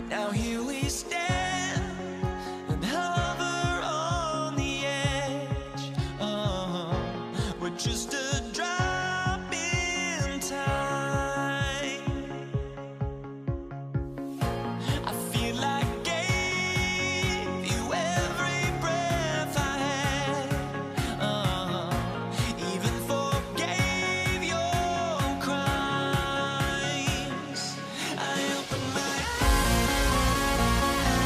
Now here we stand and hover on the edge. We're just a drop in time. I feel like gave you every breath I had. Even forgave your crimes. I open my eyes.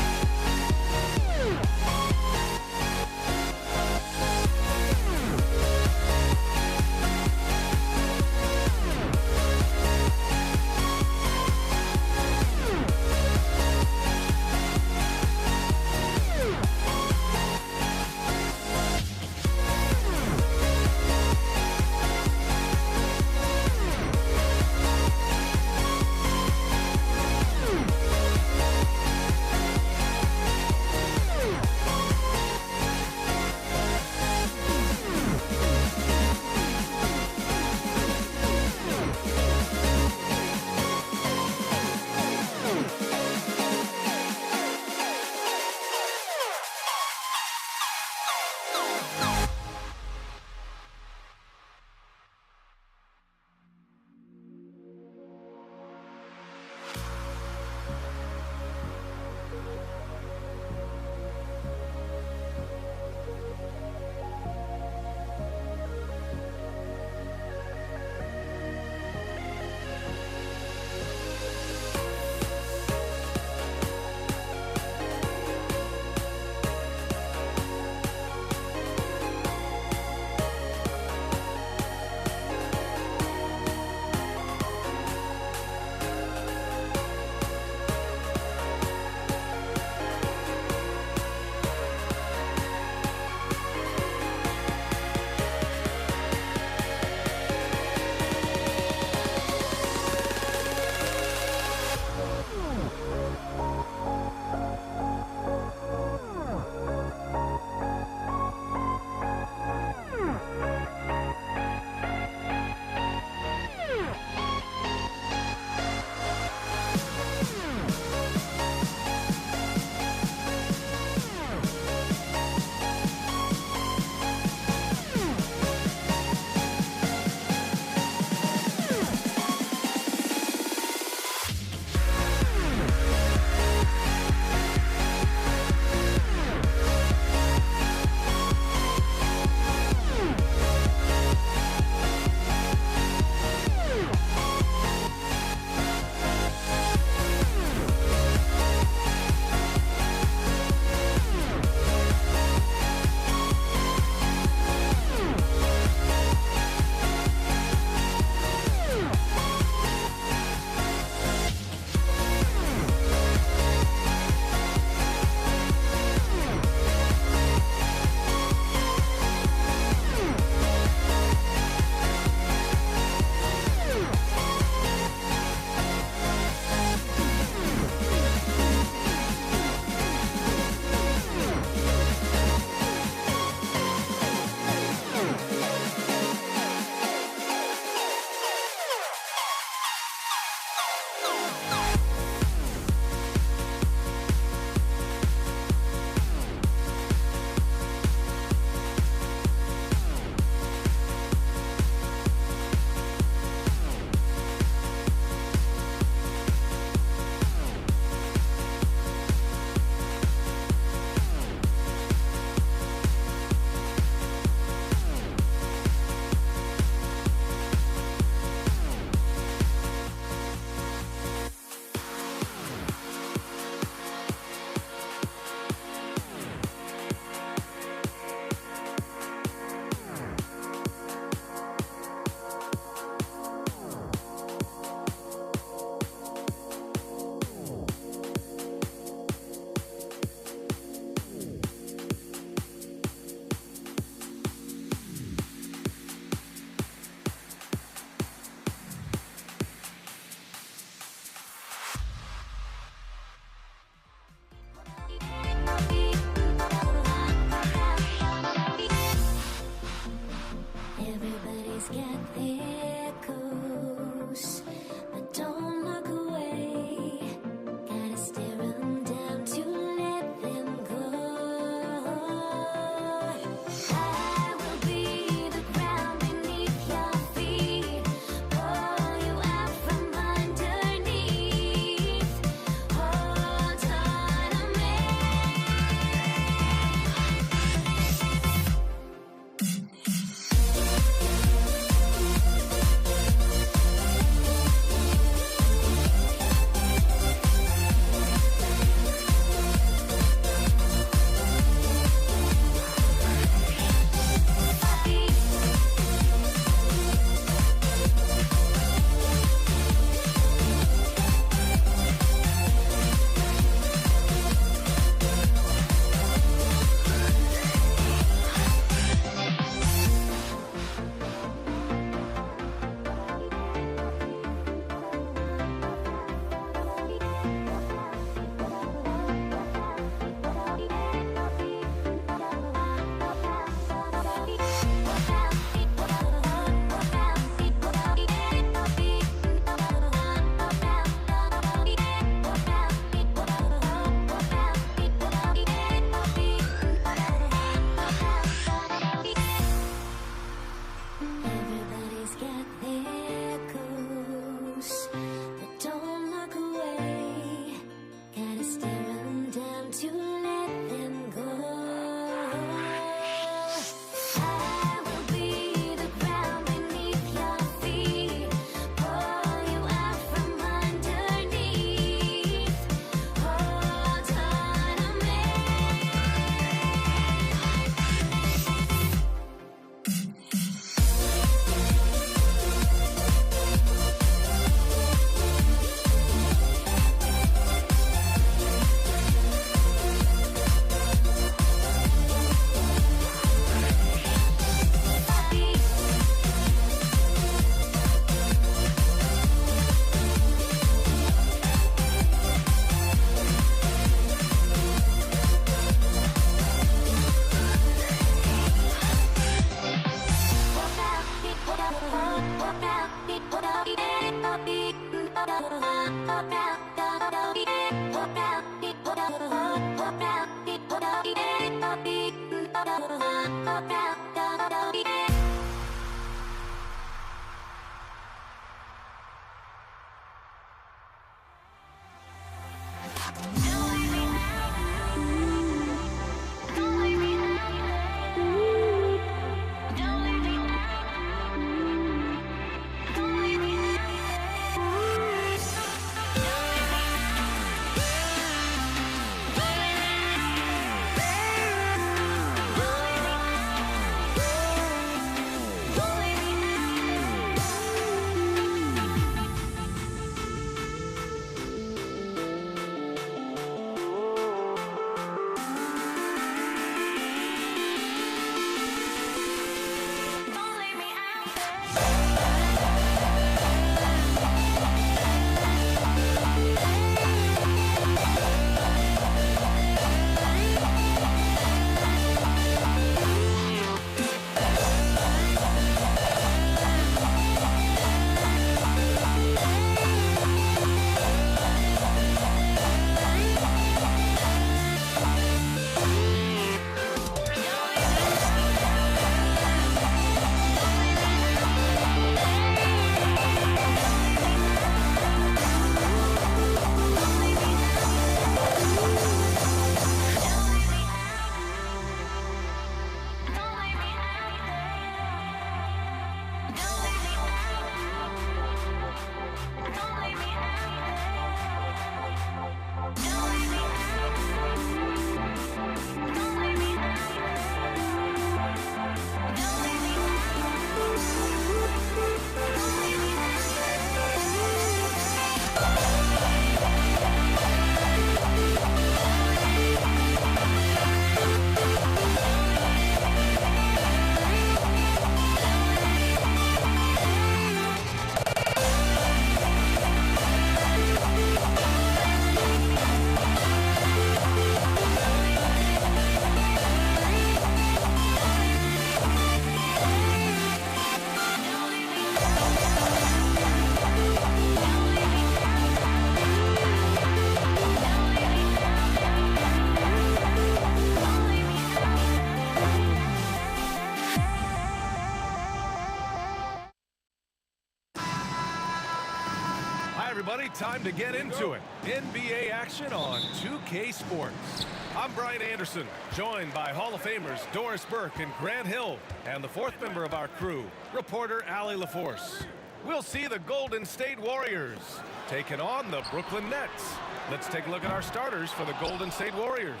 everybody. Time to get into it. NBA action on 2K Sports. I'm Brian Anderson, joined by Hall of Famers Doris Burke and Grant Hill, and the fourth member of our crew, reporter Allie LaForce. We'll see the Golden State Warriors taking on the Brooklyn Nets. Let's take a look at our starters for the Golden State Warriors.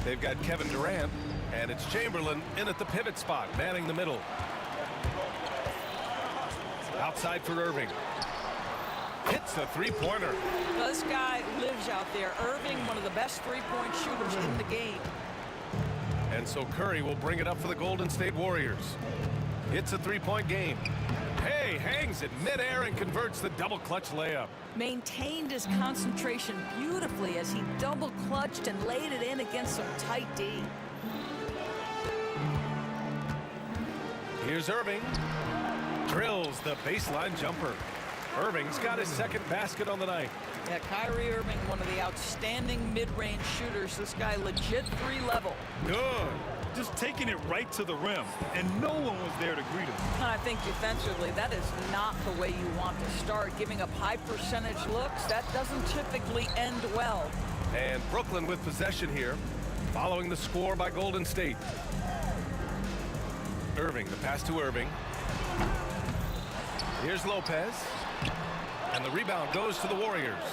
They've got Kevin Durant, and it's Chamberlain in at the pivot spot, manning the middle. Outside for Irving. Hits a three-pointer. This guy lives out there. Irving, one of the best three-point shooters in the game. And so Curry will bring it up for the Golden State Warriors. It's a three-point game. Hey, hangs it midair and converts the double clutch layup. Maintained his concentration beautifully as he double clutched and laid it in against some tight D. Here's Irving. Drills the baseline jumper. Irving's got his second basket on the night. Yeah, Kyrie Irving, one of the outstanding mid-range shooters. This guy legit three-level. Good. Just taking it right to the rim, and no one was there to greet him. And I think defensively, that is not the way you want to start. Giving up high percentage looks, that doesn't typically end well. And Brooklyn with possession here, following the score by Golden State. Irving, the pass to Irving. Here's Lopez. And the rebound goes to the Warriors.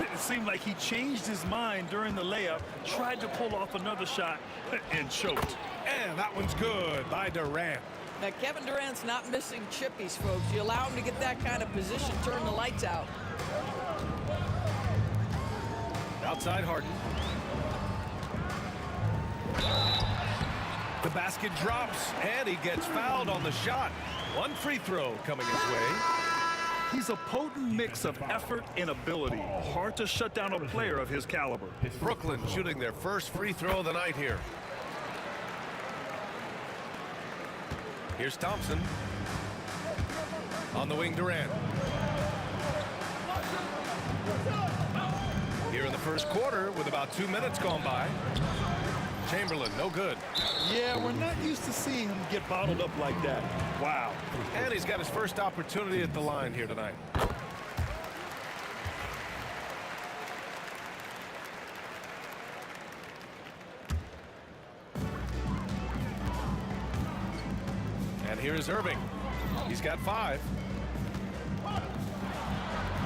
It seemed like he changed his mind during the layup, tried to pull off another shot, and choked. And that one's good by Durant. Now, Kevin Durant's not missing chippies, folks. You allow him to get that kind of position, turn the lights out. Outside Harden. The basket drops, and he gets fouled on the shot. One free throw coming his way. He's a potent mix of effort and ability. Hard to shut down a player of his caliber. Brooklyn shooting their first free throw of the night here. Here's Thompson. On the wing, Durant. Here in the first quarter with about 2 minutes gone by. Chamberlain, no good. Yeah, we're not used to seeing him get bottled up like that. Wow. And he's got his first opportunity at the line here tonight. And here's Irving. He's got 5.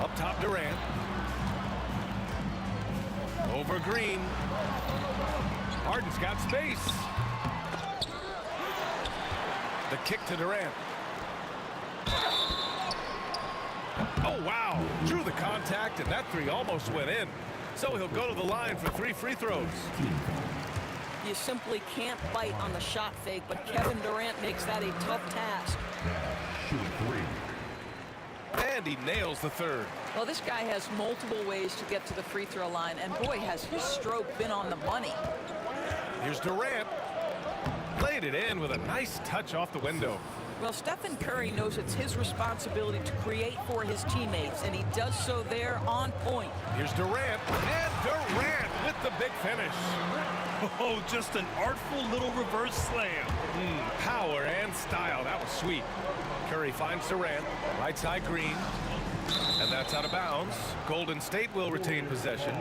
Up top, Durant. Over Green. Harden's got space. The kick to Durant. Oh, wow. Drew the contact, and that 3 almost went in. So he'll go to the line for 3 free throws. You simply can't bite on the shot fake, but Kevin Durant makes that a tough task. And he nails the 3rd. Well, this guy has multiple ways to get to the free throw line, and boy, has his stroke been on the money. Here's Durant. Played it in with a nice touch off the window. Well, Stephen Curry knows it's his responsibility to create for his teammates, and he does so there on point. Here's Durant, and Durant with the big finish. Oh, just an artful little reverse slam. Power and style. That was sweet. Curry finds Durant. Right side, Green. And that's out of bounds. Golden State will retain possession.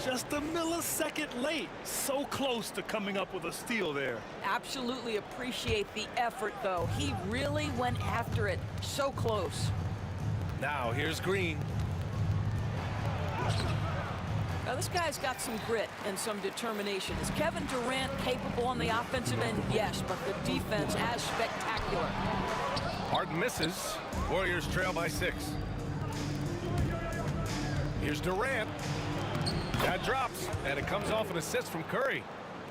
Just a millisecond late. So close to coming up with a steal there. Absolutely appreciate the effort, though. He really went after it. So close. Now here's Green. Now, this guy's got some grit and some determination. Is Kevin Durant capable on the offensive end? Yes, but the defense as spectacular. Harden misses. Warriors trail by 6. Here's Durant. That drops, and it comes off an assist from Curry.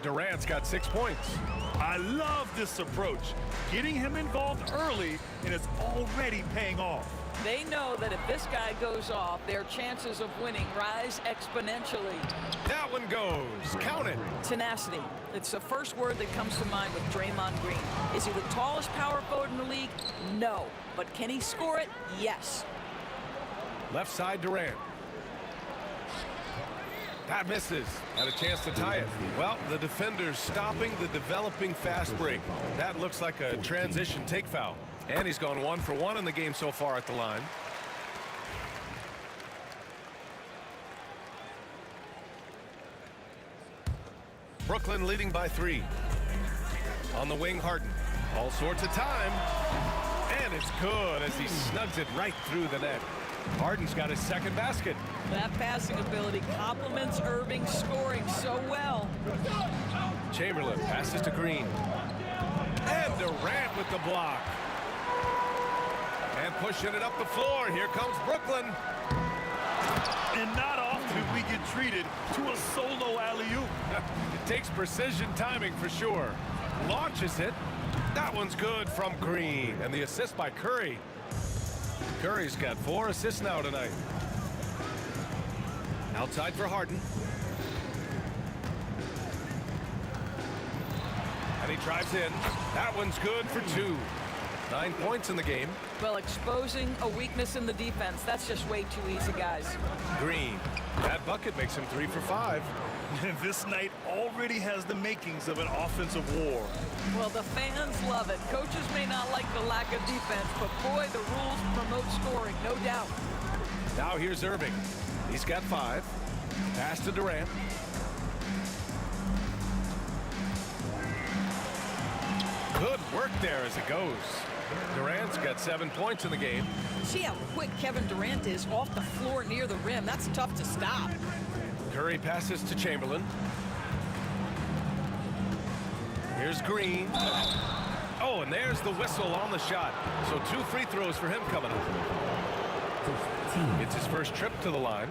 Durant's got 6 points. I love this approach. Getting him involved early, and it's already paying off. They know that if this guy goes off, their chances of winning rise exponentially. That one goes. Count it. Tenacity. It's the first word that comes to mind with Draymond Green. Is he the tallest power forward in the league? No. But can he score it? Yes. Left side, Durant. That misses. Had a chance to tie it. Well, the defender's stopping the developing fast break. That looks like a transition take foul. And he's gone 1 for 1 in the game so far at the line. Brooklyn leading by 3. On the wing, Harden. All sorts of time. And it's good as he snugs it right through the net. Harden's got his 2nd basket. That passing ability complements Irving's scoring so well. Chamberlain passes to Green. And Durant with the block. And pushing it up the floor. Here comes Brooklyn. And not often we get treated to a solo alley-oop. It takes precision timing for sure. Launches it. That one's good from Green. And the assist by Curry. Curry's got 4 assists now tonight. Outside for Harden. And he drives in. That one's good for 2. 9 points in the game. Well, exposing a weakness in the defense, that's just way too easy, guys. Green. That bucket makes him 3 for 5. This night already has the makings of an offensive war. Well, the fans love it. Coaches may not like the lack of defense, but boy, the rules promote scoring, no doubt. Now here's Irving. He's got 5. Pass to Durant. Good work there as it goes. Durant's got 7 points in the game. See how quick Kevin Durant is off the floor near the rim. That's tough to stop. Curry passes to Chamberlain. Here's Green. Oh, and there's the whistle on the shot. So 2 free throws for him coming up. It's his first trip to the line.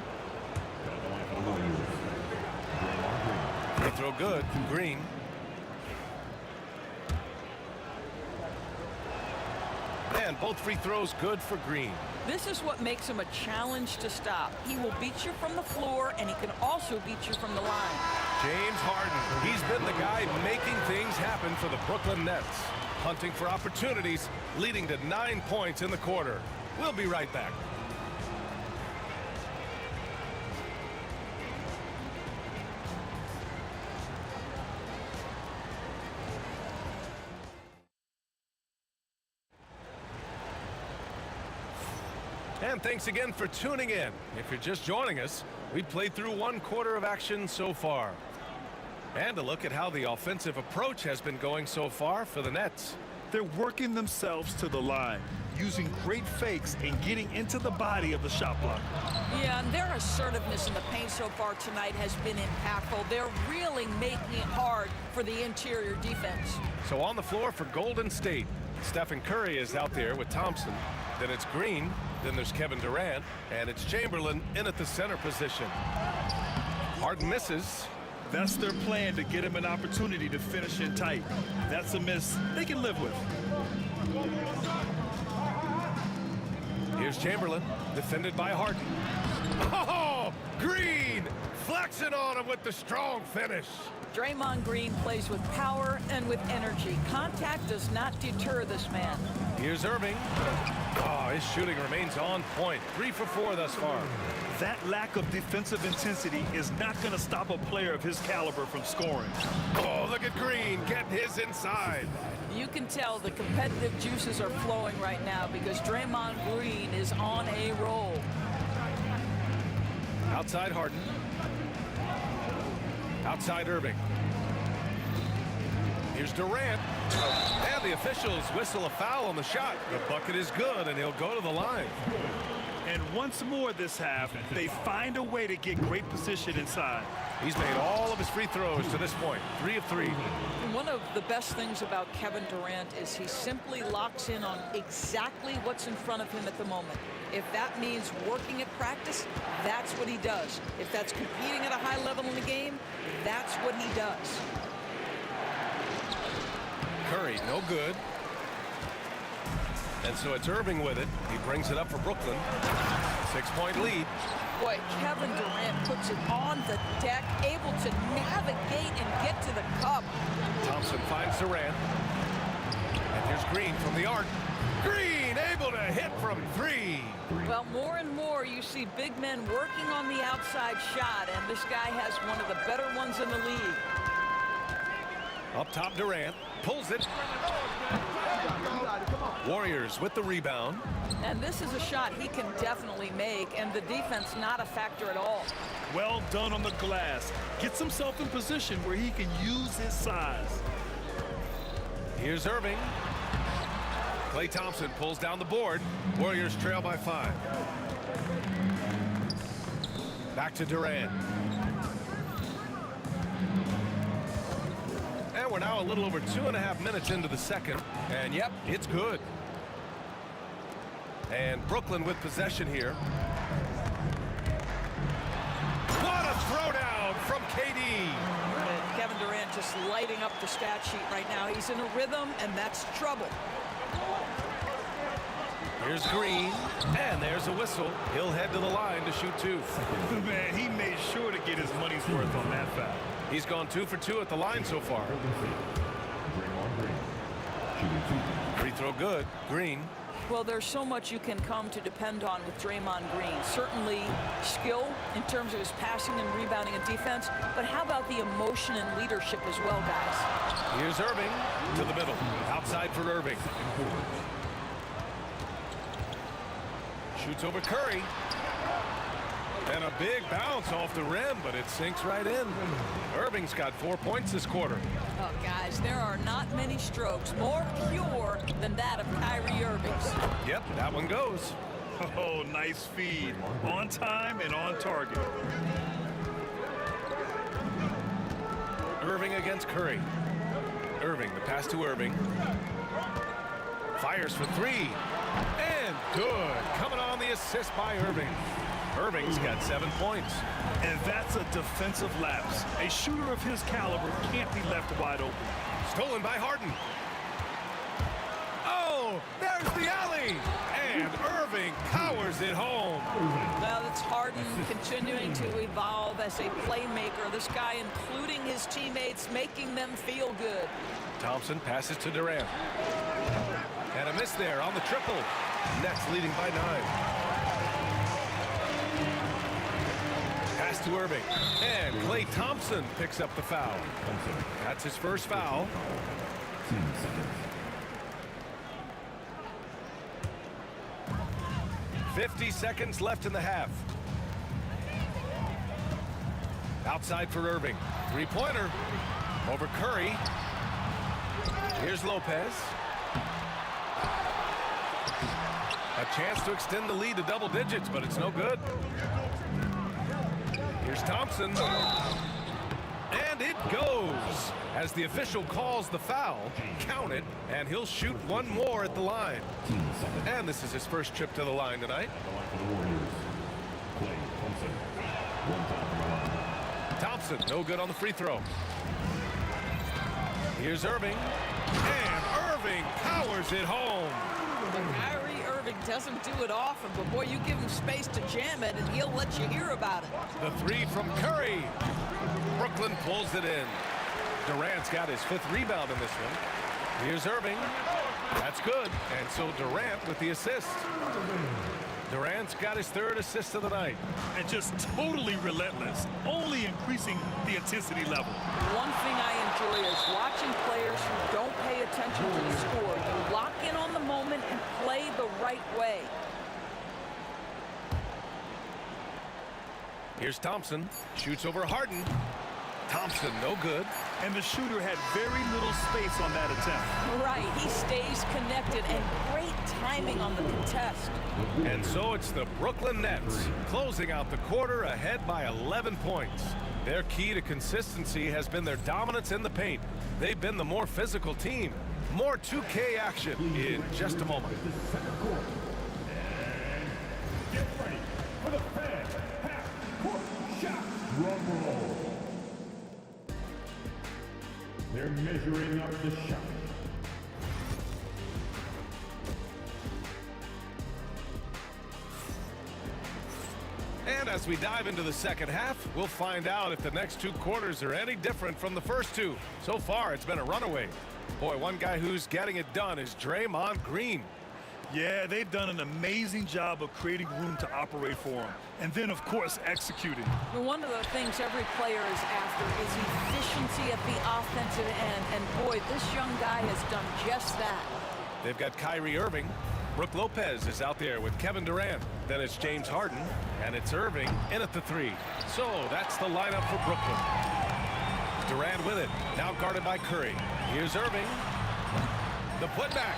Free throw good. Green. And both free throws good for Green. This is what makes him a challenge to stop. He will beat you from the floor, and he can also beat you from the line. James Harden. He's been the guy making things happen for the Brooklyn Nets. Hunting for opportunities, leading to 9 points in the quarter. We'll be right back. And thanks again for tuning in. If you're just joining us, we've played through 1/4 of action so far. And a look at how the offensive approach has been going so far for the Nets. They're working themselves to the line, using great fakes and getting into the body of the shot blocker. Yeah, and their assertiveness in the paint so far tonight has been impactful. They're really making it hard for the interior defense. So on the floor for Golden State, Stephen Curry is out there with Thompson. Then it's Green. Then there's Kevin Durant. And it's Chamberlain in at the center position. Harden misses. That's their plan, to get him an opportunity to finish in tight. That's a miss they can live with. Here's Chamberlain, defended by Harden. Oh, Green flexing on him with the strong finish. Draymond Green plays with power and with energy. Contact does not deter this man. Here's Irving. Oh, his shooting remains on point. 3 for 4 thus far. That lack of defensive intensity is not going to stop a player of his caliber from scoring. Oh, look at Green getting his inside. You can tell the competitive juices are flowing right now because Draymond Green is on a roll. Outside Harden. Outside Irving. Here's Durant. And the officials whistle a foul on the shot. The bucket is good, and he'll go to the line. And once more this half, they find a way to get great position inside. He's made all of his free throws to this point. 3 of 3. One of the best things about Kevin Durant is he simply locks in on exactly what's in front of him at the moment. If that means working at practice, that's what he does. If that's competing at a high level in the game, that's what he does. Curry, no good. And so it's Irving with it. He brings it up for Brooklyn. 6-point lead. Boy, Kevin Durant puts it on the deck, able to navigate and get to the cup. Thompson finds Durant. And here's Green from the arc. Green able to hit from 3. Well, more and more you see big men working on the outside shot, and this guy has one of the better ones in the league. Up top, Durant pulls it. Warriors with the rebound. And this is a shot he can definitely make, and the defense not a factor at all. Well done on the glass. Gets himself in position where he can use his size. Here's Irving. Klay Thompson pulls down the board. Warriors trail by 5. Back to Durant. And we're now a little over 2.5 minutes into the second. And yep, it's good. And Brooklyn with possession here. What a throwdown from KD. And Kevin Durant just lighting up the stat sheet right now. He's in a rhythm, and that's trouble. Here's Green, and there's a whistle. He'll head to the line to shoot 2. Man, he made sure to get his money's worth on that foul. He's gone 2 for 2 at the line so far. Free throw good. Green. Well, there's so much you can come to depend on with Draymond Green. Certainly skill in terms of his passing and rebounding and defense, but how about the emotion and leadership as well, guys? Here's Irving to the middle. Outside for Irving. Shoots over Curry. And a big bounce off the rim, but it sinks right in. Irving's got 4 points this quarter. Oh, guys, there are not many strokes more pure than that of Kyrie Irving's. Yep, that one goes. Oh, nice feed. On time and on target. Irving against Curry. Irving, the pass to Irving. Fires for 3. And good. Coming on the assist by Irving. Irving's got 7 points. And that's a defensive lapse. A shooter of his caliber can't be left wide open. Stolen by Harden. Oh, there's the alley. And Irving powers it home. Well, it's Harden continuing to evolve as a playmaker. This guy, including his teammates, making them feel good. Thompson passes to Durant. And a miss there on the triple. Nets leading by 9. Pass to Irving. And Klay Thompson picks up the foul. That's his first foul. 50 seconds left in the half. Outside for Irving. Three-pointer over Curry. Here's Lopez. A chance to extend the lead to double digits, but it's no good. Here's Thompson. And it goes. As the official calls the foul, count it, and he'll shoot one more at the line. And this is his first trip to the line tonight. Thompson, no good on the free throw. Here's Irving. And Irving powers it home. Kyrie Irving doesn't do it often, but boy, you give him space to jam it, and he'll let you hear about it. The three from Curry. Brooklyn pulls it in. Durant's got his 5th rebound in this one. Here's Irving. That's good. And so Durant with the assist. Durant's got his 3rd assist of the night. And just totally relentless, only increasing the intensity level. One thing I enjoy is watching players who don't pay attention to the score. You lock in on the moment and play the right way. Here's Thompson. Shoots over Harden. Thompson, no good. And the shooter had very little space on that attempt. Right, he stays connected, and great timing on the contest. And so it's the Brooklyn Nets closing out the quarter ahead by 11 points. Their key to consistency has been their dominance in the paint. They've been the more physical team. More 2K action in just a moment. Get ready for the fans half-court shot. Drum roll. They're measuring up the shot. And as we dive into the second half, we'll find out if the next 2 quarters are any different from the first 2. So far, it's been a runaway. Boy, one guy who's getting it done is Draymond Green. Yeah, they've done an amazing job of creating room to operate for him. And then, of course, executing. Well, one of the things every player is after is efficiency at the offensive end. And boy, this young guy has done just that. They've got Kyrie Irving. Brook Lopez is out there with Kevin Durant. Then it's James Harden, and it's Irving in at the 3. So that's the lineup for Brooklyn. Durant with it, now guarded by Curry. Here's Irving. The putback.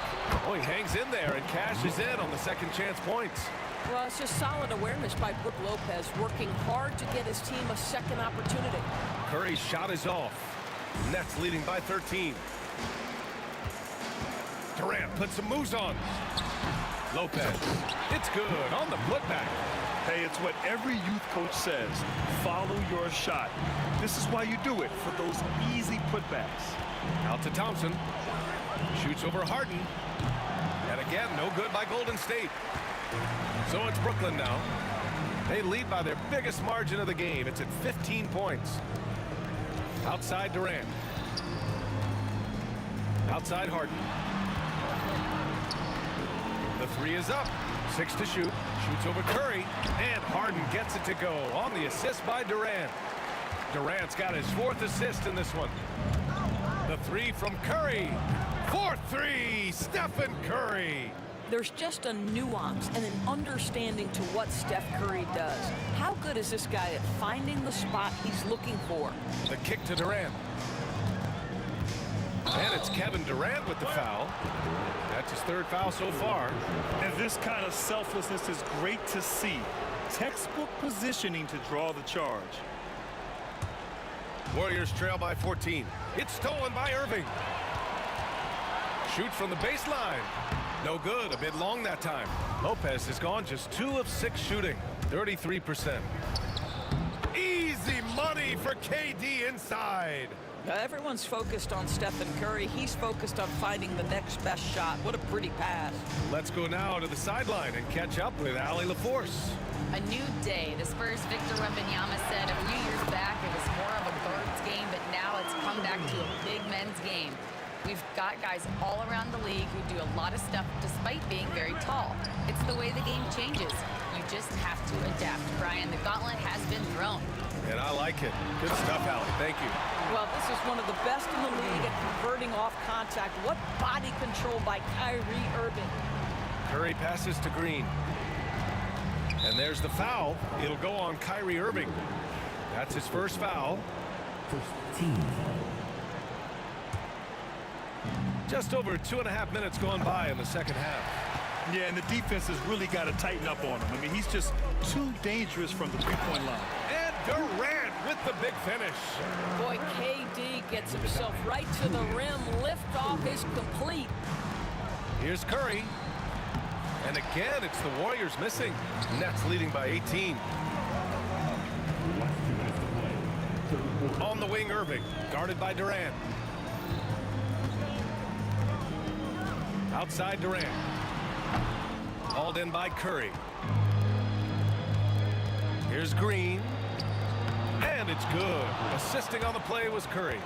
Oh, he hangs in there and cashes in on the second chance points. Well, it's just solid awareness by Brook Lopez, working hard to get his team a second opportunity. Curry's shot is off. Nets leading by 13. Durant puts some moves on. Lopez. It's good on the putback. Hey, it's what every youth coach says. Follow your shot. This is why you do it, for those easy putbacks. Out to Thompson. Shoots over Harden. And again, no good by Golden State. So it's Brooklyn now. They lead by their biggest margin of the game. It's at 15 points. Outside Durant. Outside Harden. The 3 is up. 6 to shoot. Shoots over Curry. And Harden gets it to go on the assist by Durant. Durant's got his 4th assist in this one. The 3 from Curry. 4th 3. Stephen Curry. There's just a nuance and an understanding to what Steph Curry does. How good is this guy at finding the spot he's looking for? The kick to Durant. And it's Kevin Durant with the foul. That's his 3rd foul so far. And this kind of selflessness is great to see. Textbook positioning to draw the charge. Warriors trail by 14. It's stolen by Irving. Shoot from the baseline. No good. A bit long that time. Lopez has gone just 2 of 6 shooting. 33%. Easy money for KD inside. Everyone's focused on Stephen Curry. He's focused on finding the next best shot. What a pretty pass. Let's go now to the sideline and catch up with Allie LaForce. A new day. The Spurs' Victor Wembanyama said a few years back it was more of a guards game, but now it's come back to a big men's game. We've got guys all around the league who do a lot of stuff despite being very tall. It's the way the game changes. You just have to adapt. Brian, the gauntlet has been thrown. And I like it. Good stuff, Allie. Thank you. Well, this is one of the best in the league at converting off contact. What body control by Kyrie Irving. Curry passes to Green. And there's the foul. It'll go on Kyrie Irving. That's his first foul. First team. Just over 2.5 minutes gone by in the second half. Yeah, and the defense has really got to tighten up on him. I mean, he's just too dangerous from the three-point line. And Durant with the big finish. Boy, KD gets himself right to the rim. Lift off is complete. Here's Curry. And again, it's the Warriors missing. Nets leading by 18. Last 2 minutes to play. Third quarter. On the wing, Irving, guarded by Durant. Outside Durant. Hauled in by Curry. Here's Green. And it's good. Assisting on the play was Curry.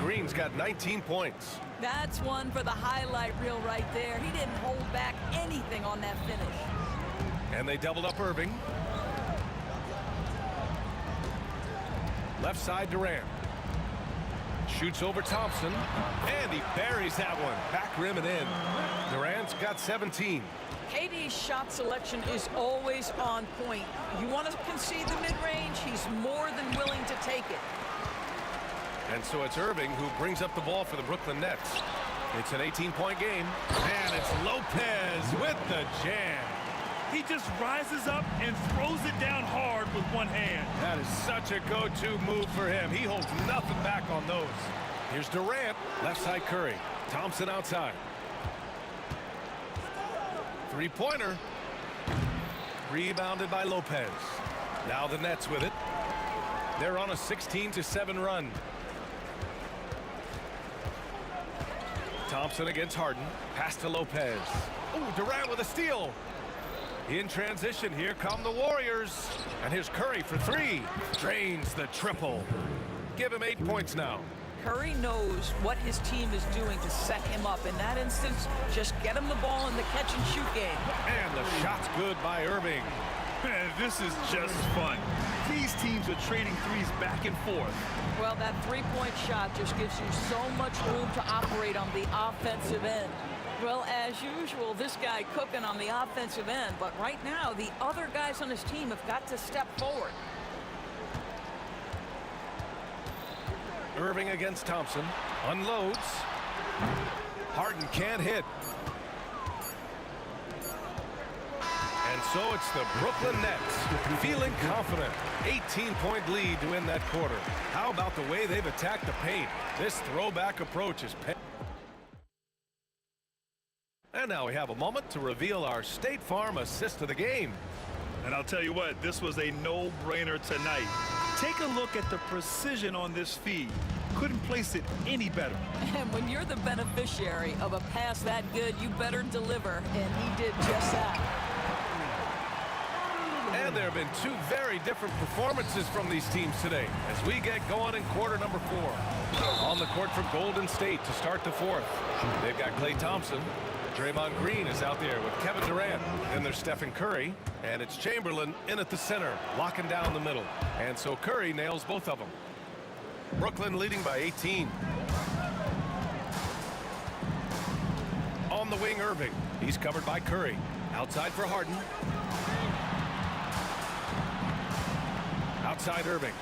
Green's got 19 points. That's one for the highlight reel right there. He didn't hold back anything on that finish. And they doubled up Irving. Left side Durant. Shoots over Thompson. And he buries that one. Back rim and in. Durant's got 17. KD's shot selection is always on point. You want to concede the mid-range, he's more than willing to take it. And so it's Irving who brings up the ball for the Brooklyn Nets. It's an 18-point game. And it's Lopez with the jam. He just rises up and throws it down hard with one hand. That is such a go-to move for him. He holds nothing back on those. Here's Durant, left side Curry. Thompson outside. Three-pointer. Rebounded by Lopez. Now the Nets with it. They're on a 16-7 run. Thompson against Harden. Pass to Lopez. Oh, Durant with a steal. In transition, here come the Warriors. And here's Curry for three. Drains the triple. Give him 8 points now. Curry knows what his team is doing to set him up. In that instance, just get him the ball in the catch-and-shoot game. And the shot's good by Irving. Man, this is just fun. These teams are trading threes back and forth. Well, that three-point shot just gives you so much room to operate on the offensive end. Well, as usual, this guy cooking on the offensive end. But right now, the other guys on his team have got to step forward. Irving against Thompson. Unloads. Harden can't hit. And so it's the Brooklyn Nets feeling confident. 18-point lead to win that quarter. How about the way they've attacked the paint? This throwback approach is paying. And now we have a moment to reveal our State Farm assist of the game. And I'll tell you what, this was a no-brainer tonight. Take a look at the precision on this feed. Couldn't place it any better. And when you're the beneficiary of a pass that good, you better deliver. And he did just that. And there have been two very different performances from these teams today as we get going in quarter number 4. On the court for Golden State to start the fourth. They've got Klay Thompson. Draymond Green is out there with Kevin Durant. Then there's Stephen Curry. And it's Chamberlain in at the center, locking down the middle. And so Curry nails both of them. Brooklyn leading by 18. On the wing, Irving. He's covered by Curry. Outside for Harden. Outside Irving.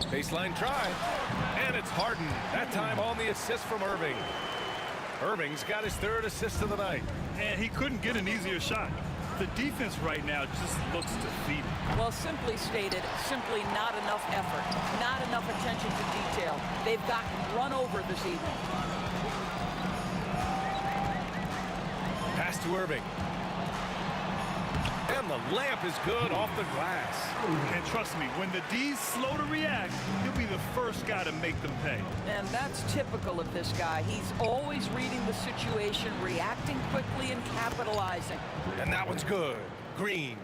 Baseline try. And it's Harden. That time on the assist from Irving. Irving's got his third assist of the night. And he couldn't get an easier shot. The defense right now just looks defeated. Well, simply stated, simply not enough effort, not enough attention to detail. They've gotten run over this evening. Pass to Irving. And the layup is good off the glass. And trust me, when the D's slow to react, he'll be the first guy to make them pay. And that's typical of this guy. He's always reading the situation, reacting quickly and capitalizing. And that one's good. Green.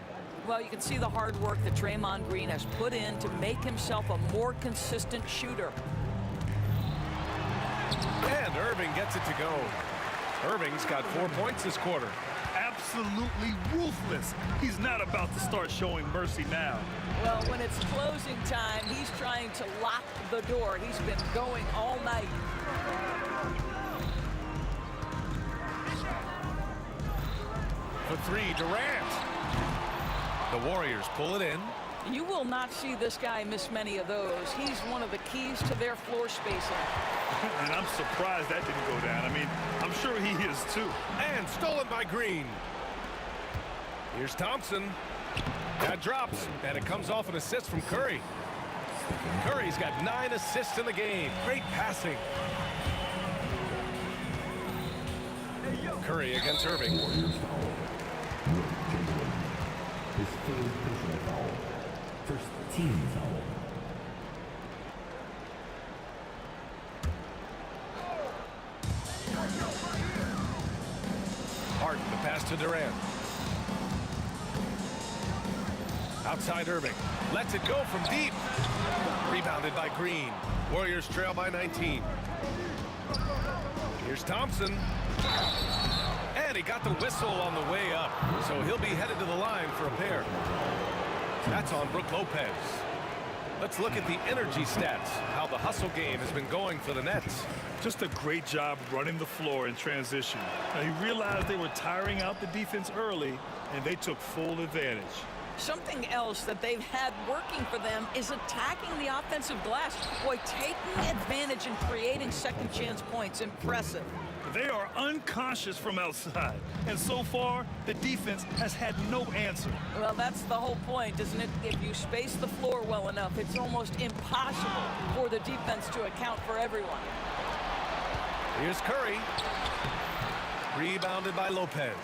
Well, you can see the hard work that Draymond Green has put in to make himself a more consistent shooter. And Irving gets it to go. Irving's got 4 points this quarter. Absolutely ruthless. He's not about to start showing mercy now. Well, when it's closing time, he's trying to lock the door. He's been going all night. For three, Durant. The Warriors pull it in. You will not see this guy miss many of those. He's one of the keys to their floor spacing. And I'm surprised that didn't go down. I mean, I'm sure he is too. And stolen by Green. Here's Thompson. That drops, and it comes off an assist from Curry. Curry's got 9 assists in the game. Great passing. Curry against Irving. Warriors foul. Will Chamberlain. His third personal foul. First team foul. Harden, the pass to Durant. Outside Irving. Lets it go from deep. Rebounded by Green. Warriors trail by 19. Here's Thompson. And he got the whistle on the way up. So he'll be headed to the line for a pair. That's on Brook Lopez. Let's look at the energy stats. How the hustle game has been going for the Nets. Just a great job running the floor in transition. Now, he realized they were tiring out the defense early, and they took full advantage. Something else that they've had working for them is attacking the offensive glass. Boy, taking advantage and creating second chance points. Impressive. They are unconscious from outside, and so far, the defense has had no answer. Well, that's the whole point, isn't it? If you space the floor well enough, it's almost impossible for the defense to account for everyone. Here's Curry. Rebounded by Lopez.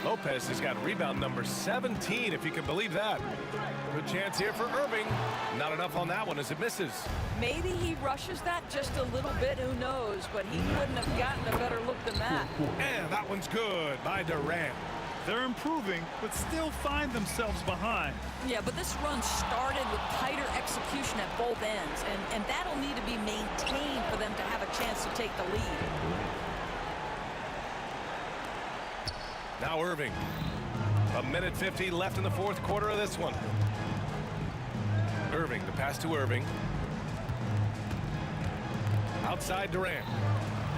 Lopez has got rebound number 17, if you can believe that. Good chance here for Irving. Not enough on that one as it misses. Maybe he rushes that just a little bit, who knows, but he wouldn't have gotten a better look than that. And that one's good by Durant. They're improving, but still find themselves behind. Yeah, but this run started with tighter execution at both ends, and that'll need to be maintained for them to have a chance to take the lead. Now Irving. 1:50 left in the fourth quarter of this one. Irving, the pass to Irving. Outside Durant.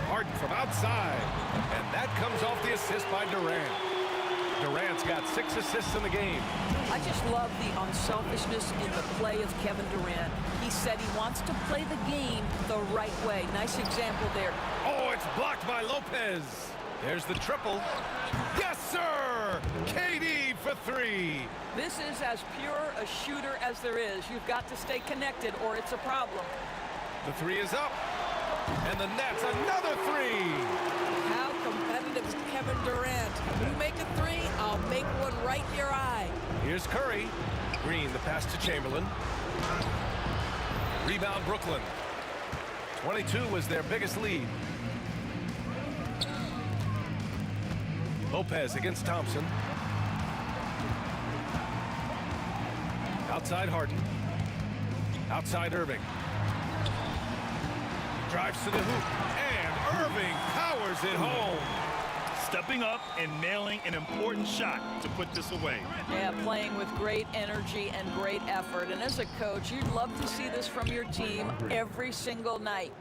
Harden from outside. And that comes off the assist by Durant. Durant's got 6 assists in the game. I just love the unselfishness in the play of Kevin Durant. He said he wants to play the game the right way. Nice example there. Oh, it's blocked by Lopez. There's the triple. Yes, sir! KD for 3. This is as pure a shooter as there is. You've got to stay connected or it's a problem. The 3 is up. And the Nets, another 3. How competitive is Kevin Durant? You make a 3, I'll make one right in your eye. Here's Curry. Green, the pass to Chamberlain. Rebound Brooklyn. 22 was their biggest lead. Lopez against Thompson. Outside Harden. Outside Irving. Drives to the hoop. And Irving powers it home. Stepping up and nailing an important shot to put this away. Yeah, playing with great energy and great effort. And as a coach, you'd love to see this from your team every single night.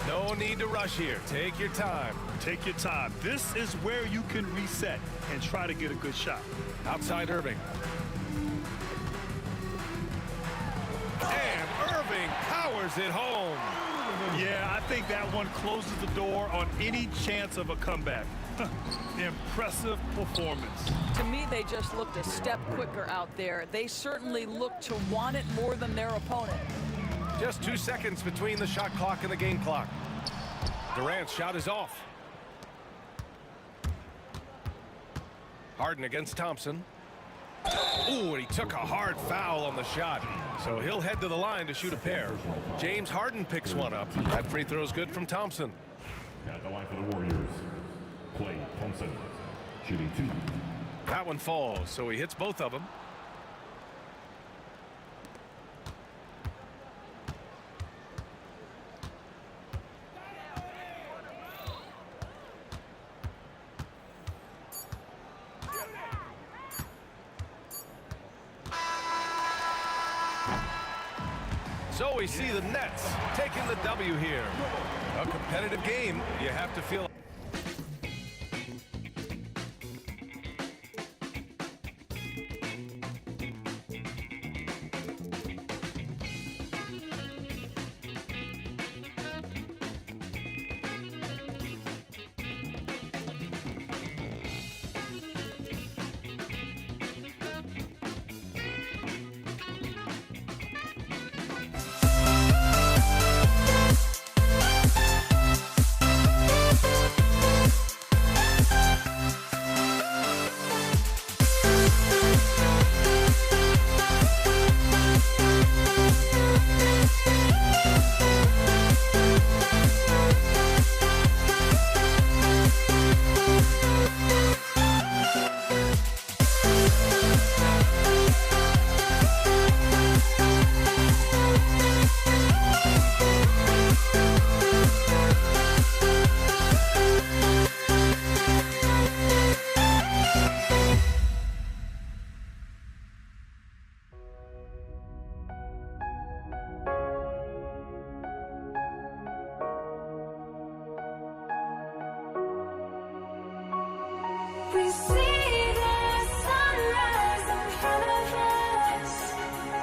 No need to rush here. Take your time. Take your time. This is where you can reset and try to get a good shot. Outside Irving. And Irving powers it home. Yeah, I think that one closes the door on any chance of a comeback. Impressive performance. To me, they just looked a step quicker out there. They certainly looked to want it more than their opponent. Just 2 seconds between the shot clock and the game clock. Durant's shot is off. Harden against Thompson. Ooh, and he took a hard foul on the shot. So he'll head to the line to shoot a pair. James Harden picks one up. That free throw's good from Thompson. At the line for the Warriors. Klay Thompson. Shooting 2. That one falls, so he hits both of them. So we see the Nets taking the W here. A competitive game. You have to feel We see the sunrise in front of us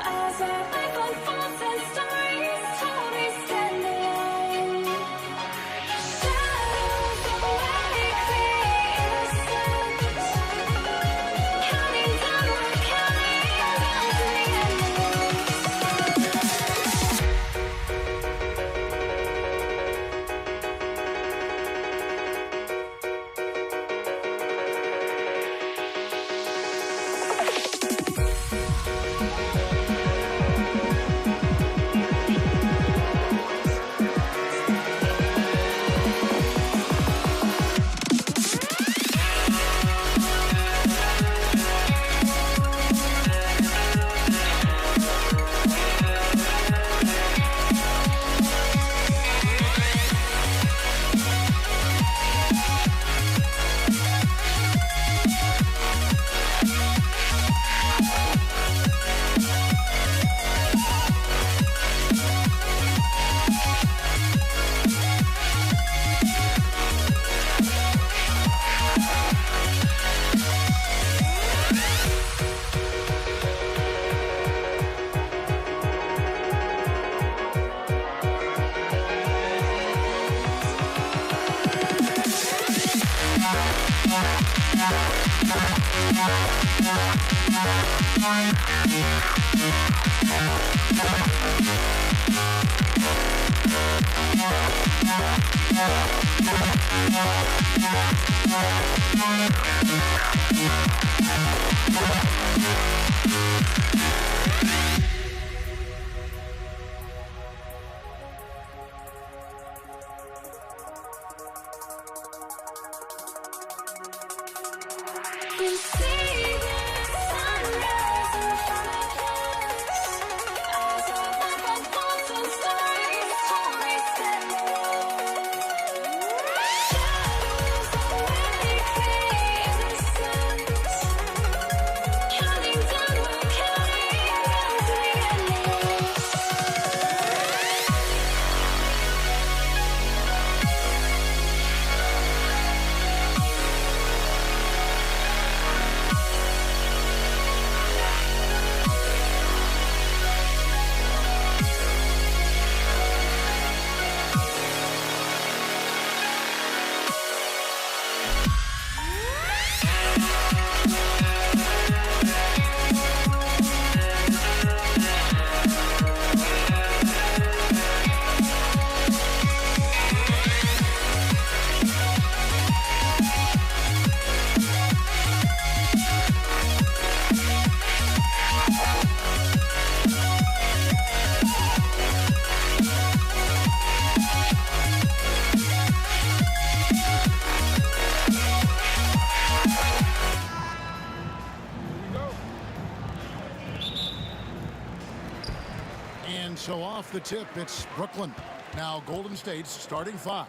as our life unfolds and stories told. We stand alone. Shadows awake the innocence, counting down, we're counting down to the endless. We see the sunrise in front of us as our life unfolds and stories told. We stand alone. Shadows awake the innocence, counting down, we're counting down to the endless. And so off the tip, it's Brooklyn. Now Golden State's starting five.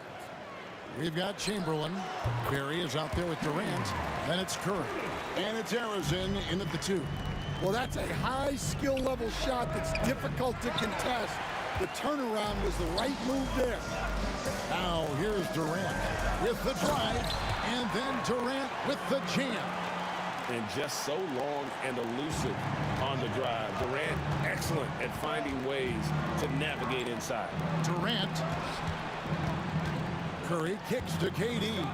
We've got Chamberlain. Barry is out there with Durant. Then it's Curry. And it's Harrison in at the two. Well, that's a high skill level shot that's difficult to contest. The turnaround was the right move there. Now here's Durant with the drive. And then Durant with the jam. And just so long and elusive on the drive. Durant, excellent at finding ways to navigate inside. Durant. Curry kicks to KD.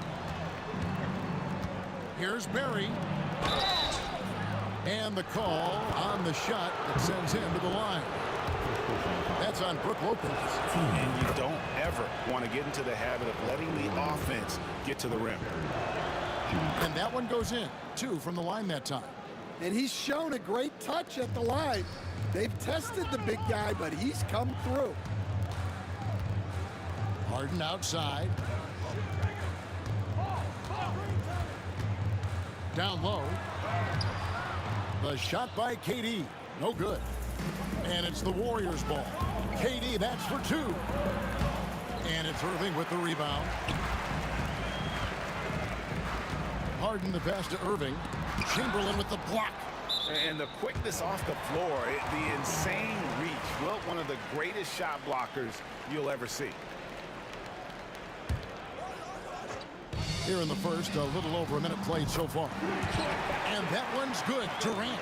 Here's Barry. And the call on the shot that sends him to the line. That's on Brook Lopez. And you don't ever want to get into the habit of letting the offense get to the rim. And that one goes in. 2 from the line that time. And he's shown a great touch at the line. They've tested the big guy, but he's come through. Harden outside. Down low. The shot by KD. No good. And it's the Warriors' ball. KD, that's for 2. And it's Irving with the rebound. Harden the pass to Irving. Chamberlain with the block. And the quickness off the floor, the insane reach. Well, one of the greatest shot blockers you'll ever see. here in the first. A little over a minute played so far. And that one's good. Durant.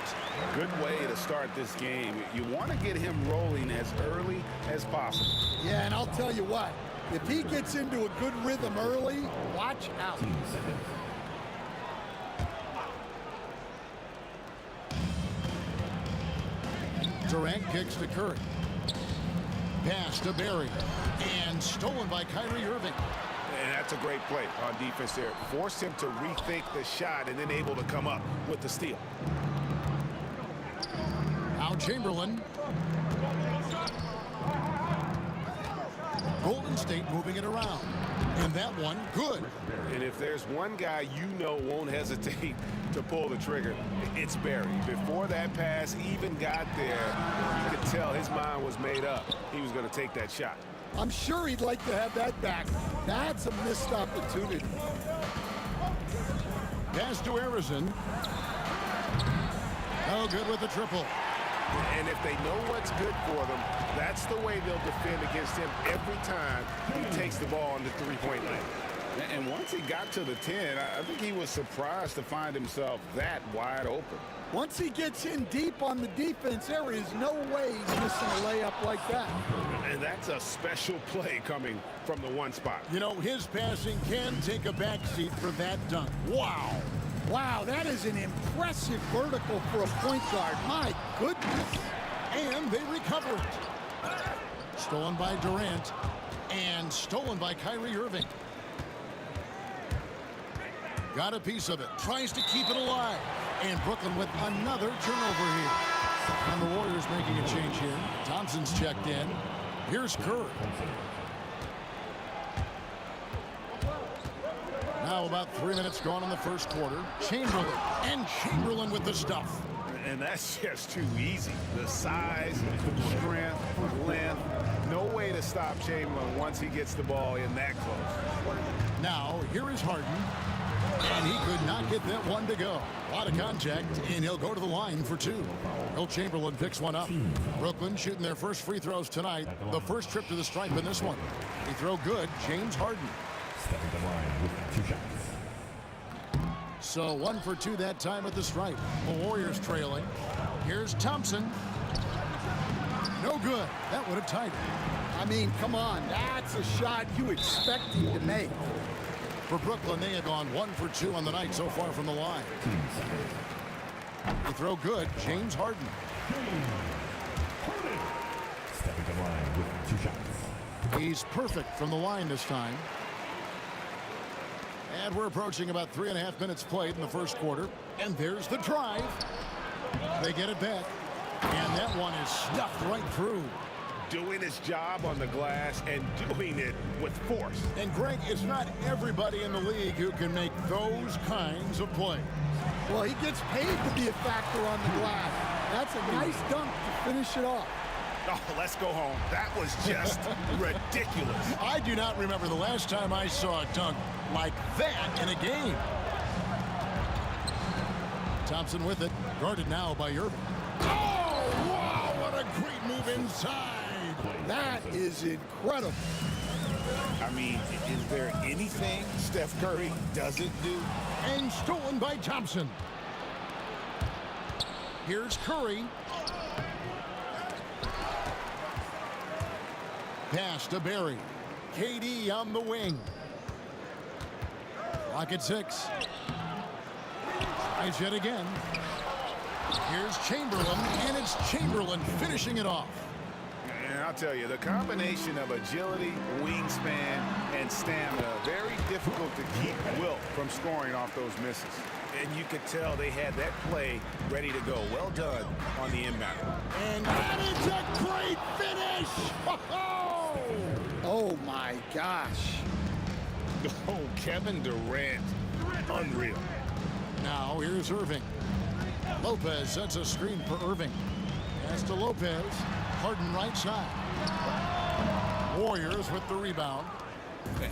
Good way to start this game. You want to get him rolling as early as possible. Yeah, and I'll tell you what, if he gets into a good rhythm early, watch out. Durant kicks to Curry. Pass to Barry. And stolen by Kyrie Irving. And that's a great play on defense there. Forced him to rethink the shot and then able to come up with the steal. Now Chamberlain. Golden State moving it around. And that one, good. And if there's one guy you know won't hesitate to pull the trigger, it's Barry. Before that pass even got there, you could tell his mind was made up. He was going to take that shot. I'm sure he'd like to have that back. That's a missed opportunity. Pass to Harrison. No good with the triple. And if they know what's good for them, that's the way they'll defend against him every time he takes the ball on the three-point line. And once he got to the 10, I think he was surprised to find himself that wide open. Once he gets in deep on the defense, there is no way he's missing a layup like that. And that's a special play coming from the one spot. You know, his passing can take a backseat for that dunk. Wow. Wow, that is an impressive vertical for a point guard. My goodness. And they recover it. Stolen by Durant. And stolen by Kyrie Irving. Got a piece of it. Tries to keep it alive. And Brooklyn with another turnover here. And the Warriors making a change here. Thompson's checked in. Here's Curry. Now about 3 minutes gone in the first quarter. Chamberlain. And Chamberlain with the stuff. And that's just too easy. The size, strength, length. No way to stop Chamberlain once he gets the ball in that close. Now, here is Harden. And he could not get that one to go. A lot of contact, and he'll go to the line for two. Will Chamberlain picks one up. Brooklyn shooting their first free throws tonight. The first trip to the stripe in this one. Free throw good, James Harden. Stepping the line with 2 shots. So 1 for 2 that time at the stripe. The Warriors trailing. Here's Thompson. No good. That would have tied it. I mean, come on. That's a shot you expect him to make. For Brooklyn, they have gone 1 for 2 on the night so far from the line. The throw good, James Harden. Stepping the line with 2 shots. He's perfect from the line this time. And we're approaching about 3.5 minutes played in the first quarter. And there's the drive. They get it back. And that one is stuffed right through. Doing his job on the glass and doing it with force. And Greg, it's not everybody in the league who can make those kinds of plays. Well, he gets paid to be a factor on the glass. That's a nice dunk to finish it off. Oh, let's go home. That was just ridiculous. I do not remember the last time I saw a dunk like that in a game. Thompson with it, guarded now by Irving. Oh, wow, what a great move inside. That is incredible. I mean, is there anything Steph Curry doesn't do? And stolen by Thompson. Here's Curry. Pass to Barry. KD on the wing. Clock at 6. Tries yet again. Here's Chamberlain, and it's Chamberlain finishing it off. And I'll tell you, the combination of agility, wingspan, and stamina, very difficult to keep Wilt from scoring off those misses. And you could tell they had that play ready to go. Well done on the inbound. And that is a great finish! Oh, my gosh. Oh, Kevin Durant, unreal. Now here's Irving. Lopez sets a screen for Irving. Pass to Lopez. Harden right side. Warriors with the rebound.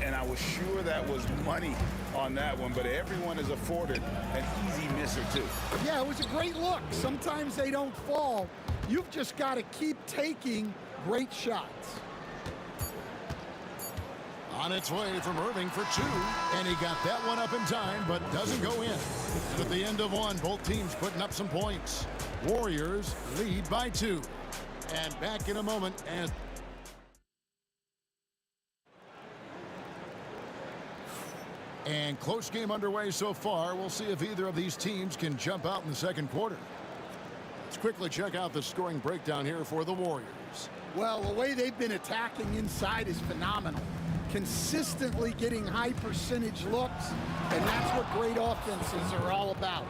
And I was sure that was money on that one, but everyone is afforded an easy miss or two. Yeah, it was a great look. Sometimes they don't fall. You've just got to keep taking great shots. On its way from Irving for two, and he got that one up in time, but doesn't go in. And at the end of one, both teams putting up some points. Warriors lead by 2. And back in a moment as and close game underway so far. We'll see if either of these teams can jump out in the second quarter. Let's quickly check out the scoring breakdown here for the Warriors. Well, the way they've been attacking inside is phenomenal. Consistently getting high percentage looks, and that's what great offenses are all about.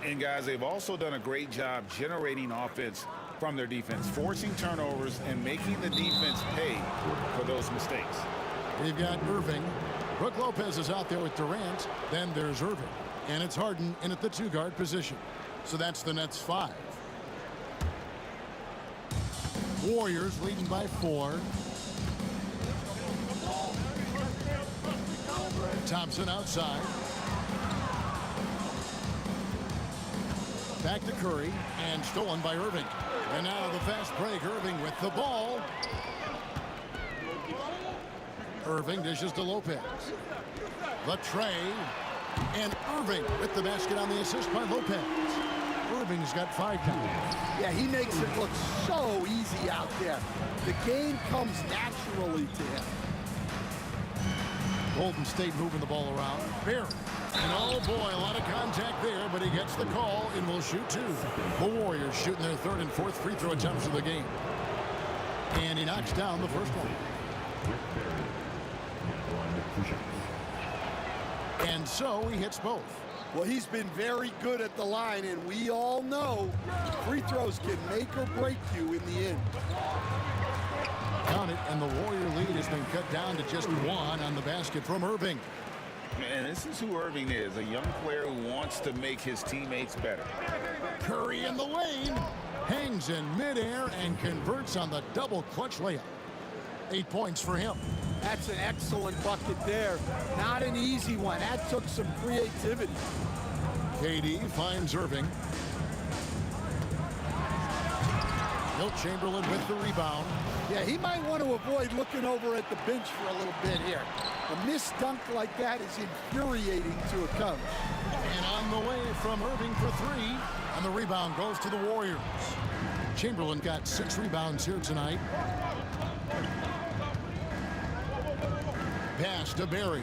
And guys, they've also done a great job generating offense from their defense, forcing turnovers and making the defense pay for those mistakes. We've got Irving. Brook Lopez is out there with Durant. Then there's Irving. And it's Harden in at the 2-guard position. So that's the Nets 5. Warriors leading by 4. Thompson outside. Back to Curry, and stolen by Irving. And now the fast break. Irving with the ball. Irving dishes to Lopez. The tray. And Irving with the basket on the assist by Lopez. Irving's got 5 now. Yeah, he makes it look so easy out there. The game comes naturally to him. Golden State moving the ball around. Barry. And oh boy, a lot of contact there, but he gets the call and will shoot 2. The Warriors shooting their 3rd and 4th free throw attempts of the game. And he knocks down the first one. And so he hits both. Well, he's been very good at the line, and we all know free throws can make or break you in the end. Count it, and the Warrior lead has been cut down to just 1 on the basket from Irving. And this is who Irving is, a young player who wants to make his teammates better. Curry in the lane, hangs in midair and converts on the double clutch layup. 8 points for him. That's an excellent bucket there. Not an easy one. That took some creativity. KD finds Irving. Wilt Chamberlain with the rebound. Yeah, he might want to avoid looking over at the bench for a little bit here. A missed dunk like that is infuriating to a coach. And on the way from Irving for 3. And the rebound goes to the Warriors. Chamberlain got 6 rebounds here tonight. Pass to Barry.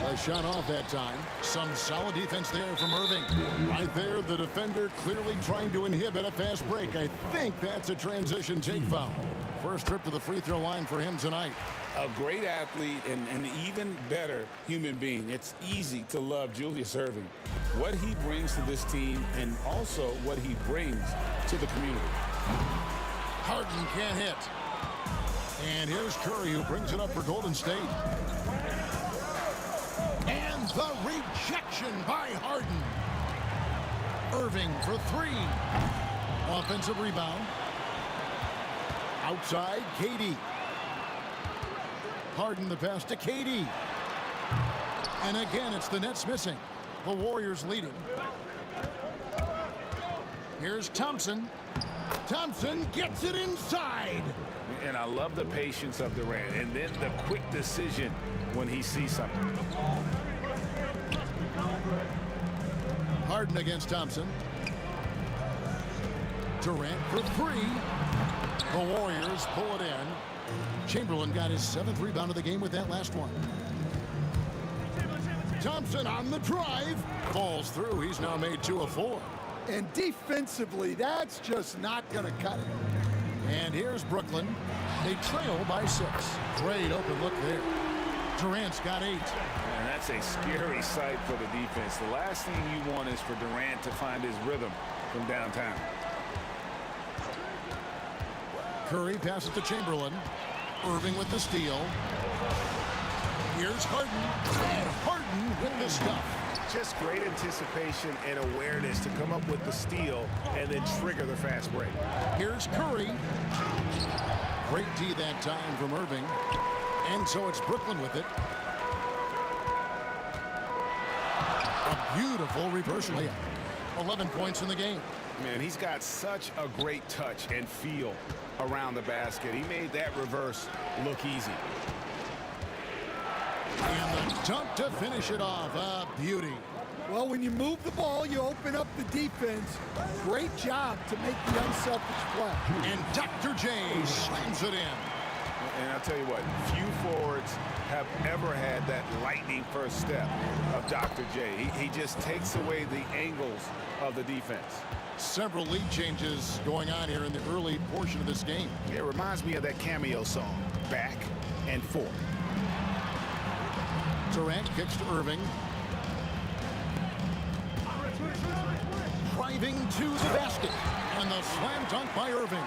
A shot off that time. Some solid defense there from Irving. Right there, the defender clearly trying to inhibit a fast break. I think that's a transition take foul. First trip to the free throw line for him tonight. A great athlete and an even better human being. It's easy to love Julius Irving. What he brings to this team and also what he brings to the community. Harden can't hit. And here's Curry, who brings it up for Golden State. And the rejection by Harden. Irving for 3. Offensive rebound. Outside, KD. Harden the pass to KD. And again, it's the Nets missing. The Warriors leading. Here's Thompson. Thompson gets it inside. And I love the patience of Durant and then the quick decision when he sees something. Harden against Thompson. Durant for 3. The Warriors pull it in. Chamberlain got his 7th rebound of the game with that last one. Thompson on the drive. Falls through. He's now made 2 of 4. And defensively, that's just not going to cut it. And here's Brooklyn. They trail by 6. Great open look there. Durant's got 8. And that's a scary sight for the defense. The last thing you want is for Durant to find his rhythm from downtown. Curry passes to Chamberlain. Irving with the steal. Here's Harden. And Harden with the stuff. Just great anticipation and awareness to come up with the steal and then trigger the fast break. Here's Curry. Great D that time from Irving. And so it's Brooklyn with it. A beautiful reverse layup. 11 points in the game. Man, he's got such a great touch and feel around the basket. He made that reverse look easy. And the dunk to finish it off. A beauty. Well, when you move the ball, you open up the defense. Great job to make the unselfish play. And Dr. J slams it in. And I'll tell you what, few forwards have ever had that lightning first step of Dr. J. He just takes away the angles of the defense. Several lead changes going on here in the early portion of this game. It reminds me of that cameo song, Back and Forth. Durant kicks to Irving. Driving to the basket. And the slam dunk by Irving.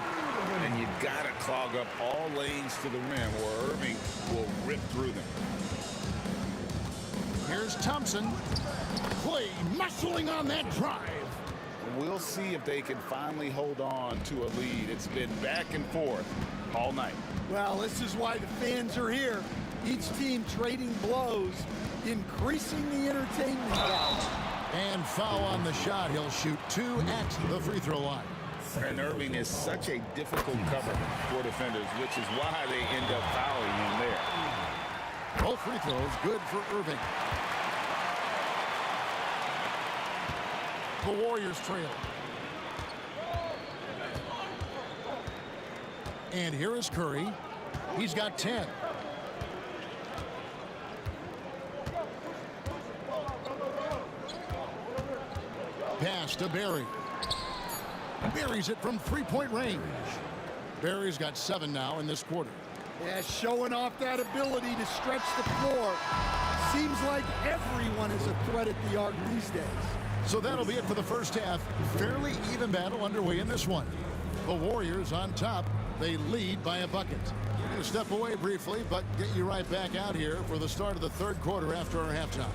And you got to clog up all lanes to the rim or Irving will rip through them. Here's Thompson. Clay muscling on that drive. We'll see if they can finally hold on to a lead. It's been back and forth all night. Well, this is why the fans are here. Each team trading blows, increasing the entertainment value. And foul on the shot. He'll shoot 2 at the free throw line. And Irving is such a difficult cover for defenders, which is why they end up fouling him there. Both free throws good for Irving. The Warriors trail. And here is Curry. He's got 10. Pass to Barry. Buries it from three-point range. Barry's got 7 now in this quarter. Yeah, showing off that ability to stretch the floor. Seems like everyone is a threat at the arc these days. So that'll be it for the first half. Fairly even battle underway in this one. The Warriors on top. They lead by a bucket. We're going to step away briefly, but get you right back out here for the start of the third quarter after our halftime.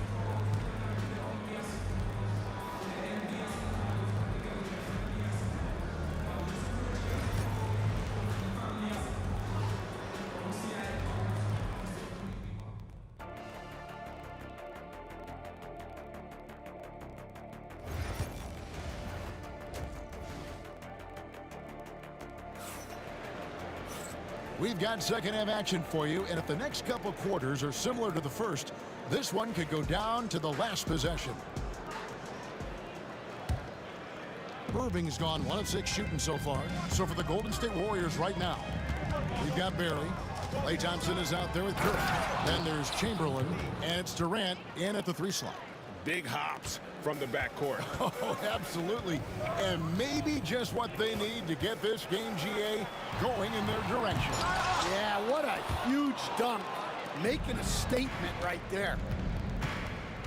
We've got second half action for you, and if the next couple quarters are similar to the first, this one could go down to the last possession. Irving's gone 1 of 6 shooting so far. So for the Golden State Warriors right now, we've got Barry. Klay Thompson is out there with Curry. Then there's Chamberlain, and it's Durant in at the 3 slot. Big hops from the backcourt. Oh, absolutely. And maybe just what they need to get this game, GA, going in their direction. Yeah, what a huge dunk. Making a statement right there.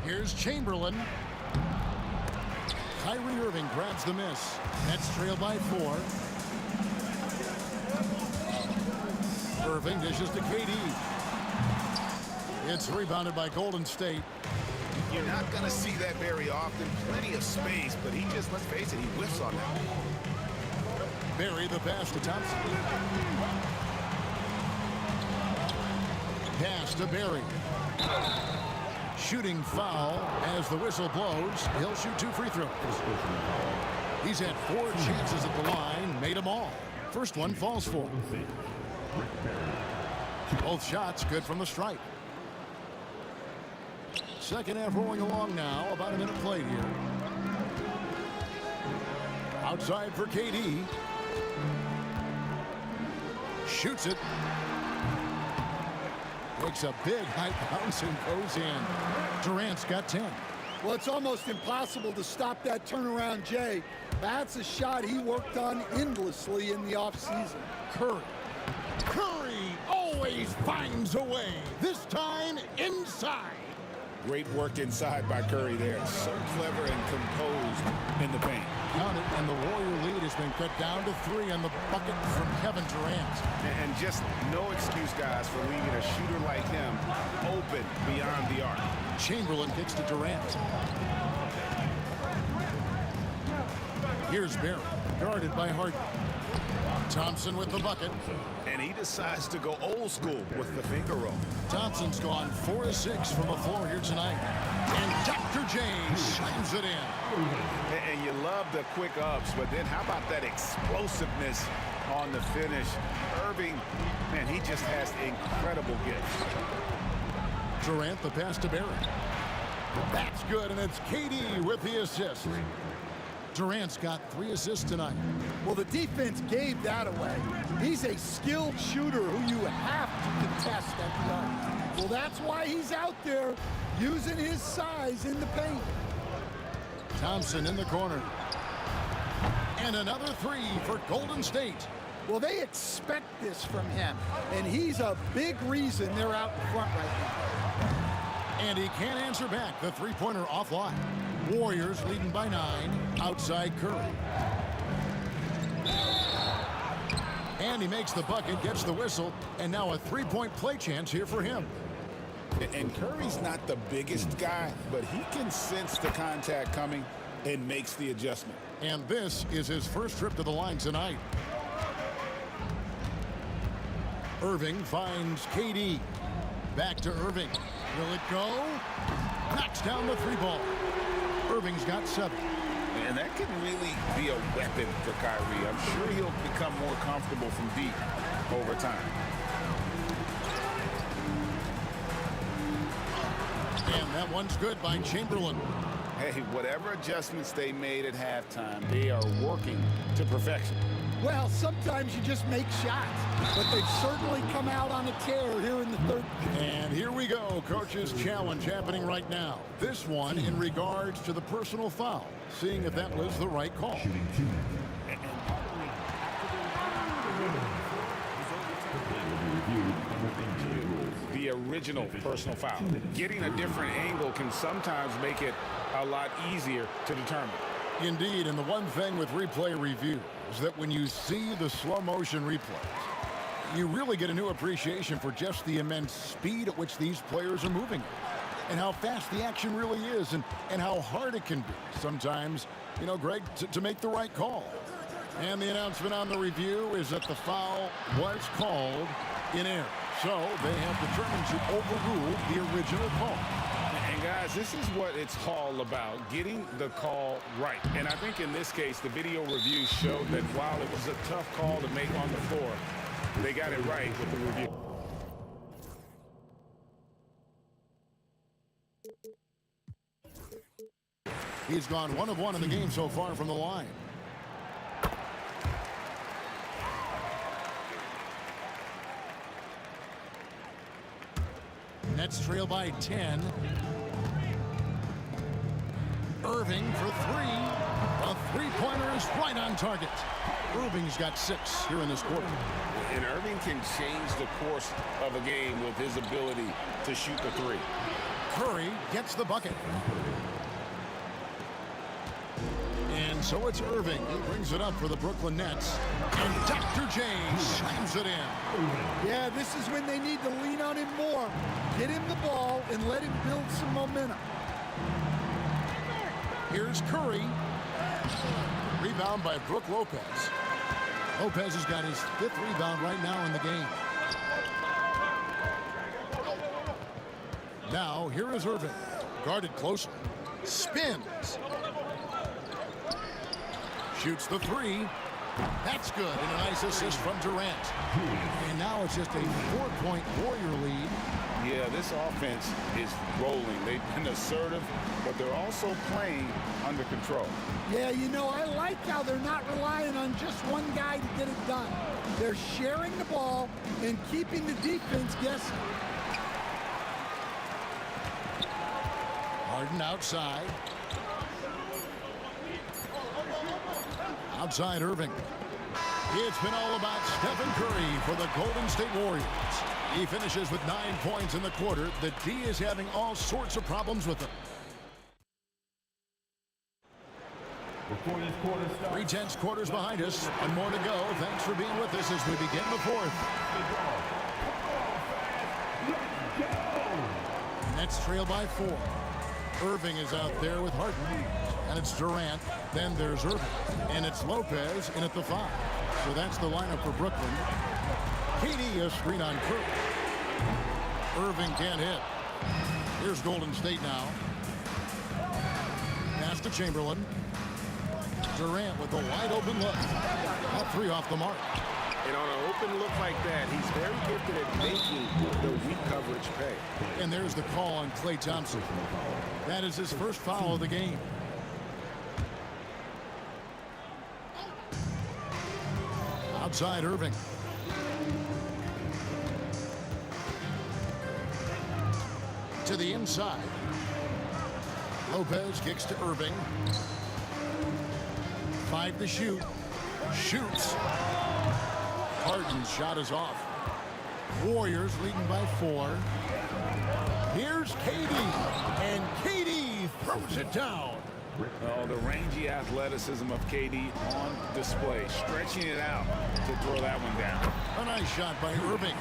Here's Chamberlain. Kyrie Irving grabs the miss. Nets trail by 4. Irving dishes to KD. It's rebounded by Golden State. You're not going to see that very often. Plenty of space, but he just, let's face it, he whiffs on that. Barry the pass to Thompson. Pass to Barry. Shooting foul as the whistle blows. He'll shoot 2 free throws. He's had 4 chances at the line, made them all. First one falls for him. Both shots good from the stripe. Second half rolling along now. About a minute played here. Outside for KD. Shoots it. Takes a big high bounce and goes in. Durant's got 10. Well, it's almost impossible to stop that turnaround, Jay. That's a shot he worked on endlessly in the offseason. Curry. Curry always finds a way. This time inside. Great work inside by Curry there. So clever and composed in the paint. Count it, and the Warrior lead has been cut down to 3 on the bucket from Kevin Durant. And just no excuse, guys, for leaving a shooter like him open beyond the arc. Chamberlain kicks to Durant. Here's Barry, guarded by Harden. Thompson with the bucket. And he decides to go old school with the finger roll. Thompson's gone 4 of 6 from the floor here tonight. And Dr. J slams it in. And you love the quick ups, but then how about that explosiveness on the finish? Irving, man, he just has incredible gifts. Durant, the pass to Barry. That's good, and it's KD with the assist. Durant's got 3 assists tonight. Well, the defense gave that away. He's a skilled shooter who you have to contest at the arc. Well, that's why he's out there using his size in the paint. Thompson in the corner. And another 3 for Golden State. Well, they expect this from him, and he's a big reason they're out in front right now. And he can't answer back. The three-pointer offline. Warriors leading by 9. Outside Curry. And he makes the bucket, gets the whistle, and now a three-point play chance here for him. And Curry's not the biggest guy, but he can sense the contact coming and makes the adjustment. And this is his first trip to the line tonight. Irving finds KD. Back to Irving. Will it go? Knocks down the 3-ball. Irving's got 7. And that can really be a weapon for Kyrie. I'm sure he'll become more comfortable from deep over time. And that one's good by Chamberlain. Hey, whatever adjustments they made at halftime, they are working to perfection. Well, sometimes you just make shots, but they've certainly come out on a tear here in the third. And here we go, coach's challenge happening right now. This one in regards to the personal foul, seeing if that was the right call. Shooting 2. The original personal foul. Getting a different angle can sometimes make it a lot easier to determine. Indeed, and the one thing with replay review is that when you see the slow motion replays, you really get a new appreciation for just the immense speed at which these players are moving and how fast the action really is and how hard it can be sometimes, you know, Greg, to make the right call. And the announcement on the review is that the foul was called in error. So they have determined to overrule the original call. And guys, this is what it's all about, getting the call right. And I think in this case, the video review showed that while it was a tough call to make on the floor, they got it right with the review. He's gone 1 of 1 in the game so far from the line. Nets trail by 10. Irving for 3. A three-pointer is right on target. Irving's got 6 here in this quarter. And Irving can change the course of a game with his ability to shoot the 3. Curry gets the bucket. And so it's Irving. He brings it up for the Brooklyn Nets. And Dr. J slams it in. Yeah, this is when they need to lean on him more. Get him the ball and let him build some momentum. Here's Curry. Rebound by Brook Lopez. Lopez has got his 5th rebound right now in the game. Now, here is Irving. Guarded closely. Spins. Shoots the 3. That's good. And a nice assist from Durant. And now it's just a 4-point Warrior lead. Yeah, this offense is rolling. They've been assertive, but they're also playing under control. Yeah, you know, I like how they're not relying on just one guy to get it done. They're sharing the ball and keeping the defense guessing. Harden outside. Outside Irving. It's been all about Stephen Curry for the Golden State Warriors. He finishes with 9 points in the quarter. The D is having all sorts of problems with him. 3/10 quarters behind us and more to go. Thanks for being with us as we begin the 4th. Nets trail by 4. Irving is out there with Harden. And it's Durant. Then there's Irving. And it's Lopez in at the 5. So that's the lineup for Brooklyn. KD a screen on Curry. Irving can't hit. Here's Golden State now. Pass to Chamberlain. Durant with a wide open look. That three off the mark. And on an open look like that, he's very gifted at making the weak coverage pay. And there's the call on Klay Thompson. That is his first foul of the game. Outside Irving. To the inside. Lopez kicks to Irving. 5 to shoot. Shoots. Harden's shot is off. Warriors leading by 4. Here's KD. And KD throws it down. Oh, the rangy athleticism of KD on display, stretching it out to throw that one down. A nice shot by Irving.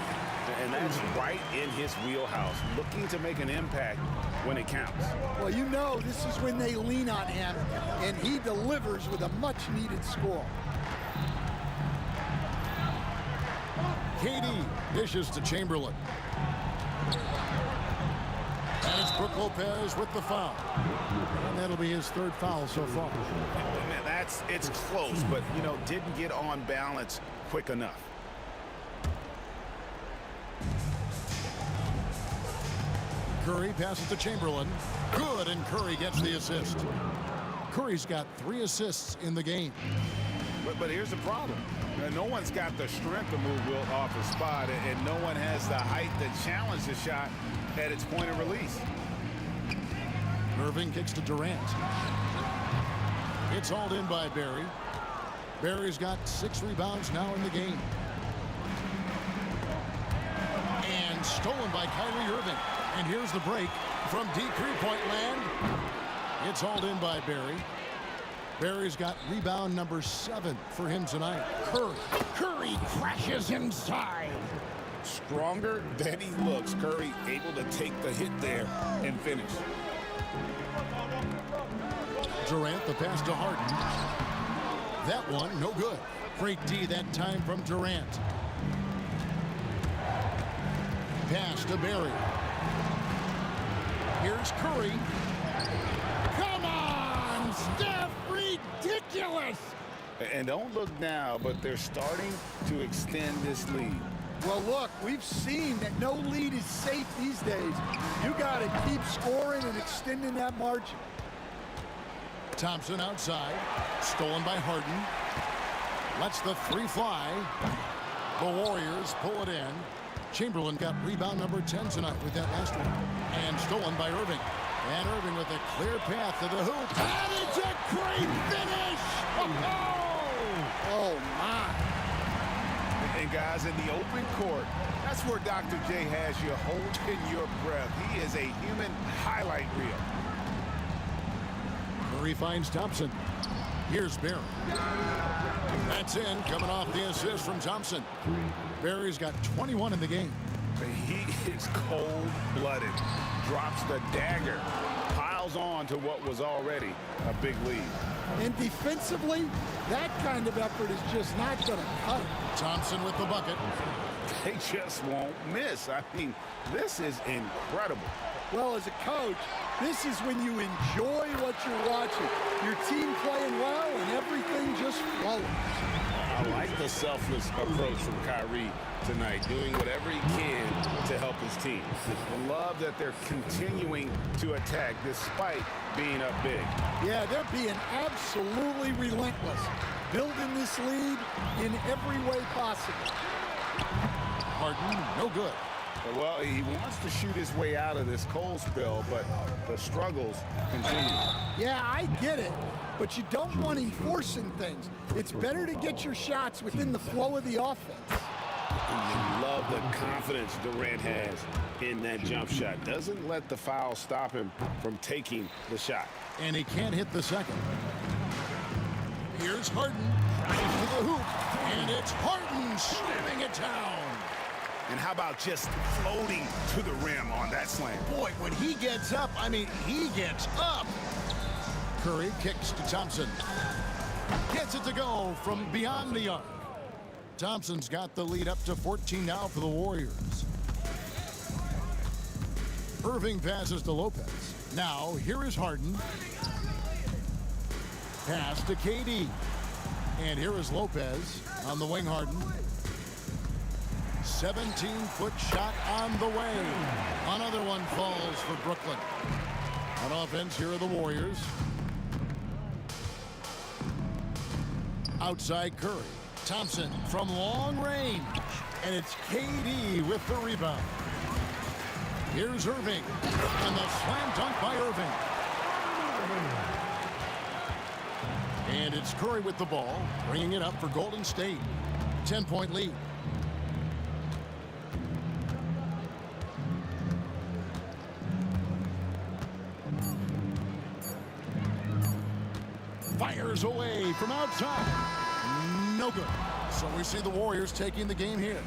And that's right in his wheelhouse, looking to make an impact when it counts. Well, you know this is when they lean on him, and he delivers with a much-needed score. KD dishes to Chamberlain. And it's Brook Lopez with the foul. And that'll be his 3rd foul so far. Man, it's close, but, you know, didn't get on balance quick enough. Curry passes to Chamberlain. Good, and Curry gets the assist. Curry's got 3 assists in the game. But here's the problem. No one's got the strength to move Wilt off the spot, and no one has the height to challenge the shot at its point of release. Irving kicks to Durant. It's hauled in by Barry. Barry's got 6 rebounds now in the game. And stolen by Kyrie Irving. And here's the break from deep three-point land. It's hauled in by Barry. Barry's got rebound number 7 for him tonight. Curry crashes inside. Stronger than he looks. Curry able to take the hit there and finish. Durant, the pass to Harden. That one, no good. Great D that time from Durant. Pass to Barry. Here's Curry. Come on, Steph, ridiculous! And don't look now, but they're starting to extend this lead. Well, look, we've seen that no lead is safe these days. You got to keep scoring and extending that margin. Thompson outside. Stolen by Harden. Lets the 3 fly. The Warriors pull it in. Chamberlain got rebound number 10 tonight with that last one. And stolen by Irving. And Irving with a clear path to the hoop. And it's a great finish! Oh, my. And guys, in the open court, that's where Dr. J has you holding your breath. He is a human highlight reel. Murray finds Thompson. Here's Barry. That's in, coming off the assist from Thompson. Barry's got 21 in the game. He is cold-blooded. Drops the dagger. Piles on to what was already a big lead. And defensively, that kind of effort is just not going to cut it. Thompson with the bucket. They just won't miss. I mean, this is incredible. Well, as a coach, this is when you enjoy what you're watching. Your team playing well and everything just flows. I like the selfless approach from Kyrie tonight, doing whatever he can to help his team. I love that they're continuing to attack despite being up big. Yeah, they're being absolutely relentless, building this lead in every way possible. Harden, no good. Well, he wants to shoot his way out of this cold spell, but the struggles continue. Yeah, I get it, but you don't want him forcing things. It's better to get your shots within the flow of the offense. And you love the confidence Durant has in that jump shot. Doesn't let the foul stop him from taking the shot. And he can't hit the second. Here's Harden. Trying for the hoop. And it's Harden slamming it down. And how about just floating to the rim on that slam? Boy, when he gets up, I mean, he gets up. Curry kicks to Thompson. Gets it to go from beyond the arc. Thompson's got the lead up to 14 now for the Warriors. Irving passes to Lopez. Now, here is Harden. Pass to KD. And here is Lopez on the wing, Harden. 17-foot shot on the way. Another one falls for Brooklyn. On offense, here are the Warriors. Outside Curry. Thompson from long range. And it's KD with the rebound. Here's Irving. And the slam dunk by Irving. And it's Curry with the ball, bringing it up for Golden State. 10-point lead. Fires away from outside. No good. So we see the Warriors taking the game here.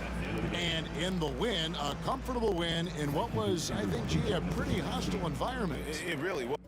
And in the win, a comfortable win in what was, I think, gee, a pretty hostile environment. It really was.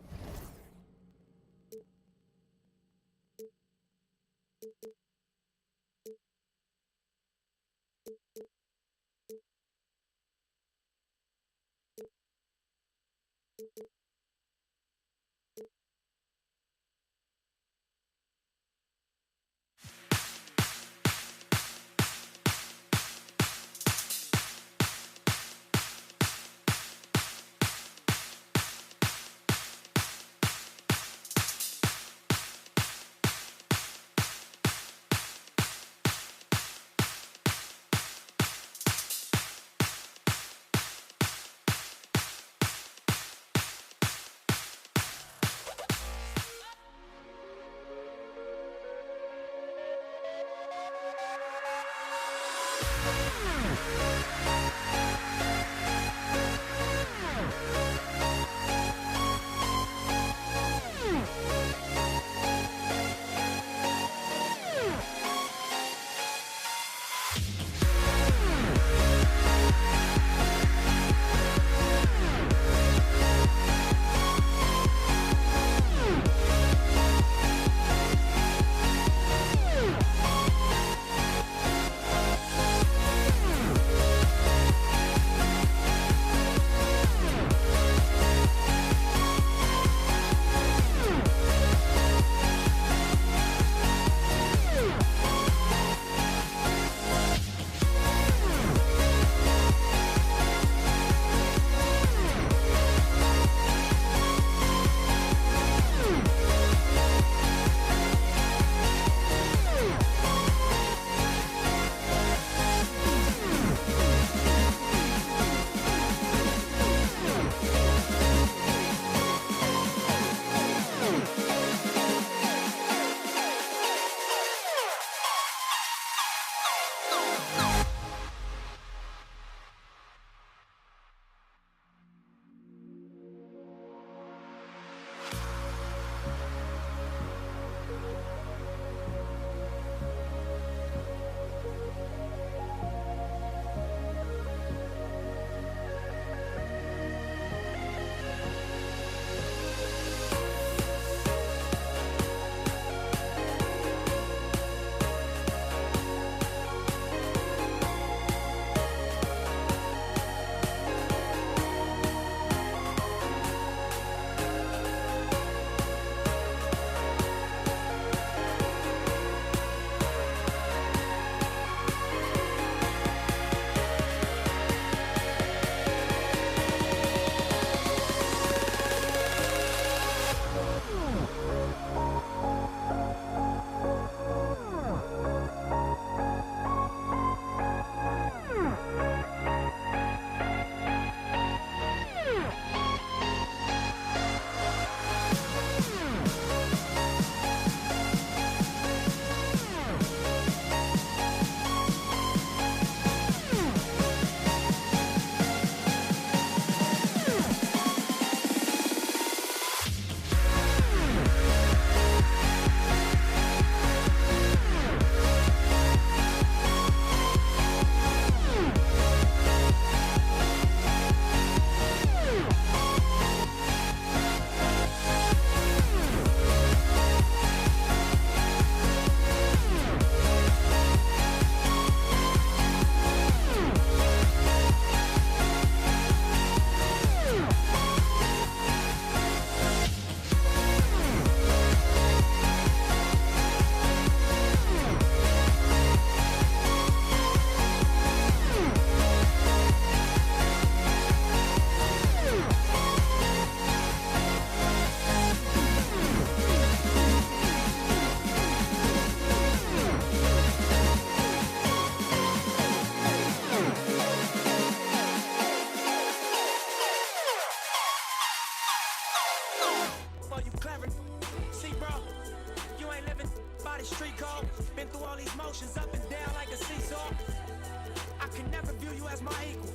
that's my equal.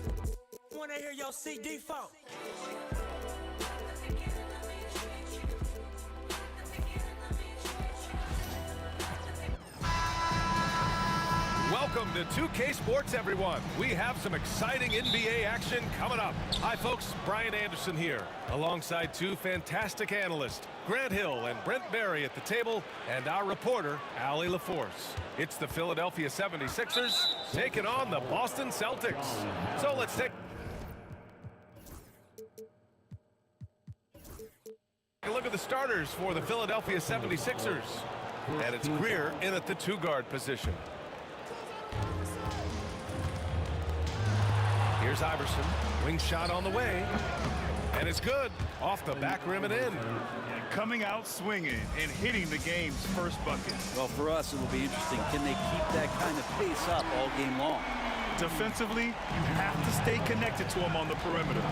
Wanna hear your CD phone? Welcome to 2K Sports, everyone. We have some exciting NBA action coming up. Hi, folks. Brian Anderson here, alongside two fantastic analysts, Grant Hill and Brent Barry at the table, and our reporter, Allie LaForce. It's the Philadelphia 76ers taking on the Boston Celtics. So let's take a look at the starters for the Philadelphia 76ers. And it's Greer in at the two-guard position. Here's Iverson, wing shot on the way, and it's good, off the back rim and in. Coming out swinging and hitting the game's first bucket. Well, for us, it will be interesting. Can they keep that kind of pace up all game long? Defensively, you have to stay connected to him on the perimeter.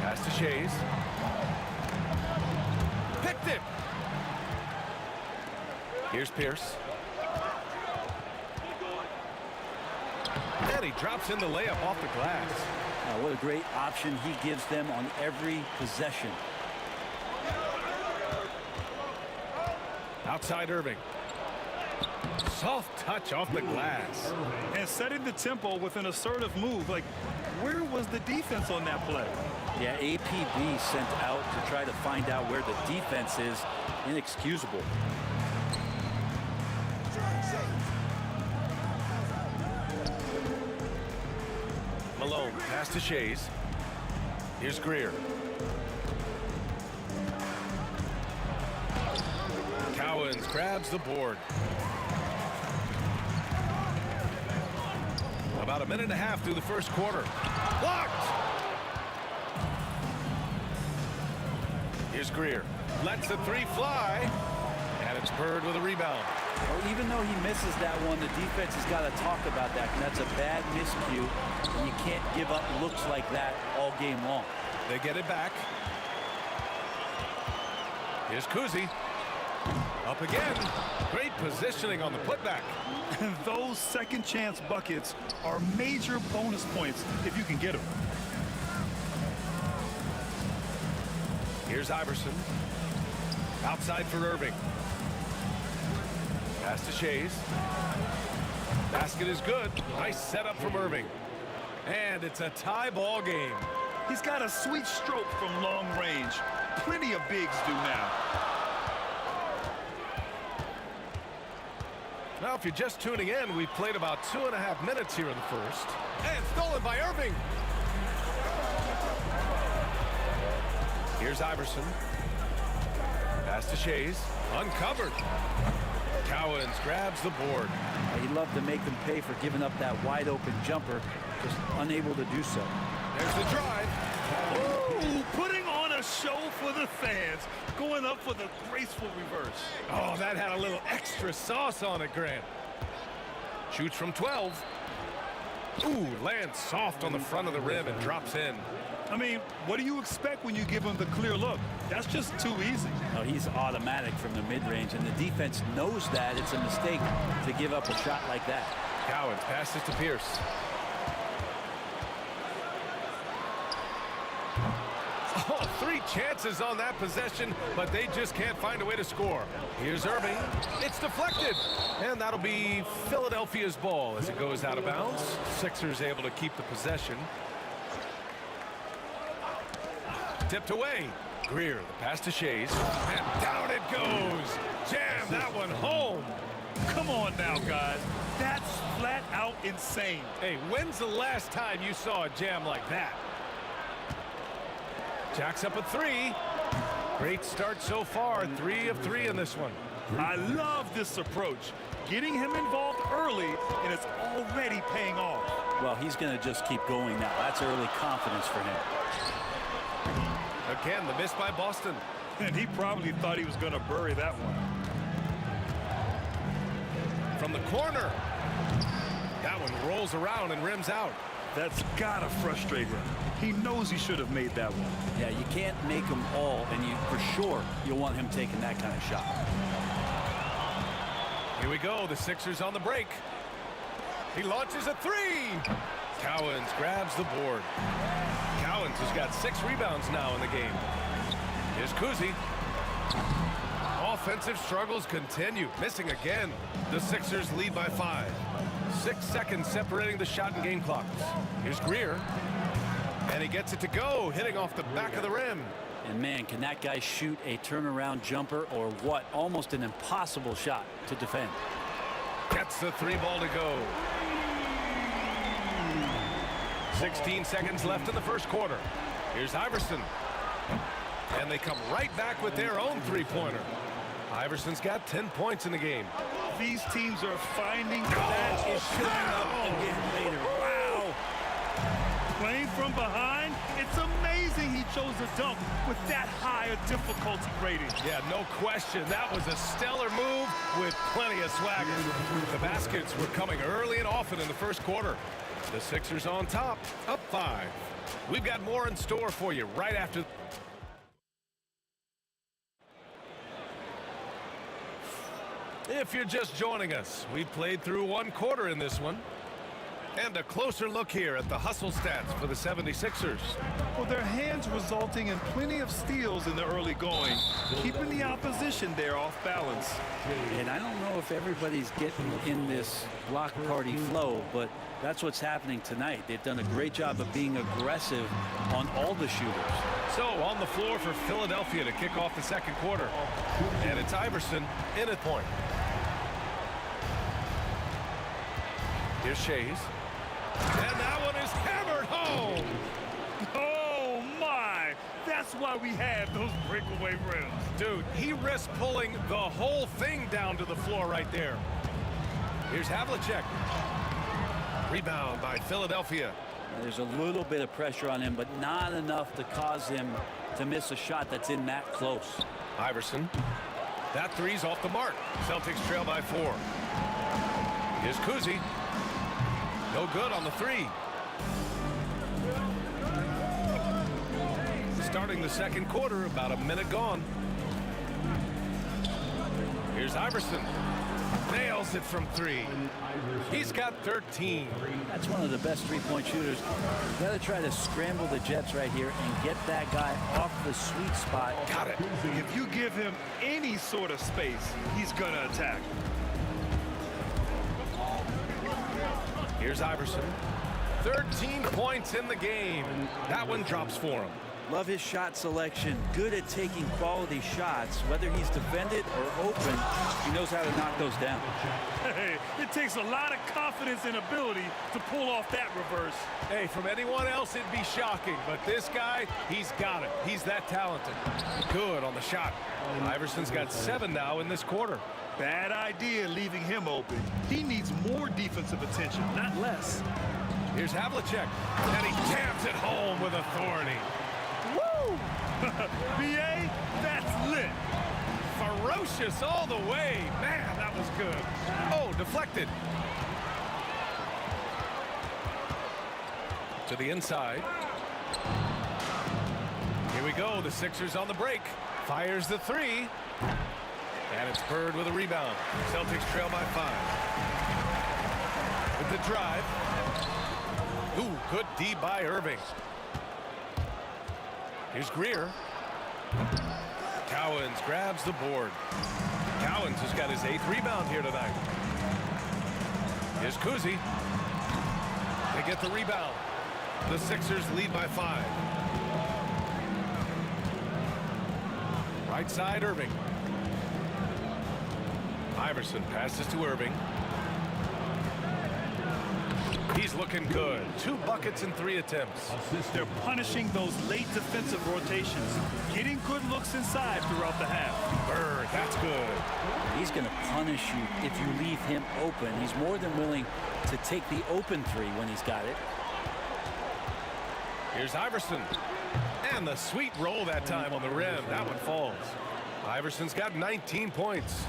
Pass to Shays. Picked it. Here's Pierce. And he drops in the layup off the glass. What a great option he gives them on every possession. Outside Irving. Soft touch off the glass. And setting the tempo with an assertive move. Like, where was the defense on that play? Yeah, APB sent out to try to find out where the defense is. Inexcusable. Malone, pass to Shays. Here's Greer. Cowens grabs the board. About a minute and a half through the first quarter. Blocked! Here's Greer. Lets the three fly. And it's Bird with a rebound. Well, even though he misses that one, the defense has got to talk about that. And that's a bad miscue. And you can't give up looks like that all game long. They get it back. Here's Kuzi. Up again. Great positioning on the putback. Those second chance buckets are major bonus points if you can get them. Here's Iverson. Outside for Irving. Pass to Shays. Basket is good. Nice setup from Irving. And it's a tie ball game. He's got a sweet stroke from long range. Plenty of bigs do now. Now, if you're just tuning in, we've played about 2.5 minutes here in the first. And stolen by Irving. Here's Iverson. Pass to Shays. Uncovered. Cowens grabs the board. He'd love to make them pay for giving up that wide open jumper, just unable to do so. There's the drive. Ooh, putting on a show for the fans, going up for the graceful reverse. Oh, that had a little extra sauce on it, Grant. Shoots from 12. Ooh, lands soft on the front of the rim and drops in. I mean, what do you expect when you give him the clear look? That's just too easy. No, he's automatic from the mid-range, and the defense knows that it's a mistake to give up a shot like that. Cowens passes to Pierce. Oh, 3 chances on that possession, but they just can't find a way to score. Here's Irving. It's deflected. And that'll be Philadelphia's ball as it goes out of bounds. Sixers able to keep the possession. Tipped away. Greer, the pass to Shays. And down it goes. Jam that one home. Come on now, guys. That's flat out insane. Hey, when's the last time you saw a jam like that? Jacks up a 3. Great start so far. 3 of 3 in this one. I love this approach. Getting him involved early, and it's already paying off. Well, he's going to just keep going now. That's early confidence for him. Again, the miss by Boston. And he probably thought he was going to bury that one. From the corner. That one rolls around and rims out. That's got to frustrate him. He knows he should have made that one. Yeah, you can't make them all, and you for sure you'll want him taking that kind of shot. Here we go. The Sixers on the break. He launches a three. Cowens grabs the board. Cowens has got 6 rebounds now in the game. Here's Kuzi. Offensive struggles continue. Missing again. The Sixers lead by 5. 6 seconds separating the shot and game clocks. Here's Greer. And he gets it to go, hitting off the back of the rim. And man, can that guy shoot a turnaround jumper or what? Almost an impossible shot to defend. Gets the 3 ball to go. 16 seconds left in the first quarter. Here's Iverson. And they come right back with their own 3-pointer. Iverson's got 10 points in the game. These teams are finding that is showing up again later. Wow. Playing from behind, it's amazing he chose a dunk with that higher difficulty rating. Yeah, no question. That was a stellar move with plenty of swagger. The baskets were coming early and often in the first quarter. The Sixers on top, up 5. We've got more in store for you right after. If you're just joining us, we played through 1 quarter in this one. And a closer look here at the hustle stats for the 76ers. Well, their hands resulting in plenty of steals in the early going, keeping the opposition there off balance. And I don't know if everybody's getting in this block party flow, but that's what's happening tonight. They've done a great job of being aggressive on all the shooters. So on the floor for Philadelphia to kick off the second quarter. And it's Iverson in at point. Here's Shays. And that one is hammered home. Oh, my. That's why we have those breakaway rims. Dude, he risked pulling the whole thing down to the floor right there. Here's Havlicek. Rebound by Philadelphia. There's a little bit of pressure on him, but not enough to cause him to miss a shot that's in that close. Iverson. That 3's off the mark. Celtics trail by 4. Here's Kuzi. No good on the 3. Starting the second quarter, about a minute gone. Here's Iverson. Nails it from 3. He's got 13. That's one of the best 3-point shooters. You've got to try to scramble the Jets right here and get that guy off the sweet spot. Got it. If you give him any sort of space, he's going to attack. Here's Iverson. 13 points in the game. That one drops for him. Love his shot selection. Good at taking quality shots. Whether he's defended or open, he knows how to knock those down. Hey, it takes a lot of confidence and ability to pull off that reverse. Hey, from anyone else, it'd be shocking. But this guy, he's got it. He's that talented. Good on the shot. Iverson's got 7 now in this quarter. Bad idea leaving him open. He needs more defensive attention, not less. Here's Havlicek. And he jams it home with authority. Woo! BA, that's lit. Ferocious all the way. Man, that was good. Oh, deflected. To the inside. Here we go. The Sixers on the break. Fires the 3. And it's Bird with a rebound. Celtics trail by 5. With the drive. Ooh, good D by Irving. Here's Greer. Cowens grabs the board. Cowens has got his 8th rebound here tonight. Here's Kuzi. They get the rebound. The Sixers lead by 5. Right side, Irving. Iverson passes to Irving. He's looking good. 2 buckets and 3 attempts. They're punishing those late defensive rotations, getting good looks inside throughout the half. Bird, that's good. He's going to punish you if you leave him open. He's more than willing to take the open 3 when he's got it. Here's Iverson. And the sweet roll that time on the rim. That one falls. Iverson's got 19 points.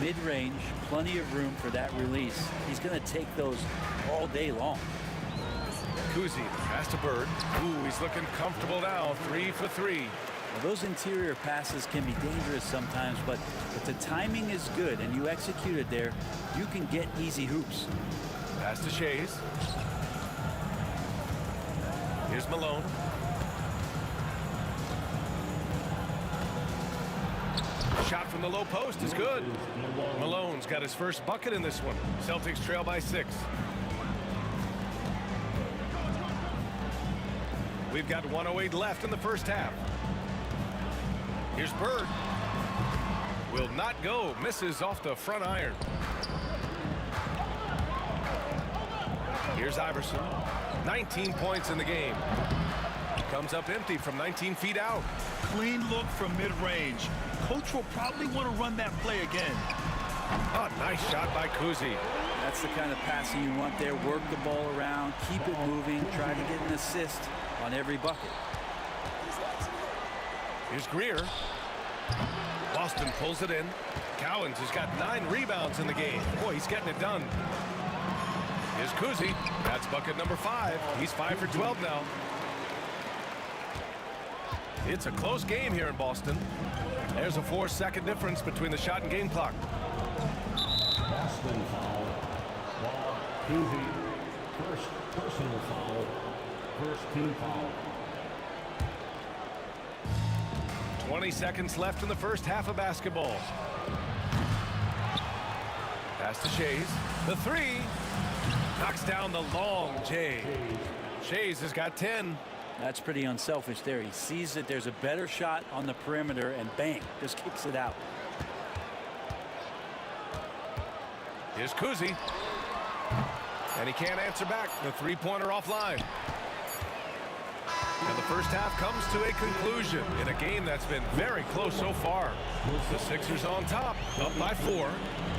Mid-range, plenty of room for that release. He's going to take those all day long. Kuzi pass to Bird. Ooh, he's looking comfortable now. 3 for 3. Well, those interior passes can be dangerous sometimes, but if the timing is good and you execute it there, you can get easy hoops. Pass to Shays. Here's Malone. Shot from the low post is good. Malone's got his first bucket in this one. Celtics trail by 6. We've got 1:08 left in the first half. Here's Bird. Will not go. Misses off the front iron. Here's Iverson. 19 points in the game. Comes up empty from 19 feet out. Clean look from mid-range. Coach will probably want to run that play again. Oh, nice shot by Kuzi. That's the kind of passing you want there. Work the ball around, keep it moving, try to get an assist on every bucket. Here's Greer. Boston pulls it in. Cowens has got 9 rebounds in the game. Boy, he's getting it done. Here's Kuzi. That's bucket number 5. He's 5 for 12 now. It's a close game here in Boston. There's a 4-second difference between the shot and game clock. Boston foul. Ball, Kuzi. First personal foul. First team foul. 20 seconds left in the first half of basketball. Pass to Shays. The 3. Knocks down the long J. Shays has got 10. That's pretty unselfish there. He sees that there's a better shot on the perimeter and bang, just kicks it out. Here's Kuzi. And he can't answer back. The 3-pointer offline. And the first half comes to a conclusion in a game that's been very close so far. The Sixers on top, up by 4.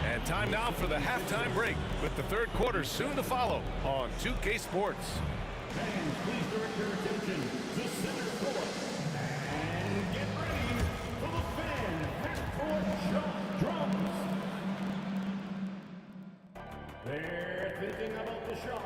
And time now for the halftime break, with the third quarter soon to follow on 2K Sports. Fans, please direct your attention to center court. And get ready for the fan half-court shot drums. They're thinking about the shot.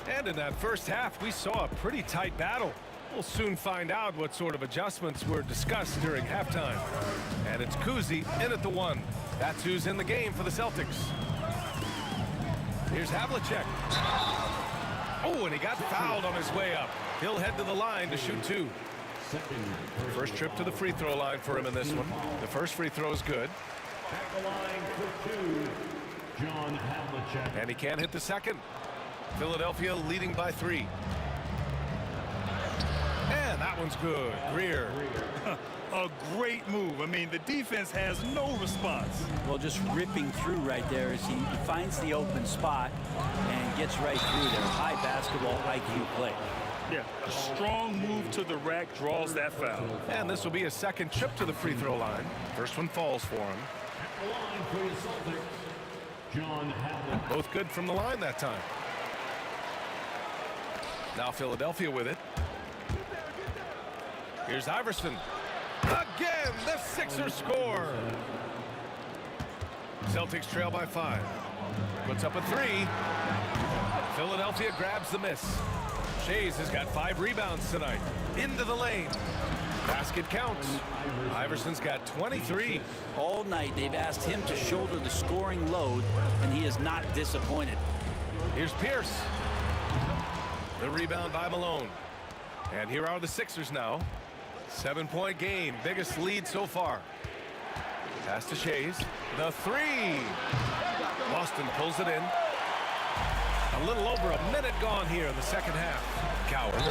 And in that first half, we saw a pretty tight battle. We'll soon find out what sort of adjustments were discussed during halftime. And it's Kuzi in at the 1. That's who's in the game for the Celtics. Here's Havlicek. Oh, and he got fouled on his way up. He'll head to the line to shoot 2. First trip to the free throw line for him in this one. The first free throw is good. At the line for 2, John Havlicek. And he can't hit the second. Philadelphia leading by 3. And that one's good. Greer. A great move. I mean, the defense has no response. Well, just ripping through right there as he finds the open spot and gets right through there. High basketball IQ play. Yeah, a strong move to the rack draws that foul. And this will be a second trip to the free throw line. First one falls for him. At the line for the Celtics, John Havlicek. Both good from the line that time. Now Philadelphia with it. Here's Iverson. Again, the Sixers score. Celtics trail by 5. Puts up a 3. Philadelphia grabs the miss. Shays has got 5 rebounds tonight. Into the lane. Basket counts. Iverson's got 23. All night they've asked him to shoulder the scoring load, and he is not disappointed. Here's Pierce. The rebound by Malone. And here are the Sixers now. 7-point game. Biggest lead so far. Pass to Shays. The 3. Boston pulls it in. A little over a minute gone here in the second half. Cowens.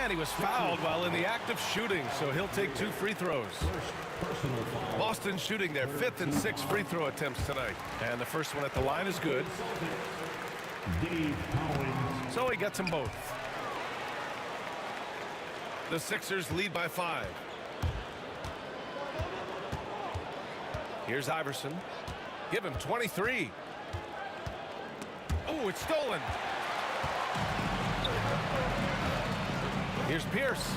And he was fouled while in the act of shooting, so he'll take 2 free throws. Boston shooting their 5th and 6th free throw attempts tonight. And the first one at the line is good. So he gets them both. The Sixers lead by 5. Here's Iverson. Give him 23. Oh, it's stolen. Here's Pierce.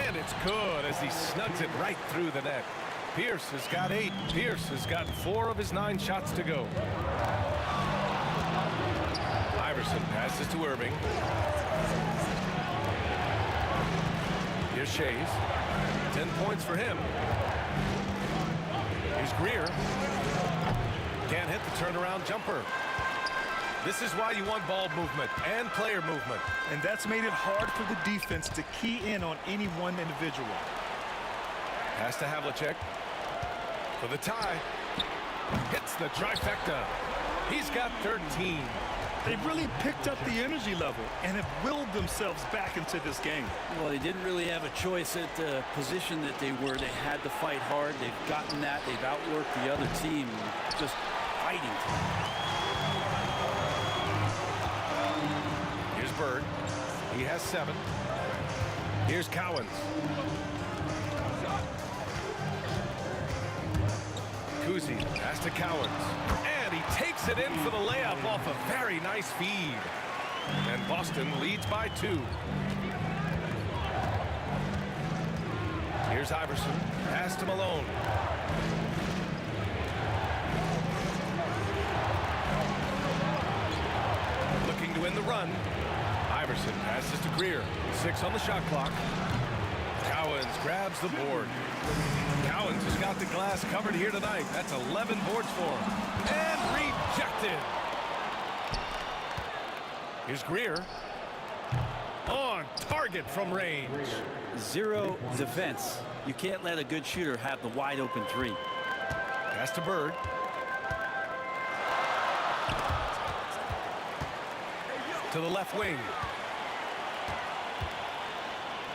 And it's good as he snugs it right through the net. Pierce has got 8. Pierce has got 4 of his 9 shots to go. Iverson passes to Irving. Here's Shays. 10 points for him. Here's Greer. Can't hit the turnaround jumper. This is why you want ball movement and player movement. And that's made it hard for the defense to key in on any one individual. Pass to Havlicek for the tie. Hits the trifecta. He's got 13. They've really picked up the energy level and have willed themselves back into this game. Well, they didn't really have a choice at the position that they were. They had to fight hard. They've gotten that. They've outworked the other team. Just fighting. Here's Bird. He has 7. Here's Cowens. Kuzi pass to Cowens. And he takes it in for the layup off a very nice feed. And Boston leads by 2. Here's Iverson. Pass to Malone. Looking to win the run. Iverson passes to Greer. 6 on the shot clock. Cowens grabs the board. Cowens has got the glass covered here tonight. That's 11 boards for him. And rejected. Here's Greer. On target from range. 0 defense. You can't let a good shooter have the wide open 3. Pass to Bird. To the left wing.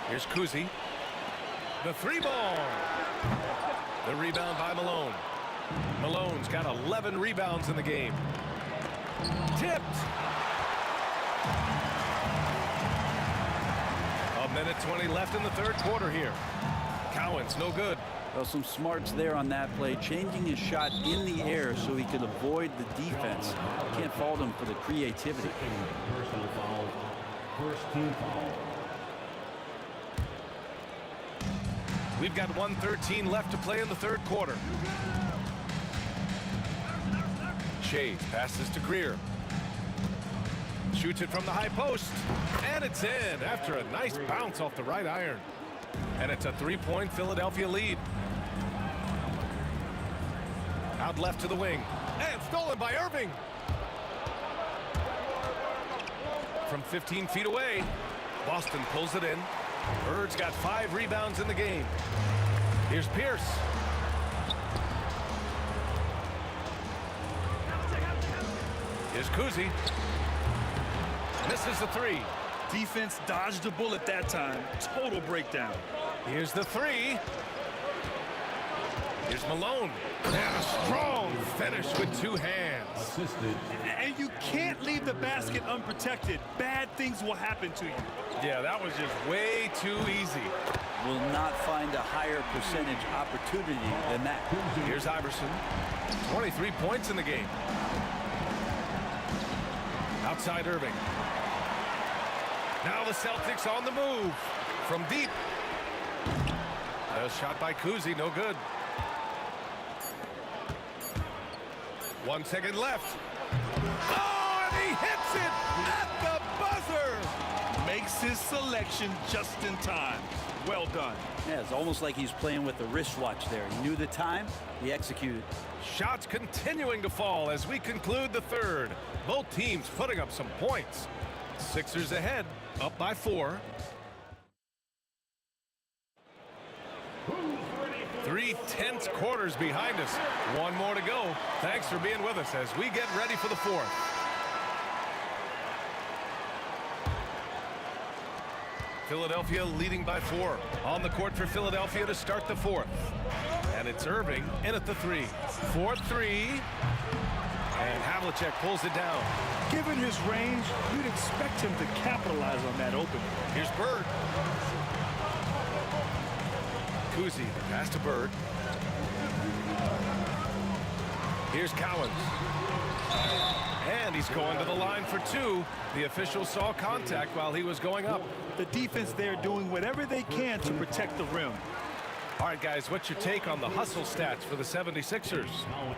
Here's Kuzi. The 3 ball. The rebound by Malone. Malone's got 11 rebounds in the game. Tipped. A minute 20 left in the third quarter here. Cowens, no good. Well, some smarts there on that play, changing his shot in the air so he could avoid the defense. Can't fault him for the creativity. Personal foul. First team foul. We've got 1:13 left to play in the third quarter. Shades passes to Greer. Shoots it from the high post. And it's in after a nice bounce off the right iron. And it's a 3-point Philadelphia lead. Out left to the wing. And stolen by Irving. From 15 feet away, Boston pulls it in. Bird's got 5 rebounds in the game. Here's Pierce. Here's Kuzi. Misses the 3. Defense dodged a bullet that time. Total breakdown. Here's the 3. Here's Malone. And a strong finish with 2 hands. Assisted. And you can't leave the basket unprotected. Bad things will happen to you. Yeah, that was just way too easy. Will not find a higher percentage opportunity than that. Here's Iverson. 23 points in the game. Outside Irving. Now the Celtics on the move. From deep. A shot by Kuzi, no good. 1 second left. Oh, and he hits it at the buzzer. Makes his selection just in time. Well done. Yeah, it's almost like he's playing with the wristwatch there. He knew the time, he executed. Shots continuing to fall as we conclude the third. Both teams putting up some points. Sixers ahead, up by 4. 3 tense quarters behind us. 1 more to go. Thanks for being with us as we get ready for the 4th. Philadelphia leading by 4. On the court for Philadelphia to start the 4th. And it's Irving in at the 3. 4-3. And Havlicek pulls it down. Given his range, you'd expect him to capitalize on that opening. Here's Bird. Kuzi, pass to Bird. Here's Cowens. And he's going to the line for 2. The official saw contact while he was going up. The defense there doing whatever they can to protect the rim. All right, guys, what's your take on the hustle stats for the 76ers?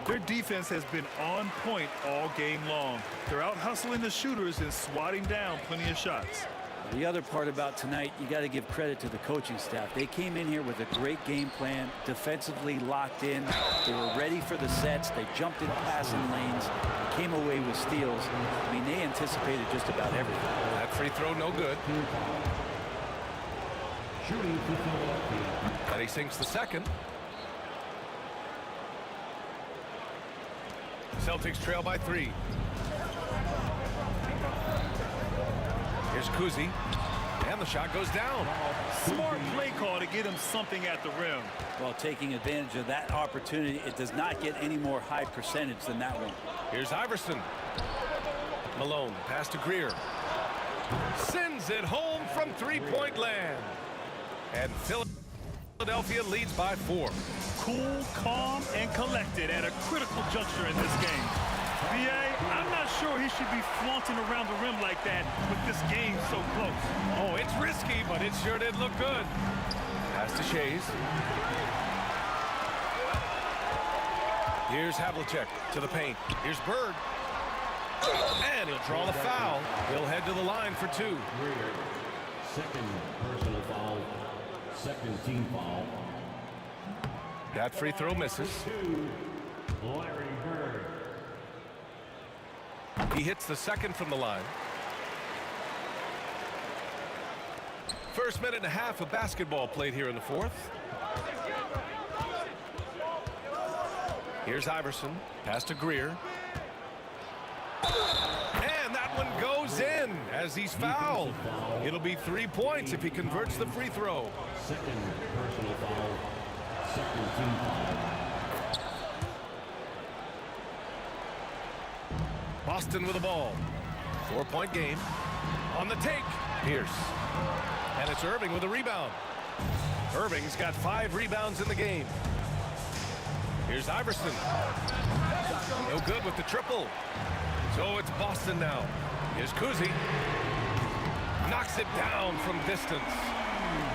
Their defense has been on point all game long. They're out hustling the shooters and swatting down plenty of shots. The other part about tonight, you got to give credit to the coaching staff. They came in here with a great game plan, defensively locked in. They were ready for the sets. They jumped in passing lanes, came away with steals. I mean, they anticipated just about everything. That free throw, no good. Shooting for Philadelphia. And he sinks the second. Celtics trail by 3. Here's Kuzi, and the shot goes down. Smart play call to get him something at the rim. Well, taking advantage of that opportunity, it does not get any more high percentage than that one. Here's Iverson. Malone, pass to Greer. Sends it home from three-point land. And Philadelphia leads by 4. Cool, calm, and collected at a critical juncture in this game. B.A., I'm not sure he should be flaunting around the rim like that with this game so close. Oh, it's risky, but it sure did look good. Pass to Shays. Here's Havlicek to the paint. Here's Bird. And he'll draw the foul. He'll head to the line for 2. Second personal foul. Second team foul. That free throw misses. 2, Larry Bird. He hits the second from the line. First minute and a half of basketball played here in the 4th. Here's Iverson. Pass to Greer. And that one goes in as he's fouled. It'll be 3 points if he converts the free throw. Second personal foul. Second team foul. Boston with the ball. 4-point game. On the take, Pierce. And it's Irving with a rebound. Irving's got 5 rebounds in the game. Here's Iverson. No good with the triple. So it's Boston now. Here's Kuzi. Knocks it down from distance.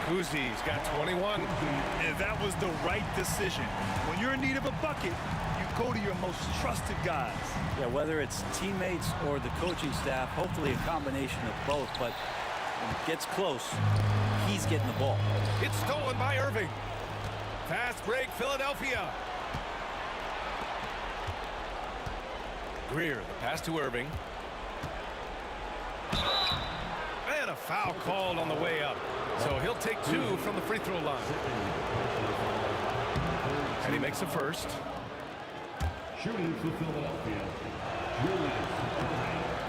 Kuzi's got 21. And that was the right decision. When you're in need of a bucket, you go to your most trusted guys. Yeah, whether it's teammates or the coaching staff, hopefully a combination of both, but when it gets close, he's getting the ball. It's stolen by Irving. Fast break, Philadelphia. Greer, the pass to Irving. And a foul called on the way up. So he'll take 2 from the free throw line. And he makes the first. Shooting for Philadelphia.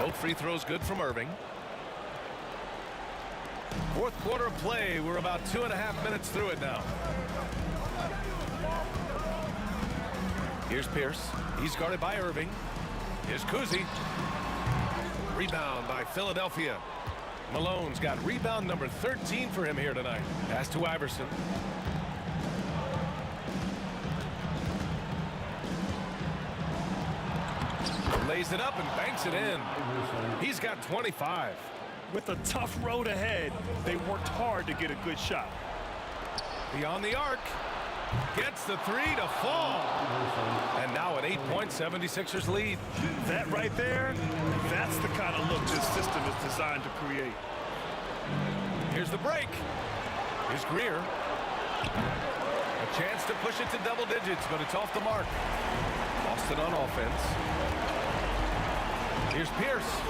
Both free throws good from Irving. 4th quarter of play. We're about 2.5 minutes through it now. Here's Pierce. He's guarded by Irving. Here's Kuzi. Rebound by Philadelphia. Malone's got rebound number 13 for him here tonight. Pass to Iverson. Lays it up and banks it in. He's got 25. With a tough road ahead, they worked hard to get a good shot. Beyond the arc. Gets the 3 to fall. And now an 8-point 76ers lead. That right there, that's the kind of look this system is designed to create. Here's the break. Here's Greer. A chance to push it to double digits, but it's off the mark. Boston on offense. Here's Pierce.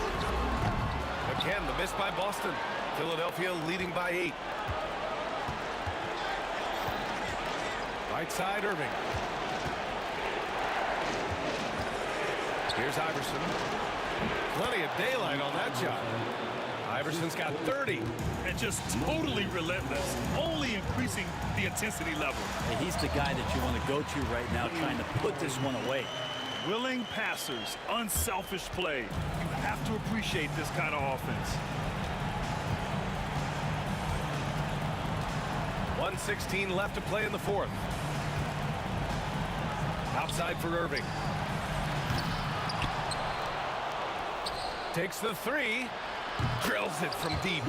Again, the miss by Boston. Philadelphia leading by 8. Right side, Irving. Here's Iverson. Plenty of daylight on that shot. Iverson's got 30. And just totally relentless, only increasing the intensity level. And he's the guy that you want to go to right now, trying to put this one away. Willing passers, unselfish play. You have to appreciate this kind of offense. 1:16 left to play in the 4th. Outside for Irving. Takes the 3. Drills it from deep.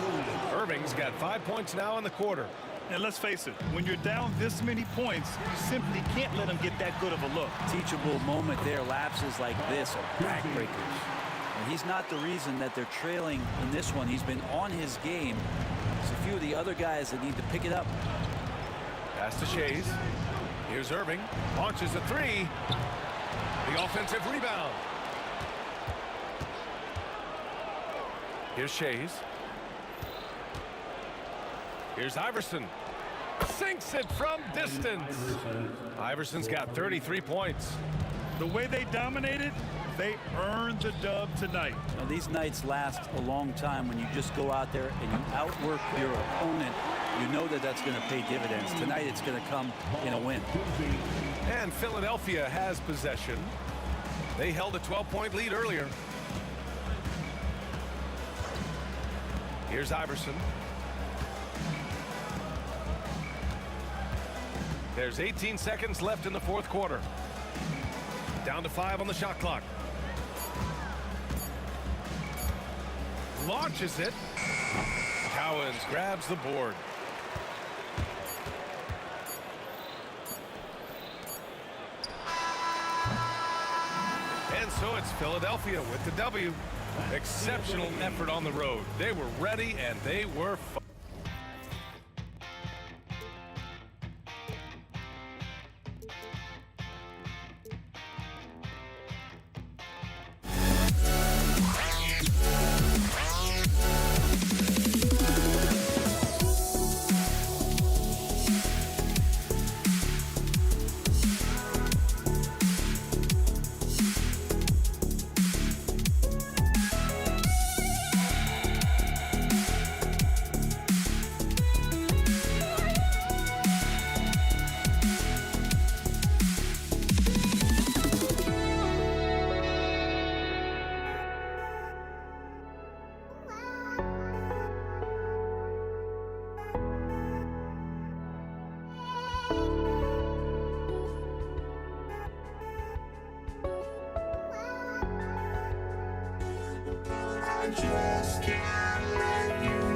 Irving's got 5 points now in the quarter. And let's face it, when you're down this many points, you simply can't let them get that good of a look. Teachable moment there. Lapses like this are backbreakers. And he's not the reason that they're trailing in this one. He's been on his game. There's a few of the other guys that need to pick it up. Pass to Shays. Here's Irving. Launches a three. The offensive rebound. Here's Shays. Here's Iverson. Sinks it from distance. Iverson's got 33 points. The way they dominated, they earned the dub tonight. Now, these nights last a long time when you just go out there and you outwork your opponent. You know that that's going to pay dividends. Tonight it's going to come in a win. And Philadelphia has possession. They held a 12-point lead earlier. Here's Iverson. There's 18 seconds left in the fourth quarter. Down to 5 on the shot clock. Launches it. Cowens grabs the board. And so it's Philadelphia with the W. Exceptional effort on the road. They were ready and they were fun. Just can't let you.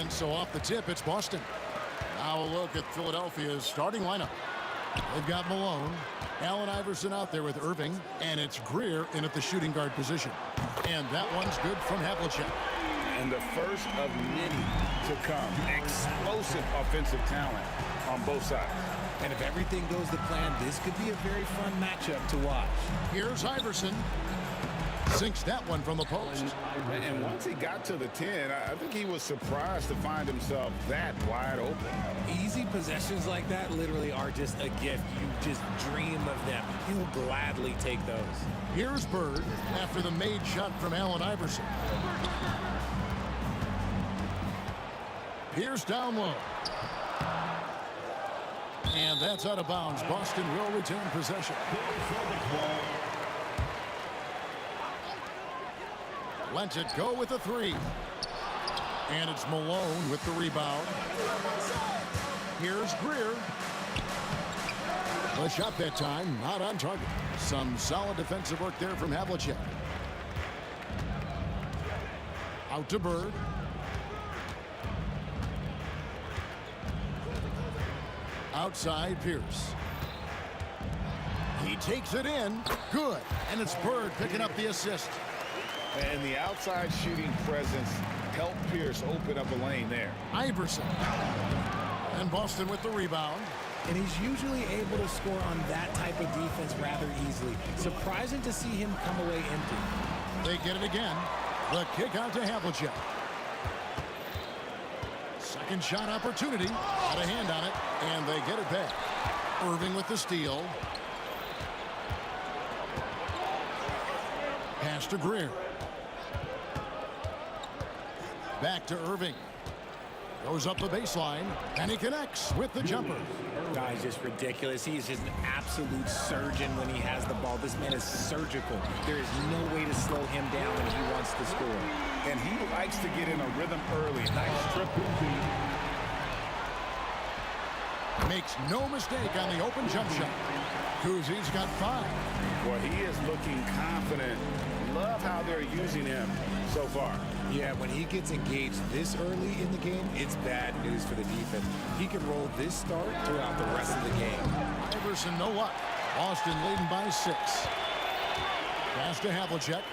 And so off the tip, it's Boston. Now a look at Philadelphia's starting lineup. They've got Malone, Allen Iverson out there with Irving, and it's Greer in at the shooting guard position. And that one's good from Havlicek. And the first of many to come. Explosive offensive talent on both sides. And if everything goes to plan, this could be a very fun matchup to watch. Here's Iverson. Sinks that one from the post. And once he got to the 10, I think he was surprised to find himself that wide open. Easy possessions like that literally are just a gift. You just dream of them. He'll gladly take those. Here's Bird after the made shot from Allen Iverson. Here's down low. And that's out of bounds. Boston will retain possession. Lets it go with a three. And it's Malone with the rebound. Here's Greer. The shot that time, not on target. Some solid defensive work there from Havlicek. Out to Bird. Outside Pierce. He takes it in. Good. And it's Bird picking up the assist. And the outside shooting presence helped Pierce open up a lane there. Iverson. And Boston with the rebound. And he's usually able to score on that type of defense rather easily. Surprising to see him come away empty. They get it again. The kick out to Havlicek. Second shot opportunity. Got a hand on it. And they get it back. Irving with the steal. Pass to Greer. Back to Irving. Goes up the baseline, and he connects with the jumper. Guy's just ridiculous. He is just an absolute surgeon when he has the ball. This man is surgical. There is no way to slow him down when he wants to score. And he likes to get in a rhythm early. Nice triple. Makes no mistake on the open jump shot. Kuzi's got 5. Well, he is looking confident. Love how they're using him so far. Yeah, when he gets engaged this early in the game, it's bad news for the defense. He can roll this start throughout the rest of the game. Iverson, no luck. Boston leading by 6. Pass to Havlicek.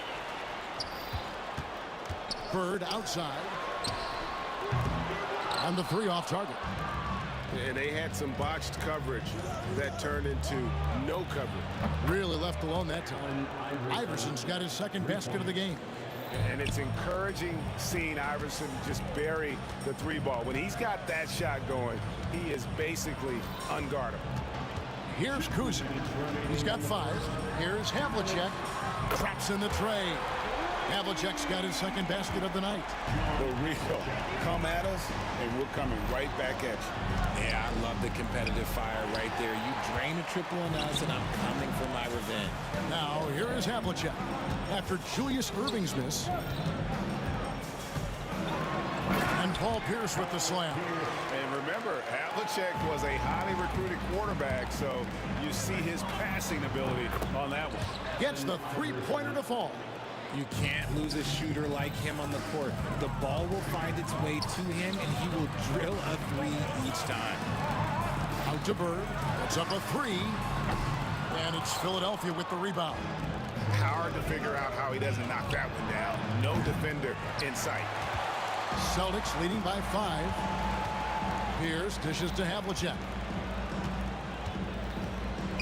Bird outside. And the 3 off target. And they had some botched coverage that turned into no coverage. Really left alone that time. Iverson's got his second basket of the game. And it's encouraging seeing Iverson just bury the 3 ball. When he's got that shot going, he is basically unguardable. Here's Kuzi. He's got 5. Here's Havlicek. Traps in the tray. Havlicek's got his second basket of the night. The real come at us, and we're coming right back at you. Yeah, I love the competitive fire right there. You drain a triple on us, and I'm coming for my revenge. Now, here is Havlicek. After Julius Irving's miss. And Paul Pierce with the slam. And remember, Havlicek was a highly recruited quarterback, so you see his passing ability on that one. Gets the 3-pointer to fall. You can't lose a shooter like him on the court. The ball will find its way to him, and he will drill a 3 each time. Out to Bird. That's up a 3. And it's Philadelphia with the rebound. Hard to figure out how he doesn't knock that one down. No defender in sight. Celtics leading by 5. Pierce dishes to Havlicek.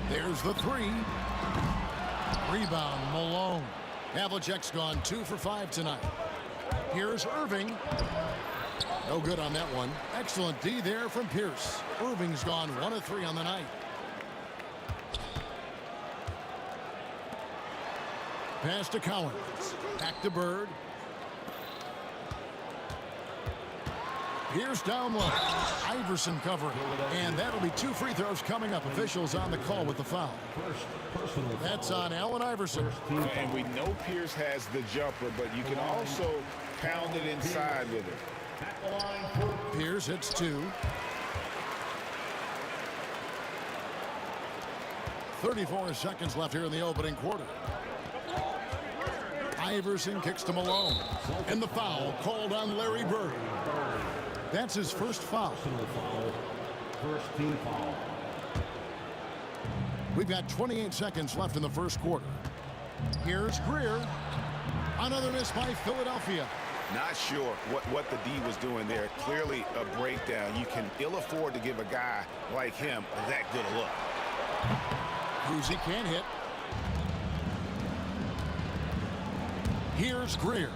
There's the 3. Rebound, Malone. Havlicek's gone 2 for 5 tonight. Here's Irving. No good on that one. Excellent D there from Pierce. Irving's gone 1 of 3 on the night. Pass to Collins. Back to Bird. Here's down low. Iverson covering. And that'll be 2 free throws coming up. Officials on the call with the foul. That's on Allen Iverson. And we know Pierce has the jumper, but you can also pound it inside with it. Pierce hits 2. 34 seconds left here in the opening quarter. Iverson kicks to Malone. And the foul called on Larry Bird. That's his first foul. Personal foul. First team foul. We've got 28 seconds left in the first quarter. Here's Greer. Another miss by Philadelphia. Not sure what the D was doing there. Clearly a breakdown. You can ill afford to give a guy like him that good a look. Kuzi can't hit. Here's Greer.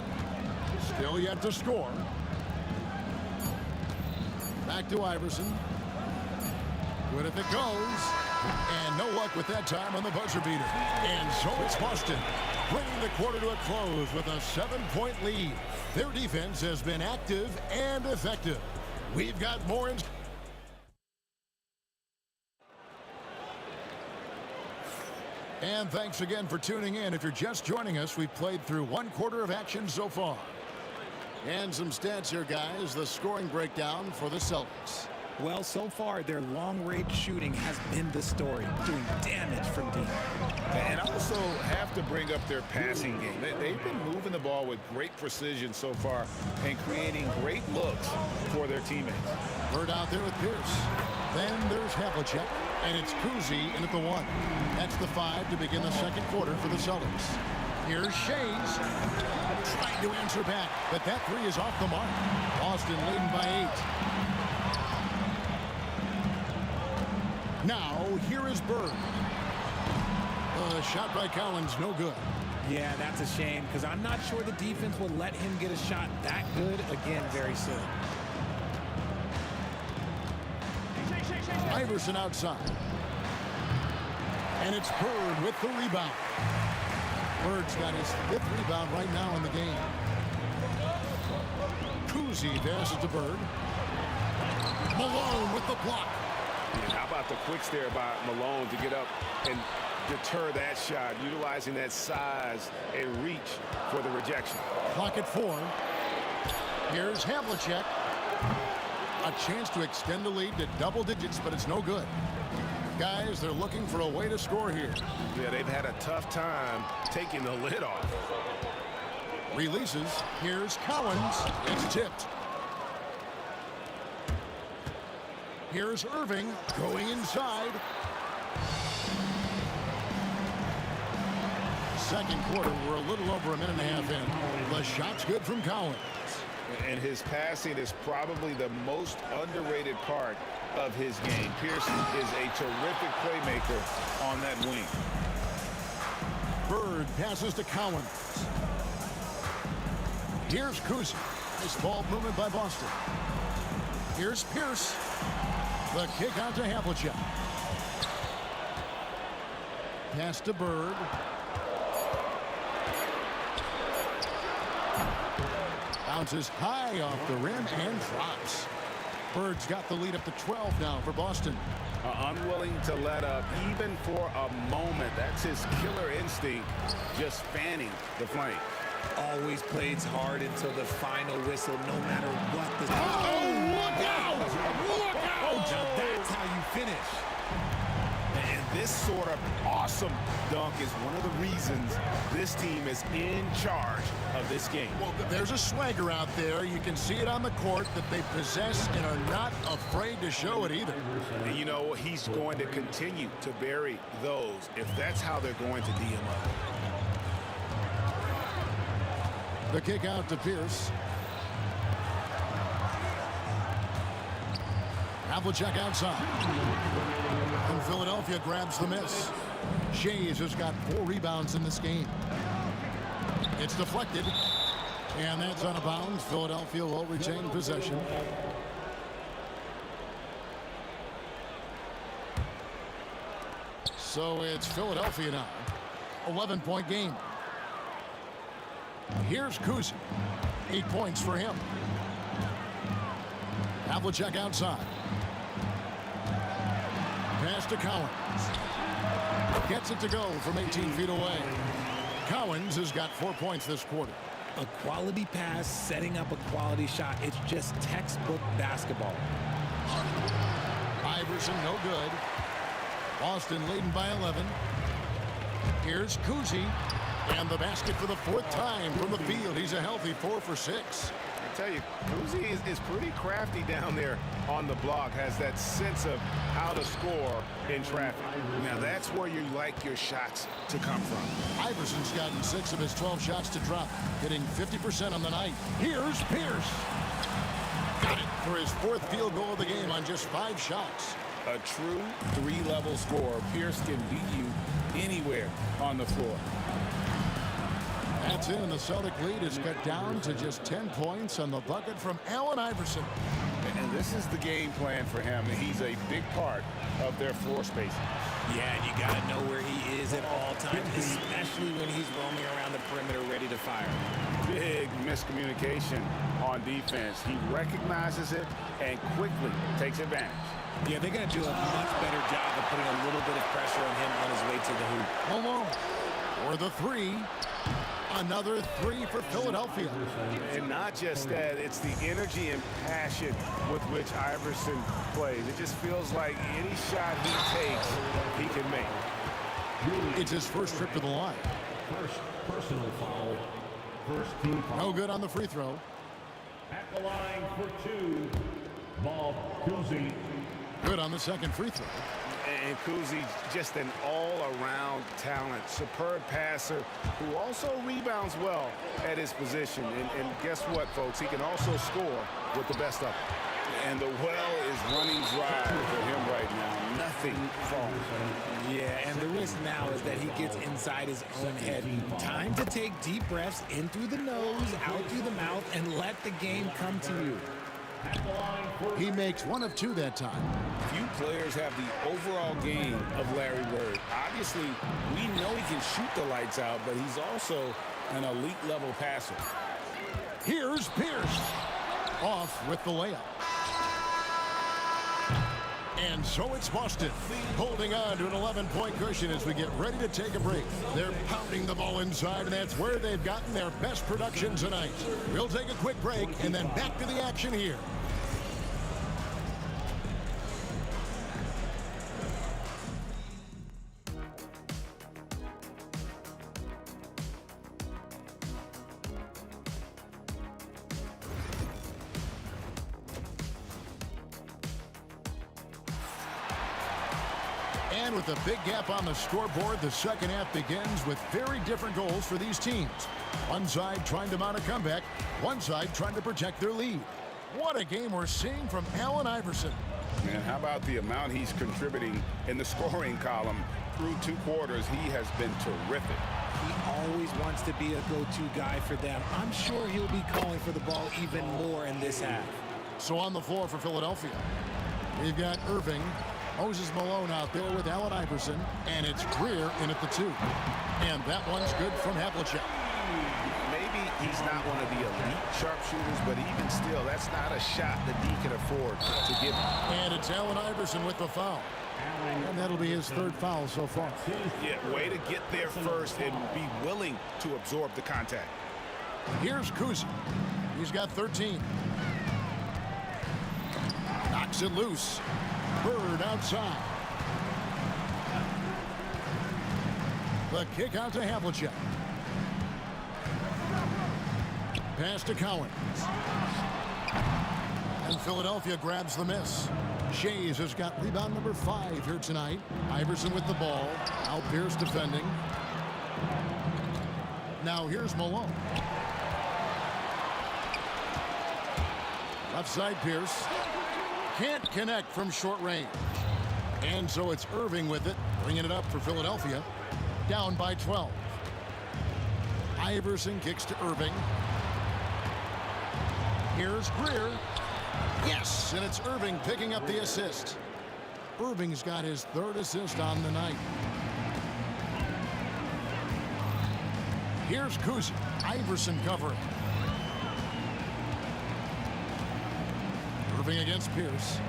Still yet to score. Back to Iverson. Good if it goes. And no luck with that time on the buzzer beater. And so it's Boston, bringing the quarter to a close with a 7-point lead. Their defense has been active and effective. We've got more in. And thanks again for tuning in. If you're just joining us, we've played through one quarter of action so far. And some stats here, guys. The scoring breakdown for the Celtics. Well, so far, their long-range shooting has been the story, doing damage from deep. And also have to bring up their passing game. They've been moving the ball with great precision so far and creating great looks for their teammates. Bird out there with Pierce. Then there's Havlicek, and it's Kuzi in at the 1. That's the 5 to begin the second quarter for the Celtics. Here's Shays, trying to answer back, but that 3 is off the mark. Boston leading by 8. Now, here is Bird. Shot by Collins, no good. Yeah, that's a shame, because I'm not sure the defense will let him get a shot that good again very soon. Iverson outside. And it's Bird with the rebound. Bird's got his 5th rebound right now in the game. Kuzi passes to Bird. Malone with the block. How about the quick stare by Malone to get up and deter that shot, utilizing that size and reach for the rejection. Clock at 4. Here's Havlicek. A chance to extend the lead to double digits, but it's no good. Guys, they're looking for a way to score here. Yeah, they've had a tough time taking the lid off. Releases. Here's Collins. It's tipped. Here's Irving going inside. Second quarter, we're a little over a minute and a half in. The shot's good from Collins. And his passing is probably the most underrated part of his game. Pearson is a terrific playmaker on that wing. Bird passes to Collins. Here's Kuzi. Nice ball movement by Boston. Here's Pierce. The kick out to Havlicek. Pass to Bird. Bounces high off the rim and drops. Bird's got the lead up to 12 now for Boston. Unwilling to let up even for a moment. That's his killer instinct, just fanning the flame. Always plays hard until the final whistle, no matter what the... Oh, look out! Look out! Now that's how you finish. And this sort of awesome dunk is one of the reasons this team is in charge of this game. Well, there's a swagger out there. You can see it on the court that they possess and are not afraid to show it either. And you know, he's going to continue to bury those if that's how they're going to D him up. The kick out to Pierce. Havlicek outside. And Philadelphia grabs the miss. Shays has got 4 rebounds in this game. It's deflected. And that's out of bounds. Philadelphia will retain possession. So it's Philadelphia now. 11-point game. Here's Kuzi. 8 points for him. Havlicek outside. Pass to Collins. Gets it to go from 18 feet away. Collins has got 4 points this quarter. A quality pass, setting up a quality shot. It's just textbook basketball. Iverson, no good. Boston leading by 11. Here's Kuzi. And the basket for the 4th time from the field. He's a healthy 4 for 6. I tell you, Kuzi is pretty crafty down there on the block, has that sense of how to score in traffic. Now, that's where you like your shots to come from. Iverson's gotten 6 of his 12 shots to drop, hitting 50% on the night. Here's Pierce. Got it for his 4th field goal of the game on just 5 shots. A true 3-level scorer. Pierce can beat you anywhere on the floor. That's it, and the Celtic lead is cut down to just 10 points on the bucket from Allen Iverson. And this is the game plan for him. He's a big part of their floor spacing. Yeah, and you got to know where he is at all times, especially when he's roaming around the perimeter ready to fire. Big miscommunication on defense. He recognizes it and quickly takes advantage. Yeah, they're going to do a much better job of putting a little bit of pressure on him on his way to the hoop. Malone for the 3. Another 3 for Philadelphia. And not just that, it's the energy and passion with which Iverson plays. It just feels like any shot he takes, he can make. It's his first trip to the line. First personal foul. First team foul. No good on the free throw. At the line for 2, Bob Cousy. Good on the second free throw. And Kuzi, just an all-around talent, superb passer who also rebounds well at his position. And guess what, folks? He can also score with the best of them. And the well is running dry for him right now. Nothing falls. Yeah, and the risk now is that he gets inside his own head. Time to take deep breaths in through the nose, out through the mouth, and let the game come to you. He makes 1 of 2 that time. Few players have the overall game of Larry Bird. Obviously, we know he can shoot the lights out, but he's also an elite-level passer. Here's Pierce. Off with the layup. And so it's Boston, holding on to an 11-point cushion as we get ready to take a break. They're pounding the ball inside, and that's where they've gotten their best production tonight. We'll take a quick break and then back to the action here. And with a big gap on the scoreboard, the second half begins with very different goals for these teams. One side trying to mount a comeback, one side trying to protect their lead. What a game we're seeing from Allen Iverson. And how about the amount he's contributing in the scoring column through 2 quarters? He has been terrific. He always wants to be a go-to guy for them. I'm sure he'll be calling for the ball even more in this half. So on the floor for Philadelphia, we've got Irving, Moses Malone out there with Allen Iverson, and it's Greer in at the 2. And that one's good from Havlicek. Maybe he's not one of the elite sharpshooters, but even still, that's not a shot that he can afford to give him. And it's Allen Iverson with the foul. And that'll be his 3rd foul so far. Yeah, way to get there first and be willing to absorb the contact. Here's Kuzi. He's got 13. Knocks it loose. Bird outside. The kick out to Havlicek. Pass to Cowan. And Philadelphia grabs the miss. Shays has got rebound number 5 here tonight. Iverson with the ball. Al Pierce defending. Now here's Malone. Left side Pierce. Can't connect from short range. And so it's Irving with it, bringing it up for Philadelphia. Down by 12. Iverson kicks to Irving. Here's Greer. Yes, and it's Irving picking up the assist. Irving's got his 3rd assist on the night. Here's Kuzi. Iverson covering. Irving against Pierce.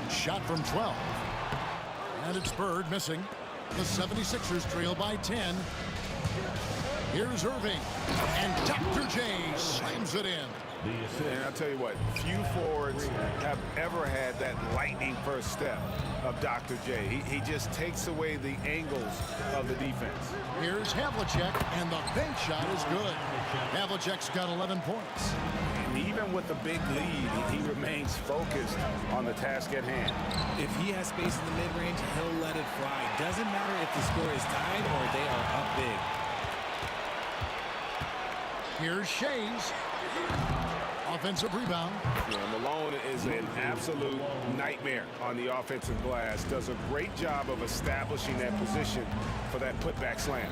Shot from 12. And it's Bird missing. The 76ers trail by 10. Here's Irving. And Dr. J slams it in. And I'll tell you what, few forwards have ever had that lightning first step of Dr. J. He just takes away the angles of the defense. Here's Havlicek, and the bank shot is good. Havlicek's got 11 points. And even with the big lead, he remains focused on the task at hand. If he has space in the mid-range, he'll let it fly. Doesn't matter if the score is tied or they are up big. Here's Shays. Offensive rebound. Yeah, Malone is an absolute nightmare on the offensive glass. Does a great job of establishing that position for that putback slam.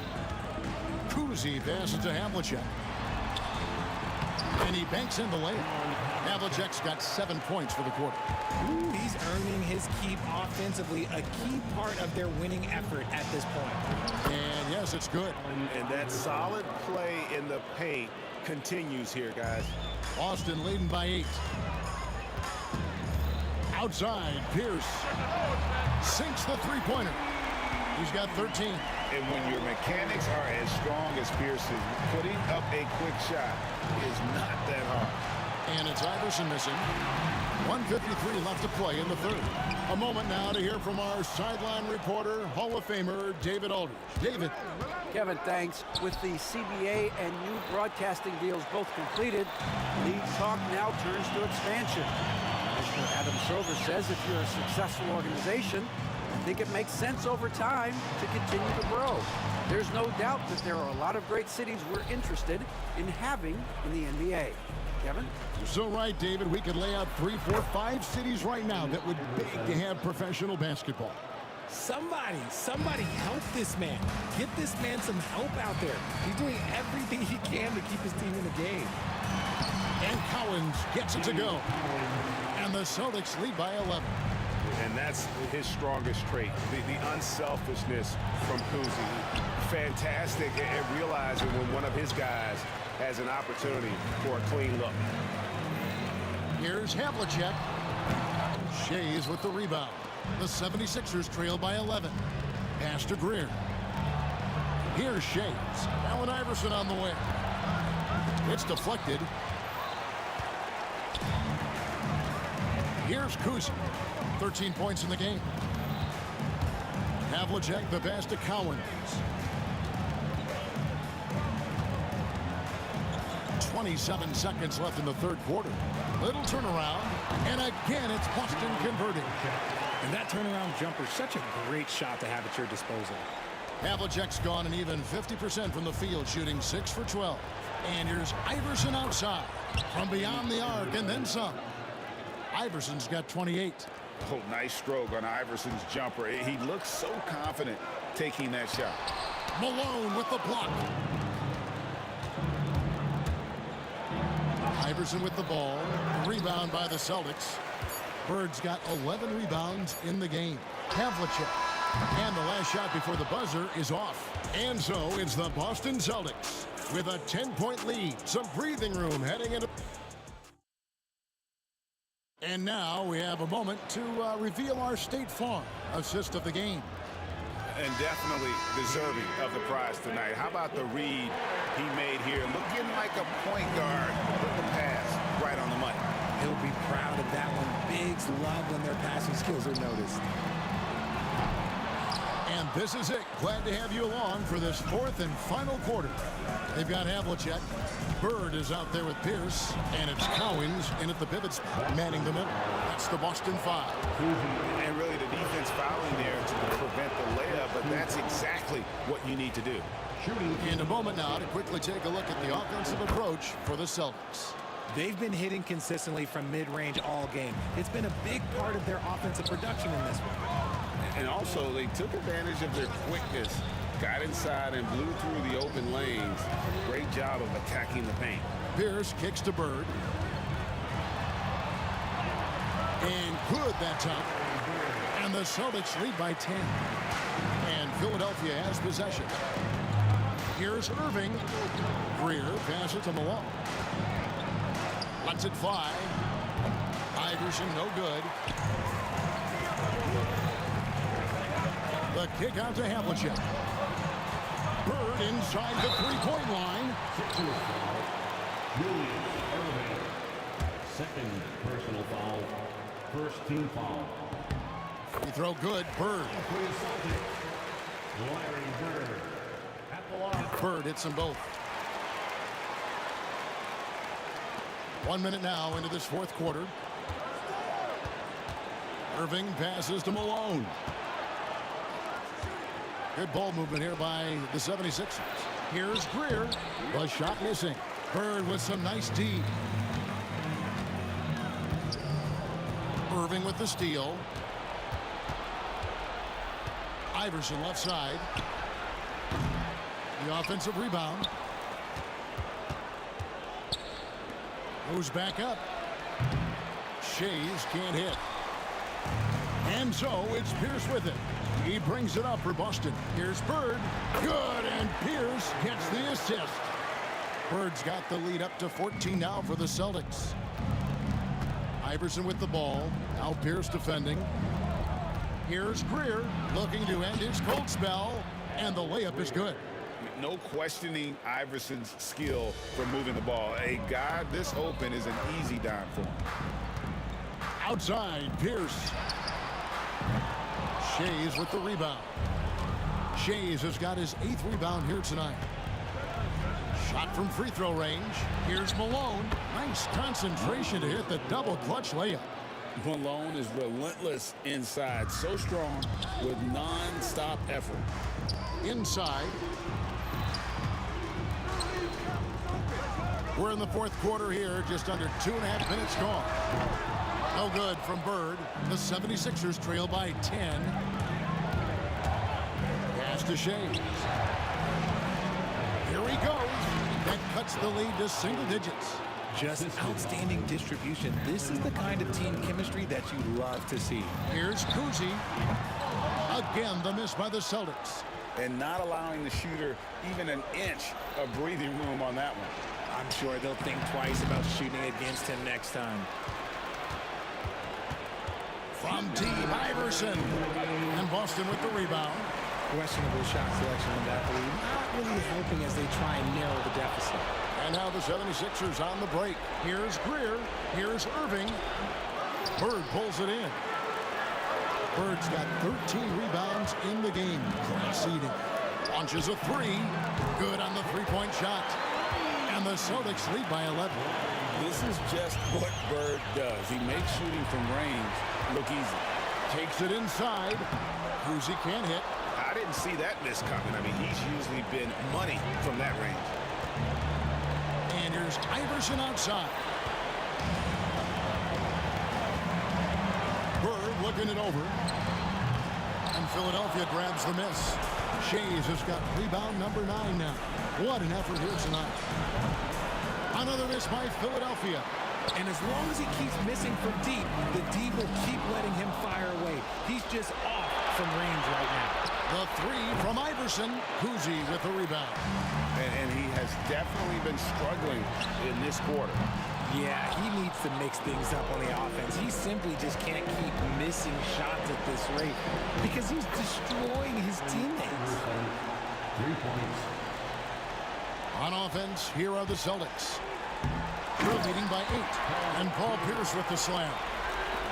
Kuzi passes to Havlicek. And he banks in the layup. Havlicek's got 7 points for the quarter. Ooh, he's earning his keep offensively, a key part of their winning effort at this point. And yes, it's good. And that solid play in the paint continues here, guys. Austin leading by 8. Outside, Pierce sinks the three-pointer. He's got 13. And when your mechanics are as strong as Pearson, putting up a quick shot is not that hard. And it's Iverson missing. 1:53 left to play in the third. A moment now to hear from our sideline reporter, Hall of Famer David Aldridge. David. Kevin, thanks. With the CBA and new broadcasting deals both completed, league talk now turns to expansion. Mr. Adam Silver says if you're a successful organization, I think it makes sense over time to continue to grow. There's no doubt that there are a lot of great cities we're interested in having in the NBA. Kevin? You're so right, David. We could lay out 3, 4, 5 cities right now that would beg to have professional basketball. Somebody help this man. Get this man some help out there. He's doing everything he can to keep his team in the game. And Cowens gets it to go. And the Celtics lead by 11. And that's his strongest trait, the unselfishness from Kuzi. Fantastic at realizing when one of his guys has an opportunity for a clean look. Here's Havlicek. Shays with the rebound. The 76ers trail by 11. Pass to Greer. Here's Shays. Allen Iverson on the way. It's deflected. Here's Kuzi. 13 points in the game. Havlicek the pass to Cowens. 27 seconds left in the third quarter. Little turnaround, and again it's Boston converting. And that turnaround jumper, such a great shot to have at your disposal. Havlicek's gone an even 50% from the field, shooting 6 for 12. And here's Iverson outside from beyond the arc and then some. Iverson's got 28. Oh, nice stroke on Iverson's jumper. He looks so confident taking that shot. Malone with the block. Iverson with the ball. Rebound by the Celtics. Bird's got 11 rebounds in the game. Havlicek. And the last shot before the buzzer is off. And so it's the Boston Celtics with a 10-point lead. Some breathing room heading into... And now we have a moment to reveal our State Farm assist of the game. And definitely deserving of the prize tonight. How about the read he made here? Looking like a point guard with the pass right on the money. He'll be proud of that one. Bigs love when their passing skills are noticed. And this is it. Glad to have you along for this fourth and final quarter. They've got Havlicek. Bird is out there with Pierce. And it's Cowens in at the pivot spot, manning the middle. That's the Boston 5. And really the defense fouling there to prevent the layup, but that's exactly what you need to do. In a moment now to quickly take a look at the offensive approach for the Celtics. They've been hitting consistently from mid-range all game. It's been a big part of their offensive production in this one. And also, they took advantage of their quickness, got inside and blew through the open lanes. Great job of attacking the paint. Pierce kicks to Bird. And good that time. And the Celtics lead by 10. And Philadelphia has possession. Here's Irving. Greer passes to Malone. Lets it fly. Iverson no good. The kick out to Havlicek. Bird inside the three-point line. team foul. Free throw good. Bird. Larry Bird at the line. Bird hits them both. 1 minute now into this fourth quarter. Irving passes to Malone. Good ball movement here by the 76ers. Here's Greer. The shot missing. Bird with some nice D. Irving with the steal. Iverson left side. The offensive rebound. Goes back up. Shays can't hit. And so it's Pierce with it. He brings it up for Boston. Here's Bird. Good, and Pierce gets the assist. Bird's got the lead up to 14 now for the Celtics. Iverson with the ball. Now Pierce defending. Here's Greer looking to end his cold spell, and the layup is good. No questioning Iverson's skill for moving the ball. A guy this open is an easy dime for him. Outside, Pierce. Shays with the rebound. Shays has got his 8th rebound here tonight. Shot from free throw range. Here's Malone. Nice concentration to hit the double clutch layup. Malone is relentless inside, so strong with non-stop effort. Inside. We're in the fourth quarter here, just under 2.5 minutes gone. No good from Bird. The 76ers trail by 10. Pass to Shays. Here he goes. That cuts the lead to single digits. Just outstanding distribution. This is the kind of team chemistry that you love to see. Here's Kuzi. Again, the miss by the Celtics. And not allowing the shooter even an inch of breathing room on that one. I'm sure they'll think twice about shooting against him next time. From Team Iverson. And Boston with the rebound. Questionable shot selection in that lead. Not really helping as they try and narrow the deficit. And now the 76ers on the break. Here's Greer. Here's Irving. Bird pulls it in. Bird's got 13 rebounds in the game. Class eating. Launches a three. Good on the three-point shot. And the Celtics lead by 11. This is just what Bird does. He makes shooting from range look easy. Takes it inside. Kuzi can't hit. I didn't see that miss coming. I mean, he's usually been money from that range. And here's Iverson outside. Bird looking it over. And Philadelphia grabs the miss. Shays has got rebound number 9 now. What an effort here tonight. Another miss by Philadelphia. And as long as he keeps missing from deep, the D will keep letting him fire away. He's just off from range right now. The three from Iverson. Kuzi with the rebound. And he has definitely been struggling in this quarter. Yeah, he needs to mix things up on the offense. He simply just can't keep missing shots at this rate because he's destroying his teammates. 3 points. On offense, here are the Celtics. They're leading by 8. And Paul Pierce with the slam.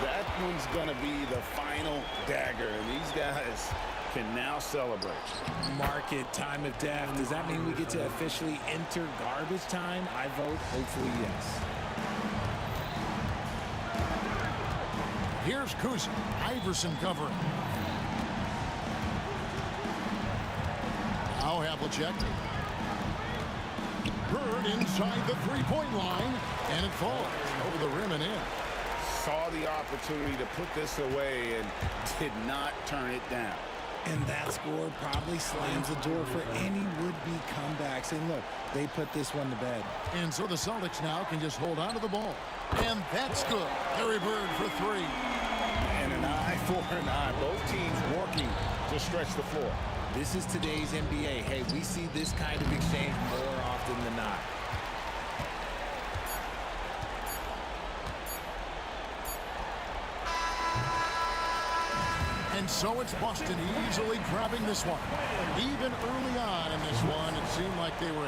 That one's going to be the final dagger, and these guys can now celebrate. Mark it, time of death. Does that mean we get to officially enter garbage time? I vote hopefully yes. Here's Kuzi. Iverson covering. Now Havlicek. Bird inside the three-point line, and it falls over the rim and in. Saw the opportunity to put this away and did not turn it down. And that score probably slams the door for any would-be comebacks. And look, they put this one to bed. And so the Celtics now can just hold on to the ball. And that's good. Larry Bird for 3. And an eye for an eye. Both teams working to stretch the floor. This is today's NBA. Hey, we see this kind of exchange more often than not. And so it's Boston easily grabbing this one. Even early on in this one, it seemed like they were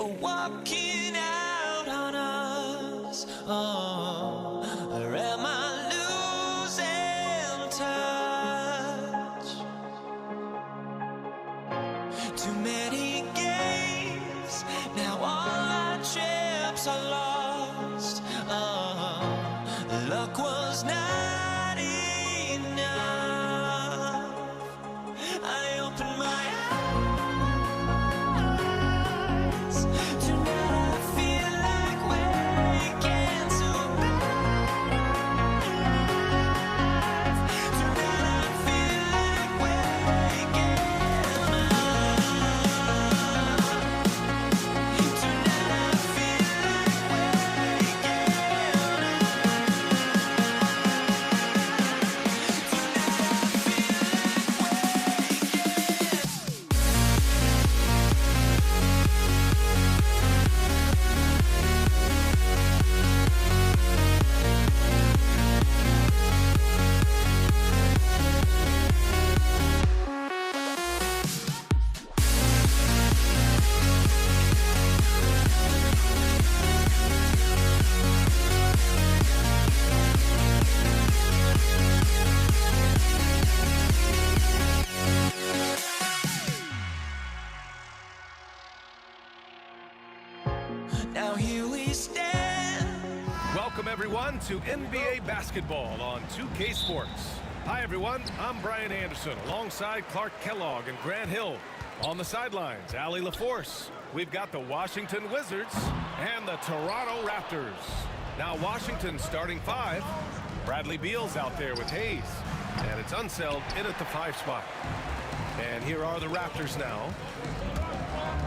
for walking out on us. Oh, or am I losing touch? Too many games, now all our chips are lost. Oh, luck was not enough. I opened my eyes. Tonight I feel like waking to life. Tonight I feel like waking up. Tonight I feel like now here we stand. Welcome, everyone, to NBA basketball on 2K Sports. Hi, everyone. I'm Brian Anderson, alongside Clark Kellogg and Grant Hill. On the sidelines, Allie LaForce. We've got the Washington Wizards and the Toronto Raptors. Now, Washington starting 5. Bradley Beal's out there with Hayes. And it's Unseld in at the 5 spot. And here are the Raptors now.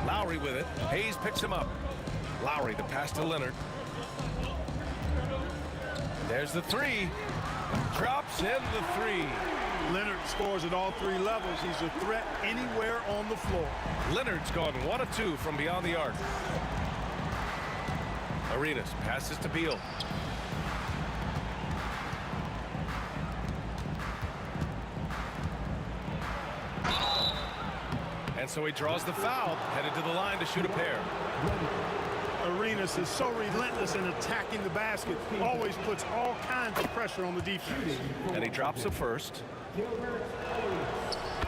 Lowry with it. Hayes picks him up. Lowry, the pass to Leonard. There's the 3. Drops in the 3. Leonard scores at all 3 levels. He's a threat anywhere on the floor. Leonard's gone 1 of 2 from beyond the arc. Arenas passes to Beal. And so he draws the foul, headed to the line to shoot a pair. Arenas is so relentless in attacking the basket. Always puts all kinds of pressure on the defense. And he drops a first.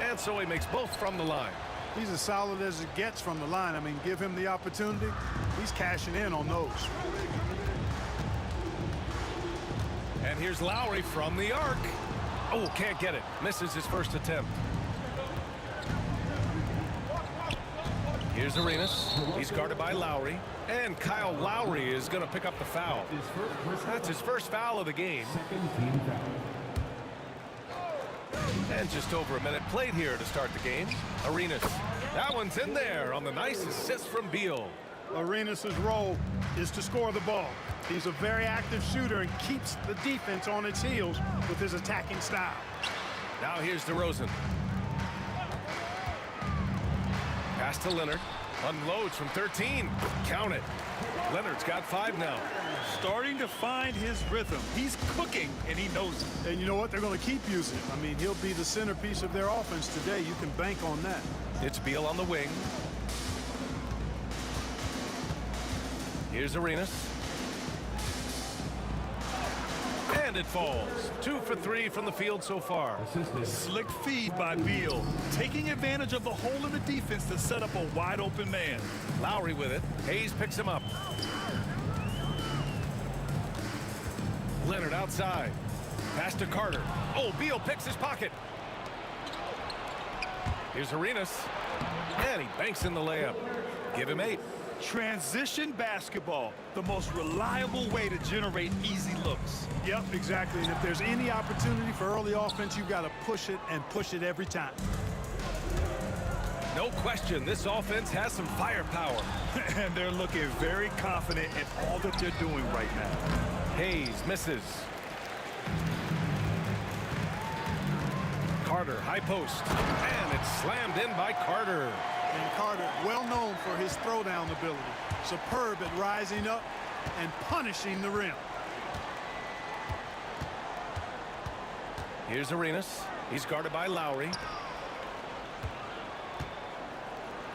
And so he makes both from the line. He's as solid as it gets from the line. I mean, give him the opportunity. He's cashing in on those. And here's Lowry from the arc. Oh, can't get it. Misses his first attempt. Here's Arenas. He's guarded by Lowry. And Kyle Lowry is going to pick up the foul. That's his first foul of the game. And just over a minute played here to start the game. Arenas. That one's in there on the nice assist from Beal. Arenas' role is to score the ball. He's a very active shooter and keeps the defense on its heels with his attacking style. Now here's DeRozan. Pass to Leonard. Unloads from 13. Count it. Leonard's got 5 now. Starting to find his rhythm. He's cooking, and he knows it. And you know what? They're going to keep using it. I mean, he'll be the centerpiece of their offense today. You can bank on that. It's Beal on the wing. Here's Arenas. And it falls. 2 for 3 from the field so far. Slick feed by Beal, taking advantage of the hole in the defense to set up a wide open man. Lowry with it. Hayes picks him up. Leonard outside. Pass to Carter. Oh, Beal picks his pocket. Here's Arenas. And he banks in the layup. Give him 8. Transition basketball, the most reliable way to generate easy looks. Yep, exactly. And if there's any opportunity for early offense, you've got to push it and push it every time. No question, this offense has some firepower. And they're looking very confident in all that they're doing right now. Hayes misses. Carter, high post. And it's slammed in by Carter. And Carter, well known for his throwdown ability. Superb at rising up and punishing the rim. Here's Arenas. He's guarded by Lowry.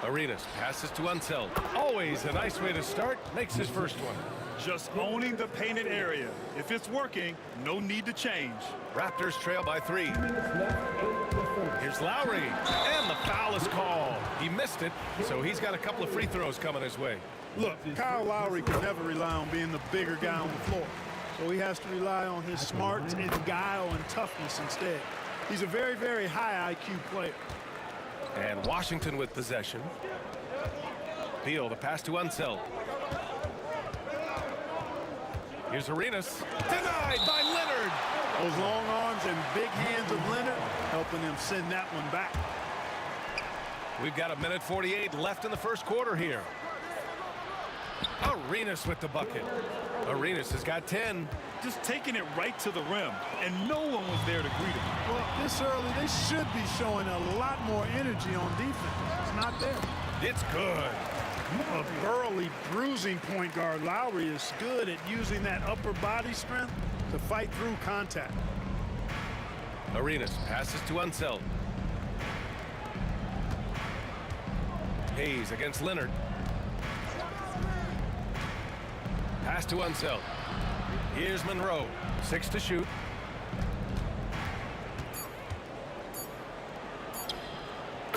Arenas passes to Unseld. Always a nice way to start. Makes his first one. Just owning the painted area. If it's working, no need to change. Raptors trail by 3. Here's Lowry, and the foul is called. He missed it, so he's got a couple of free throws coming his way. Look, Kyle Lowry could never rely on being the bigger guy on the floor. So he has to rely on his smarts and guile and toughness instead. He's a very, very high IQ player. And Washington with possession. Beal, the pass to Unseld. Here's Arenas. Denied by Leonard. Those long arms and big hands of Leonard helping him send that one back. We've got 1:48 left in the first quarter here. Arenas with the bucket. Arenas has got 10. Just taking it right to the rim, and no one was there to greet him. Well, this early, they should be showing a lot more energy on defense. It's not there. It's good. A burly, bruising point guard, Lowry is good at using that upper body strength to fight through contact. Arenas passes to Unseld. Hayes against Leonard. Pass to Unseld. Here's Monroe. 6 to shoot.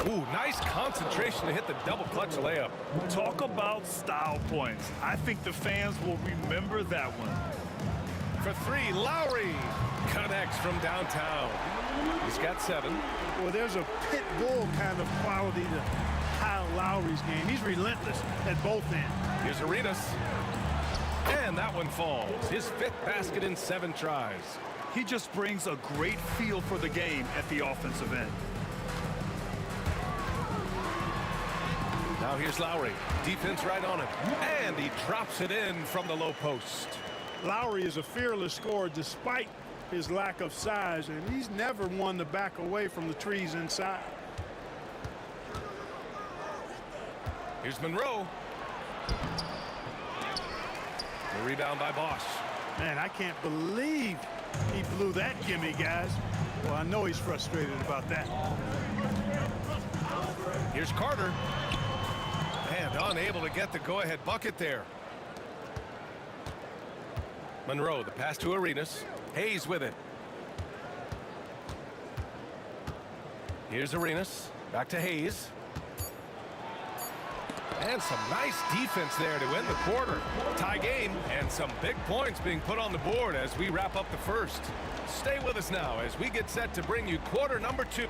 Ooh, nice concentration to hit the double clutch layup. Talk about style points. I think the fans will remember that one. For 3, Lowry connects from downtown. He's got 7. Well, there's a pit bull kind of quality to Kyle Lowry's game. He's relentless at both ends. Here's Arenas. And that one falls. His 5th basket in 7 tries. He just brings a great feel for the game at the offensive end. Now here's Lowry. Defense right on him. And he drops it in from the low post. Lowry is a fearless scorer despite his lack of size, and he's never one to back away from the trees inside. Here's Monroe. The rebound by Bosch. Man, I can't believe he blew that gimme, guys. Well, I know he's frustrated about that. Here's Carter. And unable to get the go-ahead bucket there. Monroe, the pass to Arenas. Hayes with it. Here's Arenas. Back to Hayes. And some nice defense there to end the quarter. Tie game and some big points being put on the board as we wrap up the first. Stay with us now as we get set to bring you quarter number 2.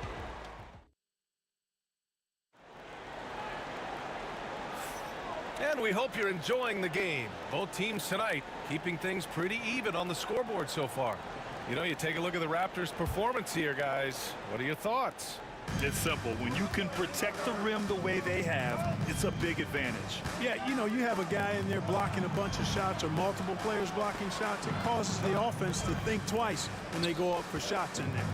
And we hope you're enjoying the game. Both teams tonight keeping things pretty even on the scoreboard so far. You know, you take a look at the Raptors' performance here, guys. What are your thoughts? It's simple. When you can protect the rim the way they have, it's a big advantage. Yeah, you know, you have a guy in there blocking a bunch of shots or multiple players blocking shots. It causes the offense to think twice when they go up for shots in there.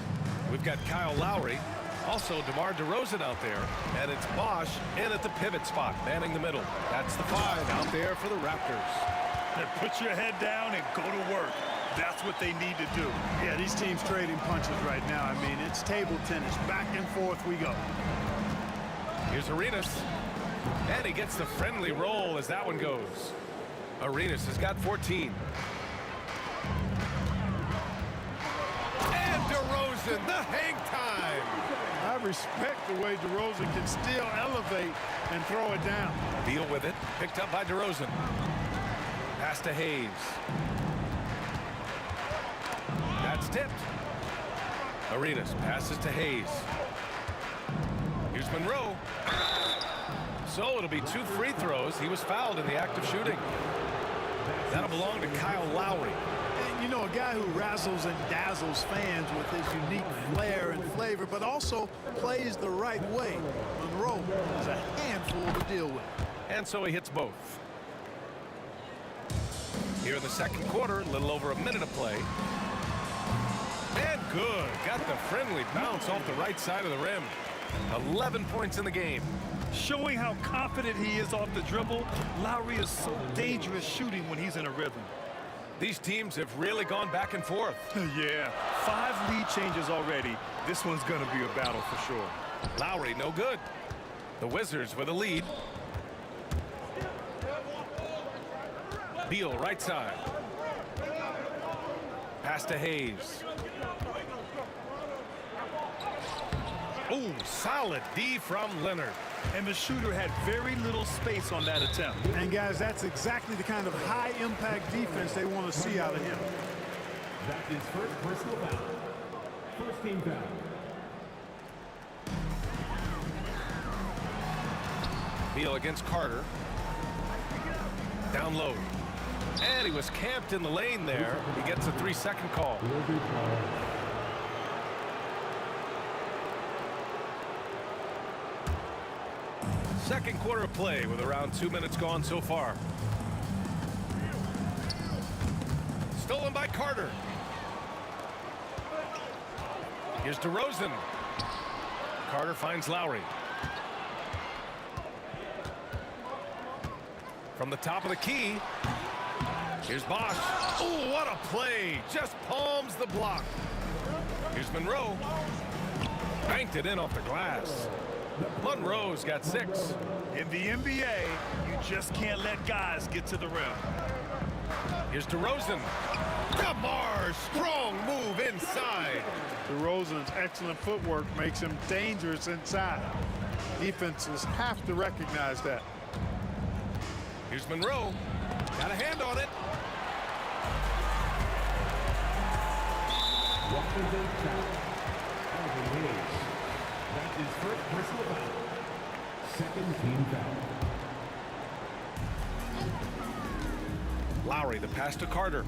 We've got Kyle Lowry, also DeMar DeRozan out there, and it's Bosch in at the pivot spot, manning the middle. That's the 5 out there for the Raptors. And put your head down and go to work. That's what they need to do. Yeah, these teams trading punches right now. I mean, it's table tennis. Back and forth we go. Here's Arenas. And he gets the friendly roll as that one goes. Arenas has got 14. And DeRozan, the hang time. I respect the way DeRozan can still elevate and throw it down. Beal with it. Picked up by DeRozan. Pass to Hayes. That's tipped. Arenas passes to Hayes. Here's Monroe. So it'll be 2 free throws. He was fouled in the act of shooting. That'll belong to Kyle Lowry. And you know, a guy who razzles and dazzles fans with his unique flair and flavor, but also plays the right way. Monroe is a handful to deal with. And so he hits both. Here in the second quarter, a little over a minute of play. And good. Got the friendly bounce off the right side of the rim. 11 points in the game. Showing how confident he is off the dribble, Lowry is so dangerous shooting when he's in a rhythm. These teams have really gone back and forth. Yeah, 5 lead changes already. This one's going to be a battle for sure. Lowry, no good. The Wizards with a lead. Beal right side. Pass to Hayes. Ooh, solid D from Leonard. And the shooter had very little space on that attempt. And guys, that's exactly the kind of high-impact defense they want to see out of him. That is first personal foul. First team foul. Beal against Carter. Down low. And he was camped in the lane there. He gets a 3-second call. Second quarter of play with around 2 minutes gone so far. Stolen by Carter. Here's DeRozan. Carter finds Lowry. From the top of the key. Here's Bosch. Oh, what a play. Just palms the block. Here's Monroe. Banked it in off the glass. Monroe's got 6. In the NBA, you just can't let guys get to the rim. Here's DeRozan. DeMar, strong move inside. DeRozan's excellent footwork makes him dangerous inside. Defenses have to recognize that. Here's Monroe. Got a hand on it. That is first personal foul. Second team foul. Lowry, the pass to Carter.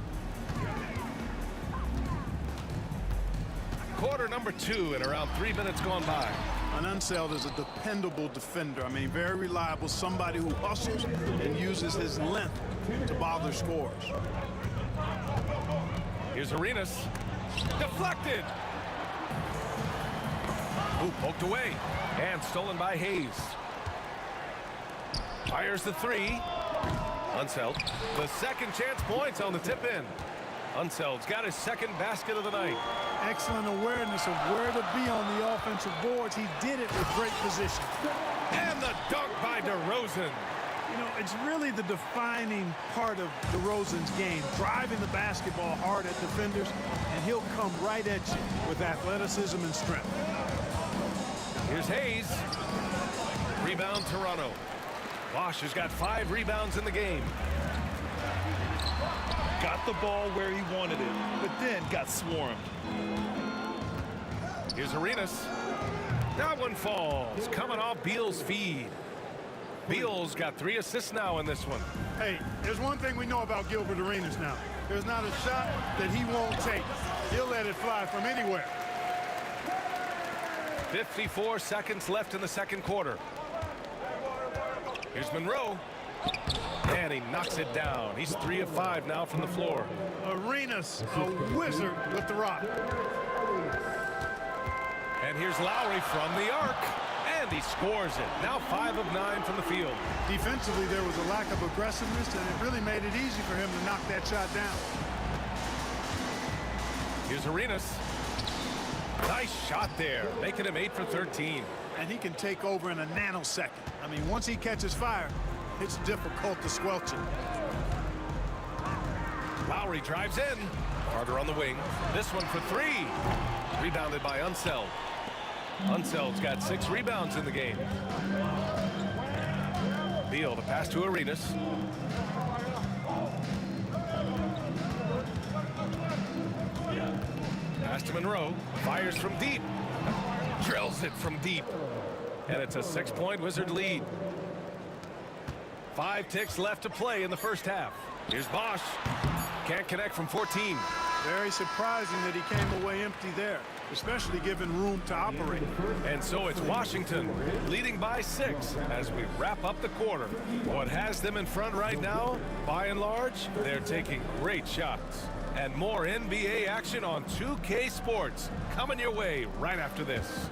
Quarter number 2 and around 3 minutes gone by. An Unseld is a dependable defender. I mean, very reliable, somebody who hustles and uses his length to bother scores. Here's Arenas. Deflected. Ooh, poked away. And stolen by Hayes. Fires the 3. Unseld. The second chance points on the tip in. Unseld's got his second basket of the night. Excellent awareness of where to be on the offensive boards. He did it with great position. And the dunk by DeRozan. You know, it's really the defining part of DeRozan's game, driving the basketball hard at defenders, and he'll come right at you with athleticism and strength. Here's Hayes. Rebound Toronto. Bosch has got 5 rebounds in the game. Got the ball where he wanted it, but then got swarmed. Here's Arenas. That one falls. Coming off Beal's feed. Beal's got 3 assists now in this one. Hey, there's one thing we know about Gilbert Arenas now. There's not a shot that he won't take. He'll let it fly from anywhere. 54 seconds left in the second quarter. Here's Monroe. And he knocks it down. He's 3 of 5 now from the floor. Arenas, a wizard with the rock. And here's Lowry from the arc. And he scores it. Now 5 of 9 from the field. Defensively, there was a lack of aggressiveness, and it really made it easy for him to knock that shot down. Here's Arenas. Nice shot there, making him 8 for 13. And he can take over in a nanosecond. I mean, once he catches fire, it's difficult to squelch it. Lowry drives in. Carter on the wing. This one for 3. Rebounded by Unseld. Unseld's got 6 rebounds in the game. Beal, the pass to Arenas. Pass to Monroe. Fires from deep. Drills it from deep. And it's a 6-point Wizard lead. 5 ticks left to play in the first half. Here's Bosch. Can't connect from 14. Very surprising that he came away empty there, especially given room to operate. And so it's Washington leading by 6 as we wrap up the quarter. What has them in front right now, by and large, they're taking great shots. And more NBA action on 2K Sports coming your way right after this.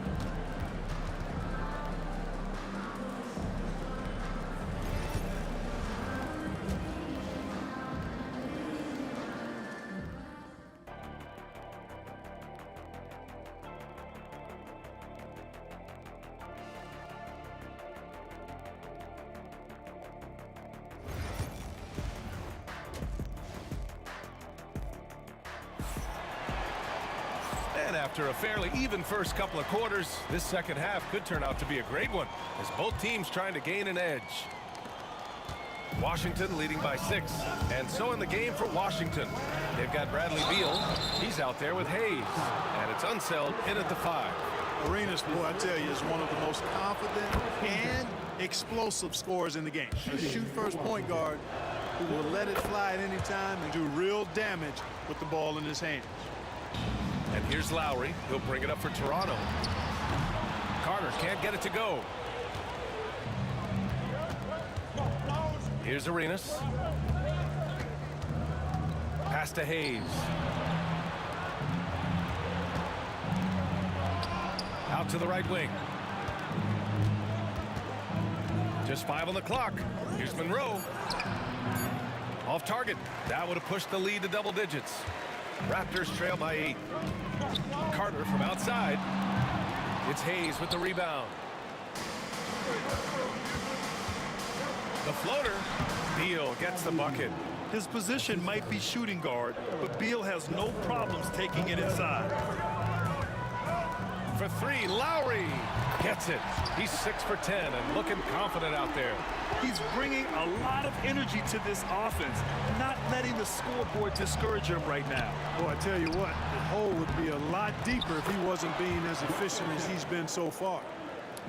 And after a fairly even first couple of quarters, this second half could turn out to be a great one, as both teams trying to gain an edge. Washington leading by 6, and so in the game for Washington. They've got Bradley Beal. He's out there with Hayes, and it's Unseld in at the 5. Arenas, boy, I tell you, is one of the most confident and explosive scorers in the game. A shoot-first point guard who will let it fly at any time and do real damage with the ball in his hands. And here's Lowry. He'll bring it up for Toronto. Carter can't get it to go. Here's Arenas. Pass to Hayes. Out to the right wing. Just 5 on the clock. Here's Monroe. Off target. That would have pushed the lead to double digits. Raptors trail by 8. Carter from outside. It's Hayes with the rebound. The floater. Beal gets the bucket. His position might be shooting guard, but Beal has no problems taking it inside. For 3, Lowry gets it. He's 6 for 10 and looking confident out there. He's bringing a lot of energy to this offense, not letting the scoreboard discourage him right now. Boy, I tell you what, the hole would be a lot deeper if he wasn't being as efficient as he's been so far.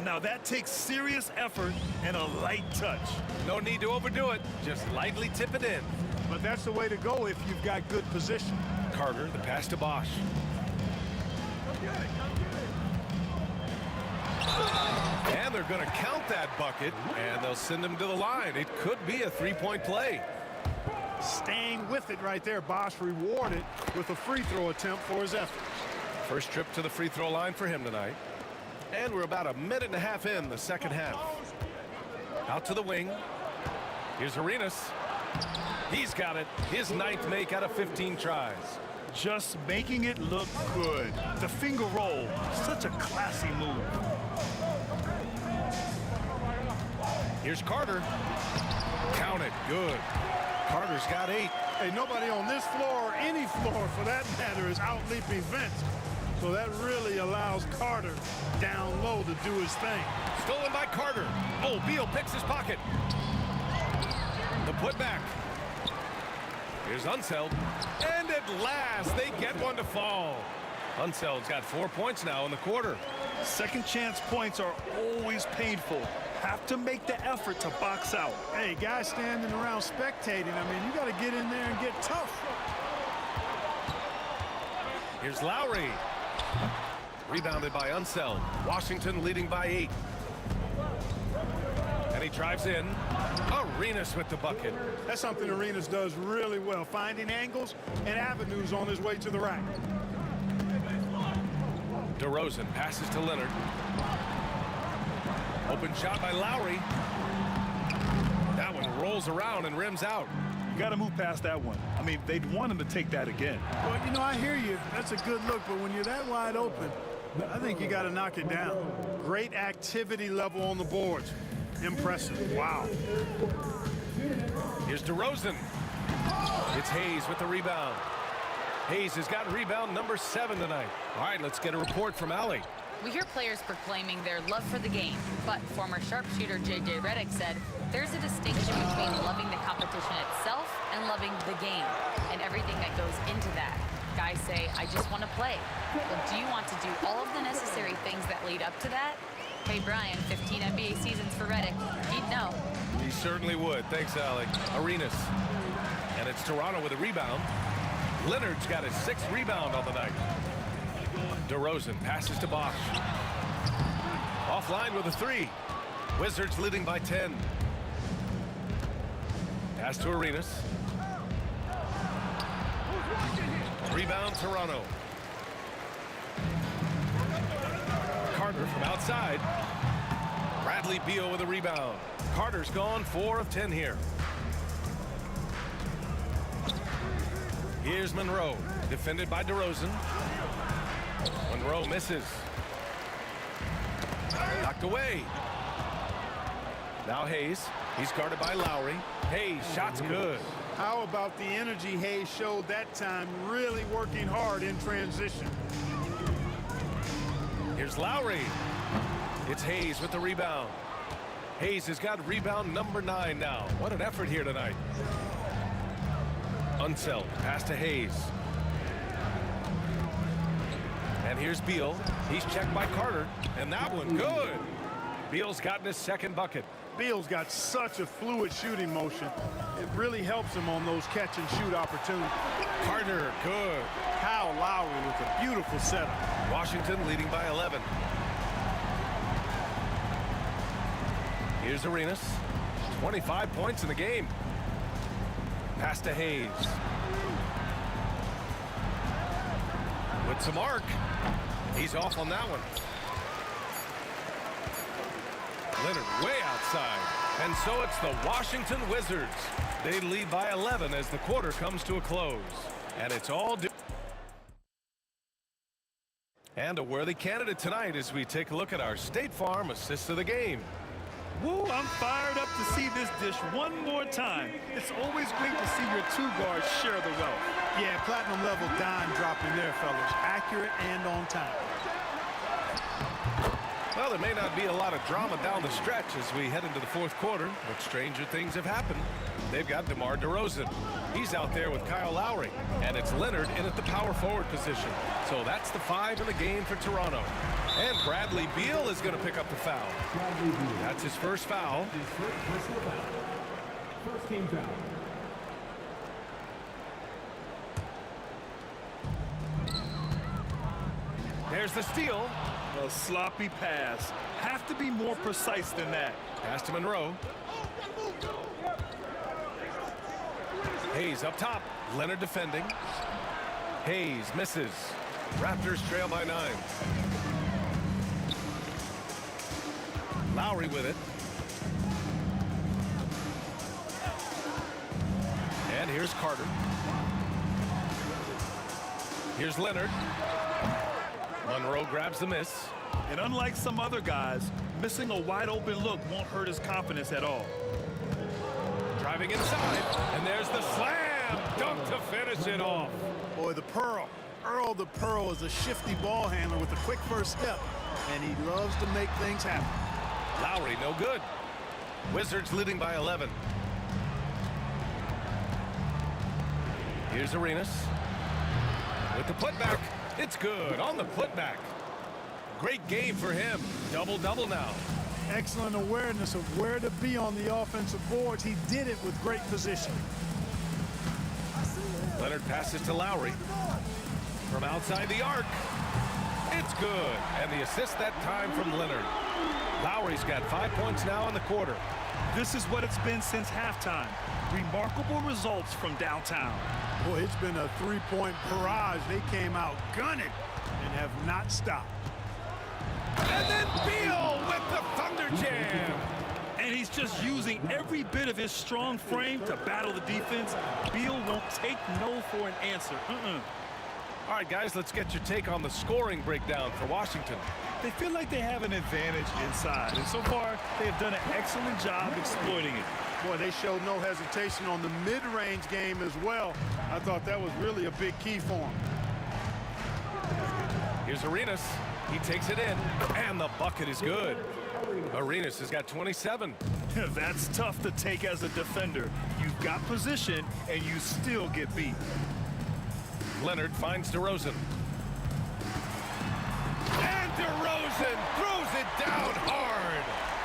Now that takes serious effort and a light touch. No need to overdo it. Just lightly tip it in. But that's the way to go if you've got good position. Carter, the pass to Bosch. And they're going to count that bucket, and they'll send him to the line. It could be a 3-point play. Staying with it right there. Bosch rewarded with a free throw attempt for his effort. First trip to the free throw line for him tonight. And we're about a minute and a half in the second half. Out to the wing. Here's Arenas. He's got it. His 9th make out of 15 tries. Just making it look good. The finger roll, such a classy move. Here's Carter. Count it. Good. Carter's got 8. Hey, nobody on this floor or any floor for that matter is out-leaping Vince. So that really allows Carter down low to do his thing. Stolen by Carter. Oh, Beal picks his pocket. The putback. Here's Unseld. And at last, they get one to fall. Unseld's got 4 points now in the quarter. Second chance points are always painful. Have to make the effort to box out. Hey, guys standing around spectating, I mean, you got to get in there and get tough. Here's Lowry. Rebounded by Unseld. Washington leading by 8. And he drives in. Arenas with the bucket. That's something Arenas does really well, finding angles and avenues on his way to the rack. DeRozan passes to Leonard. Open shot by Lowry. That one rolls around and rims out. You got to move past that one. I mean, they'd want him to take that again. Well, you know, I hear you. That's a good look, but when you're that wide open, I think you got to knock it down. Great activity level on the boards. Impressive. Wow. Here's DeRozan. It's Hayes with the rebound. Hayes has got rebound number 7 tonight. All right, let's get a report from Allie. We hear players proclaiming their love for the game, but former sharpshooter J.J. Redick said there's a distinction between loving the competition itself and loving the game and everything that goes into that. Guys say, I just want to play. Well, do you want to do all of the necessary things that lead up to that? Hey, Brian, 15 NBA seasons for Redick. He'd know. He certainly would. Thanks, Alec. Arenas. And it's Toronto with a rebound. Leonard's got his 6th rebound on the night. DeRozan passes to Bosch. Offline with a 3. Wizards leading by 10. Pass to Arenas. Rebound, Toronto. Carter from outside. Bradley Beal with a rebound. Carter's gone 4 of 10 here. Here's Monroe, defended by DeRozan. Monroe misses. Knocked away. Now Hayes. He's guarded by Lowry. Hayes, shot's good. How about the energy Hayes showed that time, really working hard in transition? Here's Lowry. It's Hayes with the rebound. Hayes has got rebound number 9 now. What an effort here tonight. Unseld. Pass to Hayes. And here's Beal. He's checked by Carter. And that one good. Beal's gotten his second bucket. Beal's got such a fluid shooting motion. It really helps him on those catch and shoot opportunities. Carter, good. Kyle Lowry with a beautiful setup. Washington leading by 11. Here's Arenas. 25 points in the game. Pass to Hayes. With some arc. He's off on that one. Leonard way outside. And so it's the Washington Wizards. They lead by 11 as the quarter comes to a close. And it's all due. And a worthy candidate tonight as we take a look at our State Farm assist of the game. Woo, I'm fired up to see this dish one more time. It's always great to see your two guards share the wealth. Yeah, platinum level dime dropping there, fellas. Accurate and on time. Well, there may not be a lot of drama down the stretch as we head into the fourth quarter, but stranger things have happened. They've got DeMar DeRozan. He's out there with Kyle Lowry, and it's Leonard in at the power forward position. So that's the 5 in the game for Toronto. And Bradley Beal is going to pick up the foul. That's his first foul. First team foul. There's the steal. A sloppy pass. Have to be more precise than that. Pass to Monroe. Hayes up top. Leonard defending. Hayes misses. Raptors trail by 9. Lowry with it. And here's Carter. Here's Leonard. Monroe grabs the miss. And unlike some other guys, missing a wide open look won't hurt his confidence at all. Driving inside, and there's the slam dunk to finish it off. Boy, the Pearl. Earl the Pearl is a shifty ball handler with a quick first step, and he loves to make things happen. Lowry, no good. Wizards leading by 11. Here's Arenas with the putback. It's good on the putback. Great game for him. Double-double now. Excellent awareness of where to be on the offensive boards. He did it with great position. Leonard passes to Lowry. From outside the arc. It's good. And the assist that time from Leonard. Lowry's got 5 points now in the quarter. This is what it's been since halftime. Remarkable results from downtown. Boy, it's been a three-point barrage. They came out gunning and have not stopped. And then Beal with the Thunder Jam. And he's just using every bit of his strong frame to battle the defense. Beal won't take no for an answer. All right, guys, let's get your take on the scoring breakdown for Washington. They feel like they have an advantage inside, and so far they have done an excellent job exploiting it. Boy, they showed no hesitation on the mid-range game as well. I thought that was really a big key for them. Here's Arenas. He takes it in, and the bucket is good. Arenas has got 27. That's tough to take as a defender. You've got position, and you still get beat. Leonard finds DeRozan. And DeRozan throws it down hard.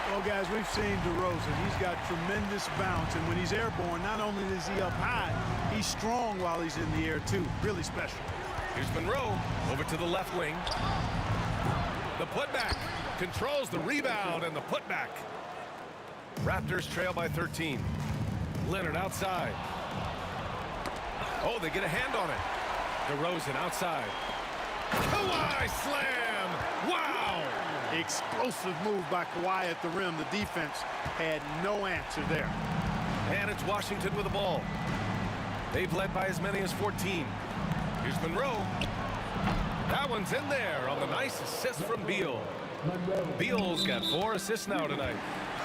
Well, guys, we've seen DeRozan. He's got tremendous bounce, and when he's airborne, not only is he up high, he's strong while he's in the air, too. Really special. Here's Monroe over to the left wing. The putback controls the rebound and the putback. Raptors trail by 13. Leonard outside. Oh, they get a hand on it. DeRozan outside. Kawhi slam! Wow! Explosive move by Kawhi at the rim. The defense had no answer there. And it's Washington with the ball. They've led by as many as 14. Here's Monroe. That one's in there on the nice assist from Beal. Beal's got 4 assists now tonight.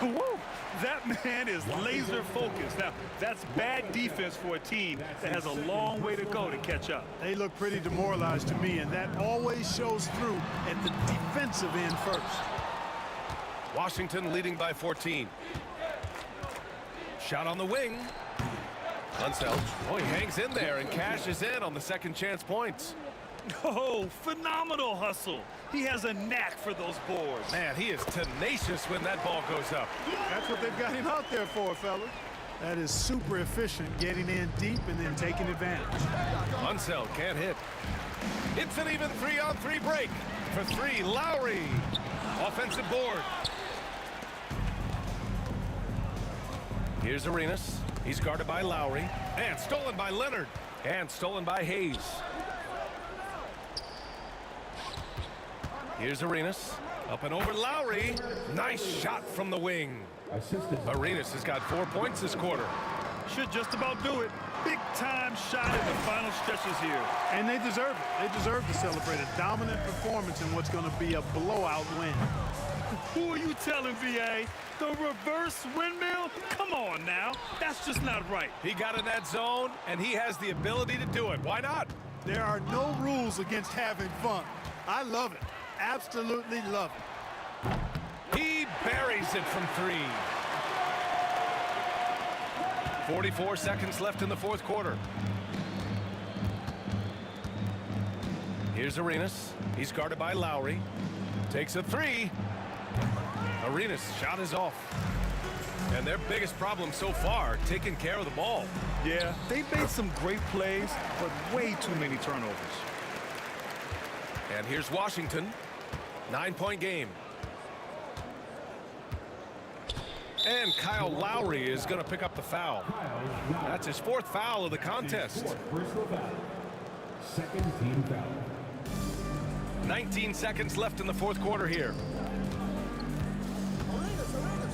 Woo! That man is laser focused. Now, that's bad defense for a team that has a long way to go to catch up. They look pretty demoralized to me, and that always shows through at the defensive end first. Washington leading by 14. Shot on the wing. Unseld. Oh, he hangs in there and cashes in on the second chance points. Oh, phenomenal hustle. He has a knack for those boards. Man, he is tenacious when that ball goes up. That's what they've got him out there for, fella. That is super efficient, getting in deep and then taking advantage. Unseld can't hit. It's an even 3-on-3 break. For three, Lowry. Offensive board. Here's Arenas. He's guarded by Lowry. And stolen by Leonard. And stolen by Hayes. Here's Arenas. Up and over Lowry. Nice shot from the wing. Arenas has got 4 points this quarter. Should just about do it. Big time shot in the final stretches here. And they deserve it. They deserve to celebrate a dominant performance in what's going to be a blowout win. Who are you telling, VA? The reverse windmill? Come on now. That's just not right. He got in that zone, and he has the ability to do it. Why not? There are no rules against having fun. I love it. Absolutely love it. He buries it from three. 44 seconds left in the fourth quarter. Here's Arenas. He's guarded by Lowry. Takes a three. Arenas' shot is off. And their biggest problem so far, taking care of the ball. Yeah, they've made some great plays, but way too many turnovers. And here's Washington. 9-point game. And Kyle Lowry is going to pick up the foul. That's his fourth foul of the contest. Second team foul. 19 seconds left in the fourth quarter here.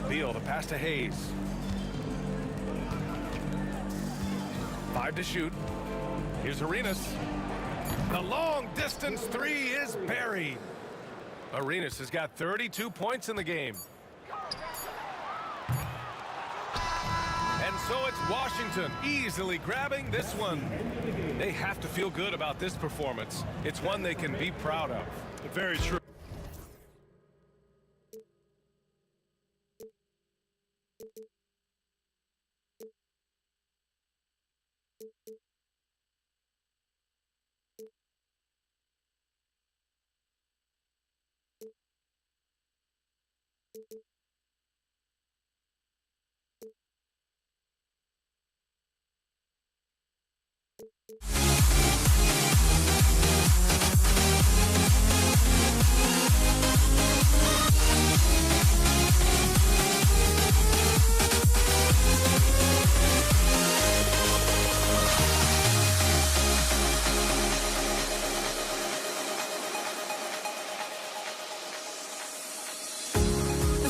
Beal, the pass to Hayes. 5 to shoot. Here's Arenas. The long distance three is buried. Arenas has got 32 points in the game. And so it's Washington easily grabbing this one. They have to feel good about this performance. It's one they can be proud of. Very true. The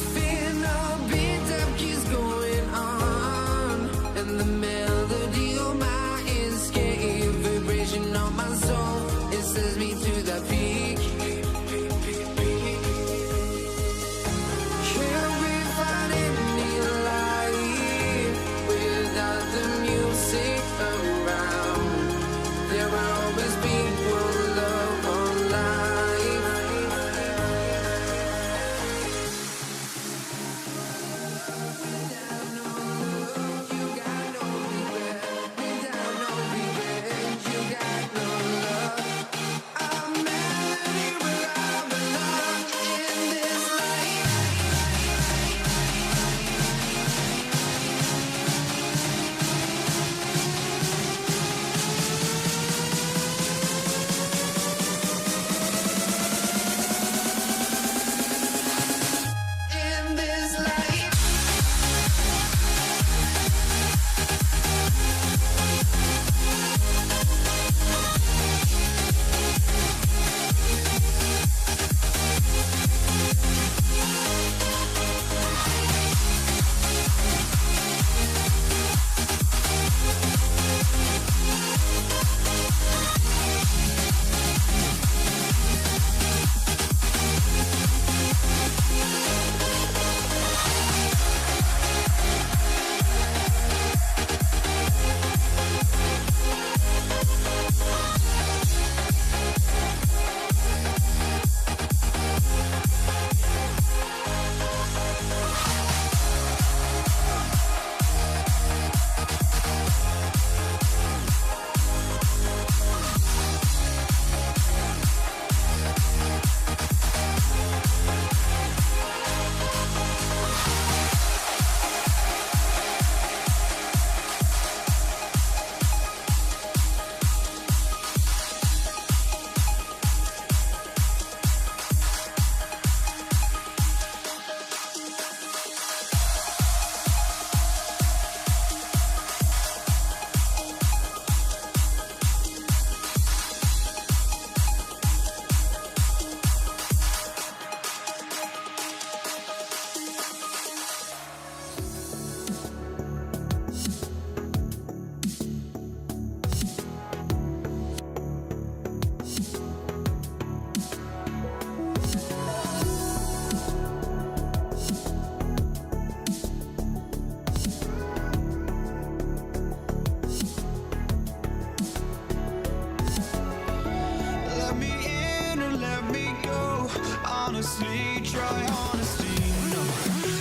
my honesty. No,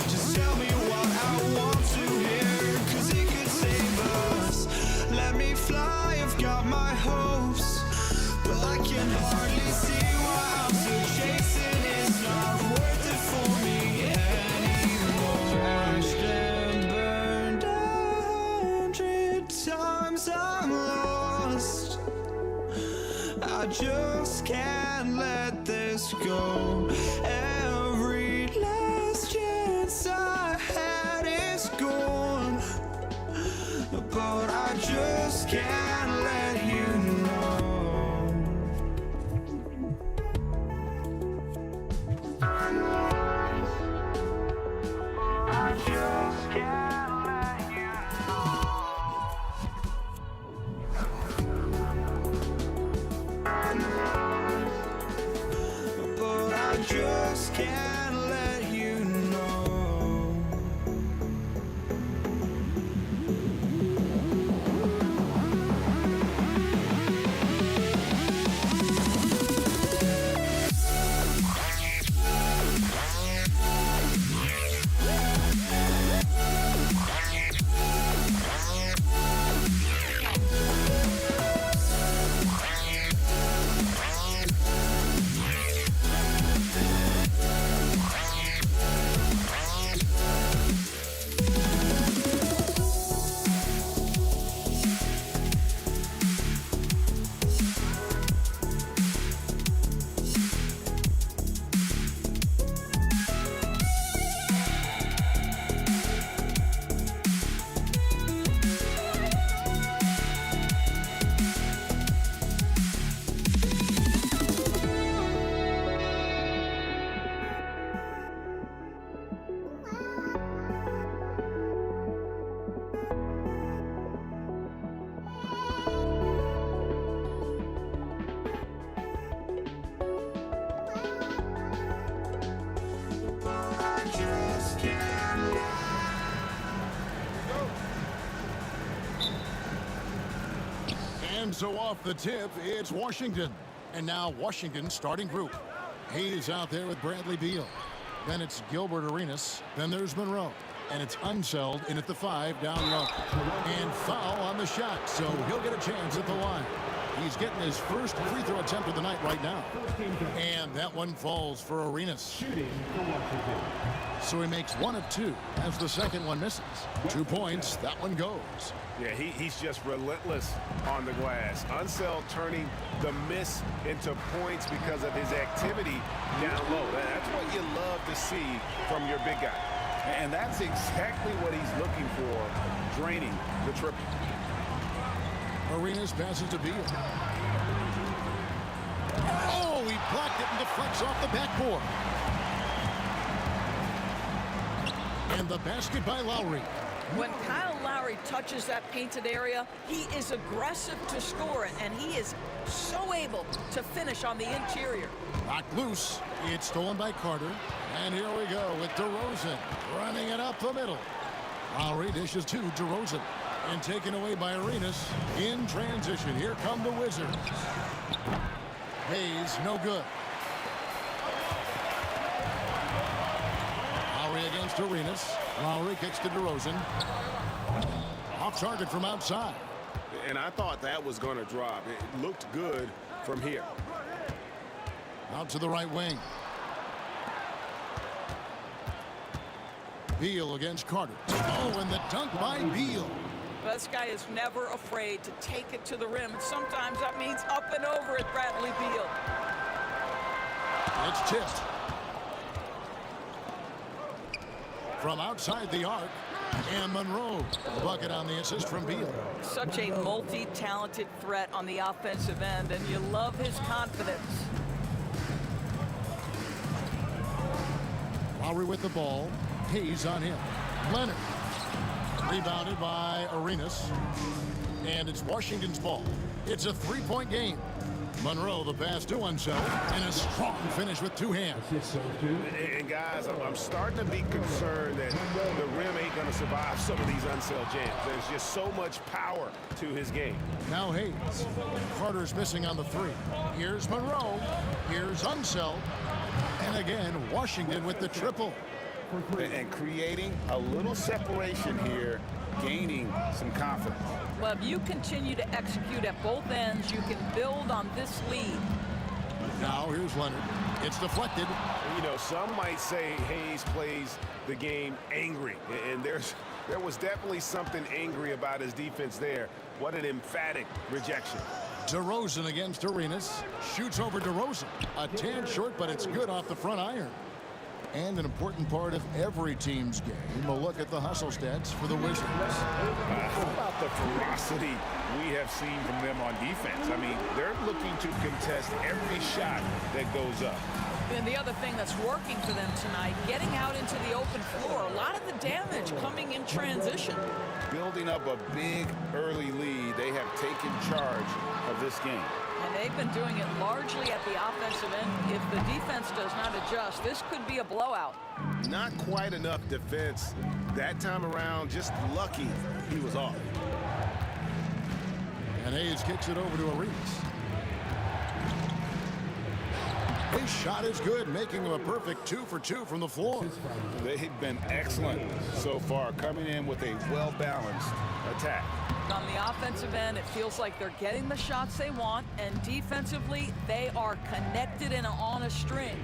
just tell me what I want to hear, 'cause it could save us. Let me fly, I've got my hopes, but I can hardly see why I'm still chasing. It's not worth it for me anymore. Crashed and burned 100 times, I'm lost. I just can't let this go. Every last chance I had is gone, but I just can't let you know. I just can't let you know. But I just can't let you know. And so off the tip, it's Washington. And now Washington's starting group. Hayes out there with Bradley Beal. Then it's Gilbert Arenas. Then there's Monroe. And it's Unseld in at the 5 down low. And foul on the shot, so he'll get a chance at the line. He's getting his first free throw attempt of the night right now. And that one falls for Arenas. So he makes 1 of 2 as the second one misses. 2 points, that one goes. Yeah, he's just relentless on the glass. Unseld turning the miss into points because of his activity down low. That's what you love to see from your big guy. And that's exactly what he's looking for, draining the triple. Arenas passes to Beal. Oh, he blocked it and deflects off the backboard. And the basket by Lowry. When Kyle Lowry touches that painted area, he is aggressive to score it, and he is so able to finish on the interior. Knocked loose. It's stolen by Carter. And here we go with DeRozan running it up the middle. Lowry dishes to DeRozan. And taken away by Arenas in transition. Here come the Wizards. Hayes, no good. Lowry against Arenas. Lowry kicks to DeRozan. Off target from outside. And I thought that was going to drop. It looked good from here. Out to the right wing. Beal against Carter. Oh, and the dunk by Beal. This guy is never afraid to take it to the rim, and sometimes that means up and over at Bradley Beal. It's tipped. From outside the arc, and Monroe, the bucket on the assist from Beal. Such a multi-talented threat on the offensive end, and you love his confidence. Lowry with the ball. Hayes on him. Leonard. Rebounded by Arenas. And it's Washington's ball. It's a 3-point game. Monroe, the pass to Unseld, and a strong finish with 2 hands. And guys, I'm starting to be concerned that the rim ain't going to survive some of these Unseld jams. There's just so much power to his game. Now Hayes. Carter's missing on the 3. Here's Monroe. Here's Unseld. And again, Washington with the triple. And creating a little separation here, gaining some confidence. Well, if you continue to execute at both ends, you can build on this lead. Now here's Leonard. It's deflected. You know, some might say Hayes plays the game angry, and there was definitely something angry about his defense there. What an emphatic rejection. DeRozan against Arenas. Shoots over DeRozan. A tad short, but it's good off the front iron. And an important part of every team's game, a look at the hustle stats for the Wizards. How about the ferocity we have seen from them on defense? I mean, they're looking to contest every shot that goes up. And the other thing that's working for them tonight, getting out into the open floor. A lot of the damage coming in transition. Building up a big early lead, they have taken charge of this game. And they've been doing it largely at the offensive end. If the defense does not adjust, this could be a blowout. Not quite enough defense that time around. Just lucky he was off. And Hayes kicks it over to Arenas. His shot is good, making him a perfect 2 for 2 from the floor. They've been excellent so far, coming in with a well-balanced attack. On the offensive end, it feels like they're getting the shots they want, and defensively, they are connected and on a string.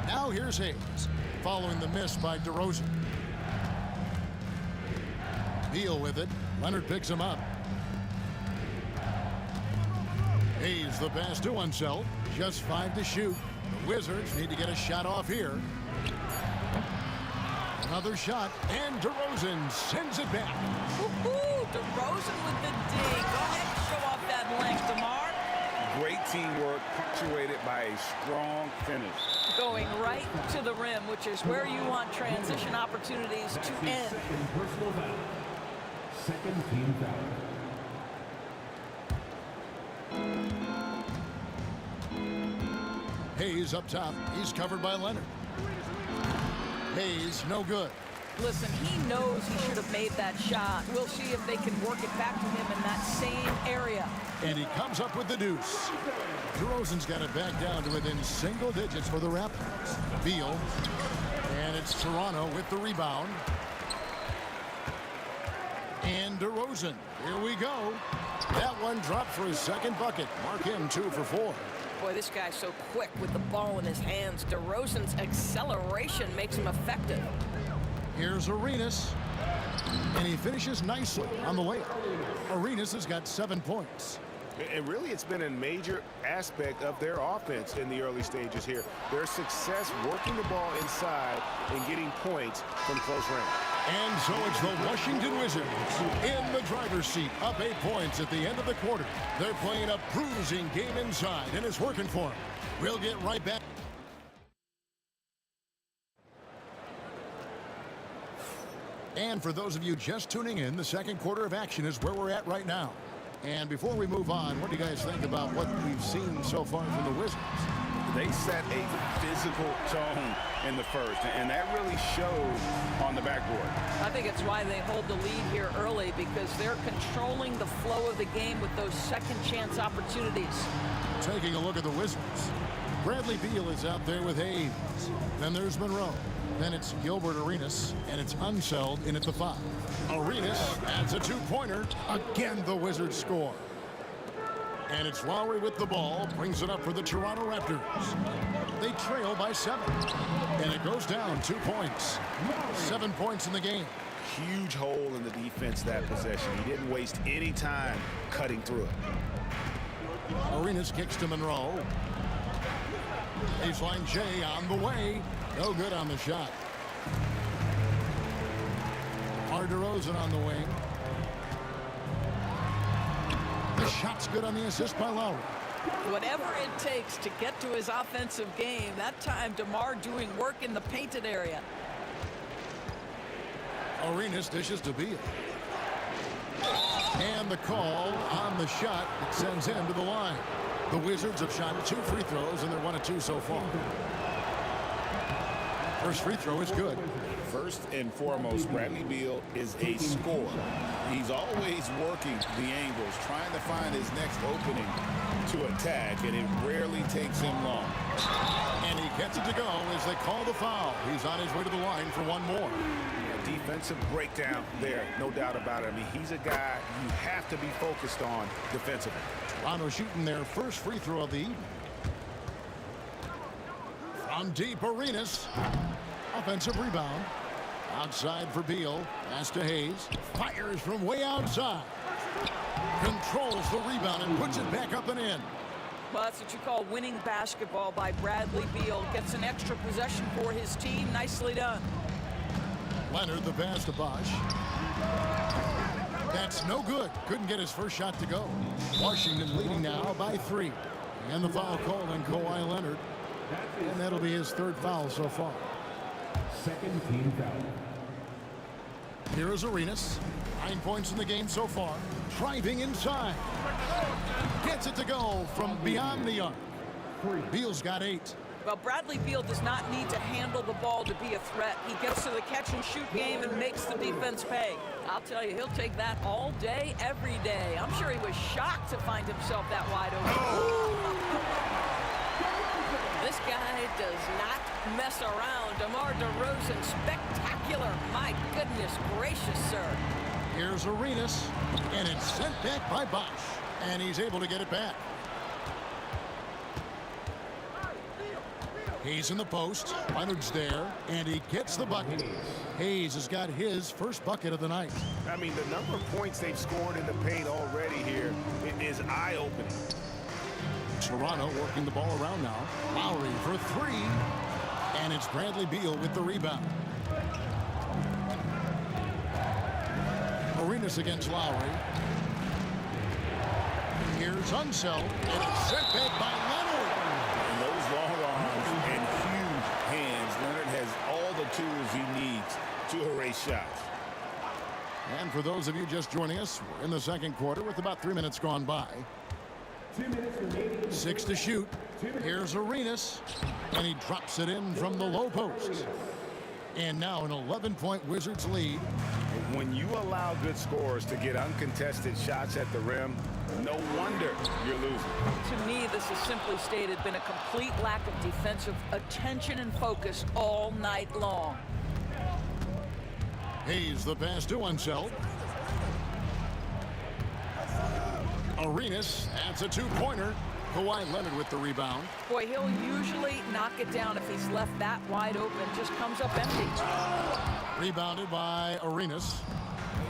Now here's Hayes, following the miss by DeRozan. Beal with it. Leonard picks him up. Hayes the pass to Unseld. Just 5 to shoot. The Wizards need to get a shot off here. Another shot, and DeRozan sends it back. Woohoo! DeRozan with the dig. Go ahead and show off that length, DeMar. Great teamwork, punctuated by a strong finish. Going right to the rim, which is where you want transition opportunities to end. Second personal foul. Second team foul. Hayes up top. He's covered by Leonard. Hayes, no good. Listen, he knows he should have made that shot. We'll see if they can work it back to him in that same area. And he comes up with the deuce. DeRozan's got it back down to within single digits for the Raptors. Beal. And it's Toronto with the rebound. And DeRozan. Here we go. That one dropped for his second bucket. Mark him 2 for 4. Boy, this guy's so quick with the ball in his hands. DeRozan's acceleration makes him effective. Here's Arenas. And he finishes nicely on the layup. Arenas has got 7 points. And really, it's been a major aspect of their offense in the early stages here. Their success working the ball inside and getting points from close range. And so it's the Washington Wizards in the driver's seat, up 8 points at the end of the quarter. They're playing a bruising game inside, and it's working for them. We'll get right back. And for those of you just tuning in, the second quarter of action is where we're at right now. And before we move on, what do you guys think about what we've seen so far from the Wizards? They set a physical tone in the first, and that really showed on the backboard. I think it's why they hold the lead here early, because they're controlling the flow of the game with those second chance opportunities. Taking a look at the Wizards. Bradley Beal is out there with Hayes. Then there's Monroe. Then it's Gilbert Arenas, and it's Unseld in at the 5. Arenas adds a 2-pointer. Again, the Wizards score. And it's Lowry with the ball, brings it up for the Toronto Raptors. They trail by 7. And it goes down 2 points. 7 points in the game. Huge hole in the defense that possession. He didn't waste any time cutting through it. Arenas kicks to Monroe. Baseline J on the way. No good on the shot. DeRozan on the wing. The shot's good on the assist by Lowry. Whatever it takes to get to his offensive game. That time, DeMar doing work in the painted area. Arenas dishes to Beal. And the call on the shot that sends him to the line. The Wizards have shot 2 free throws, and they're 1 of 2 so far. First free throw is good. First and foremost, Bradley Beal is a scorer. He's always working the angles, trying to find his next opening to attack, and it rarely takes him long. And he gets it to go as they call the foul. He's on his way to the line for one more. Yeah, defensive breakdown there, no doubt about it. I mean, he's a guy you have to be focused on defensively. Toronto shooting their first free throw of the evening. From deep, Arenas. Offensive rebound. Outside for Beal. Pass to Hayes. Fires from way outside. Controls the rebound and puts it back up and in. Well, that's what you call winning basketball by Bradley Beal. Gets an extra possession for his team. Nicely done. Leonard the pass to Bosch. That's no good. Couldn't get his first shot to go. Washington leading now by 3. And the foul called on Kawhi Leonard. And that'll be his third foul so far. Second team foul. Here is Arenas. 9 points in the game so far. Driving inside. Gets it to go from beyond the arc. Beal's got 8. Well, Bradley Beal does not need to handle the ball to be a threat. He gets to the catch-and-shoot game and makes the defense pay. I'll tell you, he'll take that all day, every day. I'm sure he was shocked to find himself that wide open. This guy does not mess around. DeMar DeRozan, spectacular. My goodness gracious, sir. Here's Arenas, and it's sent back by Bosch. And he's able to get it back. Hayes in the post. Leonard's there, and he gets the bucket. Hayes has got his first bucket of the night. I mean, the number of points they've scored in the paint already here is eye-opening. Toronto working the ball around now. Lowry for 3, and it's Bradley Beal with the rebound. Arenas against Lowry. Here's Unseld, and it's sent back by Leonard. And those long arms and huge hands. Leonard has all the tools he needs to erase shots. And for those of you just joining us, we're in the second quarter with about 3 minutes gone by. 2 minutes remaining. 6 to shoot. Here's Arenas, and he drops it in from the low post. And now an 11-point Wizards lead. When you allow good scorers to get uncontested shots at the rim, no wonder you're losing. To me, this has simply stated been a complete lack of defensive attention and focus all night long. Hayes the pass to Unseld. Arenas, that's a 2-pointer. Kawhi Leonard with the rebound. Boy, he'll usually knock it down if he's left that wide open. Just comes up empty. Rebounded by Arenas.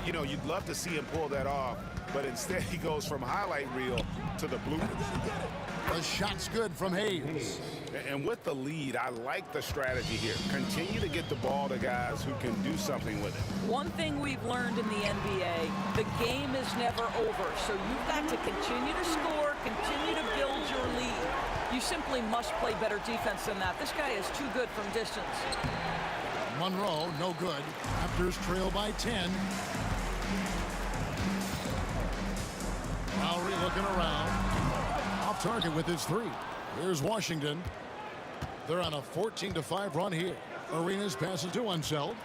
You know, you'd love to see him pull that off, but instead he goes from highlight reel to the bloopers. The shot's good from Hayes. And with the lead, I like the strategy here. Continue to get the ball to guys who can do something with it. One thing we've learned in the NBA, the game is never over. So you've got to continue to score, continue to build your lead. You simply must play better defense than that. This guy is too good from distance. Monroe, no good. Raptors trail by 10. Lowry looking around. Off target with his 3. Here's Washington. They're on a 14-5 run here. Arenas passes to Unseld.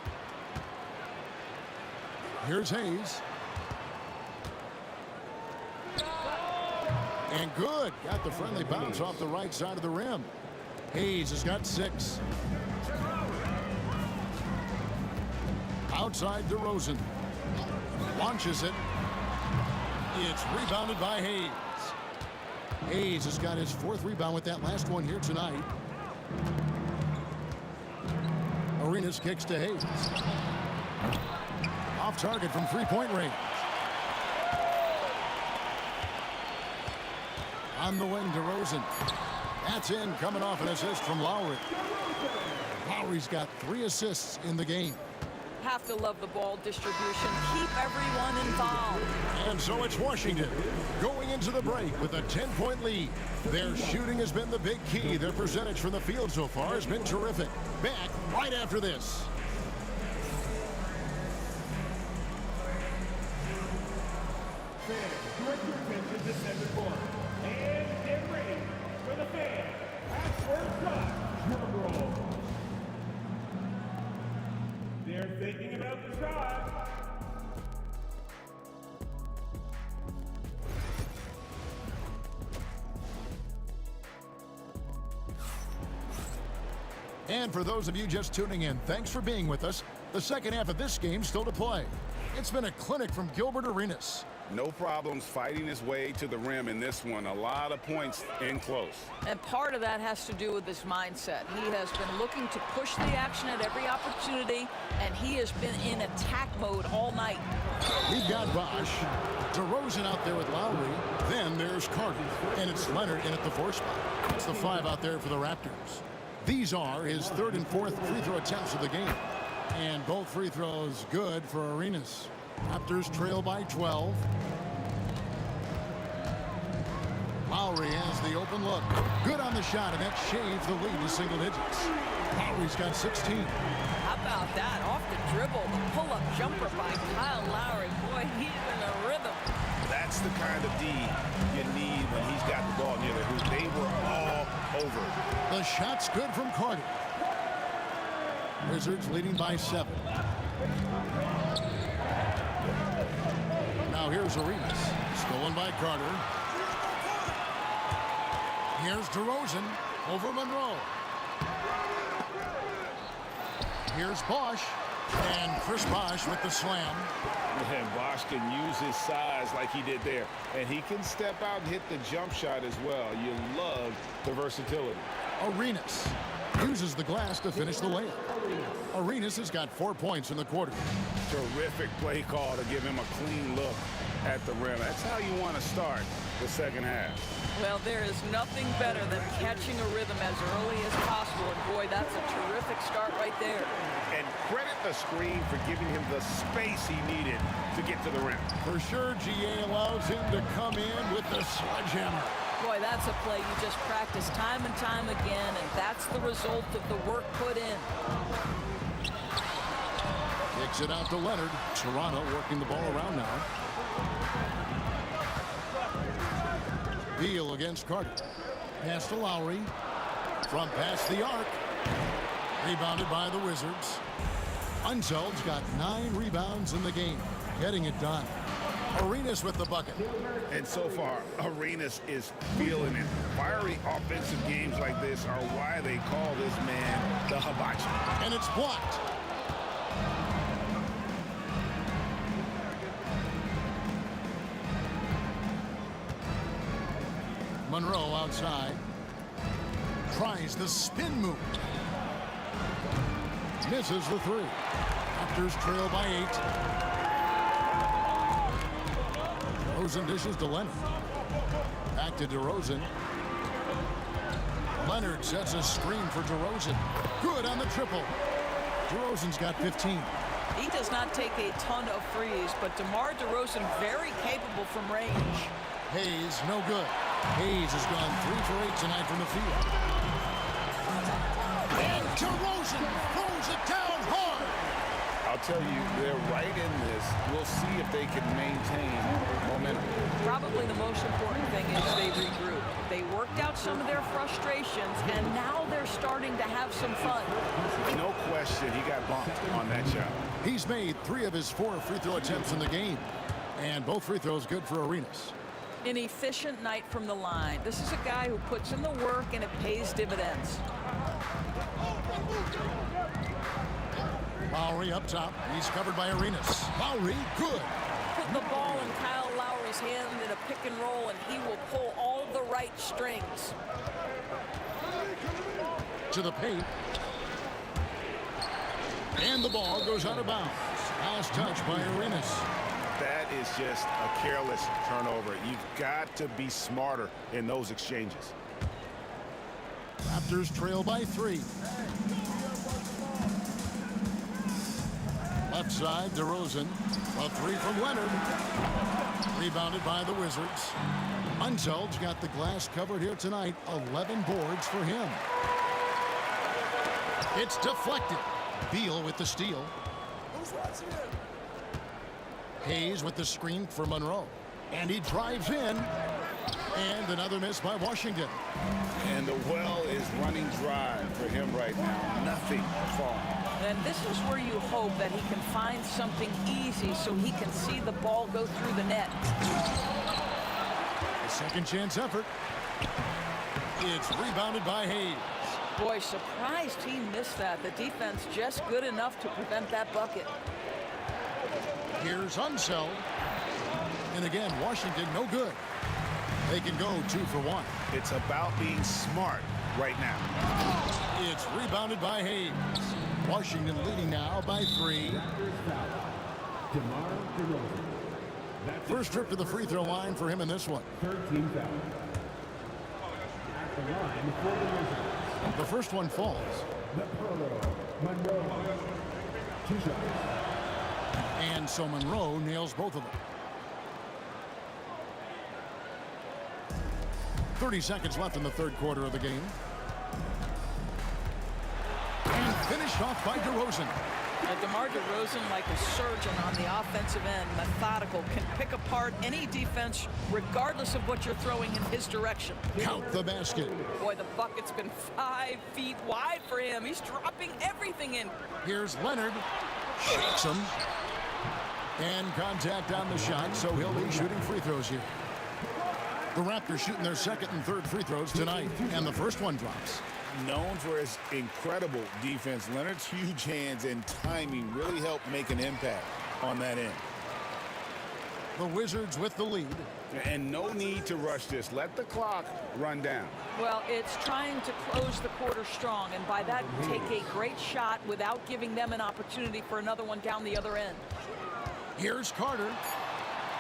Here's Hayes. And good. Got the friendly bounce off the right side of the rim. Hayes has got 6. Outside DeRozan. Launches it. It's rebounded by Hayes. Hayes has got his 4th rebound with that last one here tonight. Arenas kicks to Hayes. Off target from 3-point range. On the wing, DeRozan. That's in, coming off an assist from Lowry. Lowry's got 3 assists in the game. Have to love the ball distribution. Keep everyone involved. And so it's Washington going into the break with a 10-point lead. Their shooting has been the big key. Their percentage from the field so far has been terrific. Back right after this. Fans, direct your attention to center court. And get ready for the fan. Password shot. Drum roll. They're thinking about the shot. And for those of you just tuning in, thanks for being with us. The second half of this game still to play. It's been a clinic from Gilbert Arenas. No problems fighting his way to the rim in this one. A lot of points in close. And part of that has to do with his mindset. He has been looking to push the action at every opportunity, and he has been in attack mode all night. We've got Bosch, DeRozan out there with Lowry. Then there's Carter, and it's Leonard in at the 4 spot. It's the 5 out there for the Raptors. These are his 3rd and 4th free throw attempts of the game. And both free throws good for Arenas. Raptors trail by 12. Lowry has the open look. Good on the shot, and that shaves the lead to single digits. Lowry's got 16. How about that? Off the dribble, the pull-up jumper by Kyle Lowry. Boy, he's in a rhythm. That's the kind of D you need when he's got the ball near the hoop. They were all over. The shot's good from Carter. Wizards leading by 7. Now here's Arenas. Stolen by Carter. Here's DeRozan over Monroe. Here's Bosch. And Chris Bosch with the slam. And Bosch can use his size like he did there. And he can step out and hit the jump shot as well. You love the versatility. Arenas uses the glass to finish the layup. Arenas has got 4 points in the quarter. Terrific play call to give him a clean look at the rim. That's how you want to start the second half. Well, there is nothing better than catching a rhythm as early as possible. And boy, that's a terrific start right there. And credit the screen for giving him the space he needed to get to the rim. For sure, GA allows him to come in with the sledgehammer. Boy, that's a play you just practice time and time again, and that's the result of the work put in. Kicks it out to Leonard. Toronto working the ball around now. Beal against Carter. Pass to Lowry. From past the arc. Rebounded by the Wizards. Unseld's got 9 rebounds in the game. Getting it done. Arenas with the bucket. And so far, Arenas is feeling it. Fiery offensive games like this are why they call this man the hibachi. And it's blocked. Monroe outside. Tries the spin move. Misses the 3. Raptors trail by 8. DeRozan dishes to Leonard. Back to DeRozan. Leonard sets a screen for DeRozan. Good on the triple. DeRozan's got 15. He does not take a ton of threes, but DeMar DeRozan very capable from range. Hayes, no good. Hayes has gone 3 for 8 tonight from the field. And DeRozan throws it down hard. I'll tell you, they're right in this. We'll see if they can maintain momentum. Probably the most important thing is they regroup. They worked out some of their frustrations, and now they're starting to have some fun. No question, he got bumped on that shot. He's made 3 of his 4 free throw attempts in the game. And both free throws good for Arenas. An efficient night from the line. This is a guy who puts in the work, and it pays dividends. Lowry up top. He's covered by Arenas. Lowry, good. Put the ball in Kyle Lowry's hand in a pick and roll, and he will pull all the right strings. To the paint. And the ball goes out of bounds. Last touch by Arenas. That is just a careless turnover. You've got to be smarter in those exchanges. Raptors trail by 3. Left side, DeRozan. A 3 from Leonard. Rebounded by the Wizards. Unseld's got the glass covered here tonight. 11 boards for him. It's deflected. Beal with the steal. Hayes with the screen for Monroe. And he drives in. And another miss by Washington. And the well is running dry for him right now. Nothing falling. And this is where you hope that he can find something easy so he can see the ball go through the net. A second chance effort. It's rebounded by Hayes. Boy, surprised he missed that. The defense just good enough to prevent that bucket. Here's Unseld. And again, Washington no good. They can go 2 for 1. It's about being smart right now. It's rebounded by Hayes. Washington leading now by 3. First trip to the free throw line for him in this one. 13 fouls. At the line for the Wizards. The first one falls. Monroe. 2 shots. And so Monroe nails both of them. 30 seconds left in the third quarter of the game. And finished off by DeRozan. DeMar DeRozan, like a surgeon on the offensive end, methodical, can pick apart any defense regardless of what you're throwing in his direction. Count the basket. Boy, the bucket's been 5 feet wide for him. He's dropping everything in. Here's Leonard. Shakes him. And contact on the shot, so he'll be shooting free throws here. The Raptors shooting their second and third free throws tonight, and the first one drops. Known for his incredible defense, Leonard's huge hands and timing really helped make an impact on that end. The Wizards with the lead. And no need to rush this. Let the clock run down. Well, it's trying to close the quarter strong, and by that, take a great shot without giving them an opportunity for another one down the other end. Here's Carter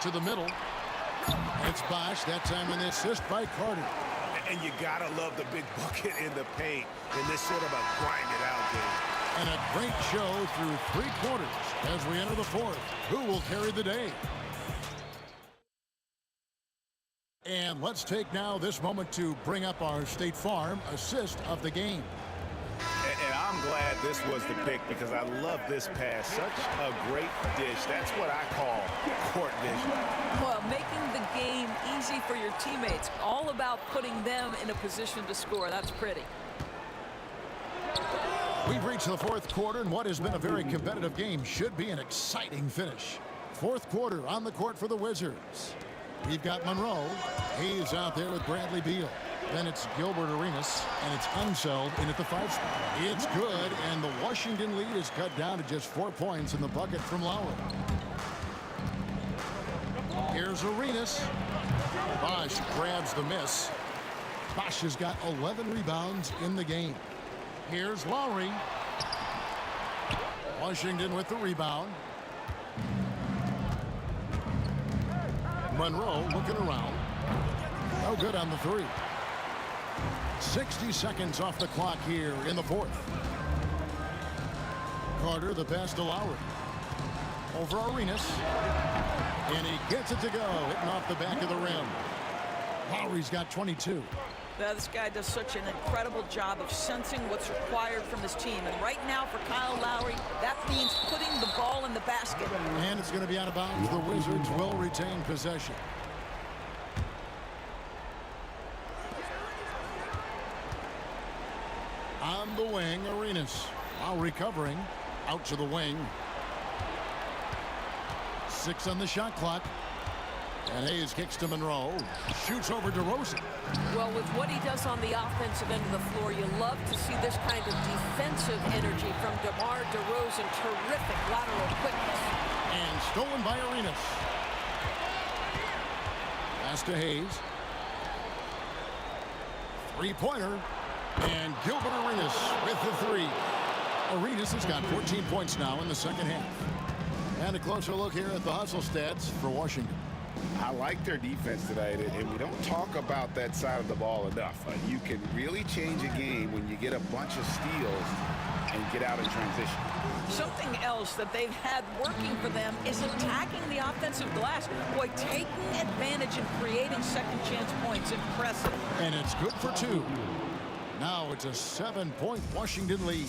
to the middle. It's Bosch, that time an assist by Carter. And you gotta love the big bucket in the paint in this sort of a grind-it-out game. And a great show through 3 quarters as we enter the fourth. Who will carry the day? And let's take now this moment to bring up our State Farm assist of the game. And I'm glad this was the pick because I love this pass. Such a great dish. That's what I call court vision. Well, making the game easy for your teammates. All about putting them in a position to score. That's pretty. We've reached the fourth quarter, and what has been a very competitive game should be an exciting finish. Fourth quarter on the court for the Wizards. We've got Monroe. He's out there with Bradley Beal. Then it's Gilbert Arenas, and it's Unseld in at the 5 spot. It's good, and the Washington lead is cut down to just 4 points in the bucket from Lowry. Here's Arenas. Bosch grabs the miss. Bosch has got 11 rebounds in the game. Here's Lowry. Washington with the rebound. Monroe looking around. No good on the 3. 60 seconds off the clock here in the fourth. Carter, the pass to Lowry. Over Arenas. And he gets it to go, hitting off the back of the rim. Lowry's got 22. Now, this guy does such an incredible job of sensing what's required from his team. And right now for Kyle Lowry, that means putting the ball in the basket. And it's going to be out of bounds. The Wizards will retain possession. On the wing, Arenas. Lowry covering. Out to the wing. 6 on the shot clock. And Hayes kicks to Monroe. Shoots over DeRozan. Well, with what he does on the offensive end of the floor, you love to see this kind of defensive energy from DeMar DeRozan. Terrific lateral quickness. And stolen by Arenas. Pass to Hayes. 3-pointer. And Gilbert Arenas with the 3. Arenas has got 14 points now in the second half. And a closer look here at the hustle stats for Washington. I like their defense tonight, and we don't talk about that side of the ball enough. You can really change a game when you get a bunch of steals and get out in transition. Something else that they've had working for them is attacking the offensive glass. Boy, taking advantage and creating second chance points. Impressive. And it's good for 2. Now it's a 7-point Washington lead.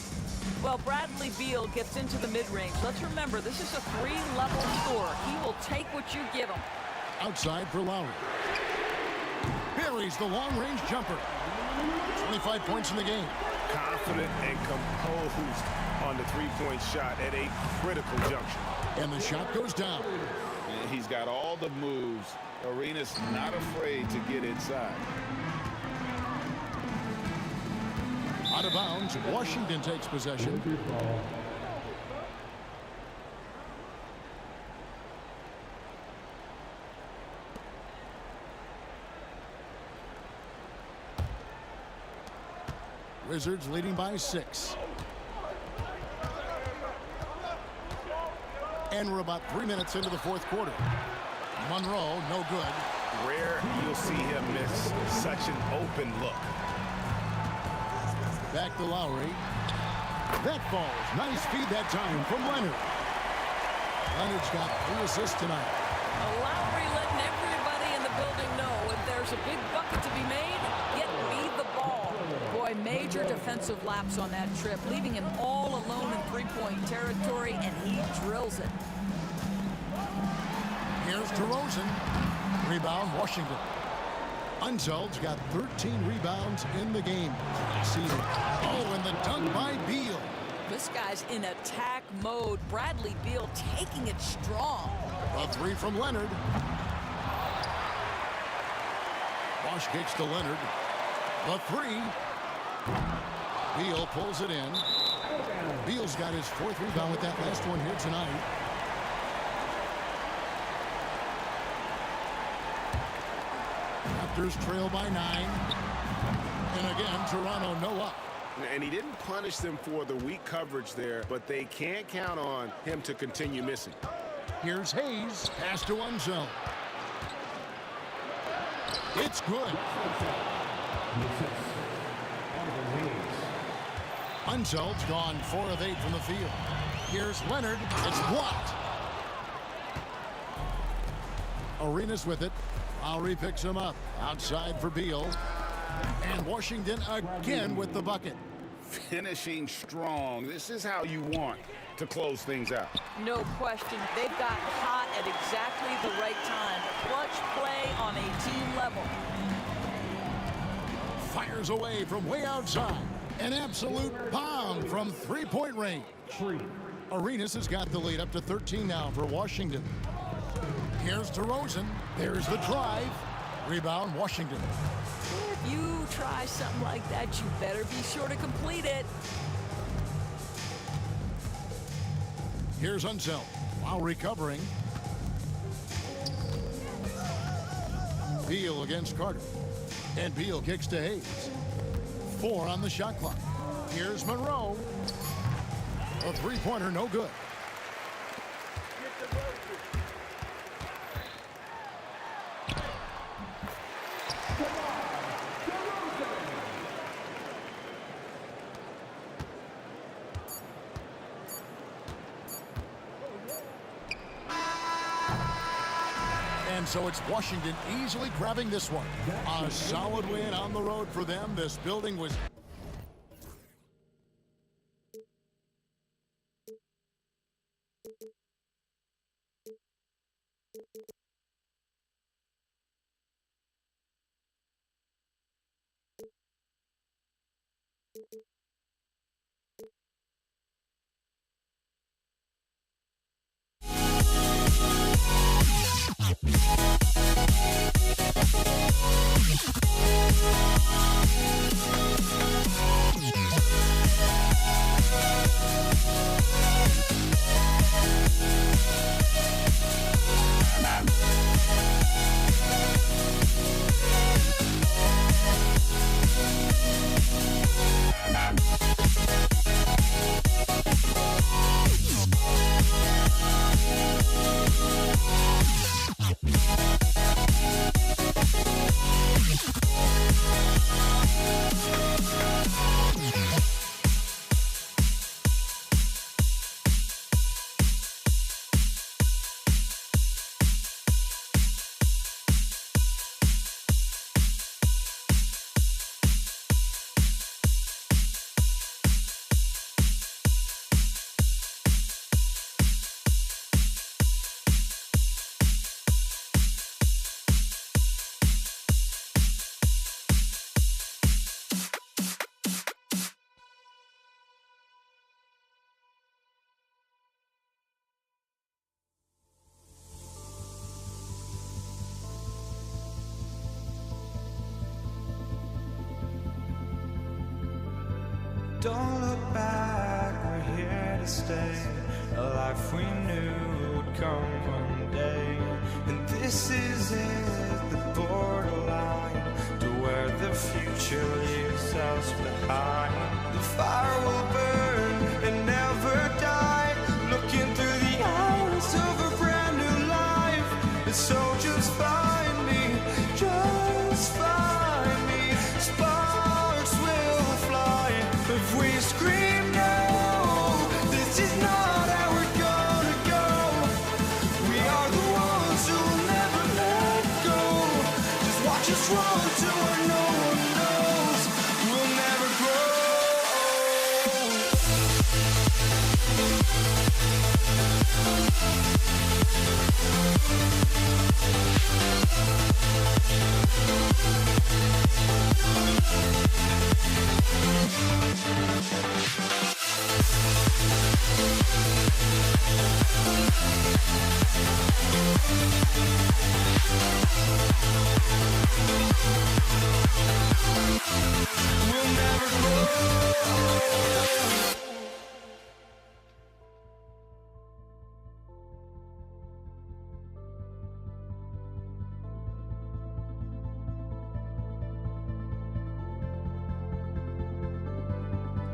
Well, Bradley Beal gets into the mid-range. Let's remember, this is a 3-level scorer. He will take what you give him. Outside for Lowry. Buries the long-range jumper. 25 points in the game. Confident and composed on the 3-point shot at a critical junction. And the shot goes down. And he's got all the moves. Arenas not afraid to get inside. Out of bounds. Washington takes possession. Wizards leading by 6. And we're about 3 minutes into the fourth quarter. Monroe, no good. Rare you'll see him miss such an open look. Back to Lowry. That falls. Nice feed that time from Leonard. Leonard's got 3 assists tonight. Lowry letting everybody in the building know if there's a big bucket to be made, get me the ball. Boy, major defensive lapse on that trip, leaving him all alone in three-point territory, and he drills it. Here's DeRozan. Rebound, Washington. Unzeld's got 13 rebounds in the game. Oh, and the dunk by Beal. This guy's in attack mode. Bradley Beal taking it strong. A 3 from Leonard. Bosch kicks to Leonard. The 3. Beal pulls it in. Beal's got his 4th rebound with that last one here tonight. Raptors trail by 9. And again, Toronto no up. And he didn't punish them for the weak coverage there, but they can't count on him to continue missing. Here's Hayes. Pass to Unzeld. It's good. Unzeld's gone 4 of 8 from the field. Here's Leonard. It's blocked. Arenas with it. Lowry picks him up. Outside for Beal. And Washington again with the bucket. Finishing strong. This is how you want to close things out. No question. They've got hot at exactly the right time. Clutch play on a team level. Fires away from way outside. An absolute bomb from three-point range. Arenas has got the lead up to 13 now for Washington. Here's DeRozan. There's the drive. Rebound, Washington. If you try something like that, you better be sure to complete it. Here's Unzeld while recovering. Beal against Carter. And Beal kicks to Hayes. 4 on the shot clock. Here's Monroe. A 3-pointer, no good. And so it's Washington easily grabbing this one. A solid win on the road for them. This building was... Don't look back, we're here to stay. A life we knew would come one day. And this is it, the borderline to where the future leaves us behind. The fire will burn and never die. Looking through the eyes of a brand new life. And so just find me, just find me. Sparks will fly if we scream no. This is not how we're gonna go. We are the ones who'll never let go. Just watch us run to where no one knows. We'll never grow. We'll never grow.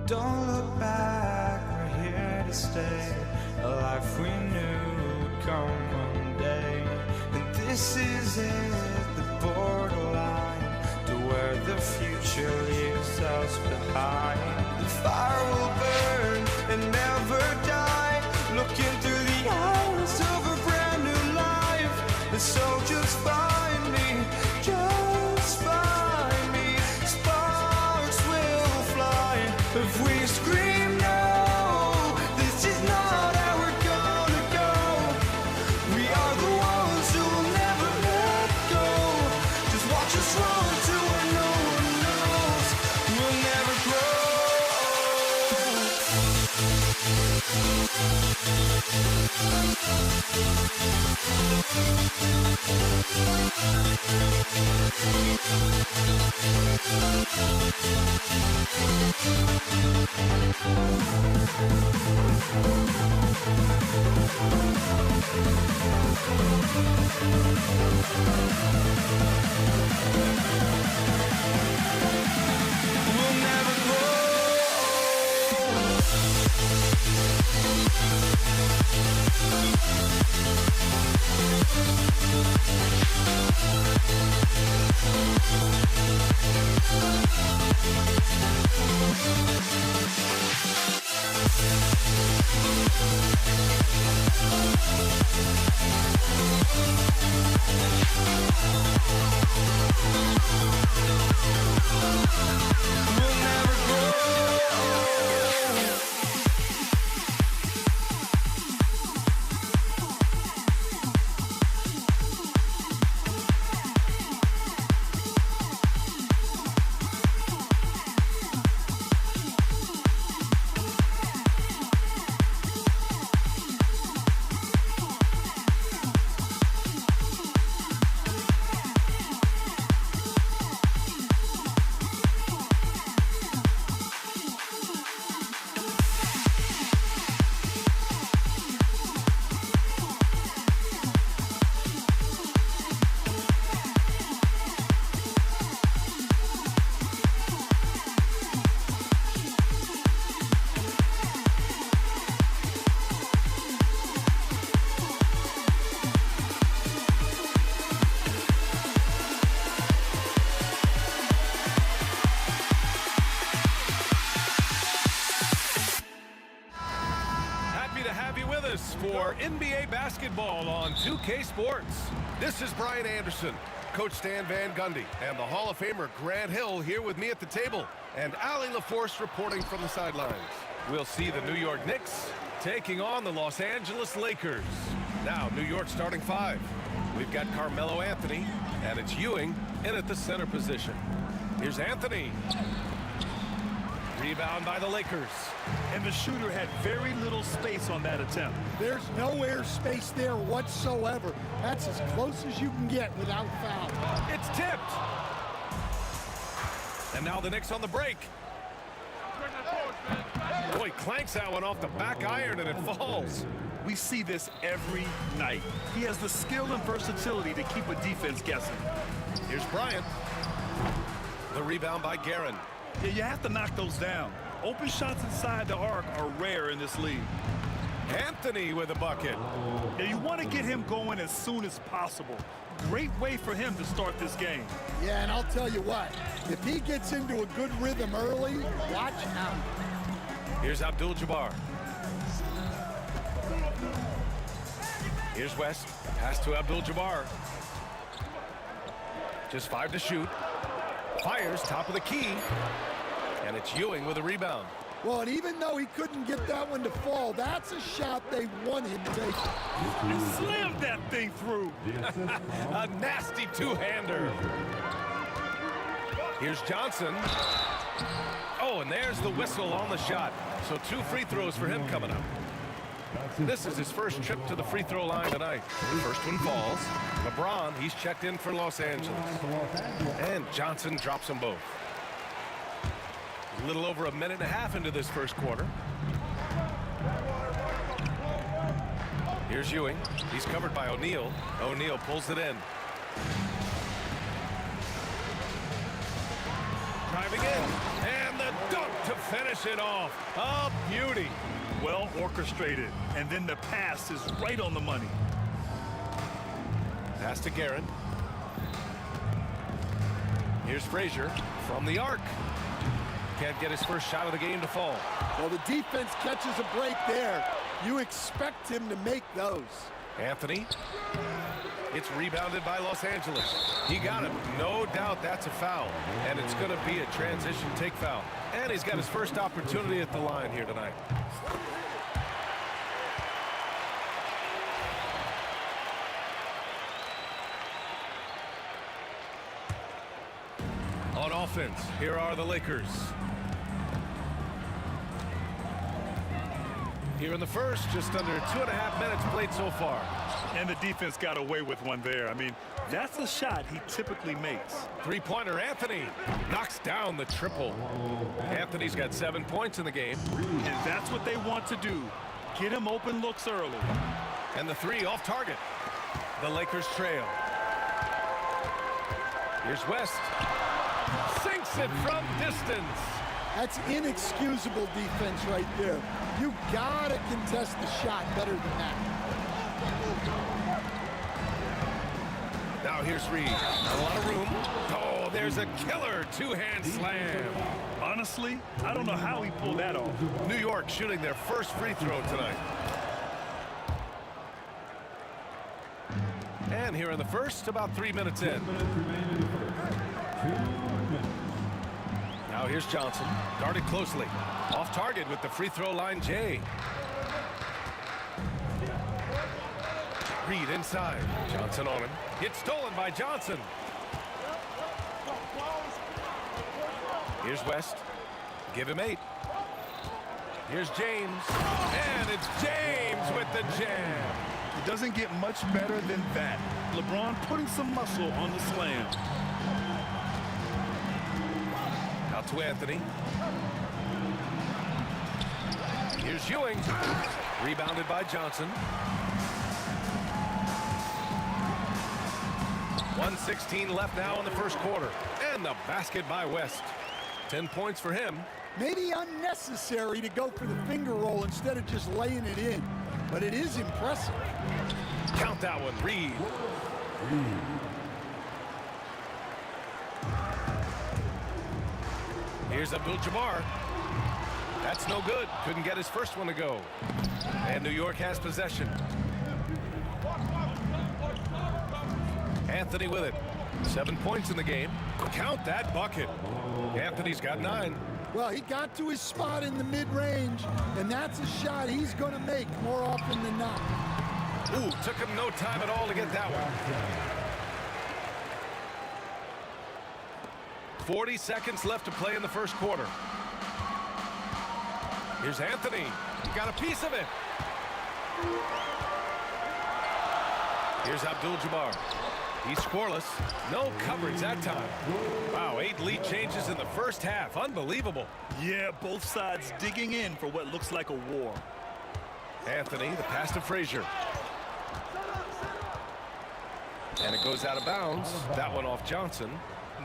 Don't look back, we're here to stay. A life we knew would come one day. And this is it, the borderline to where the future leaves us behind. The fire will burn and never die. Looking through the eyes of a brand new life. And so just find me, just find me. Sparks will fly if we scream no. This is not how we're gonna go. We are the ones who'll never let go. Just watch us run to where no one knows. We'll never grow. We'll never grow. We'll never grow. For NBA basketball on 2K Sports. This is Brian Anderson, Coach Stan Van Gundy, and the Hall of Famer Grant Hill here with me at the table, and Allie LaForce reporting from the sidelines. We'll see the New York Knicks taking on the Los Angeles Lakers. Now, New York starting five. We've got Carmelo Anthony, and it's Ewing in at the center position. Here's Anthony. Rebound by the Lakers. And the shooter had very little space on that attempt. There's no air space there whatsoever. That's as close as you can get without foul. It's tipped. And now the Knicks on the break. Boy, clanks that one off the back iron and it falls. We see this every night. He has the skill and versatility to keep a defense guessing. Here's Bryant. The rebound by Guerin. Yeah, you have to knock those down. Open shots inside the arc are rare in this league. Anthony with a bucket. Yeah, you want to get him going as soon as possible. Great way for him to start this game. Yeah, and I'll tell you what, if he gets into a good rhythm early, watch out. Here's Abdul-Jabbar. Here's West. Pass to Abdul-Jabbar. Just 5 to shoot. Fires top of the key. And it's Ewing with a rebound. Well, and even though he couldn't get that one to fall, that's a shot they want him to take. And slammed that thing through. A nasty two-hander. Here's Johnson. Oh, and there's the whistle on the shot. So 2 free throws for him coming up. This is his first trip to the free throw line tonight. First one falls. LeBron, he's checked in for Los Angeles. And Johnson drops them both. A little over a minute and a half into this first quarter. Here's Ewing. He's covered by O'Neal. O'Neal pulls it in. Driving in. And the dunk to finish it off. A beauty. Well orchestrated. And then the pass is right on the money. Pass to Guerin. Here's Frazier from the arc. Can't get his first shot of the game to fall. Well, the defense catches a break there. You expect him to make those. Anthony. It's rebounded by Los Angeles. He got him. No doubt that's a foul. And it's going to be a transition take foul. And he's got his first opportunity at the line here tonight. On offense, here are the Lakers. Here in the first, just under 2.5 minutes played so far. And the defense got away with one there. I mean, that's a shot he typically makes. Three-pointer, Anthony knocks down the triple. Anthony's got 7 points in the game. And that's what they want to do. Get him open looks early. And the 3 off target. The Lakers trail. Here's West. Sinks it from distance. That's inexcusable defense right there. You gotta contest the shot better than that. Now here's Reed. Not a lot of room. Oh, there's a killer two-hand slam. Honestly, I don't know how he pulled that off. New York shooting their first free throw tonight. And here in the first, about 3 minutes in. Now here's Johnson, guarded closely. Off target with the free throw line, Jay. Reed inside. Johnson on him. It's stolen by Johnson. Here's West. Give him 8. Here's James. And it's James with the jam. It doesn't get much better than that. LeBron putting some muscle on the slam. Out to Anthony. Here's Ewing. Rebounded by Johnson. 1:16 left now in the first quarter. And the basket by West. 10 points for him. Maybe unnecessary to go for the finger roll instead of just laying it in. But it is impressive. Count that one, Reed. Here's Abdul-Jabbar. That's no good. Couldn't get his first one to go. And New York has possession. Anthony with it. 7 points in the game. Count that bucket. Anthony's got 9. Well, he got to his spot in the mid-range, and that's a shot he's going to make more often than not. Ooh, took him no time at all to get that one. 40 seconds left to play in the first quarter. Here's Anthony. Got a piece of it. Here's Abdul-Jabbar. He's scoreless. No coverage that time. Wow, 8 lead changes in the first half. Unbelievable. Yeah, both sides digging in for what looks like a war. Anthony, the pass to Frazier. And it goes out of bounds. That one off Johnson.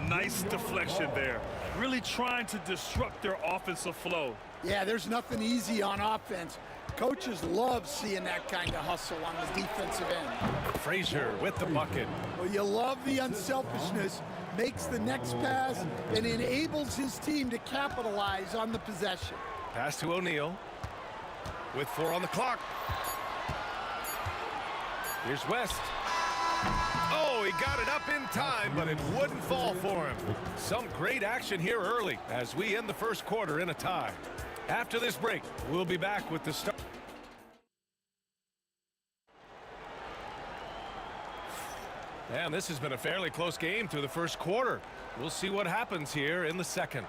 Nice deflection there. Really trying to disrupt their offensive flow. Yeah, there's nothing easy on offense. Coaches love seeing that kind of hustle on the defensive end. Frazier with the bucket. Well, you love the unselfishness, makes the next pass, and enables his team to capitalize on the possession. Pass to O'Neal with 4 on the clock. Here's West. Oh, he got it up in time, but it wouldn't fall for him. Some great action here early as we end the first quarter in a tie. After this break, we'll be back with the start. And this has been a fairly close game through the first quarter. We'll see what happens here in the second.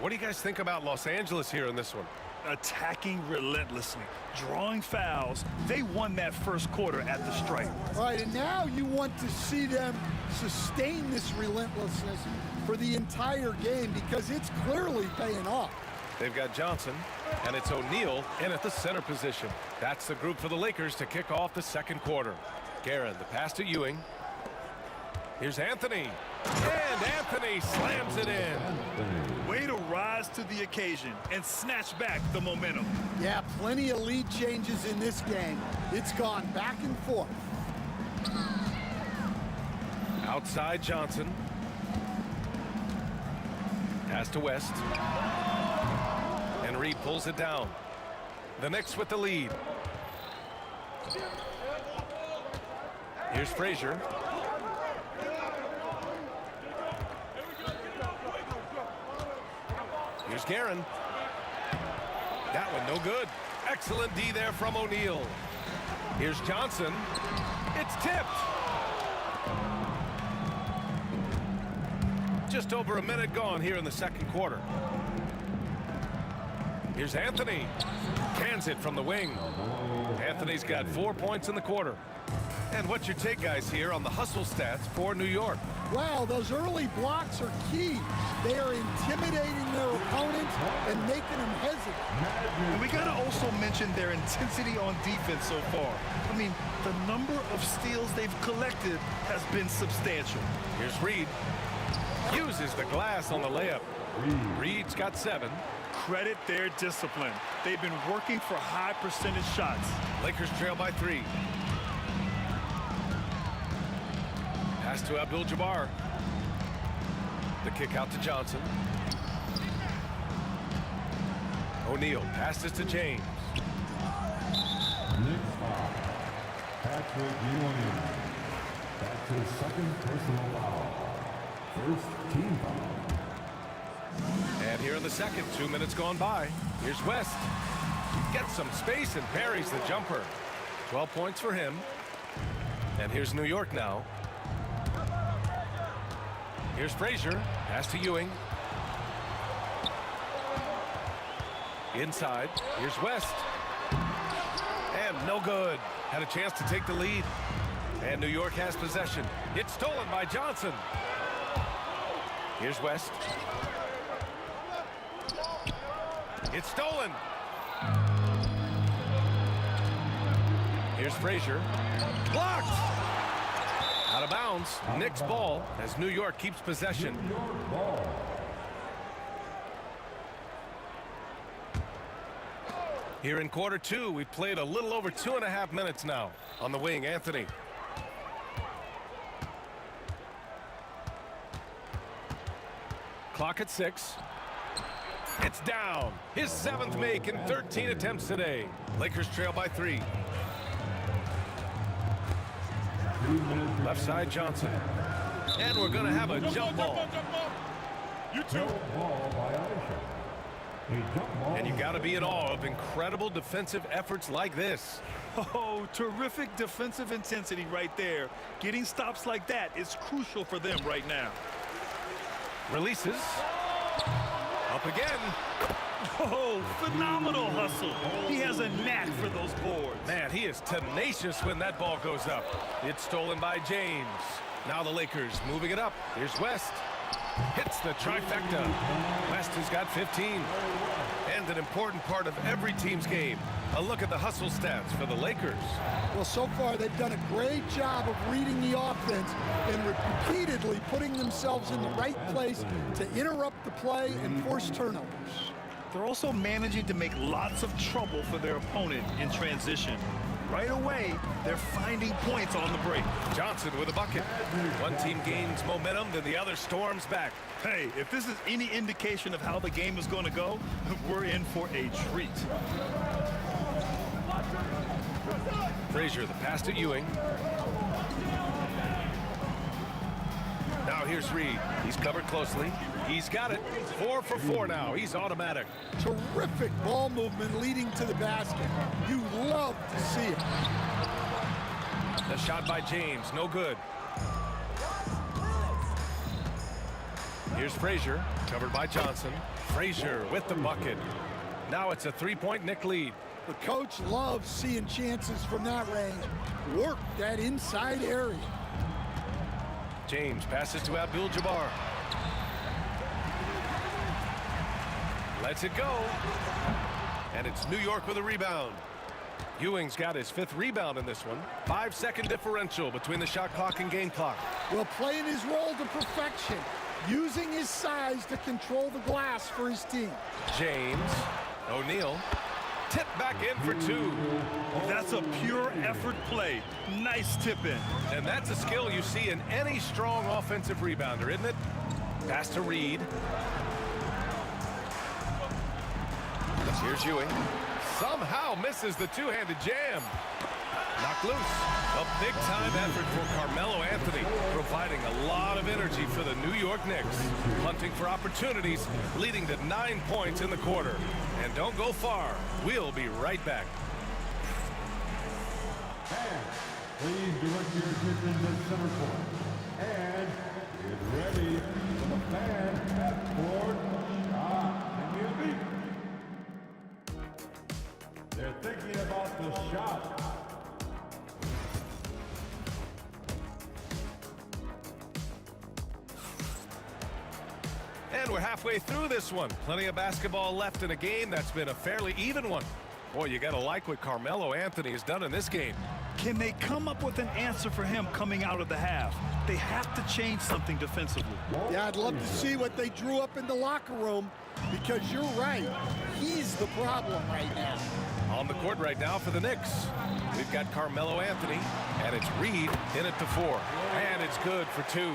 What do you guys think about Los Angeles here in this one? Attacking relentlessly, drawing fouls. They won that first quarter at the stripe. All right, and now you want to see them sustain this relentlessness for the entire game because it's clearly paying off. They've got Johnson, and it's O'Neal in at the center position. That's the group for the Lakers to kick off the second quarter. Guerin, the pass to Ewing. Here's Anthony, and Anthony slams it in. Way to rise to the occasion and snatch back the momentum. Yeah, plenty of lead changes in this game. It's gone back and forth. Outside Johnson. Pass to West. And Reed pulls it down. The Knicks with the lead. Here's Frazier. Here's Guerin. That one no good. Excellent D there from O'Neal. Here's Johnson. It's tipped. Just over a minute gone here in the second quarter. Here's Anthony. Cans it from the wing. Anthony's got 4 points in the quarter. And what's your take, guys, here on the hustle stats for New York? Wow, those early blocks are key. They are intimidating their opponents and making them hesitate. And we got to also mention their intensity on defense so far. I mean, the number of steals they've collected has been substantial. Here's Reed. Uses the glass on the layup. Reed's got 7. Credit their discipline. They've been working for high percentage shots. Lakers trail by 3. Pass to Abdul-Jabbar. The kick out to Johnson. O'Neal passes to James. Next foul, Patrick Ewing. That's his second personal foul. First team foul. And here in the second, 2 minutes gone by. Here's West. Gets some space and parries the jumper. 12 points for him. And here's New York now. Here's Frazier. Pass to Ewing. Inside. Here's West. And no good. Had a chance to take the lead. And New York has possession. It's stolen by Johnson. Here's West. It's stolen. Here's Frazier. Blocked. Out of bounds. Knicks ball as New York keeps possession. Here in quarter 2, we've played a little over 2.5 minutes now. On the wing, Anthony. Clock at 6. It's down. His 7th make in 13 attempts today. Lakers trail by 3. Left side Johnson. And we're going to have a jump ball. And you got to be in awe of incredible defensive efforts like this. Oh, terrific defensive intensity right there. Getting stops like that is crucial for them right now. Releases. Up again. Oh, phenomenal hustle. He has a knack for those boards. Man, he is tenacious when that ball goes up. It's stolen by James. Now the Lakers moving it up. Here's West. Hits the trifecta. West has got 15. And an important part of every team's game. A look at the hustle stats for the Lakers. Well, so far they've done a great job of reading the offense and repeatedly putting themselves in the right place to interrupt the play and force turnovers. They're also managing to make lots of trouble for their opponent in transition. Right away, they're finding points on the break. Johnson with a bucket. One team gains momentum, then the other storms back. Hey, if this is any indication of how the game is going to go, we're in for a treat. Frazier, the pass to Ewing. Now here's Reed. He's covered closely. He's got it. 4 for 4 now. He's automatic. Terrific ball movement leading to the basket. You love to see it. The shot by James, no good. Here's Frazier, covered by Johnson. Frazier with the bucket. Now it's a 3-point Knick lead. The coach loves seeing chances from that range. Work that inside area. James passes to Abdul-Jabbar. Lets it go. And it's New York with a rebound. Ewing's got his 5th rebound in this one. 5-second differential between the shot clock and game clock. Well, playing his role to perfection. Using his size to control the glass for his team. James. O'Neal. Tip back in for 2. That's a pure effort play. Nice tip in. And that's a skill you see in any strong offensive rebounder, isn't it? Pass to Reed. Here's Ewing. Somehow misses the two-handed jam. Knocked loose. A big-time effort for Carmelo Anthony, providing a lot of energy for the New York Knicks. Hunting for opportunities, leading to 9 points in the quarter. And don't go far. We'll be right back. Please direct your attention to center court. And get ready for the fan half-court shot. Can you beat? They're thinking about the shot. And we're halfway through this one. Plenty of basketball left in a game that's been a fairly even one. Boy, you gotta like what Carmelo Anthony has done in this game. Can they come up with an answer for him coming out of the half? They have to change something defensively. Yeah, I'd love to see what they drew up in the locker room, because you're right. He's the problem right now. On the court right now for the Knicks, we've got Carmelo Anthony, and it's Reed in at the 4. And it's good for 2.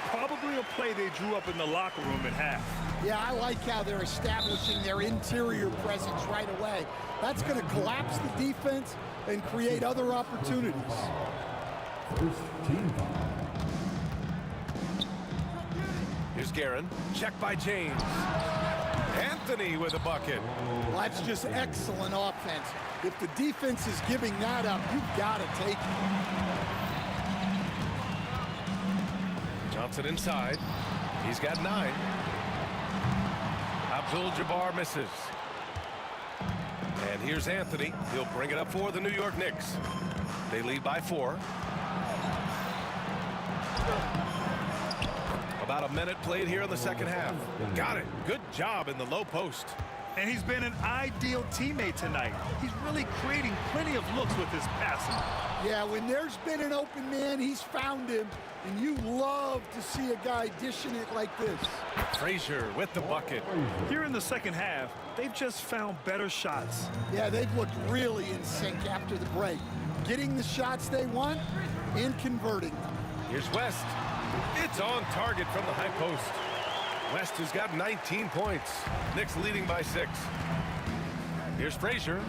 Probably a play they drew up in the locker room at half. Yeah, I like how they're establishing their interior presence right away. That's going to collapse the defense and create other opportunities. Here's Guerin. Check by James. Anthony with a bucket. Well, that's just excellent offense. If the defense is giving that up, you've got to take it. Johnson inside. He's got 9. Abdul-Jabbar misses. And here's Anthony. He'll bring it up for the New York Knicks. They lead by 4. About a minute played here in the second half. Got it. Good job in the low post. And he's been an ideal teammate tonight. He's really creating plenty of looks with his passing. Yeah, when there's been an open man, he's found him. And you love to see a guy dishing it like this. Frazier with the bucket. Here in the second half, they've just found better shots. Yeah, they've looked really in sync after the break. Getting the shots they want and converting them. Here's West. It's on target from the high post. West has got 19 points. Knicks leading by 6. Here's Frazier.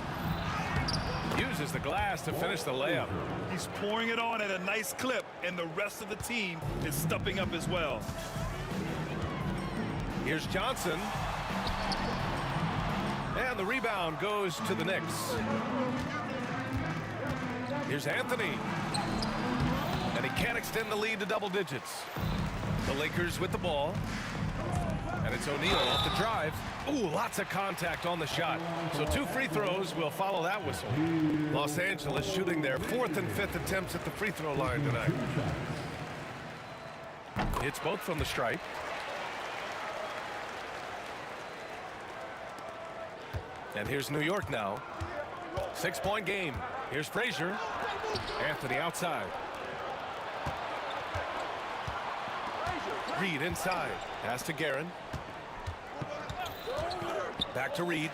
Uses the glass to finish the layup. He's pouring it on at a nice clip, and the rest of the team is stepping up as well. Here's Johnson. And the rebound goes to the Knicks. Here's Anthony. And he can't extend the lead to double digits. The Lakers with the ball. And it's O'Neal off the drive. Ooh, lots of contact on the shot. So 2 free throws will follow that whistle. Los Angeles shooting their 4th and 5th attempts at the free throw line tonight. Hits both from the stripe. And here's New York now. 6-point game. Here's Frazier. Anthony outside. Reed inside. Pass to Guerin. Back to Reed.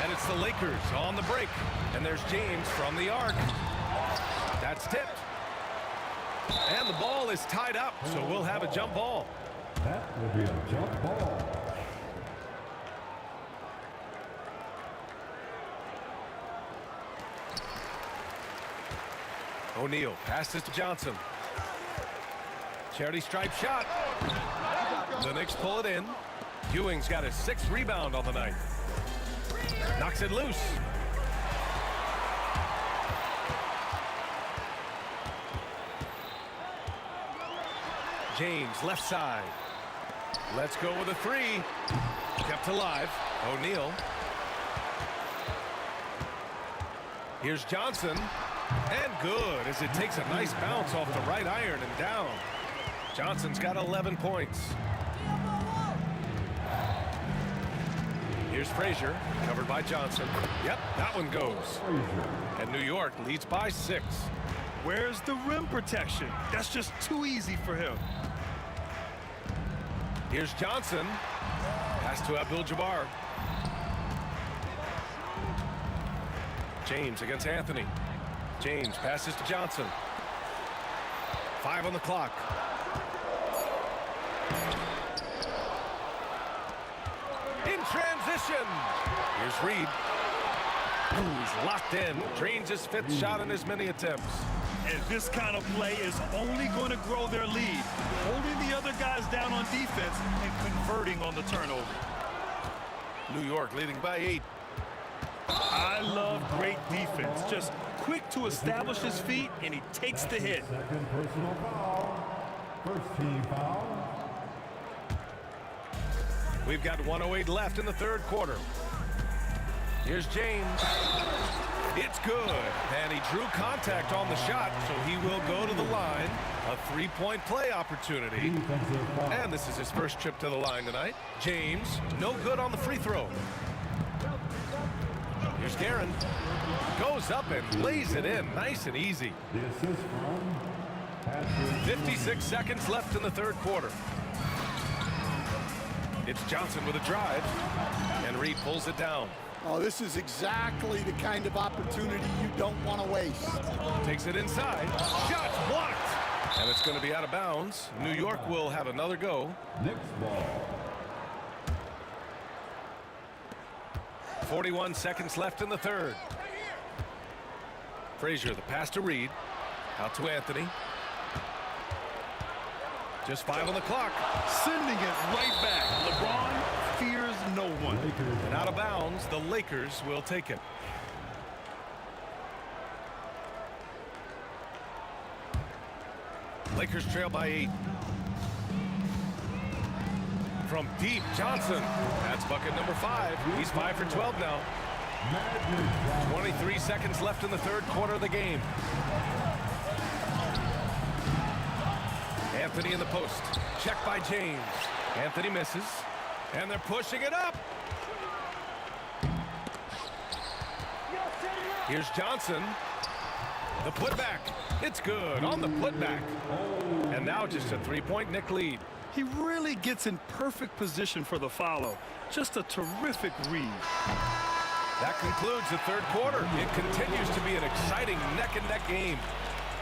And it's the Lakers on the break. And there's James from the arc. That's tipped. And the ball is tied up, so we'll have a jump ball. That will be a jump ball. O'Neal passes to Johnson. Charity stripe shot. The Knicks pull it in. Ewing's got his 6th rebound on the night. Knocks it loose. James left side. Let's go with a 3. Kept alive. O'Neal. Here's Johnson. And good as it takes a nice bounce off the right iron and down. Johnson's got 11 points. Here's Frazier, covered by Johnson. Yep, that one goes. And New York leads by 6. Where's the rim protection? That's just too easy for him. Here's Johnson. Pass to Abdul-Jabbar. James against Anthony. James passes to Johnson. 5 on the clock. In transition. Here's Reed. He's locked in. Drains his 5th shot in as many attempts. And this kind of play is only going to grow their lead. Holding the other guys down on defense and converting on the turnover. New York leading by 8. I love great defense. Just quick to establish his feet, and he takes the hit. Second personal foul. First team foul. We've got 1:08 left in the 3rd quarter. Here's James. It's good. And he drew contact on the shot, so he will go to the line. A 3-point play opportunity. And this is his first trip to the line tonight. James, no good on the free throw. Here's Guerin. Goes up and lays it in. Nice and easy. 56 seconds left in the 3rd quarter. It's Johnson with a drive. And Reed pulls it down. Oh, this is exactly the kind of opportunity you don't want to waste. Takes it inside. Shot's blocked. And it's going to be out of bounds. New York will have another go. Next ball. 41 seconds left in the 3rd. Frazier, the pass to Reed. Out to Anthony. Just 5 on the clock. Sending it right back. LeBron fears no one. And out of bounds, the Lakers will take it. Lakers trail by 8. From deep, Johnson. That's bucket number 5. He's 5 for 12 now. 23 seconds left in the 3rd quarter of the game. Anthony in the post. Checked by James. Anthony misses. And they're pushing it up. Here's Johnson. The putback. It's good on the putback. And now just a 3-point Knick lead. He really gets in perfect position for the follow. Just a terrific read. That concludes the 3rd quarter. It continues to be an exciting neck-and-neck game.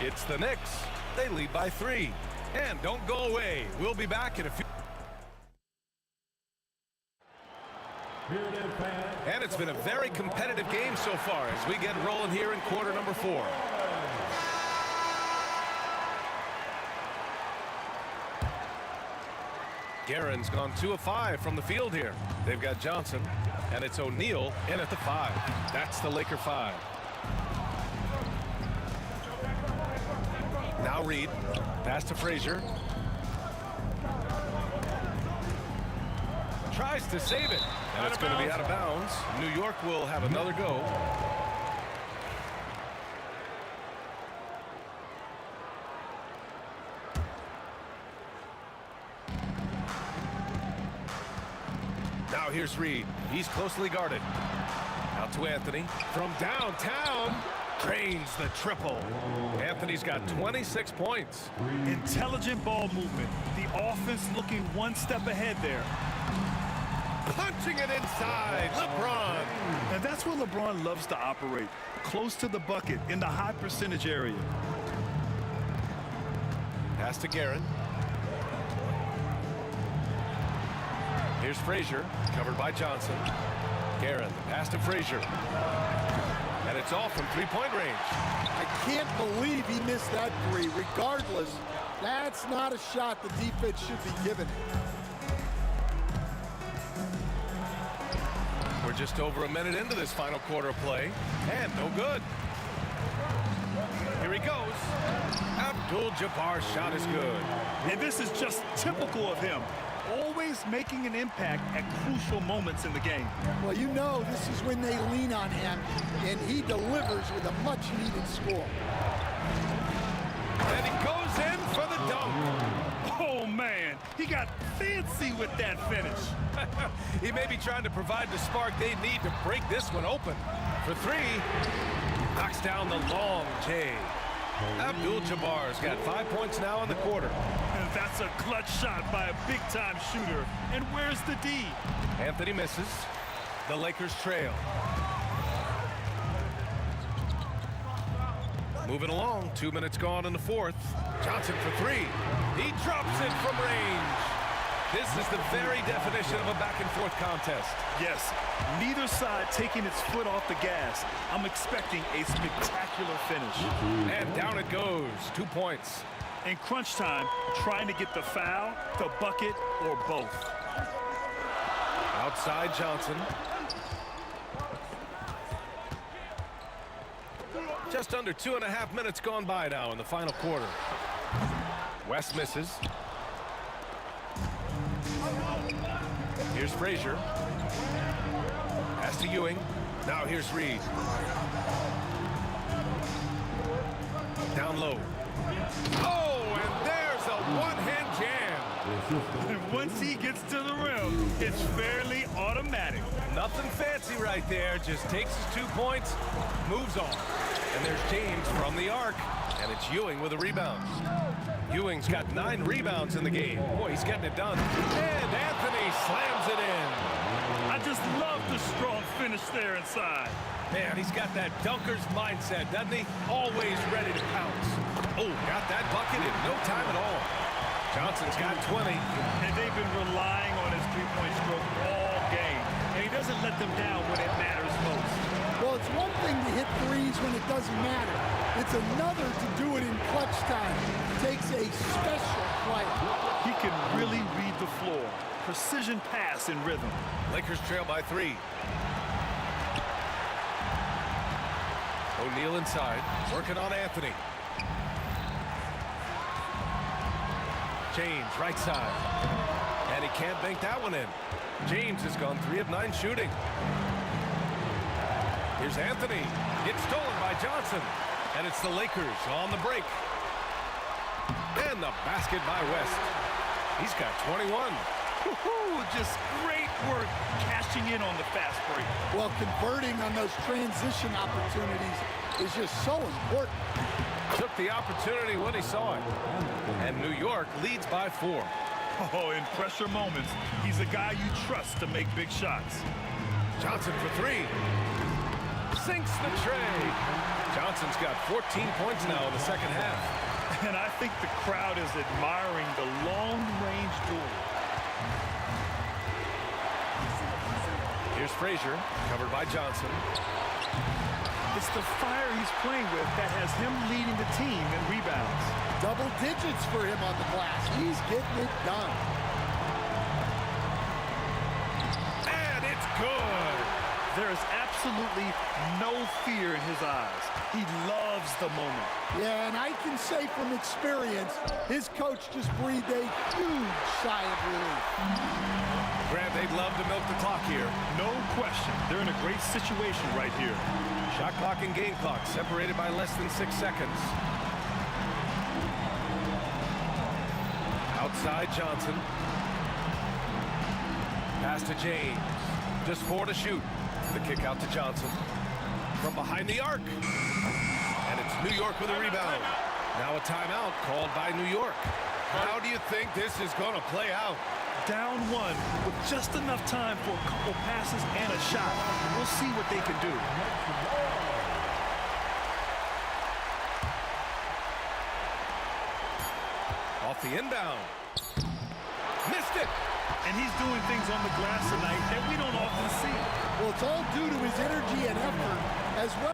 It's the Knicks. They lead by 3. And don't go away. We'll be back in a few. And it's been a very competitive game so far as we get rolling here in quarter number 4. Guerin's gone 2 of 5 from the field here. They've got Johnson, and it's O'Neal in at the 5. That's the Laker 5. Now Reed. Pass to Frazier. Tries to save it. And it's going to be out of bounds. New York will have another go. Now here's Reed. He's closely guarded. Out to Anthony. From downtown, drains the triple. Anthony's got 26 points. Intelligent ball movement. The offense looking one step ahead there. Punching it inside, LeBron. And that's where LeBron loves to operate. Close to the bucket, in the high percentage area. Pass to Guerin. Here's Frazier, covered by Johnson. Guerin, the pass to Frazier. And it's off from three-point range. I can't believe he missed that three. Regardless, that's not a shot the defense should be giving it. We're just over a minute into this final quarter of play, and no good. Here he goes. Abdul-Jabbar's shot is good. And this is just typical of him. Always making an impact at crucial moments in the game. Well, you know this is when they lean on him, and he delivers with a much-needed score. And he goes in for the dunk. Oh, man. He got fancy with that finish. He may be trying to provide the spark they need to break this one open. For three, knocks down the long J. Abdul-Jabbar's got 5 points now in the quarter. And that's a clutch shot by a big-time shooter. And where's the D? Anthony misses. The Lakers trail. Moving along, 2 minutes gone in the fourth. Johnson for three. He drops it from range. This is the very definition of a back-and-forth contest. Yes, neither side taking its foot off the gas. I'm expecting a spectacular finish. And down it goes, 2 points. In crunch time, trying to get the foul, the bucket, or both. Outside Johnson. Just under 2.5 minutes gone by now in the final quarter. West misses. Here's Frazier. Pass to Ewing. Now here's Reed. Down low. Oh, and there's a one-hand jam. And once he gets to the rim, it's fairly automatic. Nothing fancy right there. Just takes his 2 points, moves on. And there's James from the arc. And it's Ewing with a rebound. Ewing's got 9 rebounds in the game. Boy, he's getting it done. And Anthony slams it in. I just love the strong finish there inside. Man, he's got that dunker's mindset, doesn't he? Always ready to pounce. Oh, got that bucket in no time at all. Johnson's got 20. And they've been relying on his three-point stroke all game. And he doesn't let them down when it matters most. Well, it's one thing to hit threes when it doesn't matter. It's another to do it in clutch time. It takes a special player. He can really read the floor. Precision pass in rhythm. Lakers trail by 3. O'Neal inside, working on Anthony. James, right side. And he can't bank that one in. James has gone 3 of 9 shooting. Here's Anthony. Gets stolen by Johnson. And it's the Lakers on the break. And the basket by West. He's got 21. Just great work cashing in on the fast break. Well, converting on those transition opportunities is just so important. Took the opportunity when he saw it. And New York leads by 4. Oh, in pressure moments, he's a guy you trust to make big shots. Johnson for 3. Sinks the tray. Johnson's got 14 points now in the second half. And I think the crowd is admiring the long-range duel. Here's Frazier, covered by Johnson. It's the fire he's playing with that has him leading the team in rebounds. Double digits for him on the glass. He's getting it done. And it's good. There is absolutely no fear in his eyes. He loves the moment. Yeah, and I can say from experience, his coach just breathed a huge sigh of relief. Grant, they'd love to milk the clock here. No question. They're in a great situation right here. Shot clock and game clock separated by less than 6 seconds. Outside Johnson. Pass to James. Just 4 to shoot. The kick out to Johnson. From behind the arc. And it's New York with a rebound. Now a timeout called by New York. How do you think this is going to play out? Down one with just enough time for a couple passes and a shot. We'll see what they can do. Off the inbound. Missed it. And he's doing things on the glass tonight that we don't often see. Well, it's all due to his energy and effort as well.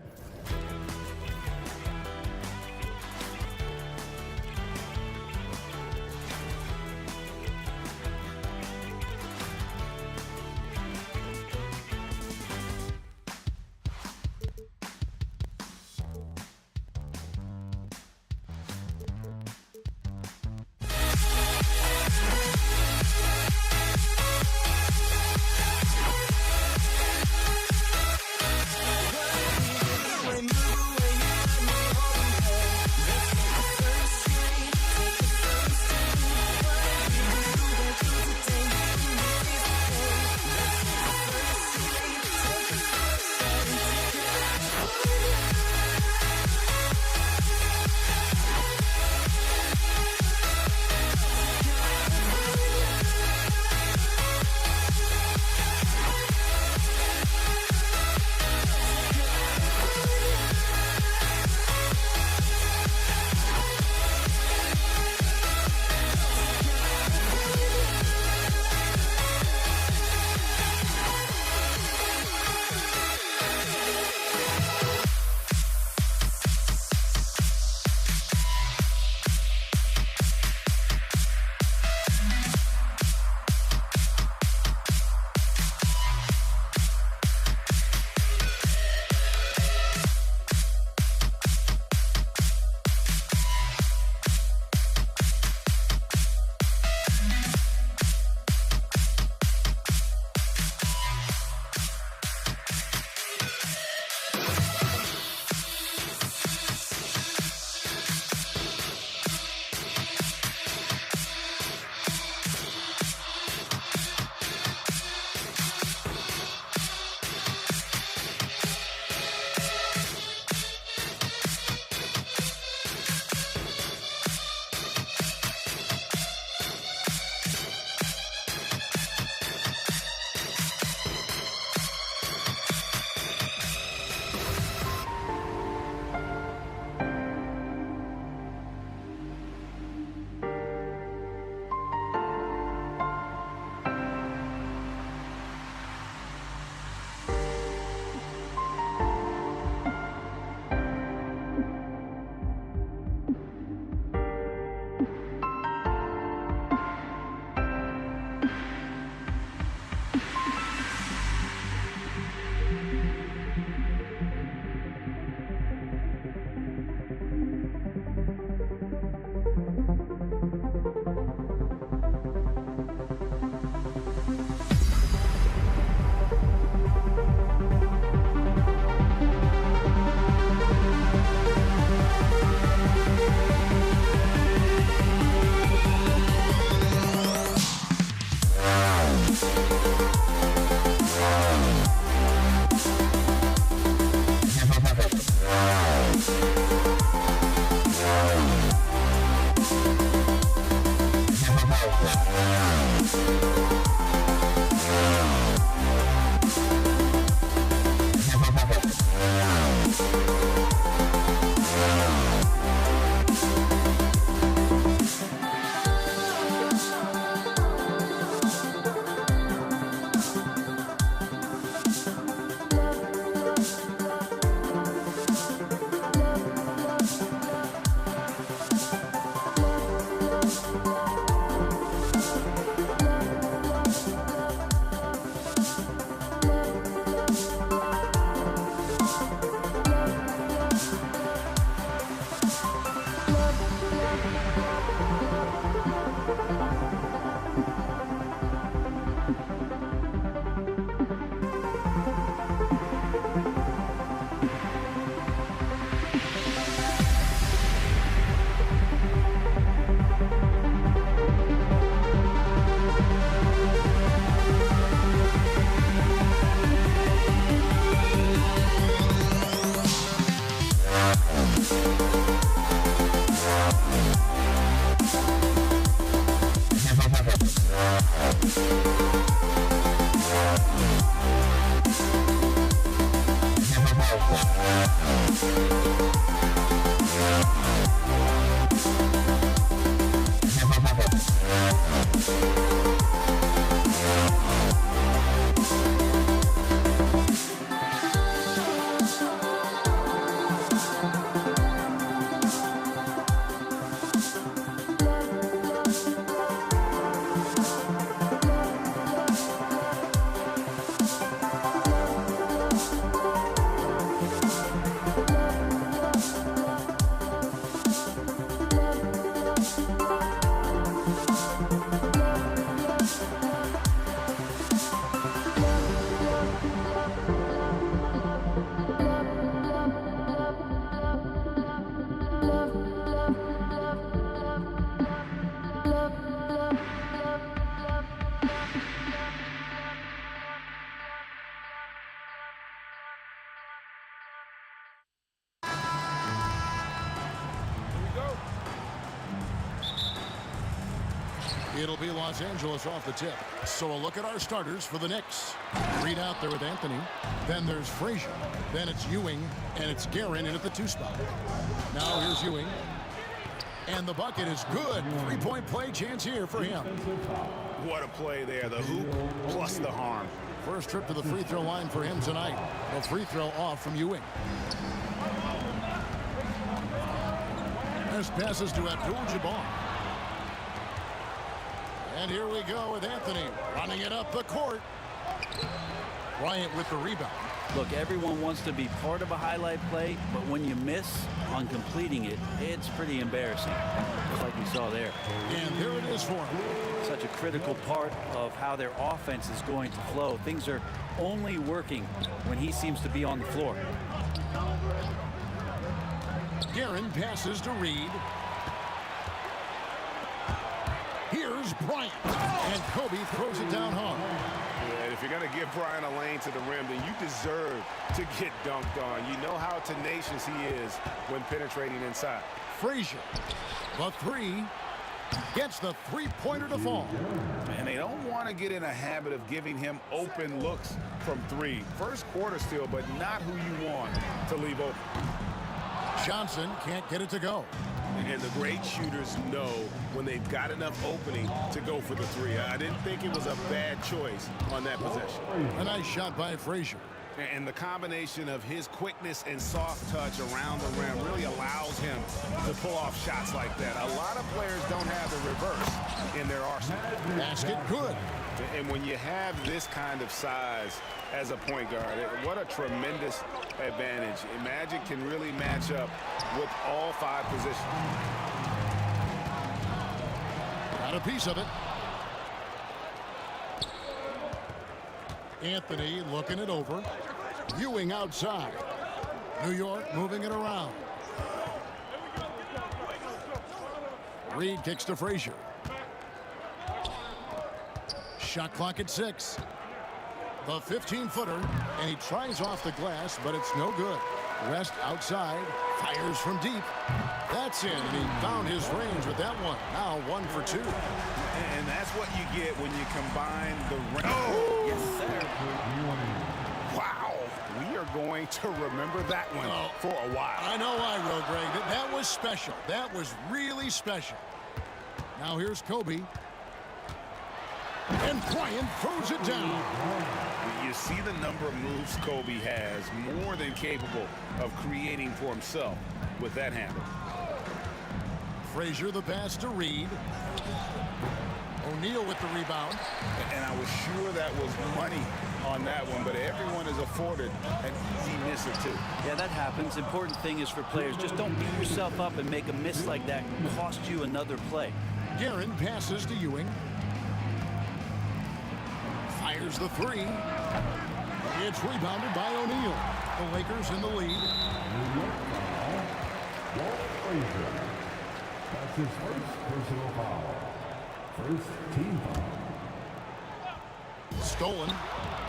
It'll be Los Angeles off the tip. So a look at our starters for the Knicks. Reed out there with Anthony. Then there's Frazier. Then it's Ewing. And it's Guerin in at the 2 spot. Now here's Ewing. And the bucket is good. 3-point play chance here for him. What a play there. The hoop plus the harm. First trip to the free throw line for him tonight. A free throw off from Ewing. This passes to Abdul-Jabbar. And here we go with Anthony running it up the court. Bryant with the rebound. Look, everyone wants to be part of a highlight play, but when you miss on completing it, it's pretty embarrassing, just like we saw there. And there it is for him. Such a critical part of how their offense is going to flow. Things are only working when he seems to be on the floor. Guerin passes to Reed. Here's Bryant. And Kobe throws it down hard. Yeah, if you're going to give Bryant a lane to the rim, then you deserve to get dunked on. You know how tenacious he is when penetrating inside. Frazier, the 3, gets the 3-pointer to fall. And they don't want to get in a habit of giving him open looks from 3. First quarter still, but not who you want to leave open. Johnson can't get it to go. And the great shooters know when they've got enough opening to go for the 3. I didn't think it was a bad choice on that possession. A nice shot by Frazier. And the combination of his quickness and soft touch around the rim really allows him to pull off shots like that. A lot of players don't have the reverse in their arsenal. Basket good. And when you have this kind of size as a point guard, what a tremendous advantage. Magic can really match up with all 5 positions. Got a piece of it. Anthony looking it over. Ewing outside. New York moving it around. Reed kicks to Frazier. Shot clock at 6. The 15-footer, and he tries off the glass, but it's no good. West outside, fires from deep. That's in, and he found his range with that one. Now 1 for 2. And that's what you get when you combine the range. Oh, yes, sir. Wow. We are going to remember that one for a while. I know I will, Greg. That was special. That was really special. Now here's Kobe. And Bryant throws it down. You see the number of moves Kobe has, more than capable of creating for himself with that handle. Frazier the pass to Reed. O'Neal with the rebound. And I was sure that was money on that one, but everyone is afforded an easy miss or 2. Yeah, that happens. Important thing is for players, just don't beat yourself up and make a miss like that cost you another play. Guerin passes to Ewing. Fires the 3. It's rebounded by O'Neal. The Lakers in the lead. That's his first personal foul. First team foul. Stolen.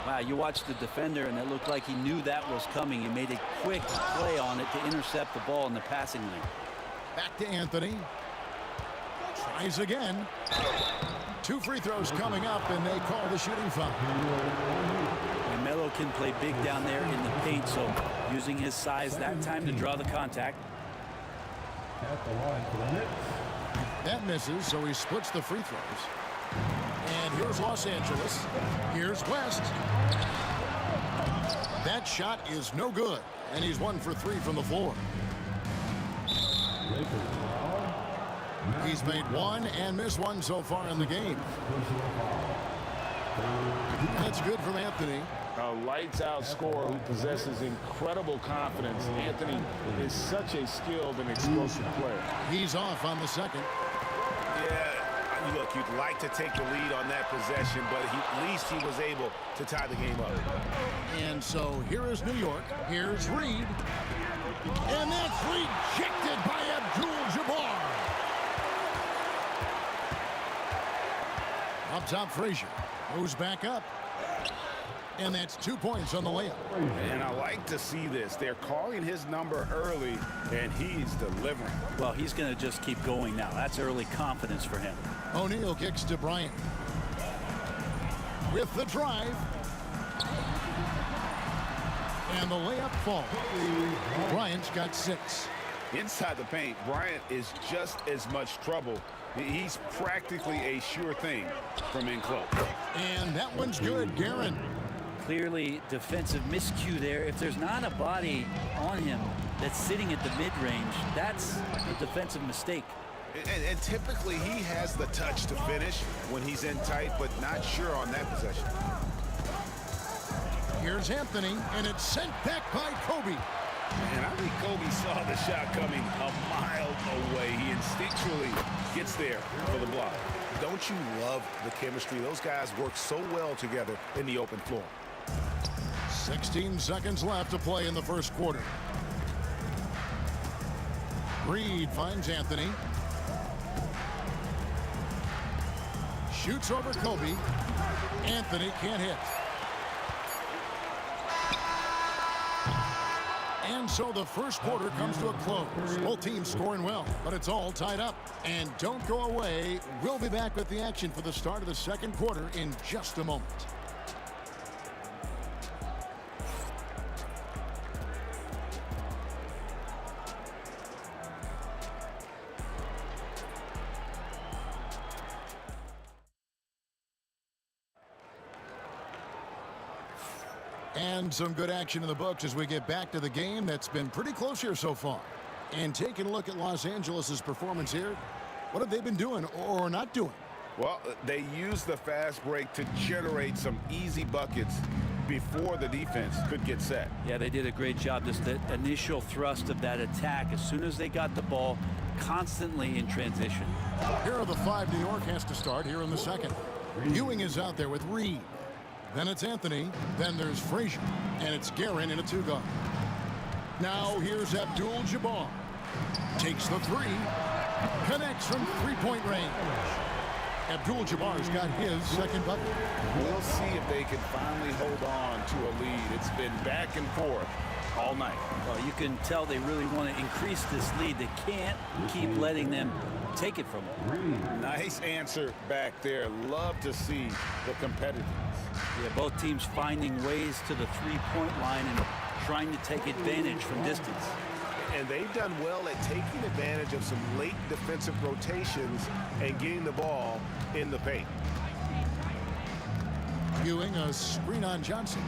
Wow, you watched the defender, and it looked like he knew that was coming. He made a quick play on it to intercept the ball in the passing lane. Back to Anthony. Tries again. 2 free throws coming up, and they call the shooting foul. And Melo can play big down there in the paint, so using his size that time to draw the contact. At the line for the Knicks. That misses, so he splits the free throws. And here's Los Angeles. Here's West. That shot is no good, and he's 1 for 3 from the floor. He's made 1 and missed 1 so far in the game. That's good from Anthony. A lights-out scorer who possesses incredible confidence. Anthony is such a skilled and explosive player. He's off on the second. Yeah, look, you'd like to take the lead on that possession, but at least he was able to tie the game up. And so here is New York. Here's Reed. And that's rejected by Abdul-Jabbar. Up top, Frazier moves back up. And that's 2 points on the layup. And I like to see this. They're calling his number early, and he's delivering. Well, he's going to just keep going now. That's early confidence for him. O'Neal kicks to Bryant. With the drive. And the layup falls. Bryant's got 6. Inside the paint, Bryant is just as much trouble. He's practically a sure thing from in close. And that one's good, Guerin. Clearly defensive miscue there. If there's not a body on him that's sitting at the mid-range, that's a defensive mistake. And typically he has the touch to finish when he's in tight, but not sure on that possession. Here's Anthony, and it's sent back by Kobe. And I think Kobe saw the shot coming a mile away. He instinctually gets there for the block. Don't you love the chemistry? Those guys work so well together in the open floor. 16 seconds left to play in the first quarter. Reed finds Anthony. Shoots over Kobe. Anthony can't hit. And so the first quarter comes to a close. Both teams scoring well, but it's all tied up. And don't go away. We'll be back with the action for the start of the second quarter in just a moment. And some good action in the books as we get back to the game that's been pretty close here so far. And taking a look at Los Angeles' performance here, what have they been doing or not doing? Well, they used the fast break to generate some easy buckets before the defense could get set. Yeah, they did a great job. Just the initial thrust of that attack, as soon as they got the ball, constantly in transition. Here are the 5 New York has to start here in the second. Ewing is out there with Reed. Then it's Anthony. Then there's Frazier. And it's Guerin in a 2-guard. Now here's Abdul-Jabbar. Takes the 3. Connects from 3-point range. Abdul-Jabbar's got his second bucket. We'll see if they can finally hold on to a lead. It's been back and forth all night. Well, you can tell they really want to increase this lead. They can't keep letting them take it from them. Nice answer back there. Love to see the competitiveness. Yeah, both teams finding ways to the 3-point line and trying to take advantage from distance. And they've done well at taking advantage of some late defensive rotations and getting the ball in the paint. Ewing, a screen on Johnson.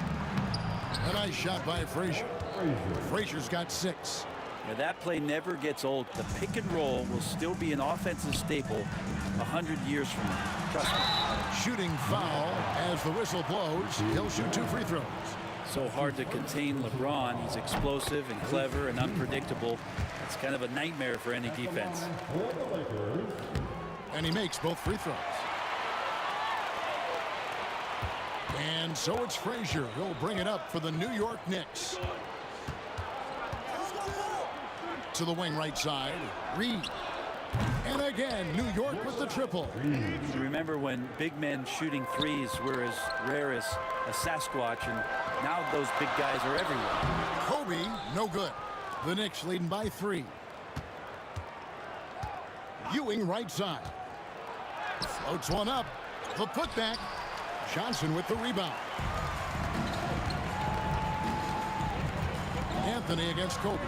A nice shot by Frazier. Frazier's got 6. Yeah, that play never gets old. The pick and roll will still be an offensive staple 100 years from now. Trust me. Shooting foul as the whistle blows. He'll shoot 2 free throws. So hard to contain LeBron. He's explosive and clever and unpredictable. It's kind of a nightmare for any defense. And he makes both free throws. And so it's Frazier. He'll bring it up for the New York Knicks. To the wing right side. Reed. And again, New York with the triple. You remember when big men shooting threes were as rare as a Sasquatch, and now those big guys are everywhere. Kobe, no good. The Knicks leading by 3. Ewing right side. Floats one up. The putback. Johnson with the rebound. Anthony against Kobe.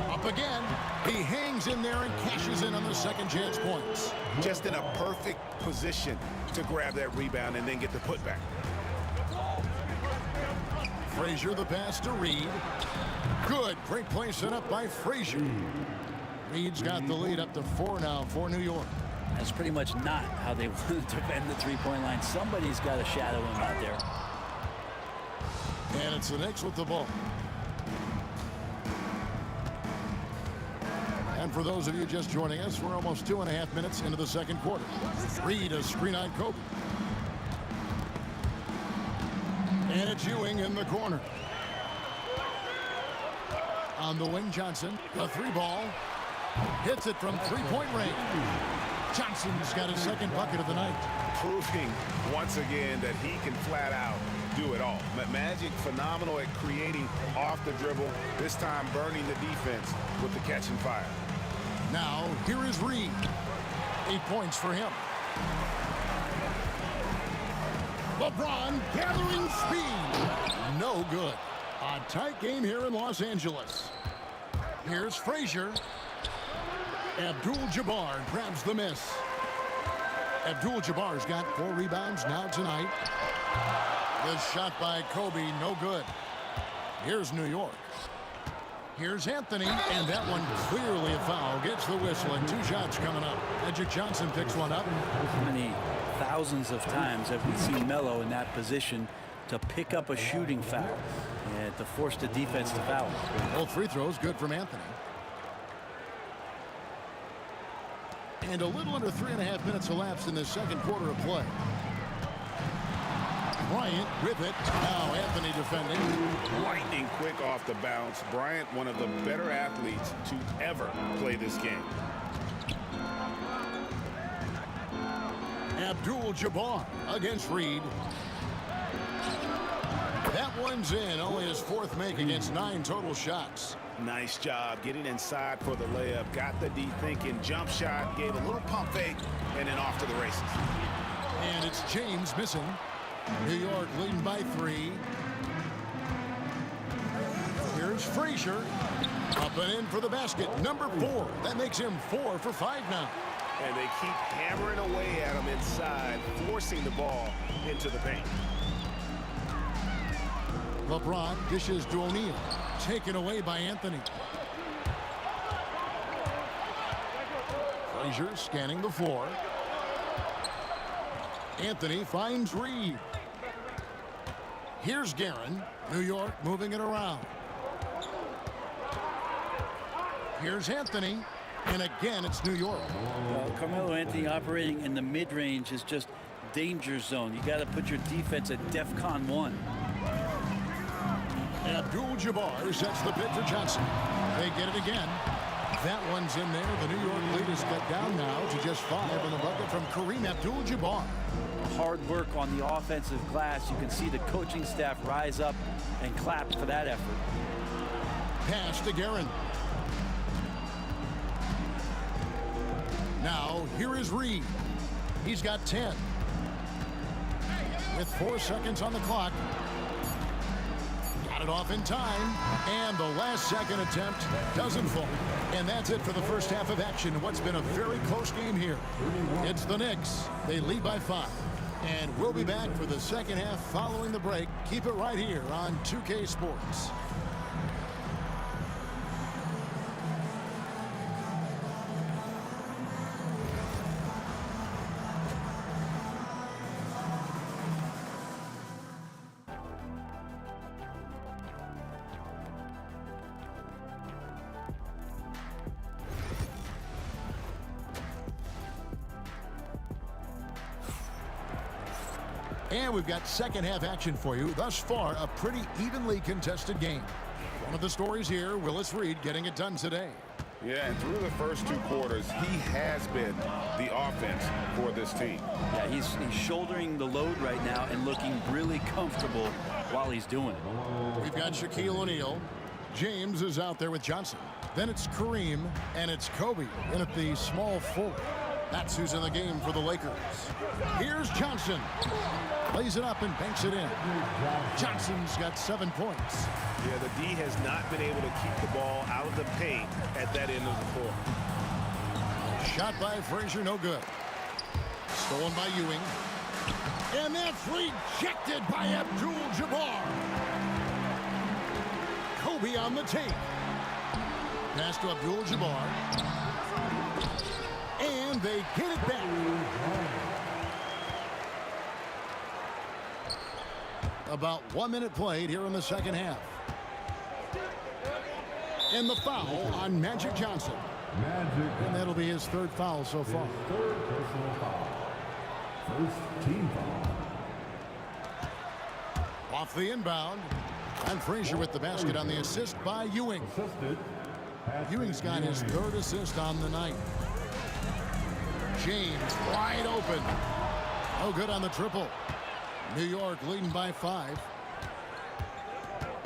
Up again. He hangs in there and cashes in on the second chance points. Just in a perfect position to grab that rebound and then get the putback. Frazier the pass to Reed. Good. Great play set up by Frazier. Reed's got the lead up to 4 now for New York. That's pretty much not how they want to defend the 3-point line. Somebody's got to shadow him out there. And it's the Knicks with the ball. And for those of you just joining us, we're almost 2.5 minutes into the second quarter. Reed a screen on Kobe. And it's Ewing in the corner. On the wing, Johnson. A 3-ball. Hits it from 3-point range. Johnson's got his second bucket of the night. Proving once again that he can flat out do it all. Magic phenomenal at creating off the dribble, this time burning the defense with the catch and fire. Now, here is Reed. 8 points for him. LeBron gathering speed. No good. A tight game here in Los Angeles. Here's Frazier. Abdul-Jabbar grabs the miss. Abdul-Jabbar's got 4 rebounds now tonight. This shot by Kobe, no good. Here's New York. Here's Anthony, and that one clearly a foul. Gets the whistle, and 2 shots coming up. Magic Johnson picks one up. How many thousands of times have we seen Melo in that position to pick up a shooting foul and to force the defense to foul? Both free throws good from Anthony. And a little under 3.5 minutes elapsed in the second quarter of play. Bryant with it. Now Anthony defending. Lightning quick off the bounce. Bryant, one of the better athletes to ever play this game. Abdul-Jabbar against Reed. That one's in. Only his 4th make against 9 total shots. Nice job getting inside for the layup. Got the D thinking. Jump shot. Gave a little pump fake. And then off to the races. And it's James missing. New York leading by 3. Here's Frazier. Up and in for the basket. Number 4. That makes him 4 for 5 now. And they keep hammering away at him inside, forcing the ball into the paint. LeBron dishes to O'Neal. Taken away by Anthony. Frazier scanning the floor. Anthony finds Reed. Here's Guerin. New York moving it around. Here's Anthony. And again, it's New York. Well, Carmelo Anthony operating in the mid-range is just danger zone. You got to put your defense at DEFCON 1. Abdul-Jabbar sets the pick for Johnson. They get it again. That one's in there. The New York lead is cut down now to just 5 on the bucket from Kareem Abdul-Jabbar. Hard work on the offensive glass. You can see the coaching staff rise up and clap for that effort. Pass to Guerin. Now, here is Reed. He's got 10. With 4 seconds on the clock. Got it off in time. And the last second attempt doesn't fall. And that's it for the first half of action. What's been a very close game here. It's the Knicks. They lead by 5. And we'll be back for the second half following the break. Keep it right here on 2K Sports. And we've got second half action for you. Thus far, a pretty evenly contested game. One of the stories here, Willis Reed getting it done today. Yeah, and through the first 2 quarters, he has been the offense for this team. Yeah, he's shouldering the load right now and looking really comfortable while he's doing it. We've got Shaquille O'Neal. James is out there with Johnson. Then it's Kareem, and it's Kobe in at the small forward. That's who's in the game for the Lakers. Here's Johnson. Lays it up and banks it in. Johnson's got 7 points. Yeah, the D has not been able to keep the ball out of the paint at that end of the floor. Shot by Frazier, no good. Stolen by Ewing. And that's rejected by Abdul-Jabbar. Kobe on the tape. Pass to Abdul-Jabbar. And they get it back. About 1 minute played here in the second half. And the foul on Magic Johnson. And that'll be his 3rd foul so far. Third personal foul. First team foul. Off the inbound. And Frazier with the basket on the assist by Ewing. Ewing's got his 3rd assist on the night. James wide open. No good on the triple. New York leading by 5.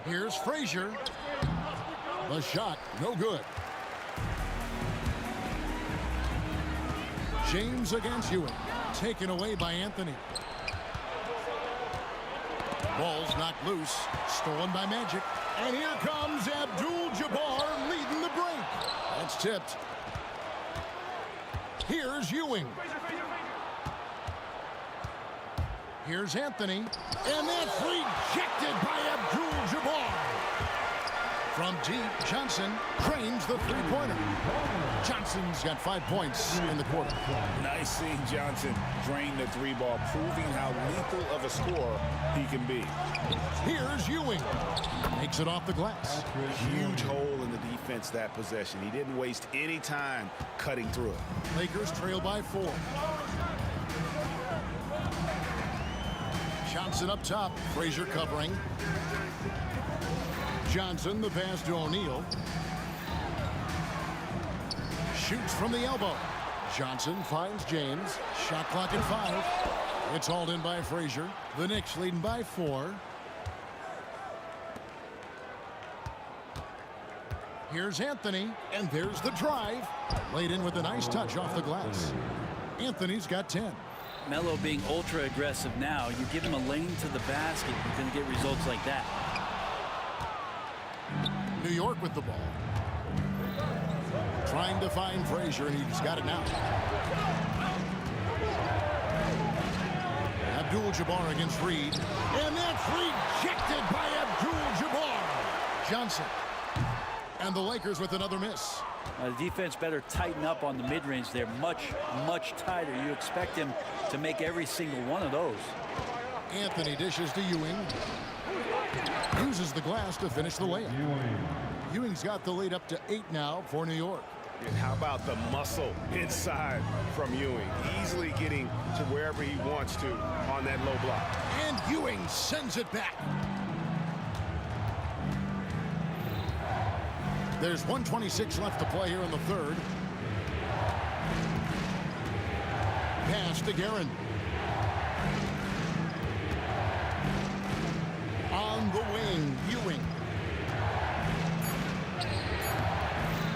Here's Frazier. The shot, no good. James against Ewing. Taken away by Anthony. Ball's knocked loose. Stolen by Magic. And here comes Abdul-Jabbar leading the break. That's tipped. Here's Ewing. Here's Anthony. And that's rejected by Abdul-Jabbar. From deep, Johnson drains the three-pointer. Johnson's got 5 points in the quarter. Nice seeing Johnson drain the 3-ball, proving how lethal of a scorer he can be. Here's Ewing. Makes it off the glass. Huge hole in the defense that possession. He didn't waste any time cutting through it. Lakers trail by 4. Johnson up top. Frazier covering. Johnson, the pass to O'Neal. Shoots from the elbow. Johnson finds James. Shot clock at 5. It's hauled in by Frazier. The Knicks leading by 4. Here's Anthony, and there's the drive. Laid in with a nice touch off the glass. Anthony's got 10. Melo being ultra aggressive now. You give him a lane to the basket, you're going to get results like that. New York with the ball. Trying to find Frazier, and he's got it now. Abdul-Jabbar against Reed. And that's rejected by Abdul-Jabbar. Johnson. And the Lakers with another miss. The defense better tighten up on the mid-range. They're much, much tighter. You expect him to make every single one of those. Anthony dishes to Ewing. Uses the glass to finish the layup. Ewing's got the lead up to 8 now for New York. And how about the muscle inside from Ewing? Easily getting to wherever he wants to on that low block. And Ewing sends it back. There's 1:26 left to play here in the third. Pass to Guerin. On the wing, Ewing.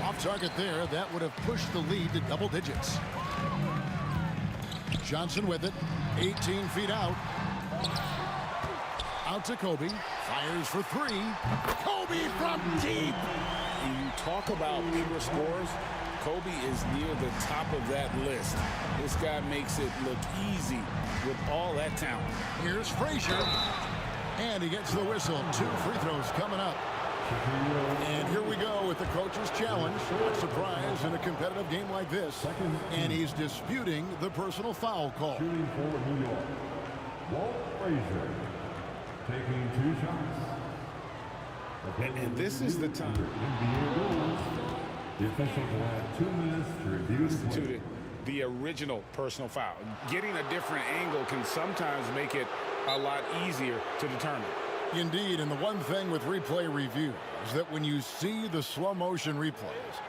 Off target there. That would have pushed the lead to double digits. Johnson with it. 18 feet out. Out to Kobe. Fires for 3. Kobe from deep. When you talk about pure scores, Kobe is near the top of that list. This guy makes it look easy with all that talent. Here's Frazier. And he gets the whistle. 2 free throws coming up. And here we go with the coach's challenge. What surprise in a competitive game like this. And he's disputing the personal foul call. Shooting for New York, Walt Frazier, taking 2 shots. And this is the time. The officials will have 2 minutes to review the play. The original personal foul. Getting a different angle can sometimes make it a lot easier to determine. Indeed, and the one thing with replay review is that when you see the slow motion replays,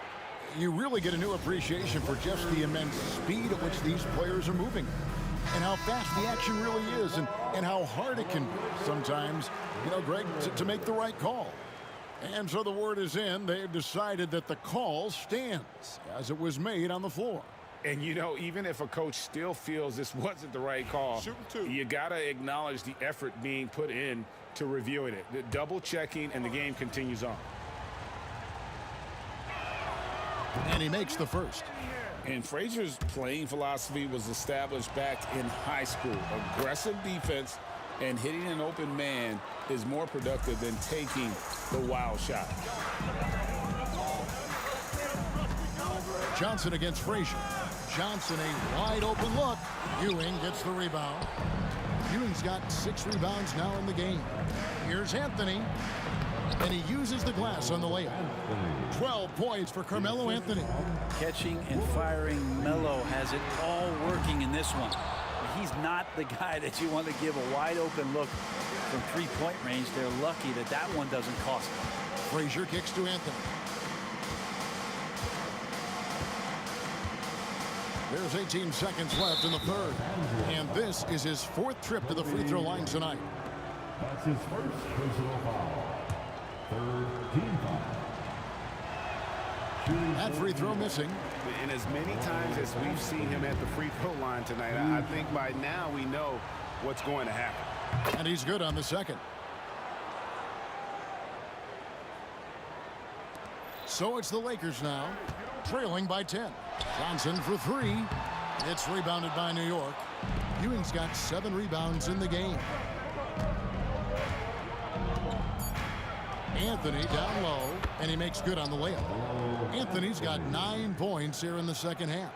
you really get a new appreciation for just the immense speed at which these players are moving and how fast the action really is and how hard it can be sometimes, you know, Greg, to make the right call. And so the word is in. They've decided that the call stands as it was made on the floor. And, you know, even if a coach still feels this wasn't the right call, you got to acknowledge the effort being put in to reviewing it. The double checking, and the game continues on. And he makes the first. And Frazier's playing philosophy was established back in high school. Aggressive defense and hitting an open man is more productive than taking the wild shot. Johnson against Frazier. Johnson, a wide open look. Ewing gets the rebound. Ewing's got 6 rebounds now in the game. Here's Anthony. And he uses the glass on the layup. 12 points for Carmelo Anthony. Catching and firing, Melo has it all working in this one. He's not the guy that you want to give a wide open look from 3-point range. They're lucky that that one doesn't cost them. Frazier kicks to Anthony. There's 18 seconds left in the third. And this is his fourth trip to the free throw line tonight. That's his first personal foul. Third team foul. That free throw missing. And as many times as we've seen him at the free throw line tonight, I think by now we know what's going to happen. And he's good on the second. So it's the Lakers now, trailing by 10. Johnson for three. It's rebounded by New York. Ewing's got 7 rebounds in the game. Anthony down low, and he makes good on the layup. Anthony's got 9 points here in the second half.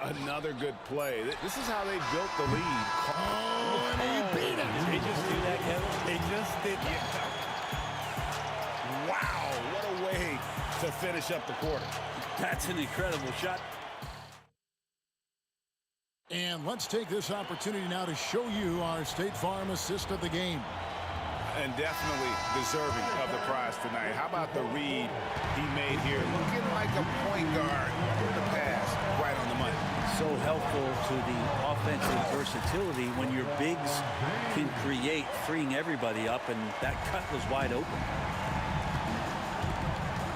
Another good play. This is how they built the lead. Oh, and he beat him. They just do that, Kevin. They just did. Wow, what a way to finish up the quarter. That's an incredible shot. And let's take this opportunity now to show you our State Farm assist of the game. And definitely deserving of the prize tonight. How about the read he made here? Looking like a point guard with the pass right on the money. So helpful to the offensive versatility when your bigs can create, freeing everybody up, and that cut was wide open.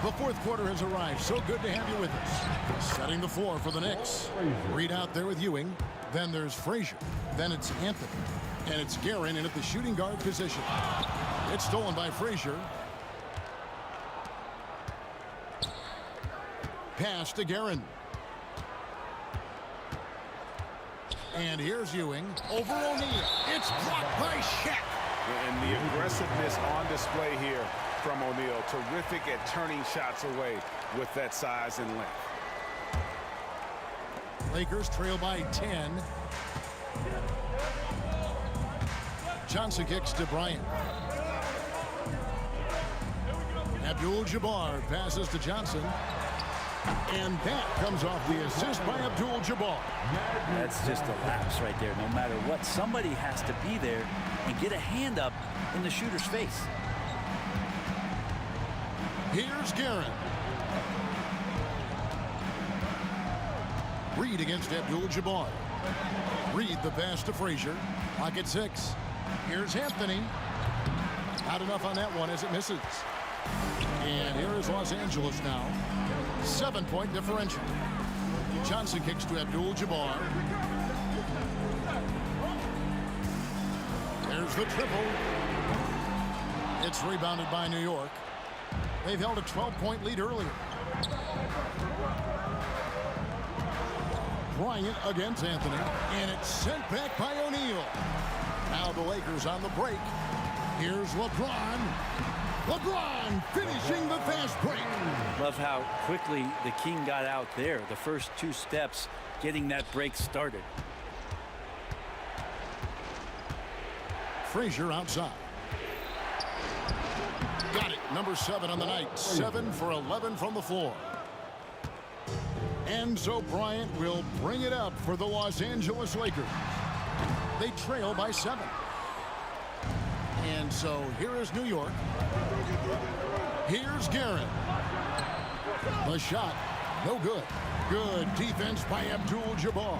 The fourth quarter has arrived. So good to have you with us. Setting the floor for the Knicks. Reed out there with Ewing. Then there's Frazier. Then it's Anthony. And it's Guerin in at the shooting guard position. It's stolen by Frazier. Pass to Guerin. And here's Ewing over O'Neal. It's blocked by Shaq. And the aggressiveness on display here from O'Neal. Terrific at turning shots away with that size and length. Lakers trail by 10. Johnson kicks to Bryant. Abdul-Jabbar passes to Johnson. And that comes off the assist by Abdul-Jabbar. That's just a lapse right there. No matter what, somebody has to be there and get a hand up in the shooter's face. Here's Guerin. Reed against Abdul-Jabbar. Reed the pass to Frazier. Clock at 6. Here's Anthony. Not enough on that one as it misses. And here is Los Angeles now. 7-point differential. Johnson kicks to Abdul-Jabbar. There's the triple. It's rebounded by New York. They've held a 12-point lead earlier. Bryant against Anthony. And it's sent back by O'Neal. Now the Lakers on the break. Here's LeBron. LeBron finishing the fast break. Love how quickly the King got out there. The first 2 steps getting that break started. Frazier outside. Got it. Number 7 on the night. 7 for 11 from the floor. And so Bryant will bring it up for the Los Angeles Lakers. They trail by 7. And so here is New York. Here's Guerin. The shot, no good. Good defense by Abdul-Jabbar.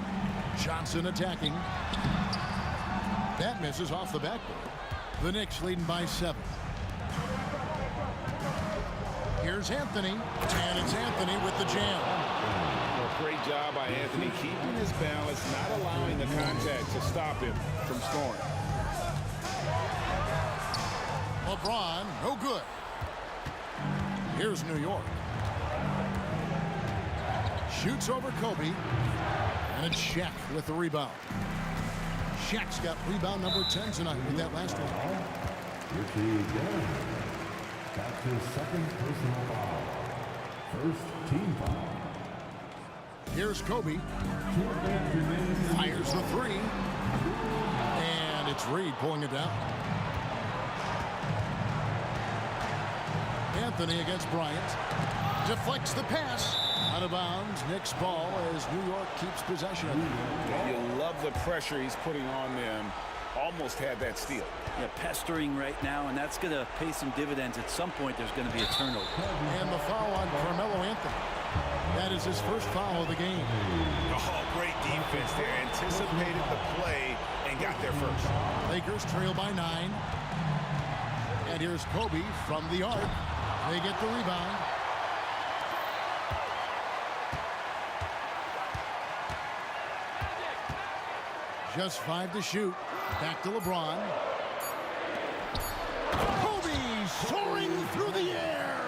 Johnson attacking. That misses off the backboard. The Knicks leading by 7. Here's Anthony. And it's Anthony with the jam. Great job by Anthony keeping his balance, not allowing the contact to stop him from scoring. LeBron, no good. Here's New York. Shoots over Kobe. And it's Shaq with the rebound. Shaq's got rebound number 10 tonight with that last one. Ricky Guerin. That's his second personal foul. First team foul. Here's Kobe. Fires the 3. And it's Reed pulling it down. Anthony against Bryant. Deflects the pass. Out of bounds. Knicks ball as New York keeps possession. You love the pressure he's putting on them. Almost had that steal. Yeah, pestering right now, and that's going to pay some dividends. At some point, there's going to be a turnover. And the foul on Carmelo Anthony. That is his first foul of the game. Oh, great anticipated the play and got there first. Lakers trail by 9. And here's Kobe from the arc. They get the rebound. Just 5 to shoot. Back to LeBron. Kobe soaring through the air.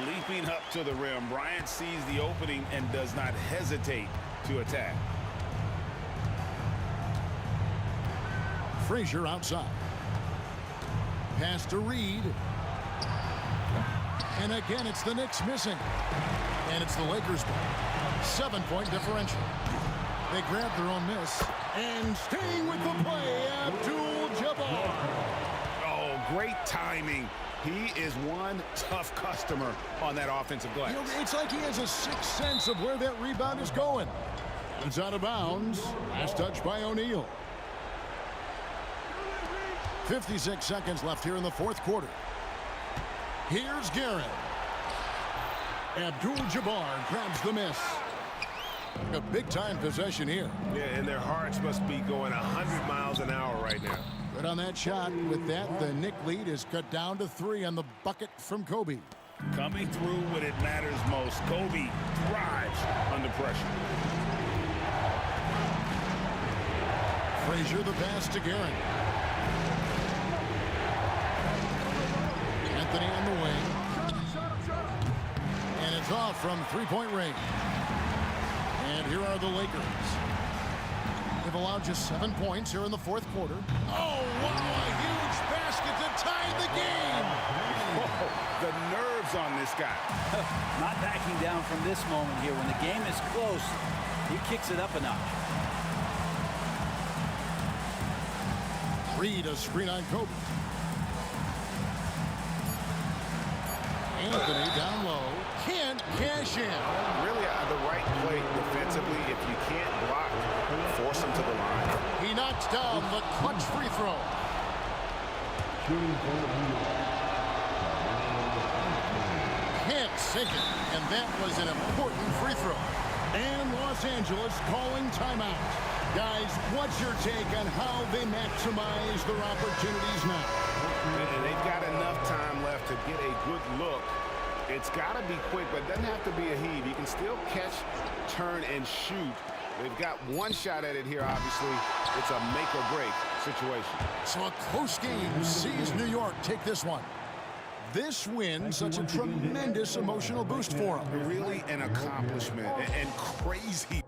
Leaping up to the rim, Bryant sees the opening and does not hesitate to attack. Frazier outside. Pass to Reed. And again, it's the Knicks missing. And it's the Lakers ball. 7-point differential. They grab their own miss. And staying with the play, Abdul-Jabbar. Oh, great timing. He is one tough customer on that offensive glass. You know, it's like he has a sixth sense of where that rebound is going. It's out of bounds. Last touch by O'Neal. 56 seconds left here in the fourth quarter. Here's Garrett. Abdul-Jabbar grabs the miss. A big-time possession here. Yeah, and their hearts must be going 100 miles an hour right now. Good on that shot. With that, the Knick lead is cut down to 3 on the bucket from Kobe. Coming through when it matters most. Kobe thrives under pressure. Frazier the pass to Garrett. Anthony on the wing. And it's off from three-point range. And here are the Lakers. They've allowed just 7 points here in the fourth quarter. Oh, wow, a huge basket to tie the game. Whoa, the nerves on this guy. Not backing down from this moment here. When the game is close, he kicks it up a notch. Reed a screen on Kobe. Anthony down low. Can't cash in. Really the right play defensively. If you can't block, force him to the line. He knocks down the clutch free throw. Can't sink it. And that was an important free throw. And Los Angeles calling timeout. Guys, what's your take on how they maximize their opportunities now? And they've got enough time left to get a good look. It's got to be quick, but it doesn't have to be a heave. You can still catch, turn, and shoot. They've got one shot at it here, obviously. It's a make-or-break situation. So a close game sees New York take this one. This win, such a tremendous emotional boost for them. Really an accomplishment and crazy.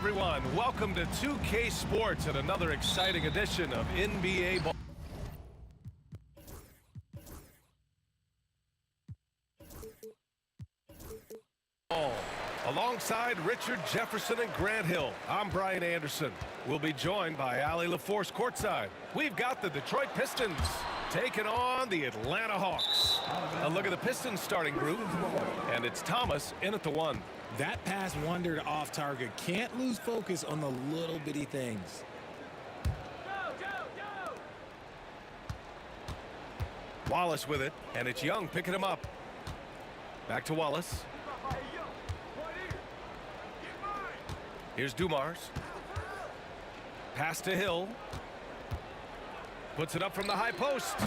everyone. Welcome to 2K Sports and another exciting edition of NBA Ball. Alongside Richard Jefferson and Grant Hill, I'm Brian Anderson. We'll be joined by Allie LaForce courtside. We've got the Detroit Pistons taking on the Atlanta Hawks. A look at the Pistons starting group, and it's Thomas in at the one. That pass wandered off target. Can't lose focus on the little bitty things. Wallace with it, and it's Young picking him up. Back to Wallace. Here's Dumars. Pass to Hill. Puts it up from the high post.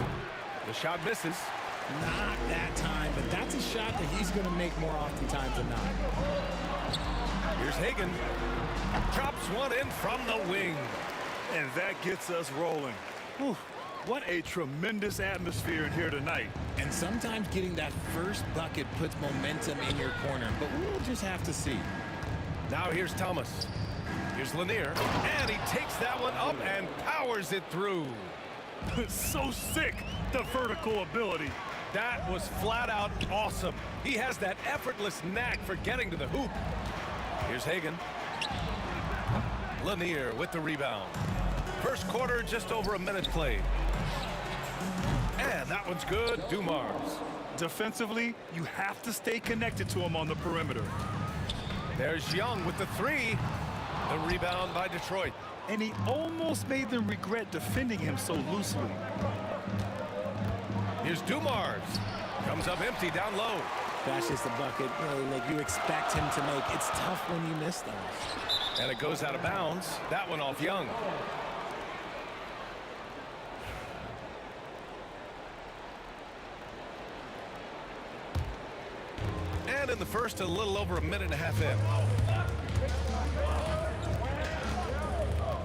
The shot misses. Not that time, but that's a shot that he's going to make more oftentimes than not. Here's Hagan. Drops one in from the wing. And that gets us rolling. Whew. What a tremendous atmosphere in here tonight. And sometimes getting that first bucket puts momentum in your corner, but we'll just have to see. Now here's Thomas. Here's Lanier. And he takes that one up and powers it through. So sick, the vertical ability. That was flat out awesome. He has that effortless knack for getting to the hoop. Here's Hagan. Lanier with the rebound. First quarter, just over a minute played. And that one's good. Dumars. Defensively, you have to stay connected to him on the perimeter. There's Young with the three. The rebound by Detroit. And he almost made them regret defending him so loosely. Here's Dumars. Comes up empty down low. That's just a bucket really like you expect him to make. It's tough when you miss those. And it goes out of bounds. That one off Young. And in the first, a little over a minute and a half in.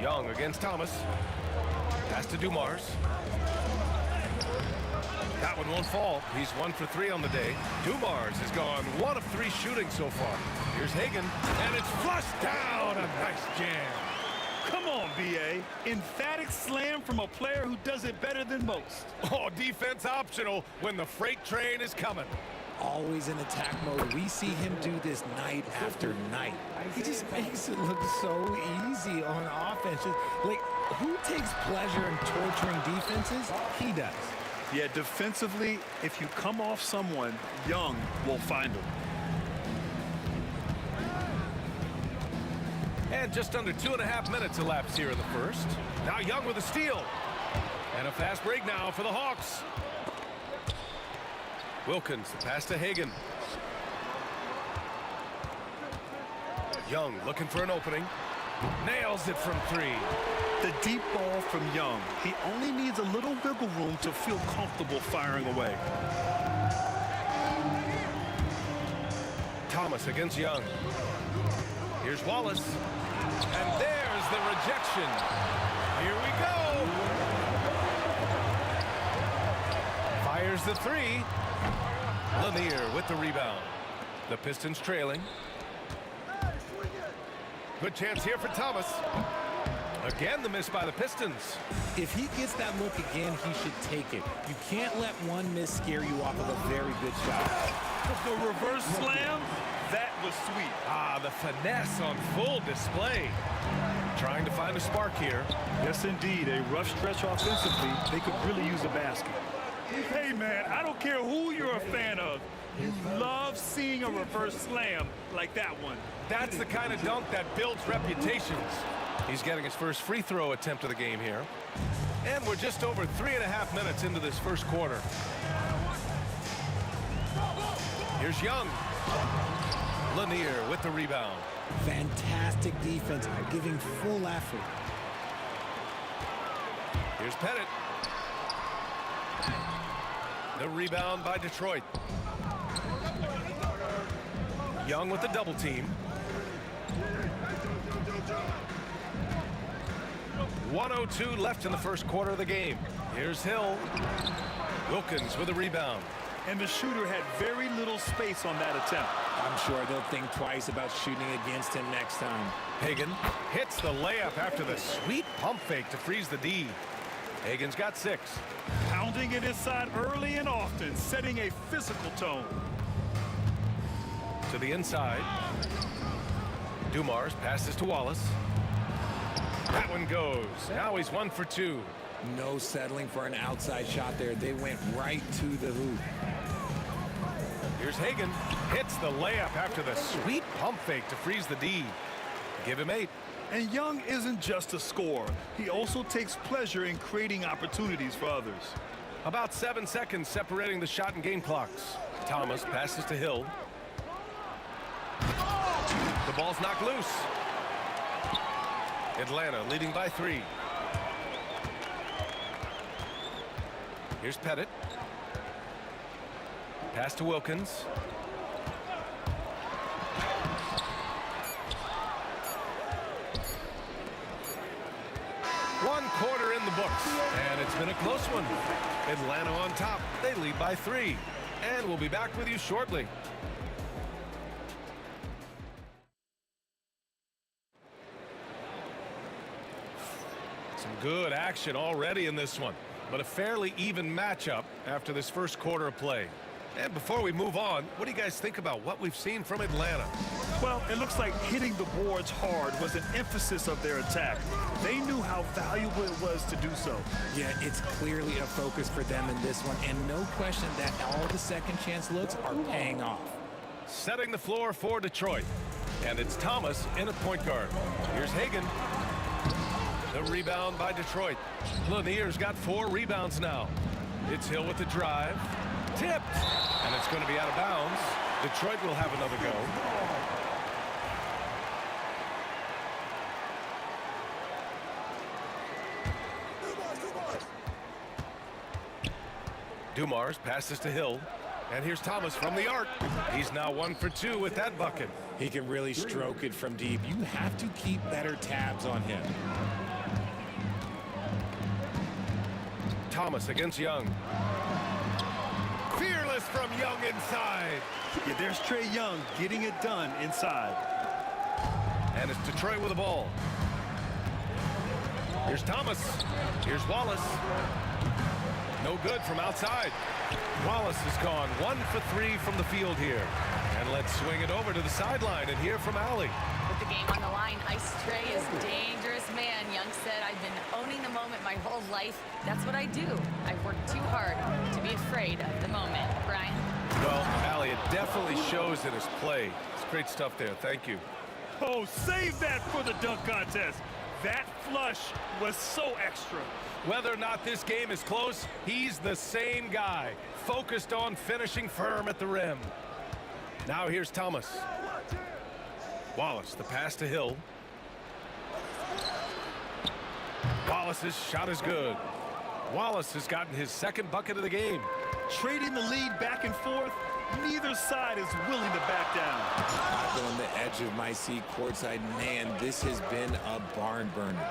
Young against Thomas. Pass to Dumars. That one won't fall. He's 1 for 3 on the day. Dumars has gone 1 of 3 shooting so far. Here's Hagan, and it's flushed down. A nice jam. Come on, B.A. Emphatic slam from a player who does it better than most. Oh, defense optional when the freight train is coming. Always in attack mode. We see him do this night after night. He just makes it look so easy on offense. Like, who takes pleasure in torturing defenses? He does. Yeah, defensively, if you come off someone, Young will find him. And just under 2.5 minutes elapsed here in the first. Now Young with a steal. And a fast break now for the Hawks. Wilkins, the pass to Hagan. Young looking for an opening. Nails it from 3. The deep ball from Young. He only needs a little wiggle room to feel comfortable firing away. Thomas against Young. Here's Wallace. And there's the rejection. Here we go. Fires the 3. Lanier with the rebound. The Pistons trailing. Good chance here for Thomas. Again, the miss by the Pistons. If he gets that look again, he should take it. You can't let one miss scare you off of a very good shot. The reverse slam, that was sweet. Ah, the finesse on full display. Trying to find a spark here. Yes, indeed. A rough stretch offensively. They could really use a basket. Hey, man, I don't care who you're a fan of. You love seeing a reverse slam like that one. That's the kind of dunk that builds reputations. He's getting his first free throw attempt of the game here. And we're just over 3.5 minutes into this first quarter. Here's Young. Lanier with the rebound. Fantastic defense, giving full effort. Here's Pettit. The rebound by Detroit. Young with the double team. 1:02 left in the first quarter of the game. Here's Hill. Wilkins with a rebound. And the shooter had very little space on that attempt. I'm sure they'll think twice about shooting against him next time. Hagan hits the layup after the sweet pump fake to freeze the D. Hagan's got 6. Pounding it inside early and often, setting a physical tone. To the inside. Dumars passes to Wallace. That one goes. Now he's 1 for 2. No settling for an outside shot there. They went right to the hoop. Here's Hagan. Hits the layup after the sweet pump fake to freeze the D. Give him 8. And Young isn't just a scorer. He also takes pleasure in creating opportunities for others. About 7 seconds separating the shot and game clocks. Thomas passes to Hill. The ball's knocked loose. Atlanta leading by 3. Here's Pettit. Pass to Wilkins. One quarter in the books, and it's been a close one. Atlanta on top. They lead by 3. And we'll be back with you shortly. Some good action already in this one, but a fairly even matchup after this first quarter of play. And before we move on, what do you guys think about what we've seen from Atlanta? Well, it looks like hitting the boards hard was an emphasis of their attack. They knew how valuable it was to do so. Yeah, it's clearly a focus for them in this one, and no question that all the second chance looks are paying off. Setting the floor for Detroit, and it's Thomas in at point guard. Here's Hagan. The rebound by Detroit. Lanier's got 4 rebounds now. It's Hill with the drive. Tipped, and it's going to be out of bounds. Detroit will have another go. Dumars passes to Hill, and here's Thomas from the arc. He's now 1 for 2 with that bucket. He can really stroke it from deep. You have to keep better tabs on him. Thomas against Young. Fearless from Young inside. Yeah, there's Trae Young getting it done inside. And it's Detroit with the ball. Here's Thomas. Here's Wallace. No good from outside. Wallace has gone 1 for 3 from the field here. And let's swing it over to the sideline and hear from Allie. With the game on the line, Ice Trae is dangerous man. Young said, I've been owning the moment my whole life. That's what I do. I work too hard to be afraid of the moment. Brian? Well, Allie, it definitely shows in his play. It's great stuff there. Thank you. Oh, save that for the dunk contest. That flush was so extra. Whether or not this game is close, he's the same guy, focused on finishing firm at the rim. Now here's Thomas. Wallace, the pass to Hill. Wallace's shot is good. Wallace has gotten his 2nd bucket of the game. Trading the lead back and forth, neither side is willing to back down. I've been on the edge of my seat courtside. Man, this has been a barn burner.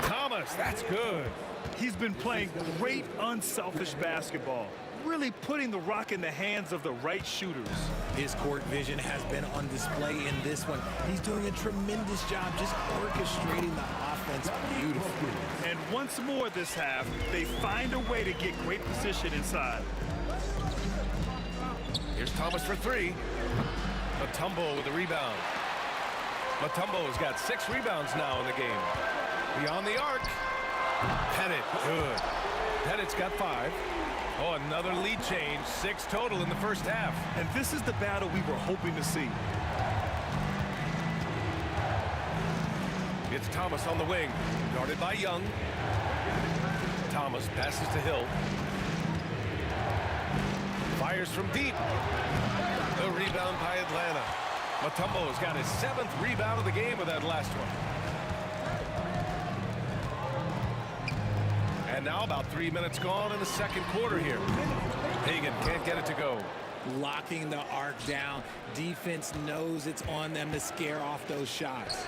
Thomas, that's good. He's been playing great unselfish basketball, really putting the rock in the hands of the right shooters. His court vision has been on display in this one. He's doing a tremendous job just orchestrating the offense beautifully. And once more this half, they find a way to get great position inside. Here's Thomas for 3. Mutombo with the rebound. Mutombo's got 6 rebounds now in the game. Beyond the arc. Pettit, good. Pettit's got 5. Oh, another lead change. 6 total in the first half. And this is the battle we were hoping to see. It's Thomas on the wing, guarded by Young. Thomas passes to Hill. Fires from deep. The rebound by Atlanta. Mutombo's got his 7th rebound of the game with that last one. And now about 3 minutes gone in the second quarter here. Hagan can't get it to go. locking the arc down. Defense knows it's on them to scare off those shots.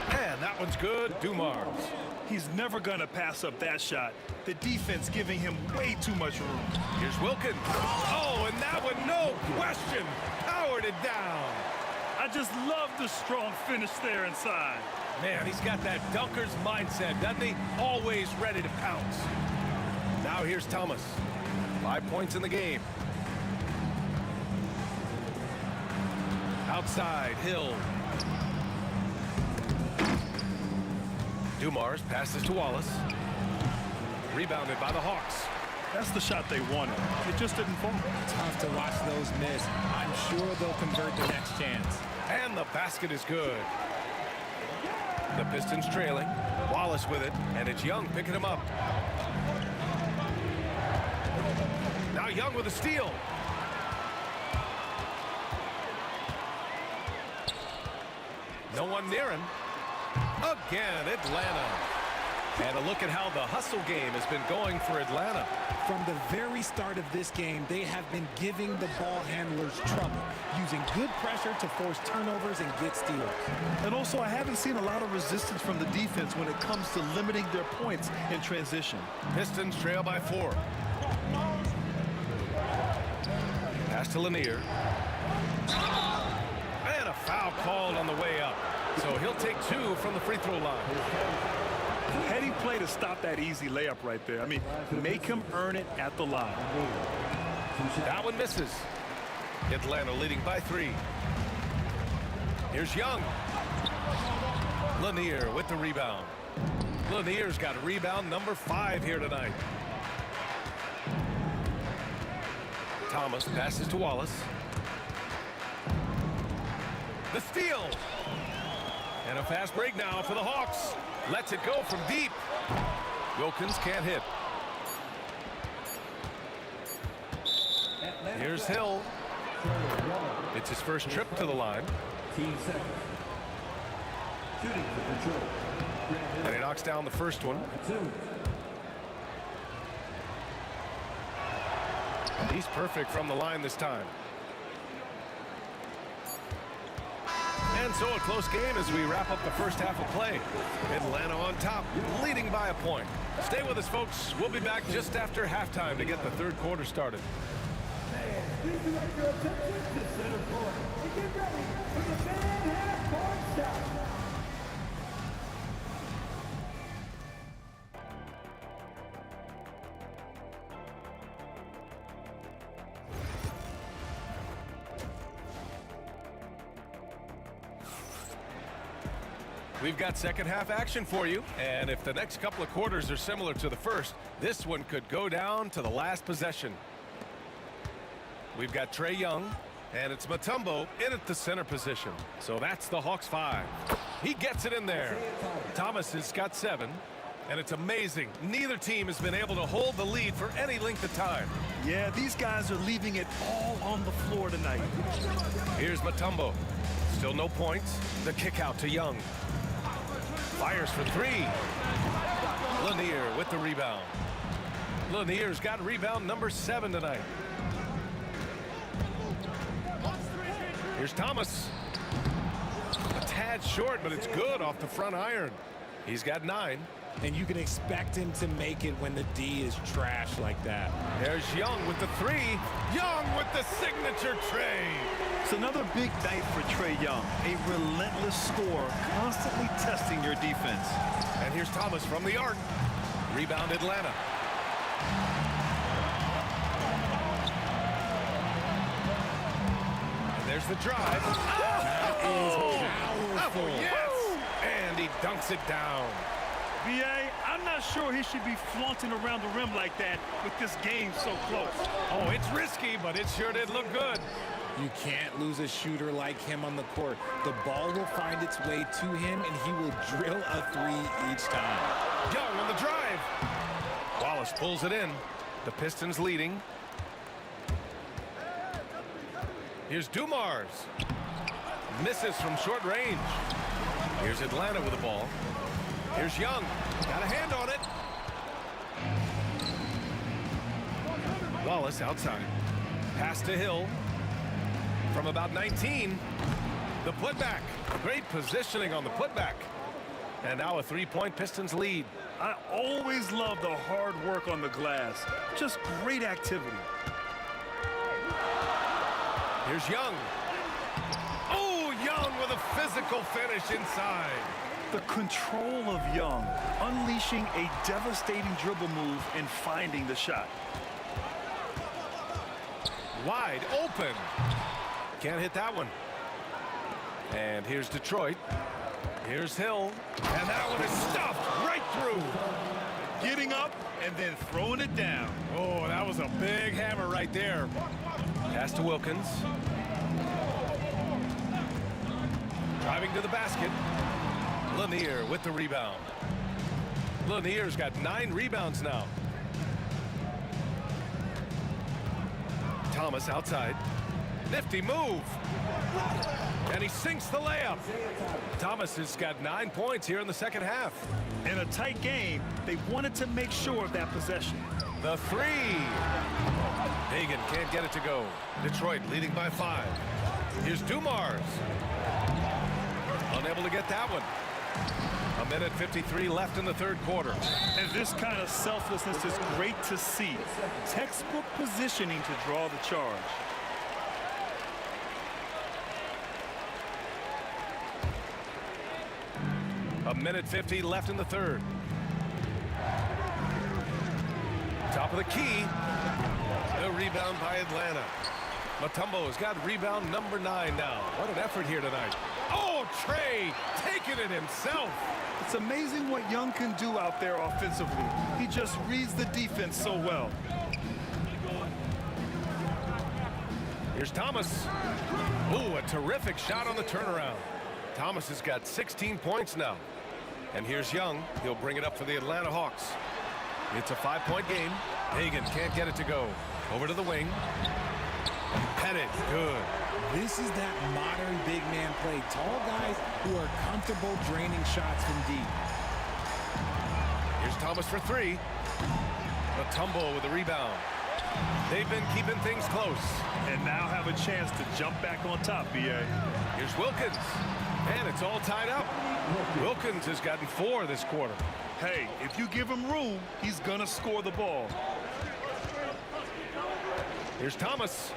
And that one's good. Dumars. He's never going to pass up that shot. The defense giving him way too much room. Here's Wilkins. Oh, and that one, no question, powered it down. I just love the strong finish there inside. Man, he's got that dunker's mindset, doesn't he? Always ready to pounce. Now here's Thomas. 5 points in the game. Outside, Hill. Dumars passes to Wallace. Rebounded by the Hawks. That's the shot they wanted. It just didn't fall. Tough to watch those miss. I'm sure they'll convert the next chance. And the basket is good. The Pistons trailing. Wallace with it, and it's Young picking him up. Now Young with a steal. No one near him. Again, Atlanta. And a look at how the hustle game has been going for Atlanta. From the very start of this game, they have been giving the ball handlers trouble, using good pressure to force turnovers and get steals. And also, I haven't seen a lot of resistance from the defense when it comes to limiting their points in transition. Pistons trail by 4. Pass to Lanier. And a foul called on the way up. So he'll take 2 from the free throw line. Heady play to stop that easy layup right there. I mean, make him earn it at the line. That one misses. Atlanta leading by 3. Here's Young. Lanier with the rebound. Lanier's got rebound number 5 here tonight. Thomas passes to Wallace. The steal. And a fast break now for the Hawks. Lets it go from deep. Wilkins can't hit. Here's Hill. It's his first trip to the line. And he knocks down the first one. He's perfect from the line this time. And so a close game as we wrap up the first half of play. Atlanta on top, leading by a point. Stay with us, folks. We'll be back just after halftime to get the third quarter started. Please direct your attention to center court and get ready for the fan half-court shot. We've got second half action for you, and if the next couple of quarters are similar to the first, this one could go down to the last possession. We've got Trae Young, and it's Mutombo in at the center position. So that's the Hawks 5. He gets it in there. Thomas has got 7, and it's amazing. Neither team has been able to hold the lead for any length of time. Yeah, these guys are leaving it all on the floor tonight. Here's Mutombo. Still no points. The kick out to Young. Fires for 3. Lanier with the rebound. Lanier's got rebound number 7 tonight. Here's Thomas. A tad short, but it's good off the front iron. He's got 9. And you can expect him to make it when the D is trash like that. There's Young with the 3. Young with the signature Trae. It's another big night for Trae Young. A relentless scorer, constantly testing your defense. And here's Thomas from the arc. Rebound Atlanta. And there's the drive. That is powerful. Oh, yes! And he dunks it down. B.A., I'm not sure he should be flaunting around the rim like that with this game so close. Oh, it's risky, but it sure did look good. You can't lose a shooter like him on the court. The ball will find its way to him, and he will drill a 3 each time. Young on the drive. Wallace pulls it in. The Pistons leading. Here's Dumars. Misses from short range. Here's Atlanta with the ball. Here's Young. Got a hand on it. Wallace outside. Pass to Hill. From about 19. The putback. Great positioning on the putback. And now a 3-point Pistons lead. I always love the hard work on the glass. Just great activity. Here's Young. Oh, Young with a physical finish inside. The control of Young, unleashing a devastating dribble move and finding the shot. Wide open. Can't hit that one. And here's Detroit. Here's Hill. And that one is stuffed right through. Getting up and then throwing it down. Oh, that was a big hammer right there. Pass to Wilkins. Driving to the basket. Lanier with the rebound. Lanier's got 9 rebounds now. Thomas outside. Nifty move. And he sinks the layup. Thomas has got 9 points here in the second half. In a tight game, they wanted to make sure of that possession. The 3. Hagan can't get it to go. Detroit leading by 5. Here's Dumars. Unable to get that one. 1:53 left in the third quarter. And this kind of selflessness is great to see. Textbook positioning to draw the charge. A 1:50 left in the third. Top of the key. The rebound by Atlanta. Mutombo has got rebound number 9 now. What an effort here tonight. Oh, Trey taking it himself. It's amazing what Young can do out there offensively. He just reads the defense so well. Here's Thomas. Ooh, a terrific shot on the turnaround. Thomas has got 16 points now. And here's Young. He'll bring it up for the Atlanta Hawks. It's a 5-point game. Hagan can't get it to go. Over to the wing. Pettit, good. This is that modern big man play. Tall guys who are comfortable draining shots from deep. Here's Thomas for 3. Mutombo with the rebound. They've been keeping things close. And now have a chance to jump back on top, B.A. Here's Wilkins. And it's all tied up. Wilkins has gotten 4 this quarter. Hey, if you give him room, he's going to score the ball. Here's Thomas.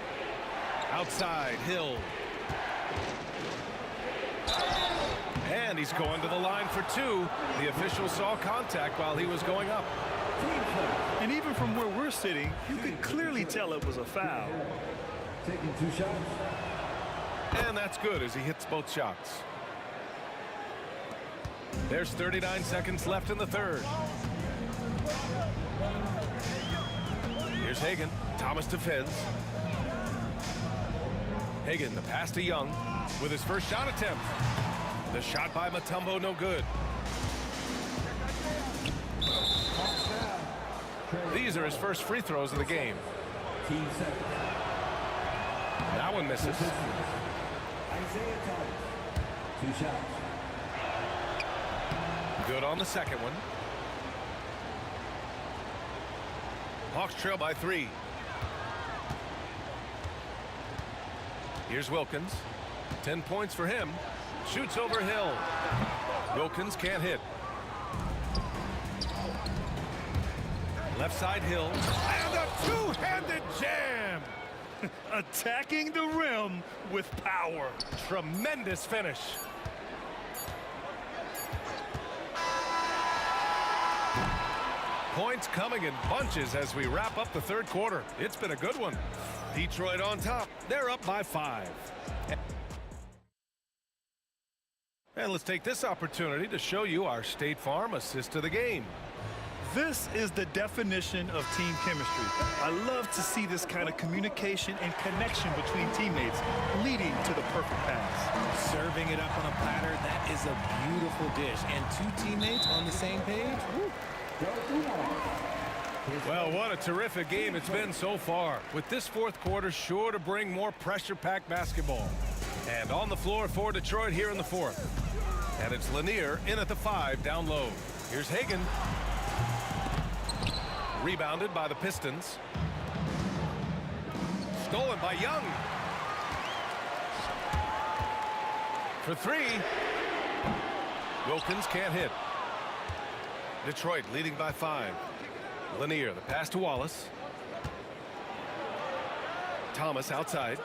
Outside, Hill. And he's going to the line for 2. The official saw contact while he was going up. And even from where we're sitting, you could clearly tell it was a foul. Taking 2 shots. And that's good as he hits both shots. There's 39 seconds left in the third. Here's Hagan. Thomas defends. Hagan, the pass to Young with his first shot attempt. The shot by Mutombo, no good. These are his first free throws of the game. That one misses. 2 shots. Good on the second one. Hawks trail by 3. Here's Wilkins. 10 points for him. Shoots over Hill. Wilkins can't hit. Left side Hill. And a two-handed jam. Attacking the rim with power. Tremendous finish. Points coming in bunches as we wrap up the third quarter. It's been a good one. Detroit on top. They're up by 5. And let's take this opportunity to show you our State Farm assist of the game. This is the definition of team chemistry. I love to see this kind of communication and connection between teammates leading to the perfect pass. Serving it up on a platter, that is a beautiful dish. And 2 teammates on the same page. Woo. Well, what a terrific game it's been so far. With this fourth quarter sure to bring more pressure-packed basketball. And on the floor for Detroit here in the fourth. And it's Lanier in at the 5 down low. Here's Hagan. Rebounded by the Pistons. stolen by Young. For three. Wilkins can't hit. Detroit leading by 5. Lanier, the pass to Wallace. Thomas outside.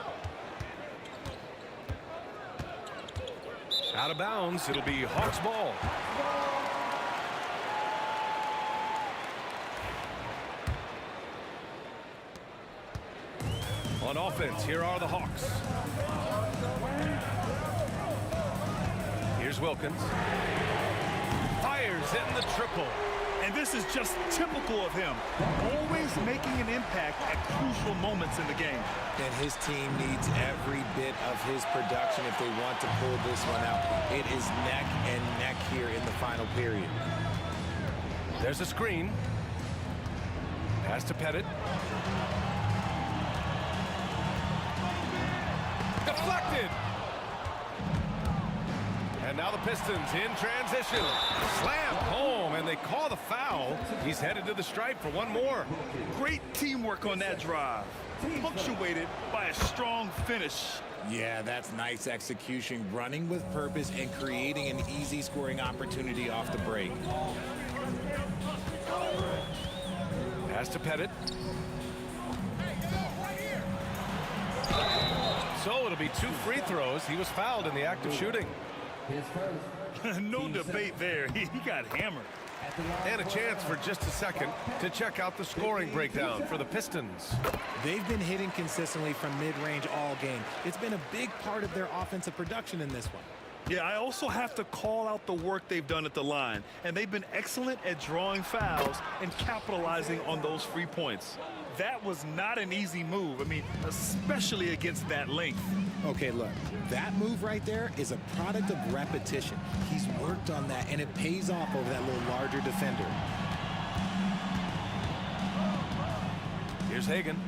Out of bounds. It'll be Hawks ball. On offense, here are the Hawks. Here's Wilkins. Fires in the triple. And this is just typical of him. Always making an impact at crucial moments in the game. And his team needs every bit of his production if they want to pull this one out. It is neck and neck here in the final period. There's a screen. Pass to Pettit. Deflected. And now the Pistons in transition. Slam home, and they call the foul. He's headed to the stripe for one more. Great teamwork on that drive. Punctuated by a strong finish. Yeah, that's nice execution, running with purpose and creating an easy scoring opportunity off the break. Pass to Pettit. So it'll be 2 free throws. He was fouled in the act of shooting. No debate there. He got hammered. And a chance for just a second to check out the scoring breakdown for the Pistons. They've been hitting consistently from mid-range all game. It's been a big part of their offensive production in this one. Yeah, I also have to call out the work they've done at the line. And they've been excellent at drawing fouls and capitalizing on those free points. That was not an easy move. I mean, especially against that length. Okay, look, that move right there is a product of repetition. He's worked on that, and it pays off over that little larger defender. Here's Hagan.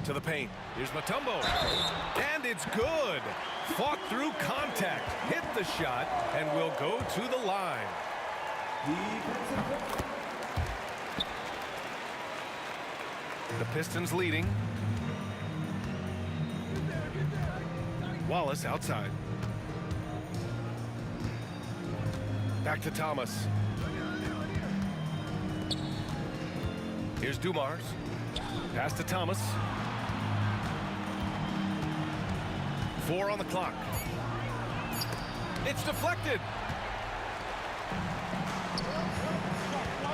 To the paint. Here's Mutombo. And it's good. Fought through contact. Hit the shot, and will go to the line. The Pistons leading. Wallace outside. Back to Thomas. Here's Dumars. Pass to Thomas. 4 on the clock. It's deflected.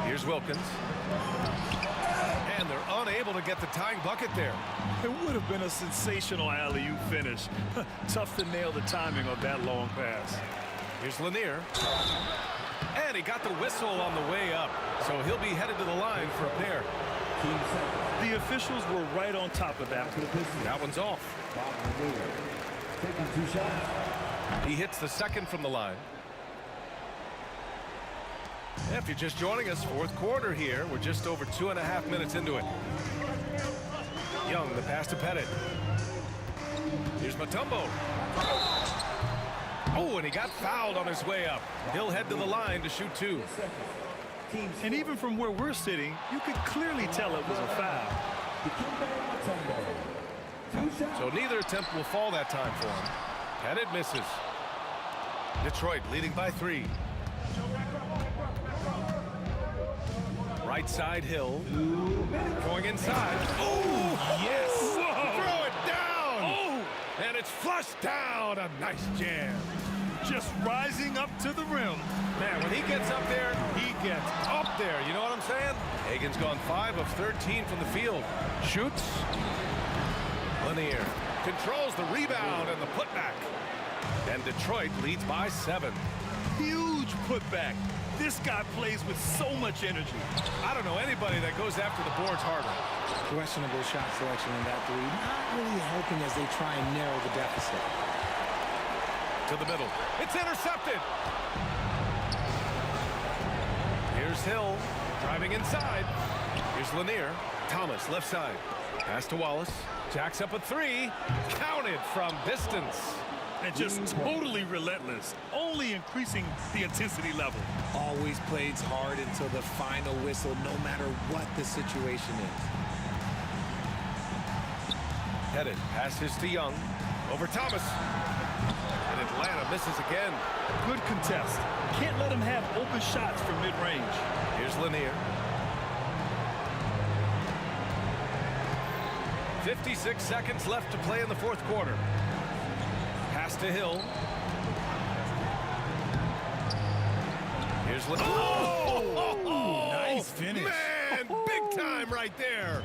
Here's Wilkins. And they're unable to get the tying bucket there. It would have been a sensational alley-oop finish. Tough to nail the timing of that long pass. Here's Lanier. And he got the whistle on the way up. So he'll be headed to the line for a pair. The officials were right on top of that. That one's off. He hits the second from the line. If you're just joining us, fourth quarter here. We're just over 2.5 minutes into it. Young, the pass to Pettit. Here's Mutombo. Oh, and he got fouled on his way up. He'll head to the line to shoot 2. And even from where we're sitting, you could clearly tell it was a foul. So neither attempt will fall that time for him. Pettit misses. Detroit leading by 3. Right side, Hill. Going inside. Oh, yes! Whoa. Throw it down! Oh! And it's flushed down. A nice jam. Just rising up to the rim. Man, when he gets up there, he gets up there. You know what I'm saying? Hagan's gone 5 of 13 from the field. Shoots. Lanier controls the rebound and the putback. And Detroit leads by 7. Huge putback. This guy plays with so much energy. I don't know anybody that goes after the boards harder. Questionable shot selection in that 3. Not really helping as they try and narrow the deficit. To the middle. It's intercepted. Here's Hill driving inside. Here's Lanier. Thomas left side. Pass to Wallace. Jacks up a 3. Counted from distance. And just totally relentless. Only increasing the intensity level. Always plays hard until the final whistle, no matter what the situation is. Headed, passes to Young. Over Thomas. And Atlanta misses again. Good contest. Can't let him have open shots from mid-range. Here's Lanier. 56 seconds left to play in the fourth quarter. Pass to Hill. Here's Lanier. Oh, nice finish. Man, big time right there.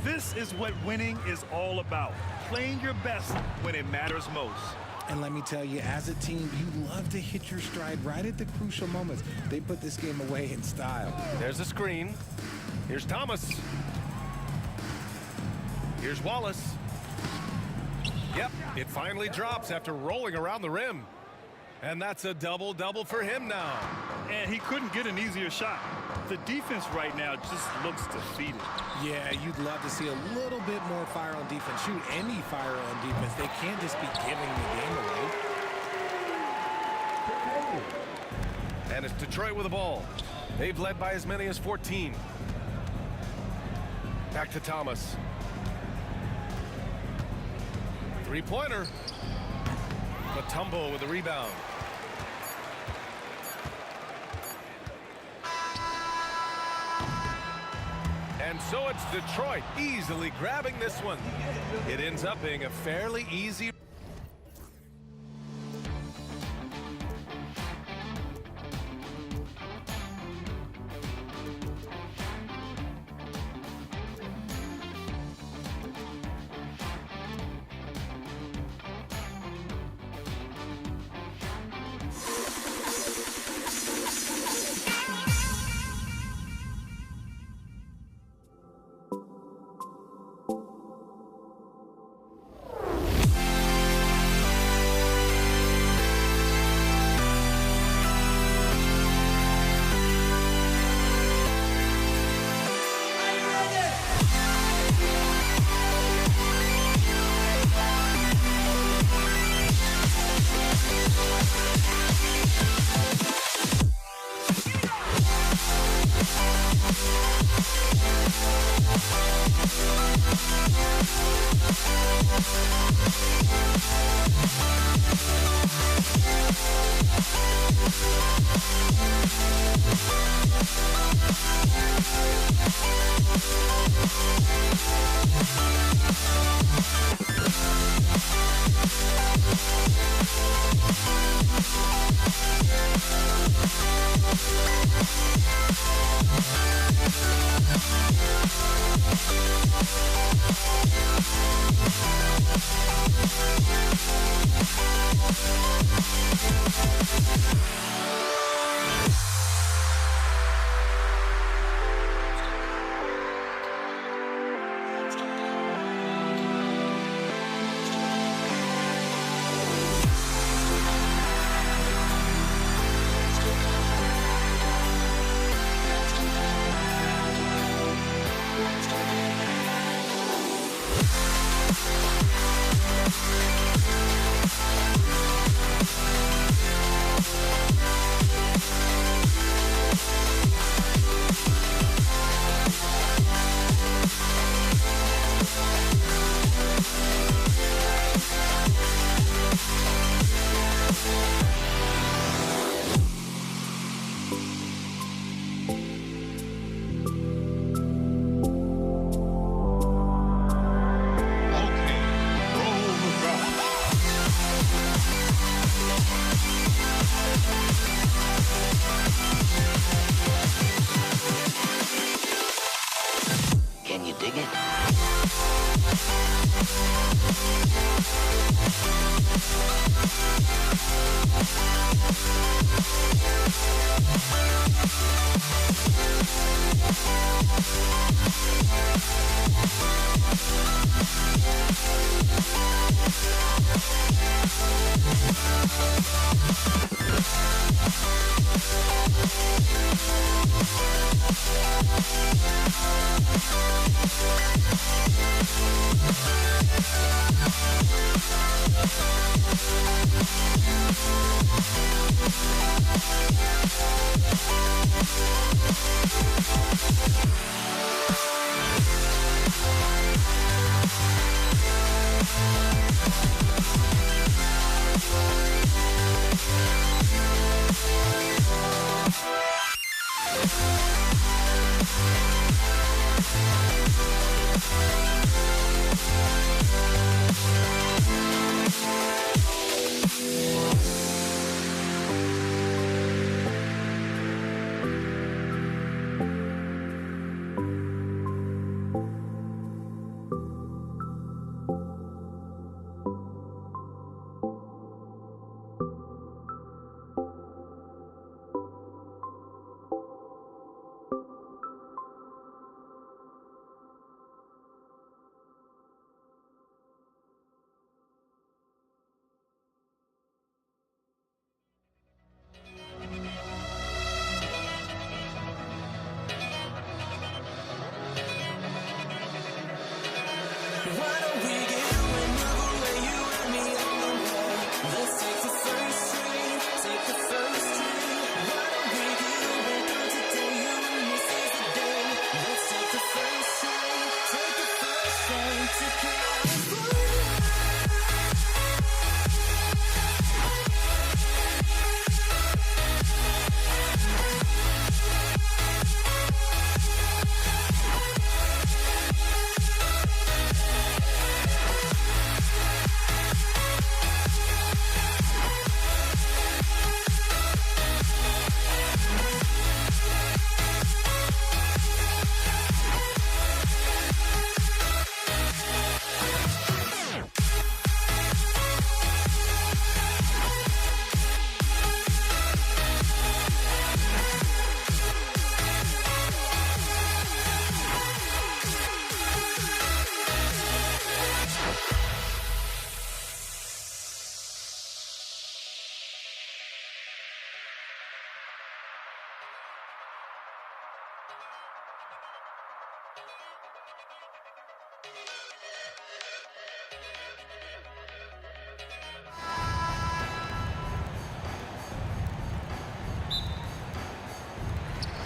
This is what winning is all about. Playing your best when it matters most. And let me tell you, as a team, you love to hit your stride right at the crucial moments. They put this game away in style. There's a screen. Here's Thomas. Here's Wallace. Yep, it finally drops after rolling around the rim. And that's a double-double for him now. And he couldn't get an easier shot. The defense right now just looks defeated. Yeah, you'd love to see a little bit more fire on defense. Shoot, any fire on defense. They can't just be giving the game away. And it's Detroit with the ball. They've led by as many as 14. Back to Thomas. Three-pointer. Matumbo with the rebound. And so it's Detroit easily grabbing this one. It ends up being a fairly easy.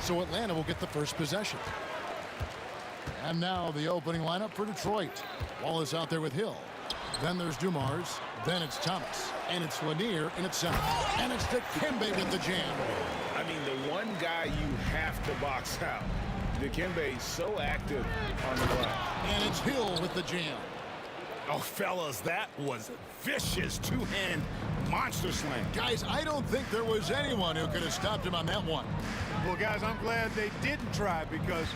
So Atlanta will get the first possession. And now the opening lineup for Detroit. Wallace out there with Hill. Then there's Dumars. Then it's Thomas. And it's Lanier in its center. And it's Dikembe with the jam. I mean, the one guy you have to box out. Dikembe so active on the ground. And it's Hill with the jam. Oh, fellas, that was vicious two-hand monster slam. Guys, I don't think there was anyone who could have stopped him on that one. Well, guys, I'm glad they didn't try because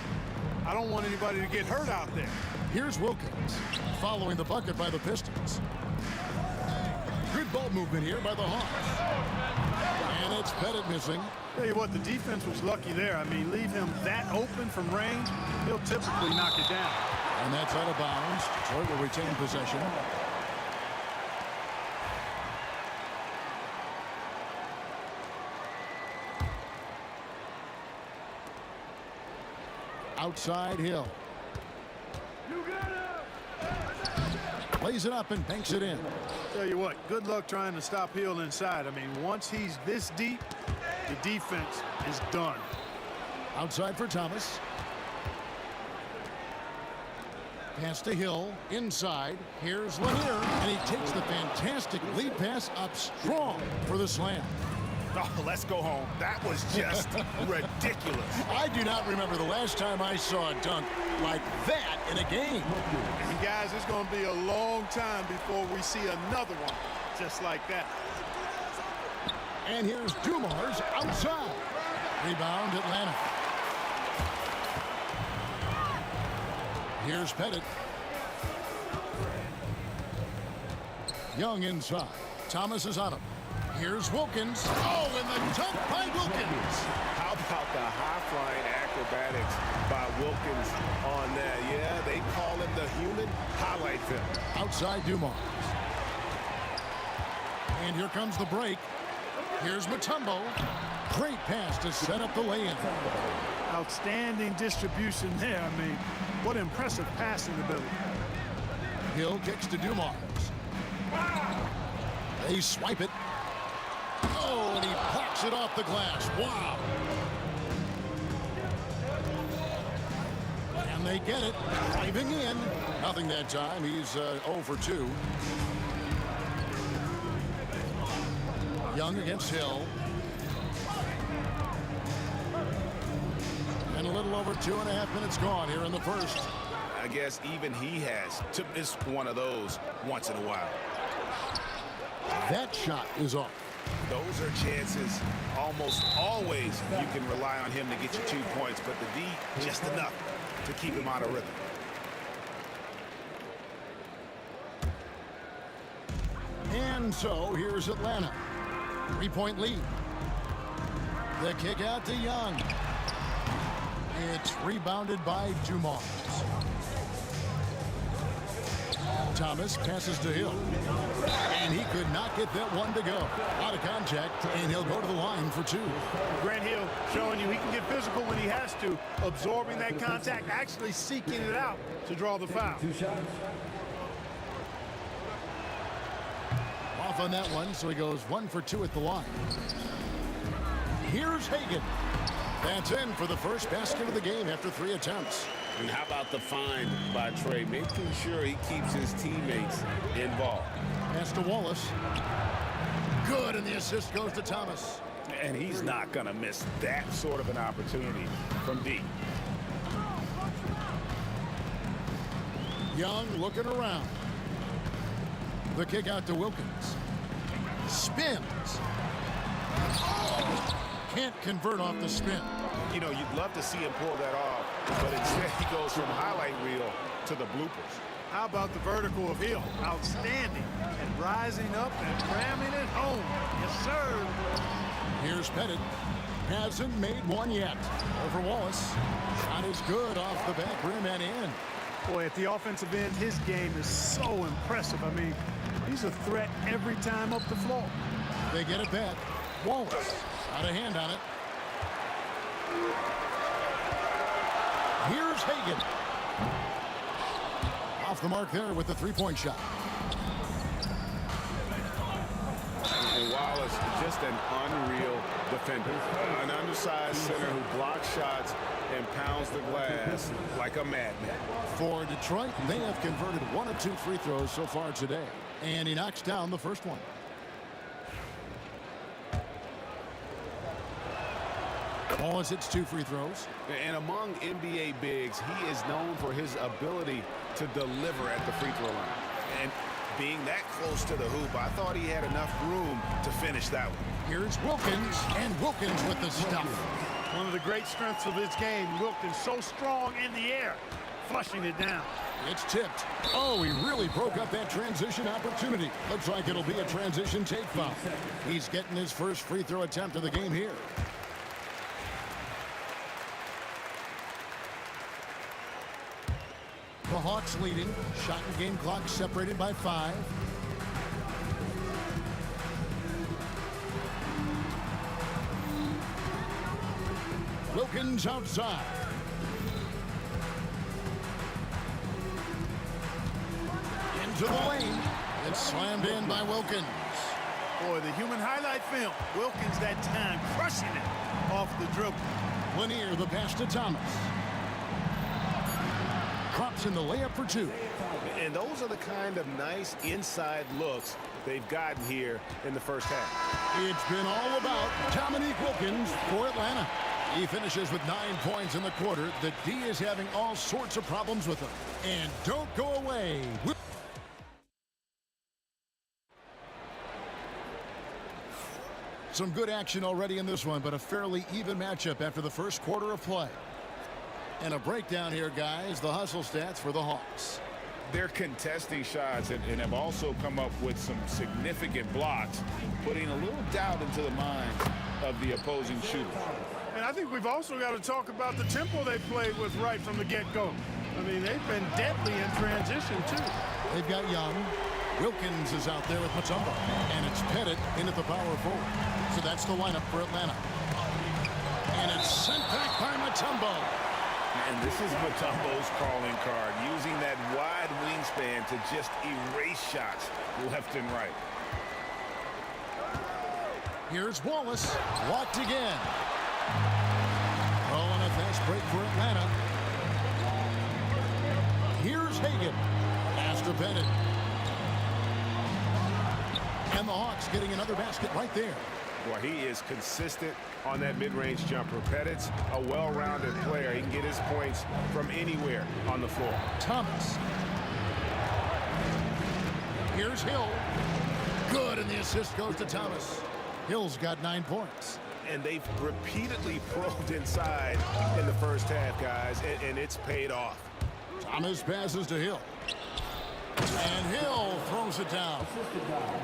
I don't want anybody to get hurt out there. Here's Wilkins following the bucket by the Pistons. Good ball movement here by the Hawks. And it's Pettit missing. Tell you what, the defense was lucky there. I mean, leave him that open from range, he'll typically knock it down. And that's out of bounds. Detroit will retain possession. Outside Hill. Plays it up and banks it in. Tell you what, good luck trying to stop Hill inside. I mean, once he's this deep, the defense is done. Outside for Thomas. Pass to Hill, inside. Here's Lanier, and he takes the fantastic lead pass up strong for the slam. Oh, let's go home. That was just ridiculous. I do not remember the last time I saw a dunk like that in a game. And guys, it's going to be a long time before we see another one just like that. And here's Dumars outside. Rebound Atlanta. Here's Pettit. Young inside. Thomas is on him. Here's Wilkins. Oh, and the dunk by Wilkins. How about the high-flying acrobatics by Wilkins on that? Yeah, they call him the human highlight film. Outside Dumars. And here comes the break. Here's Mutombo. Great pass to set up the lay-in. Outstanding distribution there. I mean, what impressive passing ability. Hill kicks to Dumars. They swipe it. Oh, and he pops it off the glass. Wow. And they get it. Driving in. Nothing that time. He's 0 for 2. Young against Hill. And a little over 2.5 minutes gone here in the first. I guess even he has to miss one of those once in a while. That shot is off. Those are chances almost always you can rely on him to get you 2 points, but the D just enough to keep him out of rhythm. And so here's Atlanta. 3-point lead. The kick out to Young. It's rebounded by Dumars. Thomas passes to Hill. And he could not get that one to go. Out of contact, and he'll go to the line for 2. Grant Hill showing you he can get physical when he has to, absorbing that contact, actually seeking it out to draw the foul. Off on that one, so he goes 1 for 2 at the line. Here's Hagan. That's in for the first basket of the game after 3 attempts. And how about the find by Trey, making sure he keeps his teammates involved. Pass to Wallace. Good, and the assist goes to Thomas. And he's not going to miss that sort of an opportunity from D. Young looking around. The kick out to Wilkins. Spins. Can't convert off the spin. You know, you'd love to see him pull that off, but instead he goes from highlight reel to the bloopers. How about the vertical of Hill? Outstanding. And rising up and ramming it home. Yes, sir. Here's Pettit. Hasn't made one yet. Over Wallace. Shot is good off the back rim and in. Boy, at the offensive end, his game is so impressive. I mean, he's a threat every time up the floor. They get it back. Wallace. Out of hand on it. Here's Hagan. Off the mark there with the three-point shot. And Wallace, just an unreal defender. An undersized center who blocks shots and pounds the glass like a madman. For Detroit, they have converted 1 of 2 free throws so far today. And he knocks down the first one. Wallace hits 2 free throws. And among NBA bigs, he is known for his ability to deliver at the free throw line. And being that close to the hoop, I thought he had enough room to finish that one. Here's Wilkins, and Wilkins with the stuff. One of the great strengths of his game, Wilkins so strong in the air, flushing it down. It's tipped. Oh, he really broke up that transition opportunity. Looks like it'll be a transition take foul. He's getting his first free throw attempt of the game here. The Hawks leading. Shot and game clock separated by 5. Wilkins outside. Into the lane. It's slammed in by Wilkins. Boy, the human highlight film. Wilkins that time crushing it off the dribble. Lanier, the pass to Thomas. Drops in the layup for 2. And those are the kind of nice inside looks they've gotten here in the first half. It's been all about Dominique Wilkins for Atlanta. He finishes with 9 points in the quarter. The D is having all sorts of problems with him. And don't go away. Some good action already in this one, but a fairly even matchup after the first quarter of play. And a breakdown here, guys. The hustle stats for the Hawks. They're contesting shots and have also come up with some significant blocks, putting a little doubt into the minds of the opposing shooters. And I think we've also got to talk about the tempo they played with right from the get-go. I mean, they've been deadly in transition, too. They've got Young. Wilkins is out there with Mutombo. And it's Pettit into the power forward. So that's the lineup for Atlanta. And it's sent back by Mutombo. And this is Mutombo's calling card, using that wide wingspan to just erase shots left and right. Here's Wallace, locked again. Oh, and a fast break for Atlanta. Here's Hagan. Pass to Bennett. And the Hawks getting another basket right there. Well, he is consistent on that mid-range jumper. Pettit's a well-rounded player. He can get his points from anywhere on the floor. Thomas. Here's Hill. Good, and the assist goes to Thomas. Hill's got 9 points. And they've repeatedly probed inside in the first half, guys, and it's paid off. Thomas passes to Hill. And Hill throws it down.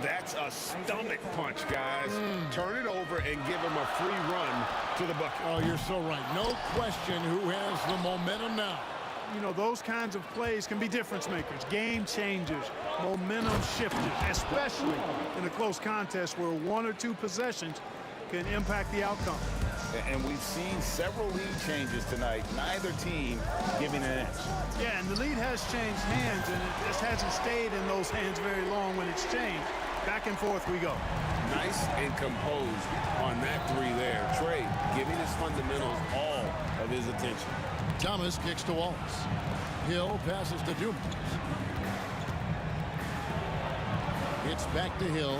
That's a stomach punch, guys. Turn it over and give him a free run to the bucket. Oh, you're so right. No question who has the momentum now. You know, those kinds of plays can be difference makers, game changers, momentum shifters, especially in a close contest where 1 or 2 possessions can impact the outcome. And we've seen several lead changes tonight, neither team giving an edge. Yeah, and the lead has changed hands, and it just hasn't stayed in those hands very long when it's changed. Back and forth we go. Nice and composed on that 3 there. Trey giving his fundamentals all of his attention. Thomas kicks to Wallace. Hill passes to Dumas. It's back to Hill.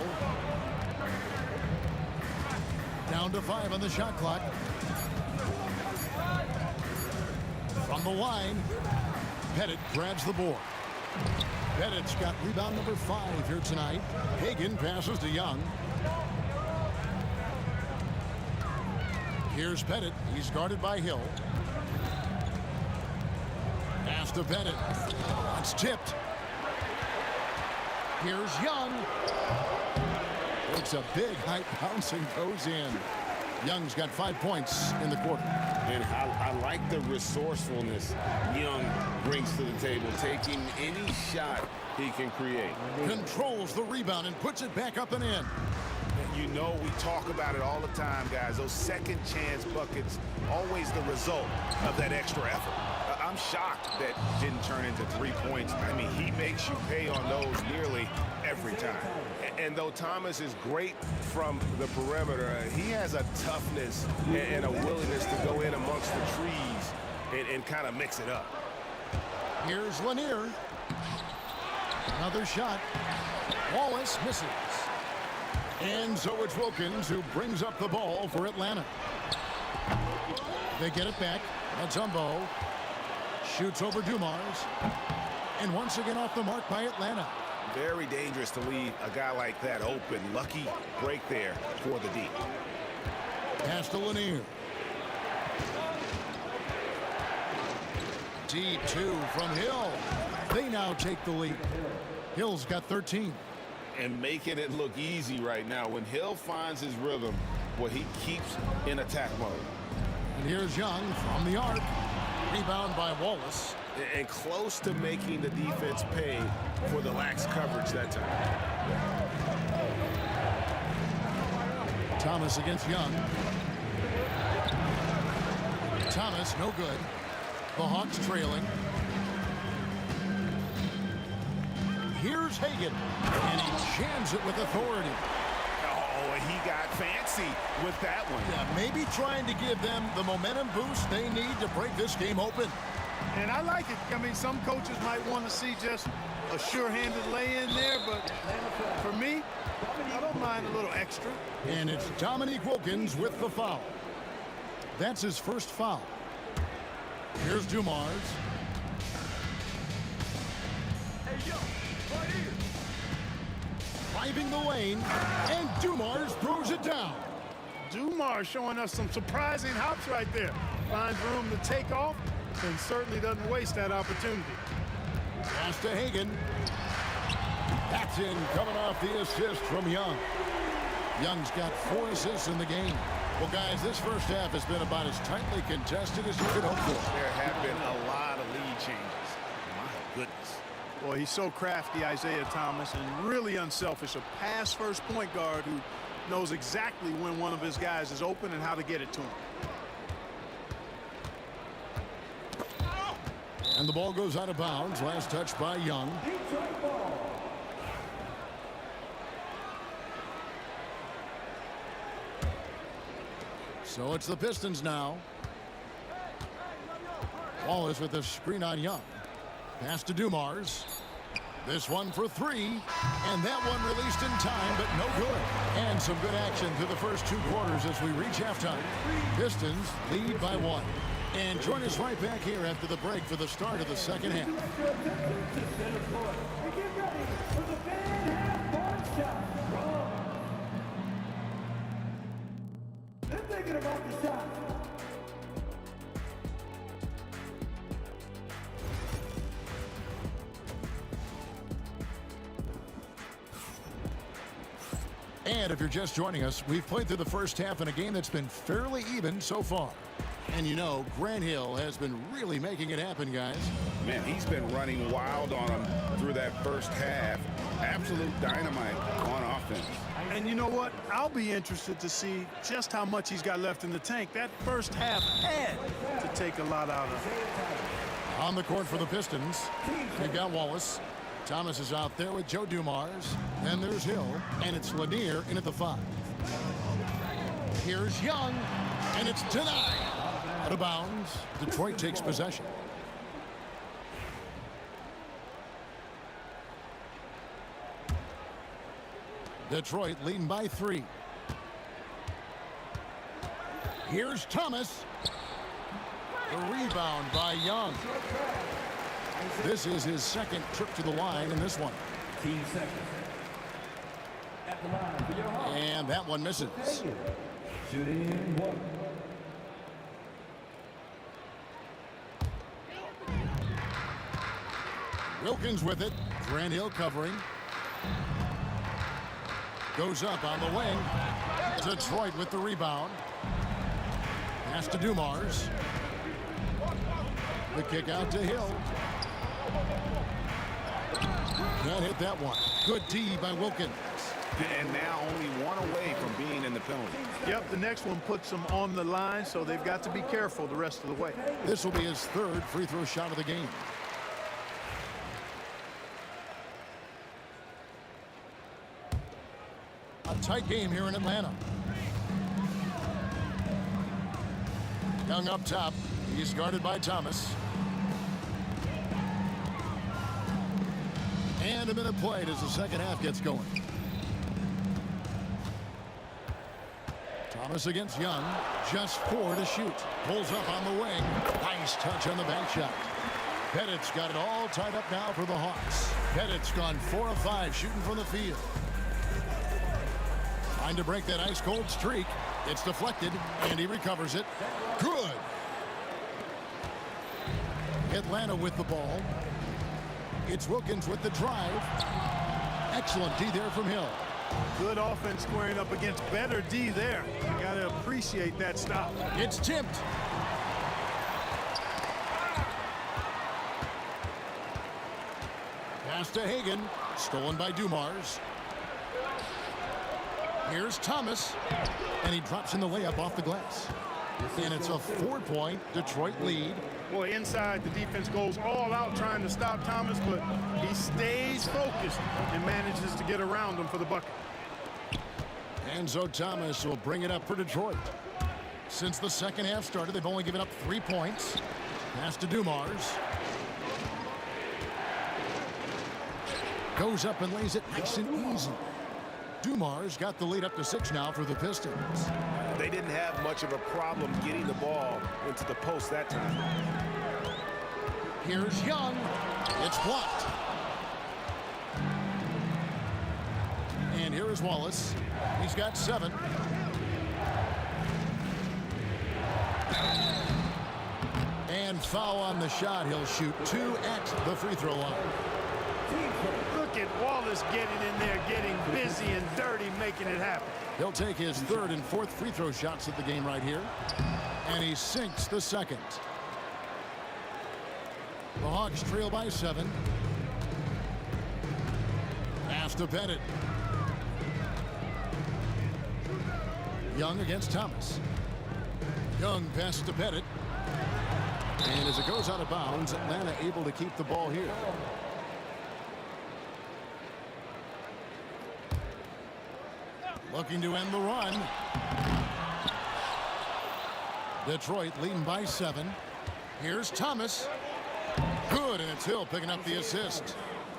Down to 5 on the shot clock. From the line, Pettit grabs the board. Pettit's got rebound number 5 here tonight. Hagan passes to Young. Here's Pettit. He's guarded by Hill. Pass to Pettit. It's tipped. Here's Young. It's a big high bounce and goes in. Young's got 5 points in the quarter. And I like the resourcefulness Young brings to the table, taking any shot he can create. Controls the rebound and puts it back up and in. You know, we talk about it all the time, guys. Those second chance buckets, always the result of that extra effort. I'm shocked that didn't turn into 3 points. I mean, he makes you pay on those nearly every time. And though Thomas is great from the perimeter, he has a toughness and a willingness to go in amongst the trees and kind of mix it up. Here's Lanier. Another shot. Wallace misses. And so it's Wilkins who brings up the ball for Atlanta. They get it back. Mutombo shoots over Dumars. And once again off the mark by Atlanta. Very dangerous to leave a guy like that open. Lucky break there for the D. Pass to Lanier. D2 from Hill. They now take the lead. Hill's got 13. And making it look easy right now. When Hill finds his rhythm, well, he keeps in attack mode. And here's Young from the arc. Rebound by Wallace. And close to making the defense pay for the lax coverage that time. Thomas against Young. Thomas, no good. The Hawks trailing. Here's Hagan, and he jams it with authority. Oh, he got fancy with that one. Yeah, maybe trying to give them the momentum boost they need to break this game open. And I like it. I mean, some coaches might want to see just a sure-handed lay-in there, but for me, I don't mind a little extra. And it's Dominique Wilkins with the foul. That's his first foul. Here's Dumars. Hey, yo, right here. Driving the lane, and Dumars throws it down. Dumars showing us some surprising hops right there. Finds room to take off and certainly doesn't waste that opportunity. Pass to Hagan. That's in, coming off the assist from Young. Young's got 4 assists in the game. Well, guys, this first half has been about as tightly contested as you could hope for. There have been a lot of lead changes. My goodness. Boy, he's so crafty, Isaiah Thomas, and really unselfish. A pass-first point guard who knows exactly when one of his guys is open and how to get it to him. And the ball goes out of bounds. Last touch by Young. So it's the Pistons now. Wallace with a screen on Young. Pass to Dumars. This one for 3. And that one released in time, but no good. And some good action through the first 2 quarters as we reach halftime. Pistons lead by 1. And join us right back here after the break for the start of the second half. They're thinking about the shot. And if you're just joining us, we've played through the first half in a game that's been fairly even so far. And you know, Grant Hill has been really making it happen, guys. Man, he's been running wild on them through that first half. Absolute dynamite on offense. And you know what? I'll be interested to see just how much he's got left in the tank. That first half had to take a lot out of it. On the court for the Pistons, they've got Wallace. Thomas is out there with Joe Dumars. Then there's Hill, and it's Lanier in at the 5. Here's Young, and it's denied. Out of bounds. Detroit takes possession. Detroit leading by 3. Here's Thomas. The rebound by Young. This is his second trip to the line in this one. And that one misses. Shooting 1. Wilkins with it. Grant Hill covering. Goes up on the wing. Detroit with the rebound. Pass to Dumars. The kick out to Hill. Can't hit that one. Good D by Wilkins. And now only one away from being in the penalty. Yep, the next one puts them on the line, so they've got to be careful the rest of the way. This will be his third free throw shot of the game. A tight game here in Atlanta. Young up top. He's guarded by Thomas. And a minute played as the second half gets going. Thomas against Young. Just 4 to shoot. Pulls up on the wing. Nice touch on the bank shot. Pettit's got it all tied up now for the Hawks. Pettit's gone 4 of 5 shooting from the field. Trying to break that ice-cold streak. It's deflected, and he recovers it. Good. Atlanta with the ball. It's Wilkins with the drive. Excellent D there from Hill. Good offense squaring up against better D there. You got to appreciate that stop. It's tipped. Pass to Hagan. Stolen by Dumars. Here's Thomas. And he drops in the layup off the glass. And it's a 4-point Detroit lead. Boy, inside, the defense goes all out trying to stop Thomas, but he stays focused and manages to get around him for the bucket. Enzo Thomas will bring it up for Detroit. Since the second half started, they've only given up 3 points. Pass to Dumars. Goes up and lays it nice and easy. Dumars got the lead up to 6 now for the Pistons. They didn't have much of a problem getting the ball into the post that time. Here's Young. It's blocked. And here is Wallace. He's got 7. And foul on the shot. He'll shoot 2 at the free throw line. Look at Wallace getting in there, getting busy and dirty, making it happen. He'll take his 3rd and 4th free throw shots of the game right here. And he sinks the 2nd. The Hawks trail by 7. Pass to Pettit. Young against Thomas. Young passes to Pettit. And as it goes out of bounds, Atlanta able to keep the ball here. Looking to end the run. Detroit leading by 7. Here's Thomas. Good, and it's Hill picking up the assist.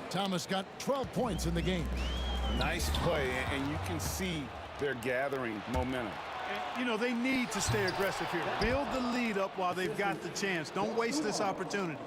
Thomas got 12 points in the game. Nice play, and you can see they're gathering momentum. You know, they need to stay aggressive here. Build the lead up while they've got the chance. Don't waste this opportunity.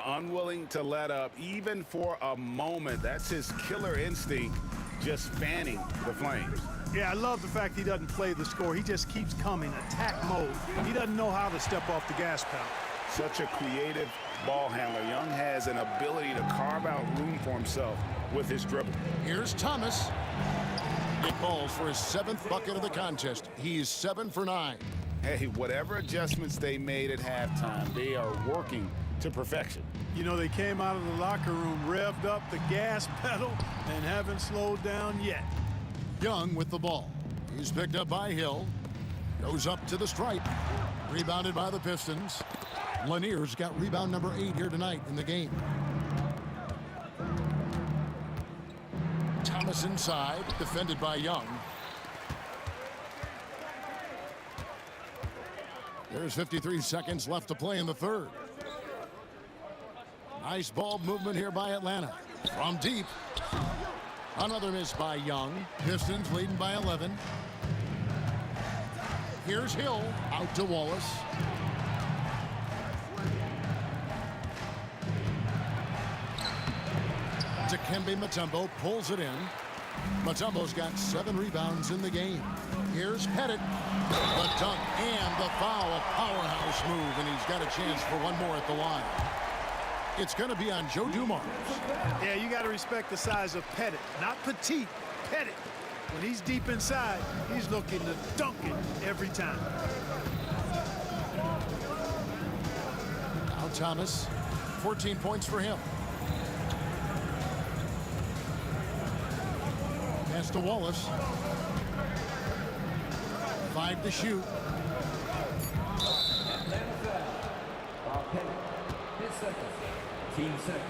Unwilling to let up, even for a moment. That's his killer instinct, just fanning the flames. Yeah, I love the fact he doesn't play the score. He just keeps coming, attack mode. He doesn't know how to step off the gas pedal. Such a creative ball handler. Young has an ability to carve out room for himself with his dribble. Here's Thomas. It falls for his 7th bucket of the contest. He's 7 for 9. Hey, whatever adjustments they made at halftime, they are working to perfection. You know, they came out of the locker room, revved up the gas pedal, and haven't slowed down yet. Young with the ball. He's picked up by Hill. Goes up to the stripe. Rebounded by the Pistons. Lanier's got rebound number 8 here tonight in the game. Thomas inside, defended by Young. There's 53 seconds left to play in the 3rd. Nice ball movement here by Atlanta. From deep. Another miss by Young. Pistons leading by 11. Here's Hill. Out to Wallace. Dikembe Mutombo pulls it in. Mutombo's got 7 rebounds in the game. Here's Pettit. The dunk and the foul. A powerhouse move, and he's got a chance for one more at the line. It's going to be on Joe Dumars. Yeah, you got to respect the size of Pettit. Not petite, Pettit. When he's deep inside, he's looking to dunk it every time. Now Thomas, 14 points for him. Pass to Wallace. 5 to shoot. Team seconds.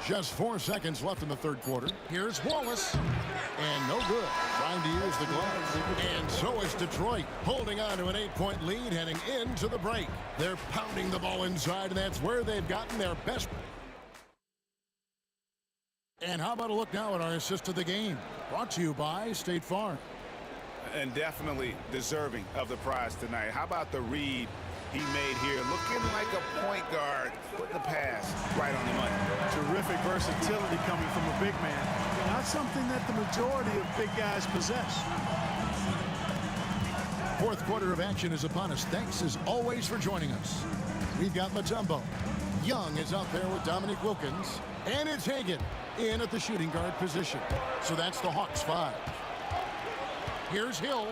Just 4 seconds left in the third quarter. Here's Wallace. And no good. Trying to use the glove. And so is Detroit, holding on to an 8-point lead heading into the break. They're pounding the ball inside, and that's where they've gotten their best. And how about a look now at our assist of the game? Brought to you by State Farm. And definitely deserving of the prize tonight. How about the read he made here? Looking like a point guard. Put the pass right on the money. Terrific versatility coming from a big man. Not something that the majority of big guys possess. Fourth quarter of action is upon us. Thanks as always for joining us. We've got Mutombo. Young is out there with Dominique Wilkins. And it's Hagan in at the shooting guard position. So that's the Hawks 5. Here's Hill.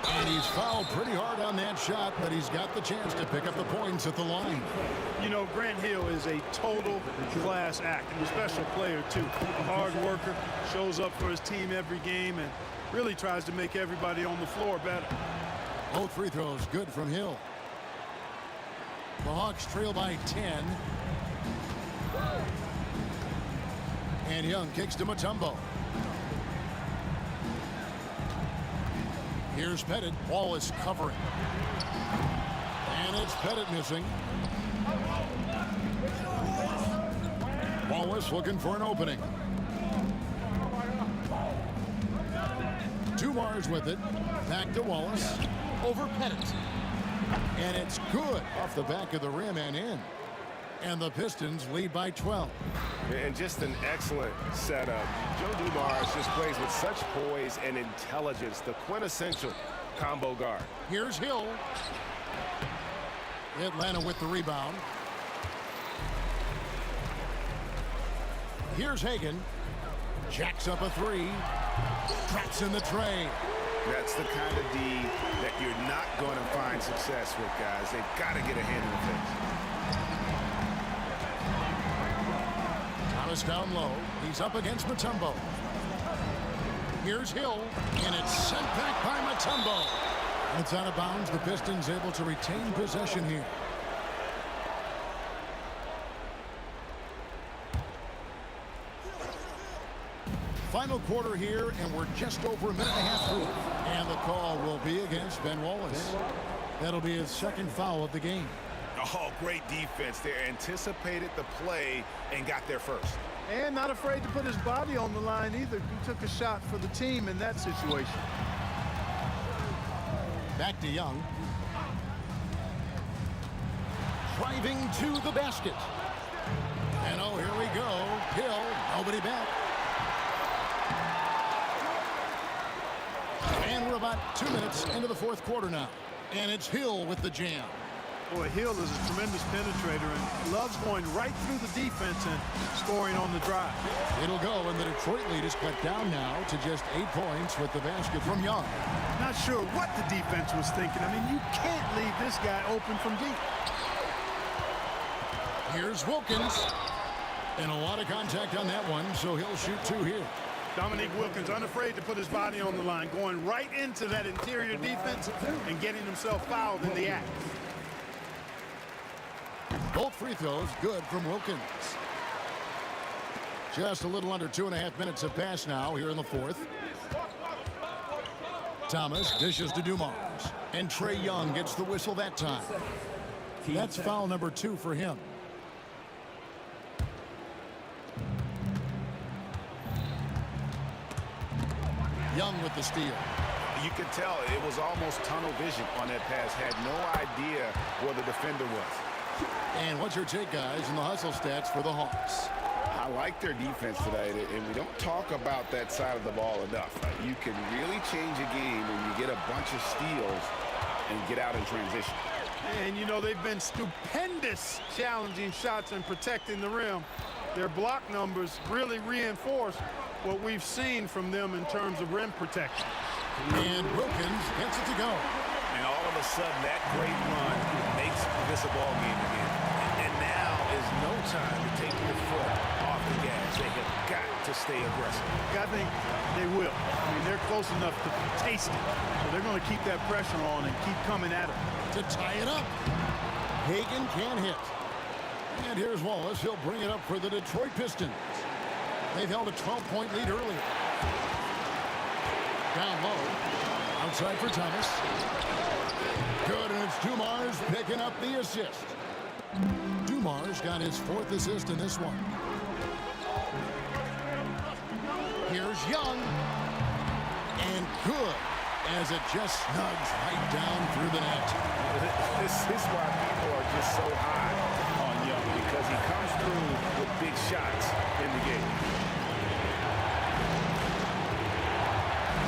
And he's fouled pretty hard on that shot, but he's got the chance to pick up the points at the line. You know, Grant Hill is a total class act and a special player, too. A hard worker, shows up for his team every game, and really tries to make everybody on the floor better. Both free throws good from Hill. The Hawks trail by 10. And Young kicks to Mutombo. Here's Pettit. Wallace covering. And it's Pettit missing. Wallace looking for an opening. 2 bars with it. Back to Wallace. Over Pettit. And it's good off the back of the rim and in. And the Pistons lead by 12. And just an excellent setup. Joe Dumars just plays with such poise and intelligence, the quintessential combo guard. Here's Hill. Atlanta with the rebound. Here's Hagan. Jacks up a 3. Traps in the tray. That's the kind of D that you're not going to find success with, guys. They've got to get a hand in the face. Thomas down low. He's up against Mutombo. Here's Hill, and it's sent back by Mutombo. It's out of bounds. The Pistons able to retain possession here. Final quarter here, and we're just over a minute and a half through. And the call will be against Ben Wallace. That'll be his second foul of the game. Oh, great defense there. Anticipated the play and got there first. And not afraid to put his body on the line either. He took a shot for the team in that situation. Back to Young. Driving to the basket. And oh, here we go. Hill, nobody back. And we're about 2 minutes into the fourth quarter now. And it's Hill with the jam. Boy, Hill is a tremendous penetrator and loves going right through the defense and scoring on the drive. It'll go, and the Detroit lead is cut down now to just 8 points with the basket from Young. Not sure what the defense was thinking. I mean, you can't leave this guy open from deep. Here's Wilkins. And a lot of contact on that one, so he'll shoot 2 here. Dominique Wilkins unafraid to put his body on the line, going right into that interior defense and getting himself fouled in the act. Both free throws good from Wilkins. Just a little under 2.5 minutes have passed now here in the fourth. Thomas dishes to Dumars. And Trey Young gets the whistle that time. That's foul number 2 for him. Young with the steal. You could tell it was almost tunnel vision on that pass. Had no idea where the defender was. And what's your take, guys, in the hustle stats for the Hawks? I like their defense tonight, and we don't talk about that side of the ball enough. You can really change a game when you get a bunch of steals and get out in transition. And, you know, they've been stupendous challenging shots and protecting the rim. Their block numbers really reinforce what we've seen from them in terms of rim protection. And Wilkins gets it to go. And all of a sudden, that great run makes this a ball game again. And now is no time to take your foot off the gas. They have got to stay aggressive. I think they will. I mean, they're close enough to taste it. So they're going to keep that pressure on and keep coming at them. To tie it up. Hagan can't hit. And here's Wallace. He'll bring it up for the Detroit Pistons. They've held a 12-point lead earlier. Down low. Outside for Thomas. Good, and it's Dumars picking up the assist. Dumars got his 4th assist in this one. Here's Young. And good, as it just snugs right down through the net. This is why people are just so high on Young, because he comes through with big shots in the game.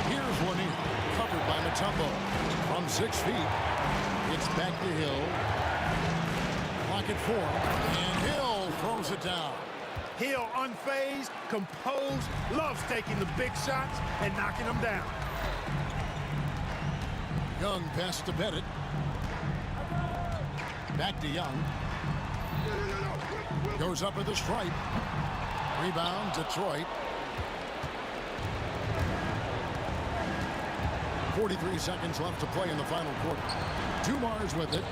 Here's one in, covered by Mutombo. From 6 feet, it's back to Hill. Clock at 4, and Hill throws it down. Hill unfazed, composed, loves taking the big shots and knocking them down. Young pass to Bennett. Back to Young. Goes up at the stripe. Rebound, Detroit. 43 seconds left to play in the final quarter. Dumars with it.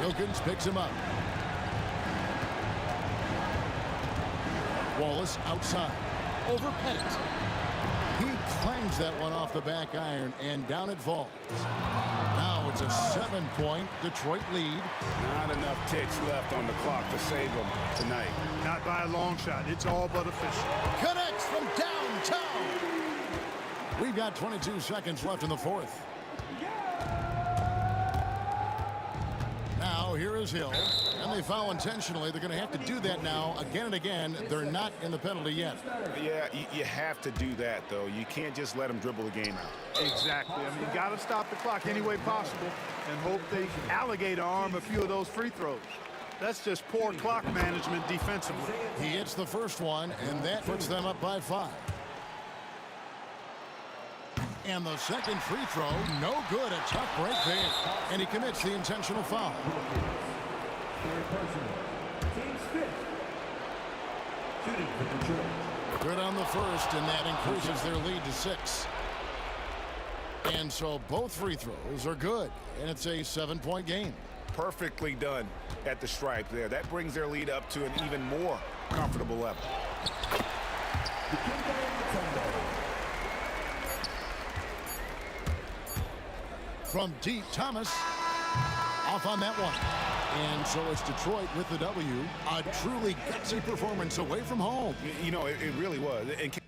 Wilkins picks him up. Wallace outside. Over Pettit. He clangs that one off the back iron, and down it falls. Now it's a 7-point Detroit lead. Not enough ticks left on the clock to save them tonight. Not by a long shot. It's all but official. Connects from downtown. We've got 22 seconds left in the 4th. Now here is Hill. And they foul intentionally. They're going to have to do that now again and again. They're not in the penalty yet. Yeah, you have to do that, though. You can't just let them dribble the game out. Exactly. I mean, you got to stop the clock any way possible and hope they alligator arm a few of those free throws. That's just poor clock management defensively. He hits the first one, and that puts them up by 5. And the second free throw, no good. A tough break there. And he commits the intentional foul. Good on the first, and that increases their lead to 6. And so both free throws are good, and it's a 7-point game. Perfectly done at the stripe there. That brings their lead up to an even more comfortable level. From deep, Thomas off on that one. And so it's Detroit with the W. A truly gutsy performance away from home. You know, it really was. And Can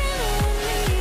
only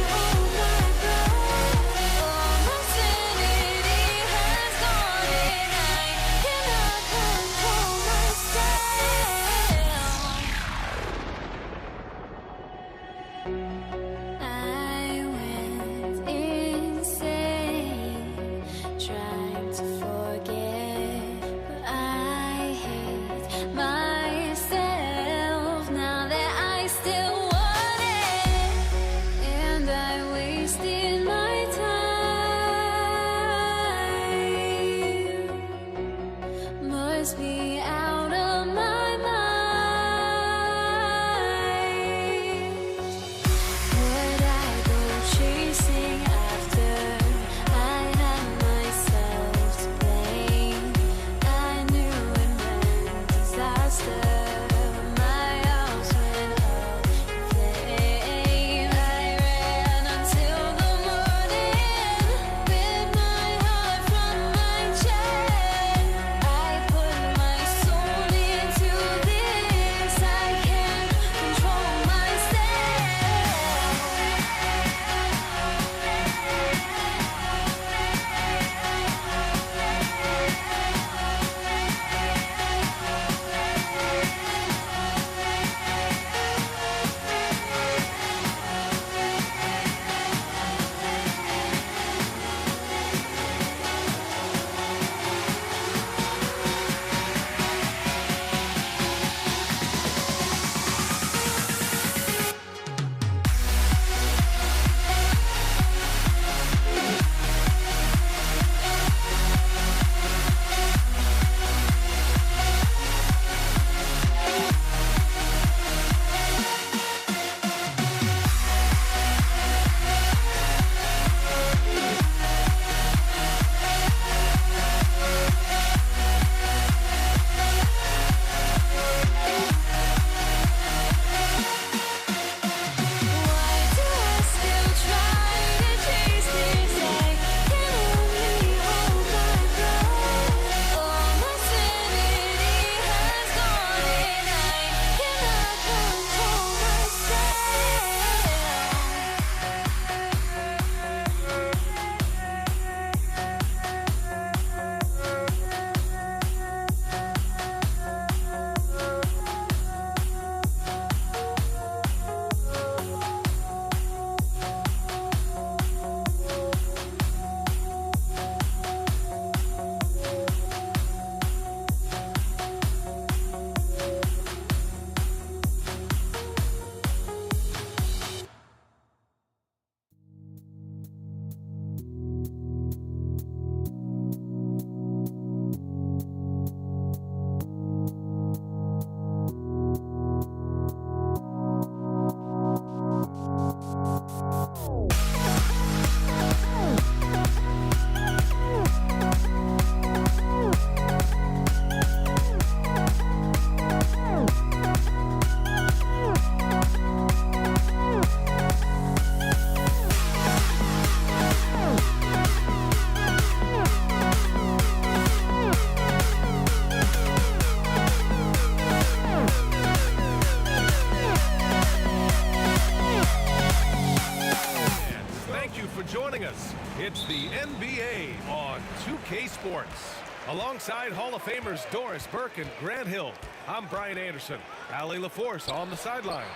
2K Sports. Alongside Hall of Famers Doris Burke and Grant Hill, I'm Brian Anderson. Allie LaForce on the sidelines.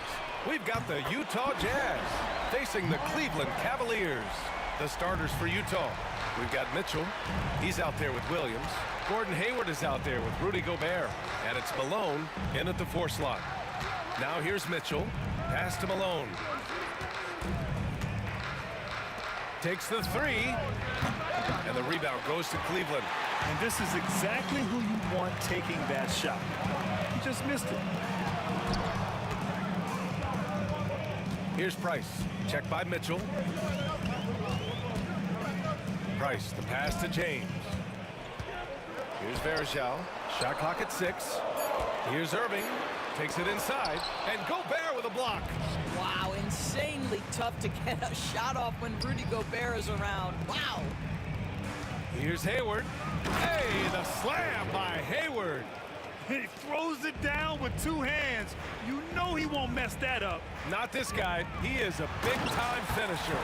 We've got the Utah Jazz facing the Cleveland Cavaliers. The starters for Utah. We've got Mitchell. He's out there with Williams. Gordon Hayward is out there with Rudy Gobert. And it's Malone in at the 4 slot. Now here's Mitchell. Pass to Malone. Takes the 3. And the rebound goes to Cleveland. And this is exactly who you want taking that shot. He just missed it. Here's Price. Check by Mitchell. Price, the pass to James. Here's Varejao. Shot clock at 6. Here's Irving. Takes it inside. And Gobert with a block. Wow, insanely tough to get a shot off when Rudy Gobert is around. Wow. Here's Hayward. Hey, the slam by Hayward. He throws it down with 2 hands. You know he won't mess that up. Not this guy. He is a big-time finisher.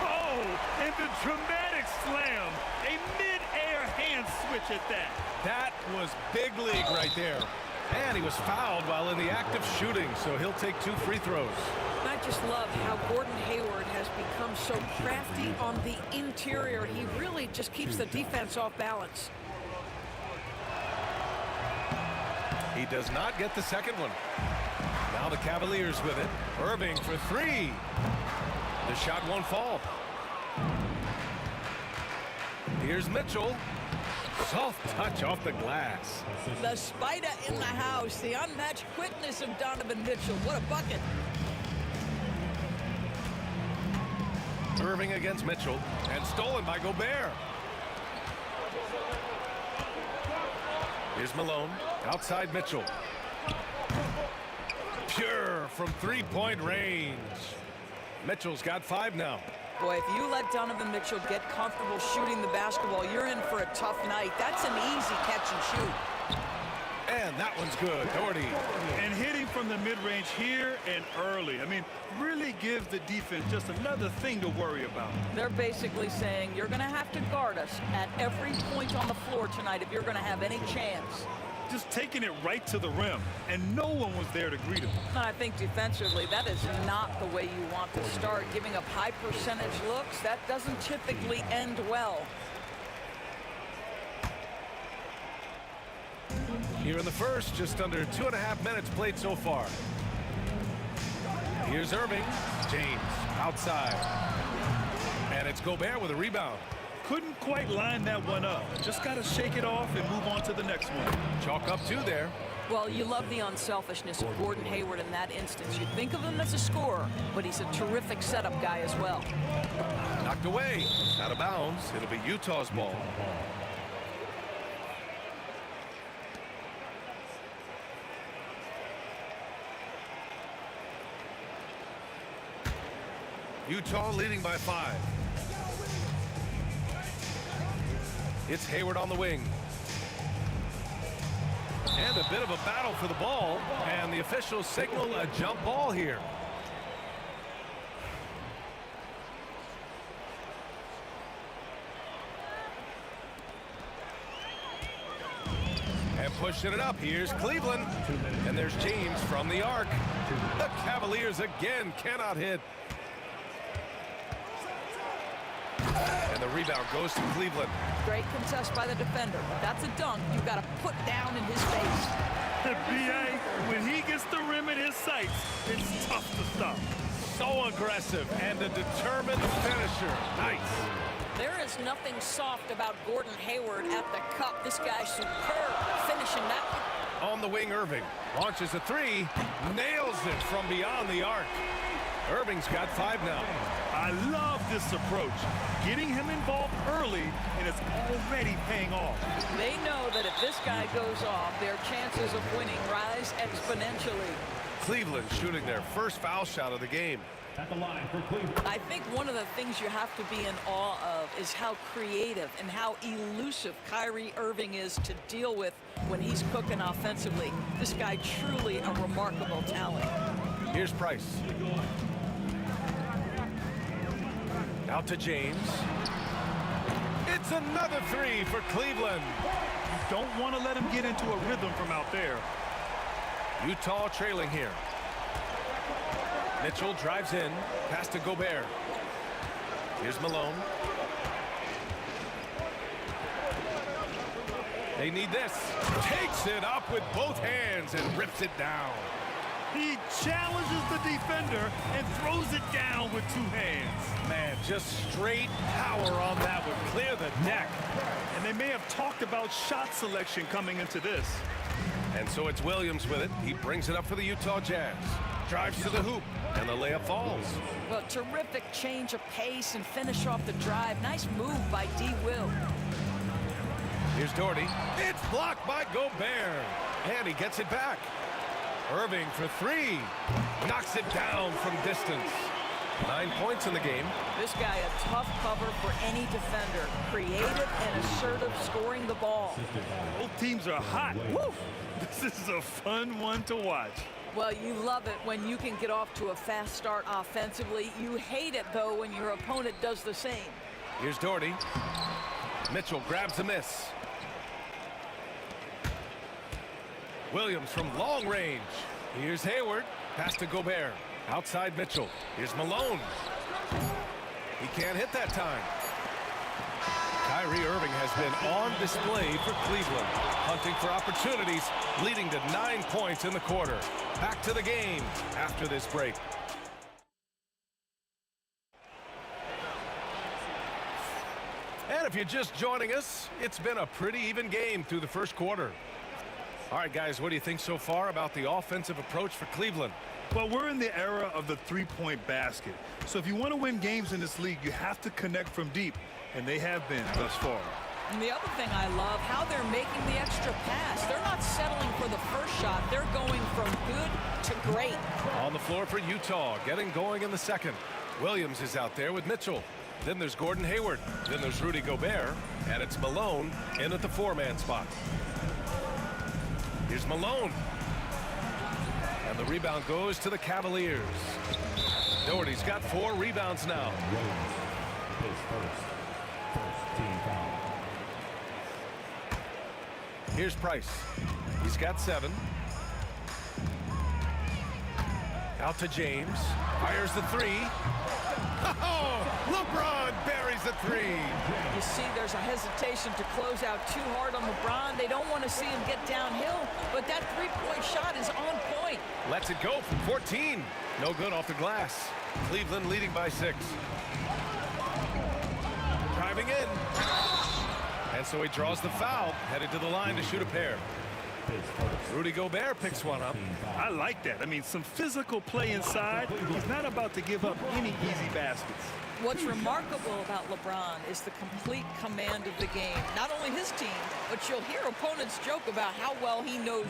Oh, and the dramatic slam. A mid-air hand switch at that. That was big league right there. And he was fouled while in the act of shooting, so he'll take 2 free throws. I just love how Gordon Hayward has become so crafty on the interior. He really just keeps the defense off balance. He does not get the second one. Now the Cavaliers with it. Irving for 3. The shot won't fall. Here's Mitchell. Soft touch off the glass. The spider in the house. The unmatched quickness of Donovan Mitchell. What a bucket. Irving against Mitchell. And stolen by Gobert. Here's Malone. Outside Mitchell. Pure from 3-point range. Mitchell's got 5 now. Boy, if you let Donovan Mitchell get comfortable shooting the basketball, you're in for a tough night. That's an easy catch and shoot. And that one's good. Doherty. And hitting from the mid-range here and early. I mean, really gives the defense just another thing to worry about. They're basically saying you're going to have to guard us at every point on the floor tonight if you're going to have any chance. Just taking it right to the rim, and no one was there to greet him. I think defensively, that is not the way you want to start. Giving up high percentage looks, that doesn't typically end well. Here in the first, just under 2.5 minutes played so far. Here's Irving. James outside. And it's Gobert with a rebound. Couldn't quite line that one up. Just got to shake it off and move on to the next one. Chalk up 2 there. Well, you love the unselfishness of Gordon Hayward in that instance. You think of him as a scorer, but he's a terrific setup guy as well. Knocked away. Out of bounds. It'll be Utah's ball. Utah leading by 5. It's Hayward on the wing. And a bit of a battle for the ball. And the officials signal a jump ball here. And pushing it up. Here's Cleveland. And there's James from the arc. The Cavaliers again cannot hit. And the rebound goes to Cleveland. Great contest by the defender. That's a dunk you've got to put down in his face. B.A., when he gets the rim in his sights, it's tough to stop. So aggressive and a determined finisher. Nice. There is nothing soft about Gordon Hayward at the cup. This guy's superb finishing that one. On the wing, Irving launches a 3, nails it from beyond the arc. Irving's got 5 now. I love this approach. Getting him involved early, and it's already paying off. They know that if this guy goes off, their chances of winning rise exponentially. Cleveland shooting their first foul shot of the game. At the line for Cleveland. I think one of the things you have to be in awe of is how creative and how elusive Kyrie Irving is to deal with when he's cooking offensively. This guy truly a remarkable talent. Here's Price. Out to James. It's another three for Cleveland. You don't want to let him get into a rhythm from out there. Utah trailing here. Mitchell drives in. Pass to Gobert. Here's Malone. They need this. Takes it up with both hands and rips it down. He challenges the defender and throws it down with two hands. Man, just straight power on that would clear the deck. And they may have talked about shot selection coming into this. And so it's Williams with it. He brings it up for the Utah Jazz. Drives to the hoop, and the layup falls. Well, terrific change of pace and finish off the drive. Nice move by D. Will. Here's Doherty. It's blocked by Gobert. And he gets it back. Irving for three. Knocks it down from distance. 9 points in the game. This guy a tough cover for any defender. Creative and assertive scoring the ball. Both teams are hot. Woo! This is a fun one to watch. Well, you love it when you can get off to a fast start offensively. You hate it, though, when your opponent does the same. Here's Doherty. Mitchell grabs the miss. Williams from long range. Here's Hayward. Pass to Gobert. Outside Mitchell. Here's Malone. He can't hit that time. Kyrie Irving has been on display for Cleveland. Hunting for opportunities, leading to 9 points in the quarter. Back to the game after this break. And if you're just joining us, it's been a pretty even game through the first quarter. All right, guys, what do you think so far about the offensive approach for Cleveland? Well, we're in the era of the three-point basket. So if you want to win games in this league, you have to connect from deep. And they have been thus far. And the other thing I love, how they're making the extra pass. They're not settling for the first shot. They're going from good to great. On the floor for Utah, getting going in the second. Williams is out there with Mitchell. Then there's Gordon Hayward. Then there's Rudy Gobert. And it's Malone in at the four-man spot. Here's Malone. And the rebound goes to the Cavaliers. Doherty's got 4 rebounds now. Here's Price. He's got 7. Out to James. Fires the 3. Oh, LeBron buries the 3. You see, there's a hesitation to close out too hard on LeBron. They don't want to see him get downhill, but that three-point shot is on point. Lets it go from 14. No good off the glass. Cleveland leading by 6. Driving in. And so he draws the foul, headed to the line to shoot a pair. Rudy Gobert picks one up. I like that. I mean, some physical play inside. He's not about to give up any easy baskets. What's remarkable about LeBron is the complete command of the game. Not only his team, but you'll hear opponents joke about how well he knows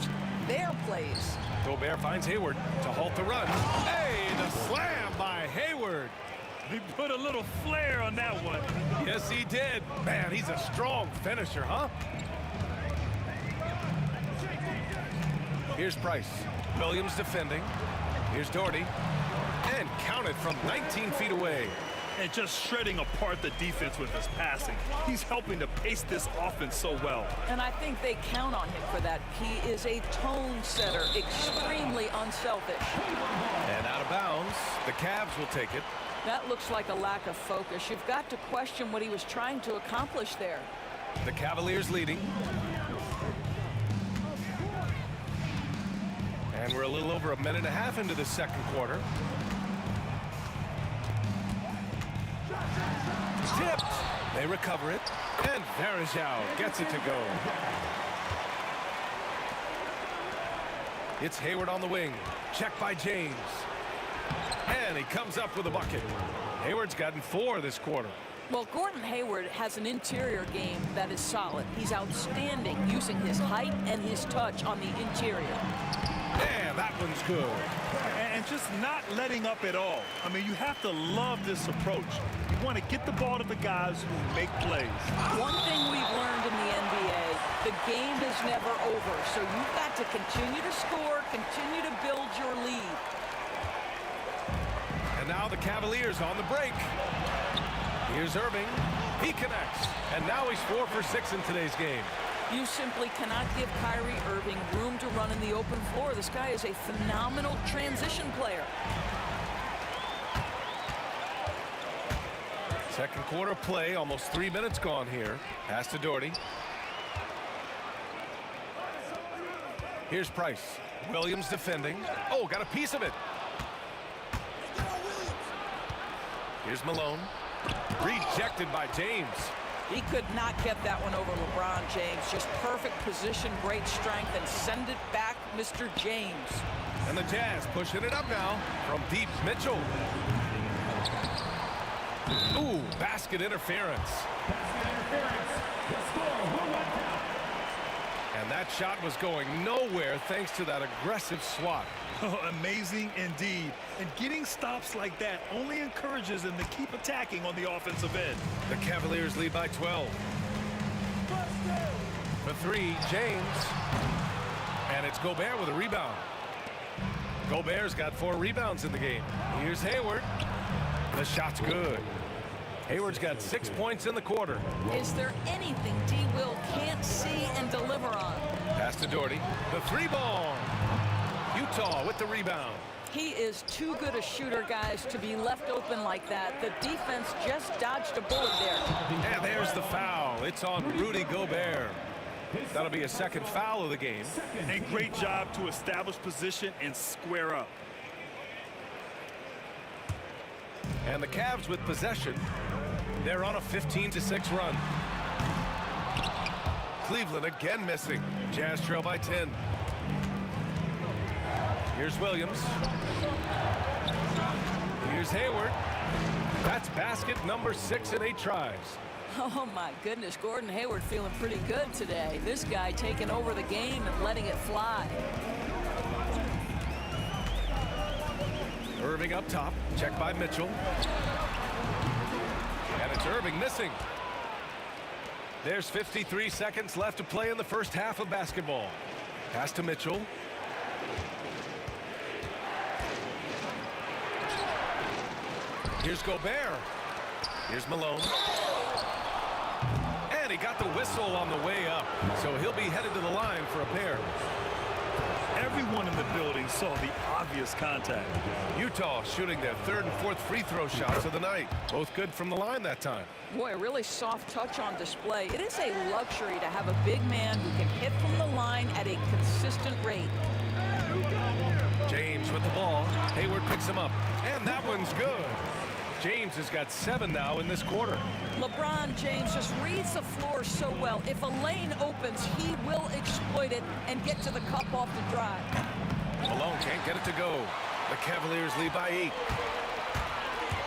their plays. Gobert finds Hayward to halt the run. Hey, the slam by Hayward. He put a little flair on that one. Yes, he did. Man, he's a strong finisher, huh? Here's Price. Williams defending. Here's Doherty. And counted from 19 feet away. And just shredding apart the defense with his passing. He's helping to pace this offense so well. And I think they count on him for that. He is a tone setter, extremely unselfish. And out of bounds, the Cavs will take it. That looks like a lack of focus. You've got to question what he was trying to accomplish there. The Cavaliers leading. And we're a little over a minute and a half into the second quarter. Tipped. They recover it. And Varejao gets it to go. It's Hayward on the wing. Checked by James. And he comes up with a bucket. Hayward's gotten 4 this quarter. Well, Gordon Hayward has an interior game that is solid. He's outstanding using his height and his touch on the interior. And that one's good. And just not letting up at all. I mean, you have to love this approach. You want to get the ball to the guys who make plays. One thing we've learned in the NBA, the game is never over. So you've got to continue to score, continue to build your lead. And now the Cavaliers on the break. Here's Irving. He connects, and now he's 4 for 6 in today's game. You simply cannot give Kyrie Irving room to run in the open floor. This guy is a phenomenal transition player. Second quarter play, almost 3 minutes gone here. Pass to Doherty. Here's Price. Williams defending. Oh, got a piece of it. Here's Malone. Rejected by James. He could not get that one over LeBron James. Just perfect position, great strength, and send it back, Mr. James. And the Jazz pushing it up now from deep. Mitchell. Ooh, basket interference. And that shot was going nowhere thanks to that aggressive swat. Oh, amazing indeed. And getting stops like that only encourages them to keep attacking on the offensive end. The Cavaliers lead by 12. For 3, James. And it's Gobert with a rebound. Gobert's got 4 rebounds in the game. Here's Hayward. The shot's good. Hayward's got 6 points in the quarter. Is there anything D. Will can't see and deliver on? Pass to Doherty. The 3-ball. Utah with the rebound. He is too good a shooter, guys, to be left open like that. The defense just dodged a bullet there. And there's the foul. It's on Rudy Gobert. That'll be a second foul of the game. A great job to establish position and square up. And the Cavs with possession. They're on a 15-6 run. Cleveland again missing. Jazz trail by 10. Here's Williams. Here's Hayward. That's basket number 6 in 8 tries. Oh, my goodness. Gordon Hayward feeling pretty good today. This guy taking over the game and letting it fly. Irving up top. Checked by Mitchell. And it's Irving missing. There's 53 seconds left to play in the first half of basketball. Pass to Mitchell. Here's Gobert. Here's Malone. And he got the whistle on the way up. So he'll be headed to the line for a pair. Everyone in the building saw the obvious contact. Utah shooting their 3rd and 4th free throw shots of the night. Both good from the line that time. Boy, a really soft touch on display. It is a luxury to have a big man who can hit from the line at a consistent rate. James with the ball. Hayward picks him up. And that one's good. James has got 7 now in this quarter. LeBron James just reads the floor so well. If a lane opens, he will exploit it and get to the cup off the drive. Malone can't get it to go. The Cavaliers lead by 8.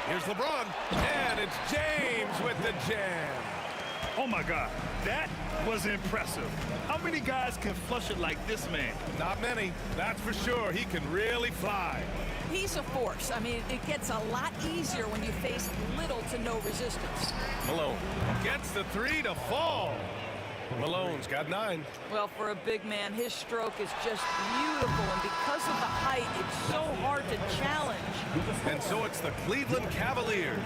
Here's LeBron. And it's James with the jam. Oh, my God. That was impressive. How many guys can flush it like this man? Not many. That's for sure. He can really fly. He's a force. I mean, it gets a lot easier when you face little to no resistance. Malone gets the 3 to fall. Malone's got 9. Well, for a big man, his stroke is just beautiful, and because of the height, it's so hard to challenge. And so it's the Cleveland Cavaliers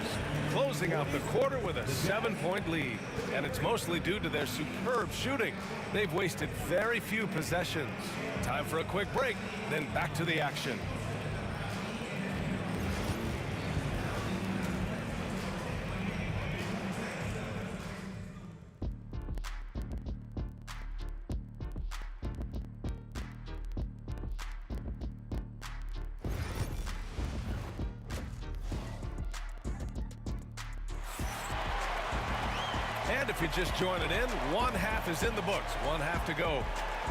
closing out the quarter with a 7-point lead. And it's mostly due to their superb shooting. They've wasted very few possessions. Time for a quick break, then back to the action. And if you're just joining in, 1 half is in the books, 1 half to go.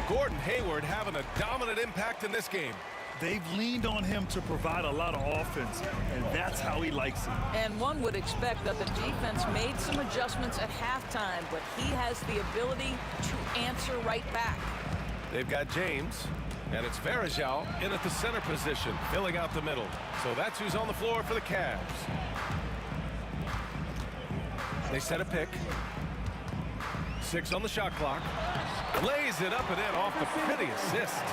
Gordon Hayward having a dominant impact in this game. They've leaned on him to provide a lot of offense, and that's how he likes it. And one would expect that the defense made some adjustments at halftime, but he has the ability to answer right back. They've got James, and it's Varejao in at the center position, filling out the middle. So that's who's on the floor for the Cavs. They set a pick. 6 on the shot clock. Lays it up and in off the pretty assist.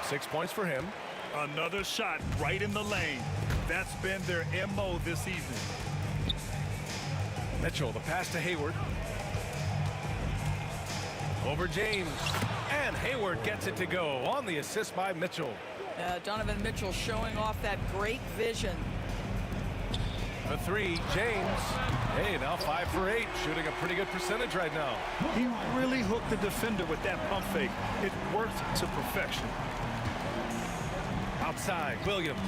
6 points for him. Another shot right in the lane. That's been their MO this season. Mitchell, the pass to Hayward. Over James. And Hayward gets it to go on the assist by Mitchell. Donovan Mitchell showing off that great vision. The three, James. Hey, now 5 for 8, shooting a pretty good percentage right now. He really hooked the defender with that pump fake. It worked to perfection. Outside, Williams.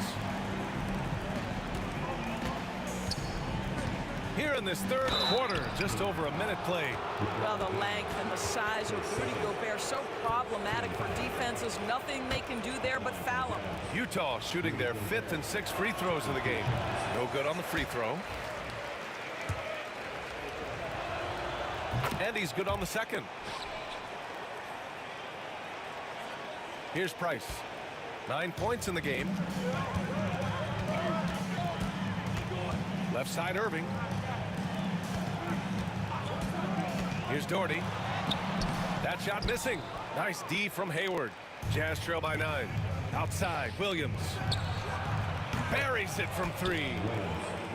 Here in this third quarter, just over a minute played. Well, the length and the size of Rudy Gobert so problematic for defenses. Nothing they can do there but foul him. Utah shooting their 5th and 6th free throws of the game. No good on the free throw. And he's good on the second. Here's Price. 9 points in the game. Left side, Irving. Here's Doherty. That shot missing. Nice D from Hayward. Jazz trail by 9. Outside, Williams. Buries it from 3.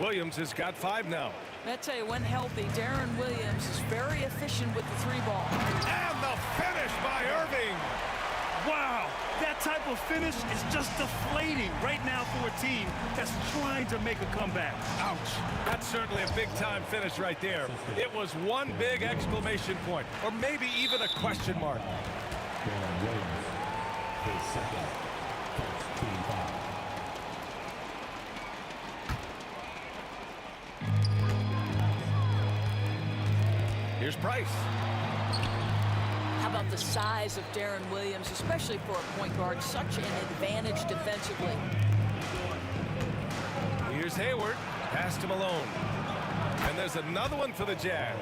Williams has got 5 now. I tell you, when healthy, Darren Williams is very efficient with the 3-ball. And the finish by Irving. Wow, that type of finish is just deflating right now for a team that's trying to make a comeback. Ouch. That's certainly a big-time finish right there. It was one big exclamation point, or maybe even a question mark. Here's Price. How about the size of Darren Williams, especially for a point guard, such an advantage defensively. Here's Hayward, pass to Malone. And there's another one for the Jazz.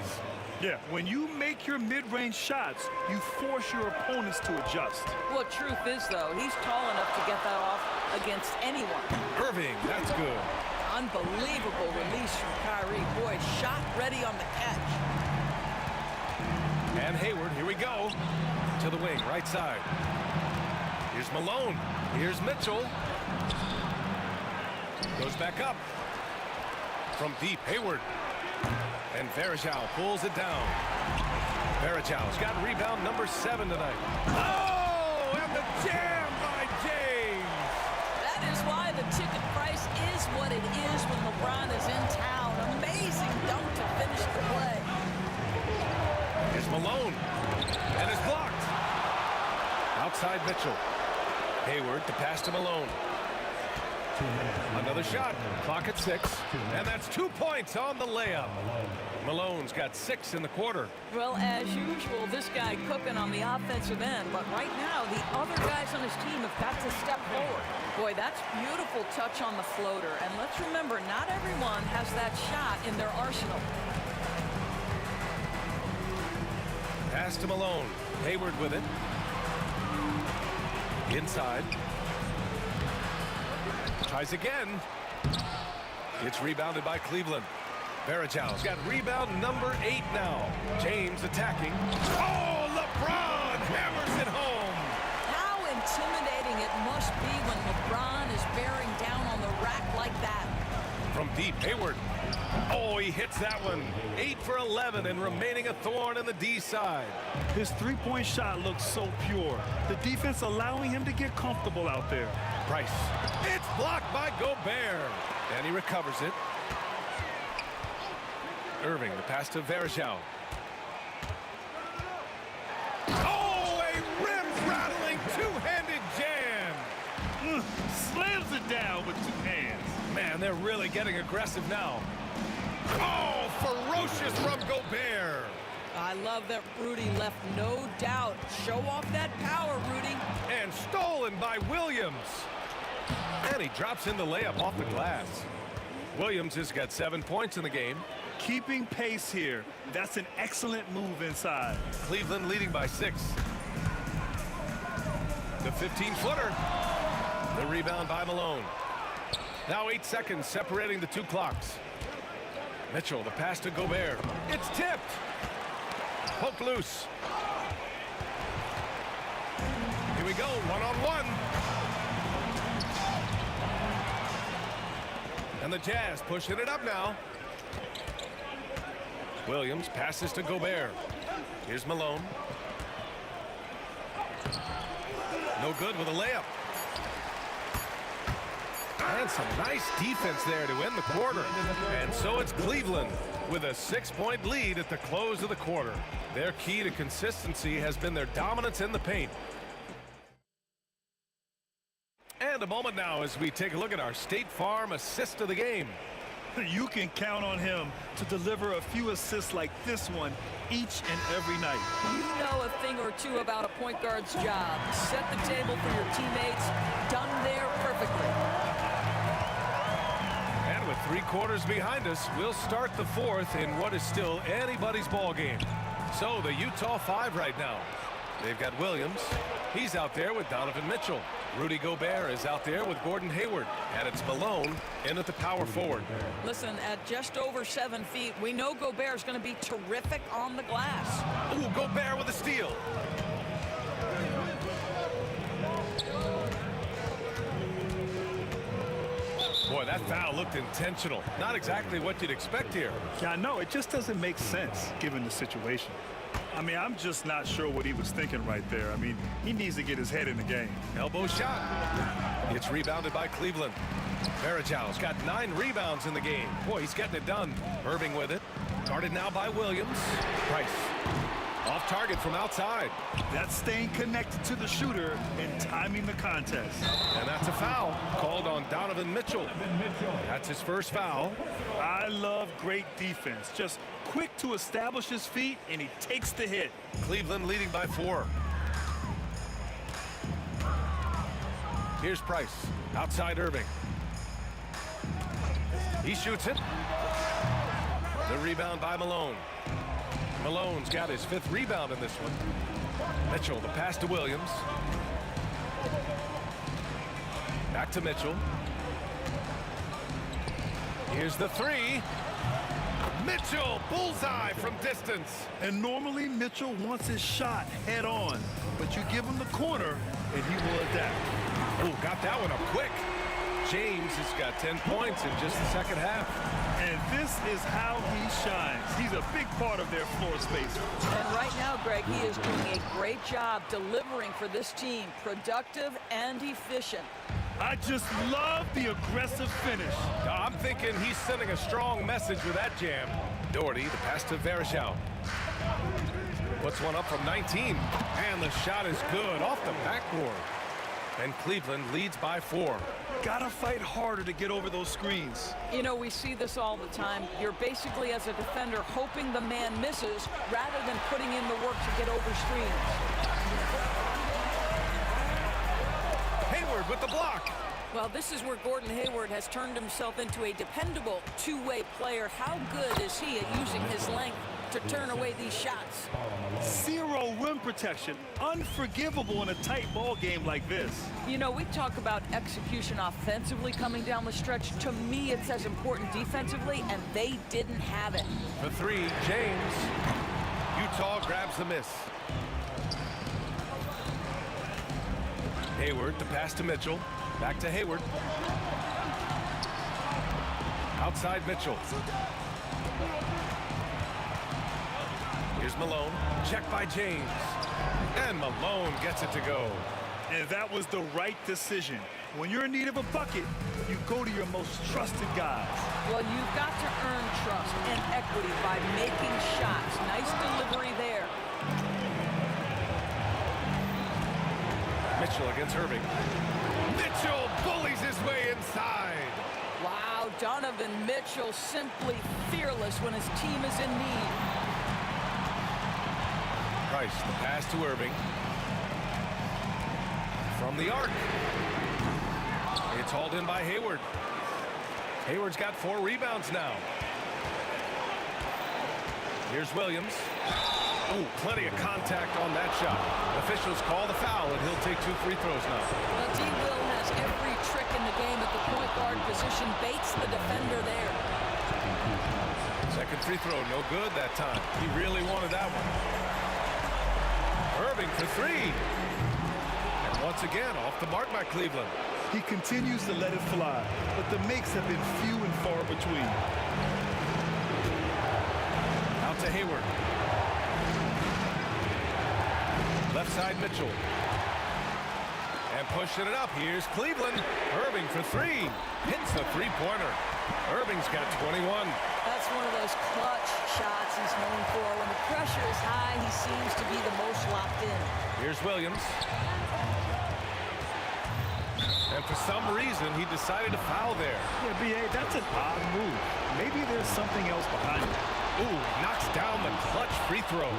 Yeah, when you make your mid-range shots, you force your opponents to adjust. Well, truth is, though, he's tall enough to get that off against anyone. Irving, that's good. Unbelievable release from Kyrie. Boy, shot ready on the catch. And Hayward, here we go. To the wing, right side. Here's Malone. Here's Mitchell. Goes back up. From deep, Hayward. And Varejao pulls it down. Varejao's got rebound number 7 tonight. Oh, and the jam by James. That is why the ticket price is what it is when LeBron is in town. Amazing dunk to finish the play. Here's Malone. And it's blocked. Outside Mitchell. Hayward to pass to Malone. Another shot. Clock at 6. And that's 2 points on the layup. Malone's got 6 in the quarter. Well, as usual, this guy cooking on the offensive end. But right now, the other guys on his team have got to step forward. Boy, that's beautiful touch on the floater. And let's remember, not everyone has that shot in their arsenal. Pass to Malone. Hayward with it. Inside. Tries again. It's rebounded by Cleveland. Varejao's got rebound number 8 now. James attacking. Oh, LeBron hammers it home. How intimidating it must be when LeBron is bearing down on the rack like that. From deep, Hayward. Oh, he hits that one. 8 for 11 and remaining a thorn in the D side. His three-point shot looks so pure. The defense allowing him to get comfortable out there. Price. It's blocked by Gobert. And he recovers it. Irving, the pass to Varejao. Oh, a rim-rattling two-handed jam. Slams it down with 2 hands. Man, they're really getting aggressive now. Oh, ferocious from Gobert. I love that Rudy left no doubt. Show off that power, Rudy. And stolen by Williams. And he drops in the layup off the glass. Williams has got 7 points in the game. Keeping pace here. That's an excellent move inside. Cleveland leading by 6. The 15-footer. The rebound by Malone. Now 8 seconds separating the 2 clocks. Mitchell, the pass to Gobert. It's tipped. Poke loose. Here we go, one-on-one. And the Jazz pushing it up now. Williams passes to Gobert. Here's Malone. No good with a layup. And some nice defense there to end the quarter. And so it's Cleveland with a 6-point lead at the close of the quarter. Their key to consistency has been their dominance in the paint. And a moment now as we take a look at our State Farm assist of the game. You can count on him to deliver a few assists like this one each and every night. You know a thing or two about a point guard's job. Set the table for your teammates. Done there perfectly. And with 3 quarters behind us, we'll start the 4th in what is still anybody's ball game. So the Utah 5 right now. They've got Williams. He's out there with Donovan Mitchell. Rudy Gobert is out there with Gordon Hayward. And it's Malone in at the power forward. Listen, at just over 7 feet, we know Gobert is going to be terrific on the glass. Ooh, Gobert with a steal. Boy, that foul looked intentional. Not exactly what you'd expect here. Yeah, I know. It just doesn't make sense given the situation. I mean, I'm just not sure what he was thinking right there. I mean, he needs to get his head in the game. Elbow shot. It's rebounded by Cleveland. Varejão's got 9 rebounds in the game. Boy, he's getting it done. Irving with it. Guarded now by Williams. Price. Off target from outside. That's staying connected to the shooter and timing the contest. And that's a foul called on Donovan Mitchell. That's his first foul. I love great defense. Just quick to establish his feet, and he takes the hit. Cleveland leading by 4. Here's Price. Outside Irving. He shoots it. The rebound by Malone. Malone's got his 5th rebound in this one. Mitchell, the pass to Williams. Back to Mitchell. Here's the 3. Mitchell, bullseye from distance. And normally Mitchell wants his shot head on, but you give him the corner and he will adapt. Oh, got that one up quick. James has got 10 points in just the second half. And this is how he shines. He's a big part of their floor space. And right now, Greg, he is doing a great job delivering for this team. Productive and efficient. I just love the aggressive finish. I'm thinking he's sending a strong message with that jam. Doherty, the pass to Varejão. Puts one up from 19. And the shot is good off the backboard. And Cleveland leads by 4. Gotta fight harder to get over those screens. You know, we see this all the time. You're basically, as a defender, hoping the man misses rather than putting in the work to get over screens. Hayward with the block. Well, this is where Gordon Hayward has turned himself into a dependable two-way player. How good is he at using his length to turn away these shots? 0 rim protection. Unforgivable in a tight ball game like this. You know, we talk about execution offensively coming down the stretch. To me, it's as important defensively, and they didn't have it. For 3, James. Utah grabs the miss. Hayward, the pass to Mitchell. Back to Hayward. Outside Mitchell. Here's Malone. Checked by James. And Malone gets it to go. And that was the right decision. When you're in need of a bucket, you go to your most trusted guys. Well, you've got to earn trust and equity by making shots. Nice delivery there. Mitchell against Irving. Mitchell bullies his way inside. Wow, Donovan Mitchell simply fearless when his team is in need. Price, the pass to Irving. From the arc. It's hauled in by Hayward. Hayward's got 4 rebounds now. Here's Williams. Ooh, plenty of contact on that shot. Officials call the foul, and he'll take 2 free throws now. Well, D. Will has every trick in the game at the point guard position. Baits the defender there. Second free throw, no good that time. He really wanted that one. Irving for 3. And once again, off the mark by Cleveland. He continues to let it fly, but the makes have been few and far between. Out to Hayward. Left side, Mitchell. And pushing it up. Here's Cleveland. Irving for three. Hits the three-pointer. Irving's got 21. That's one of those clutch shots he's known for. When the pressure is high, he seems to be the most locked in. Here's Williams. And for some reason, he decided to foul there. Yeah, B.A., that's an odd move. Maybe there's something else behind it. Ooh, knocks down the clutch free throw.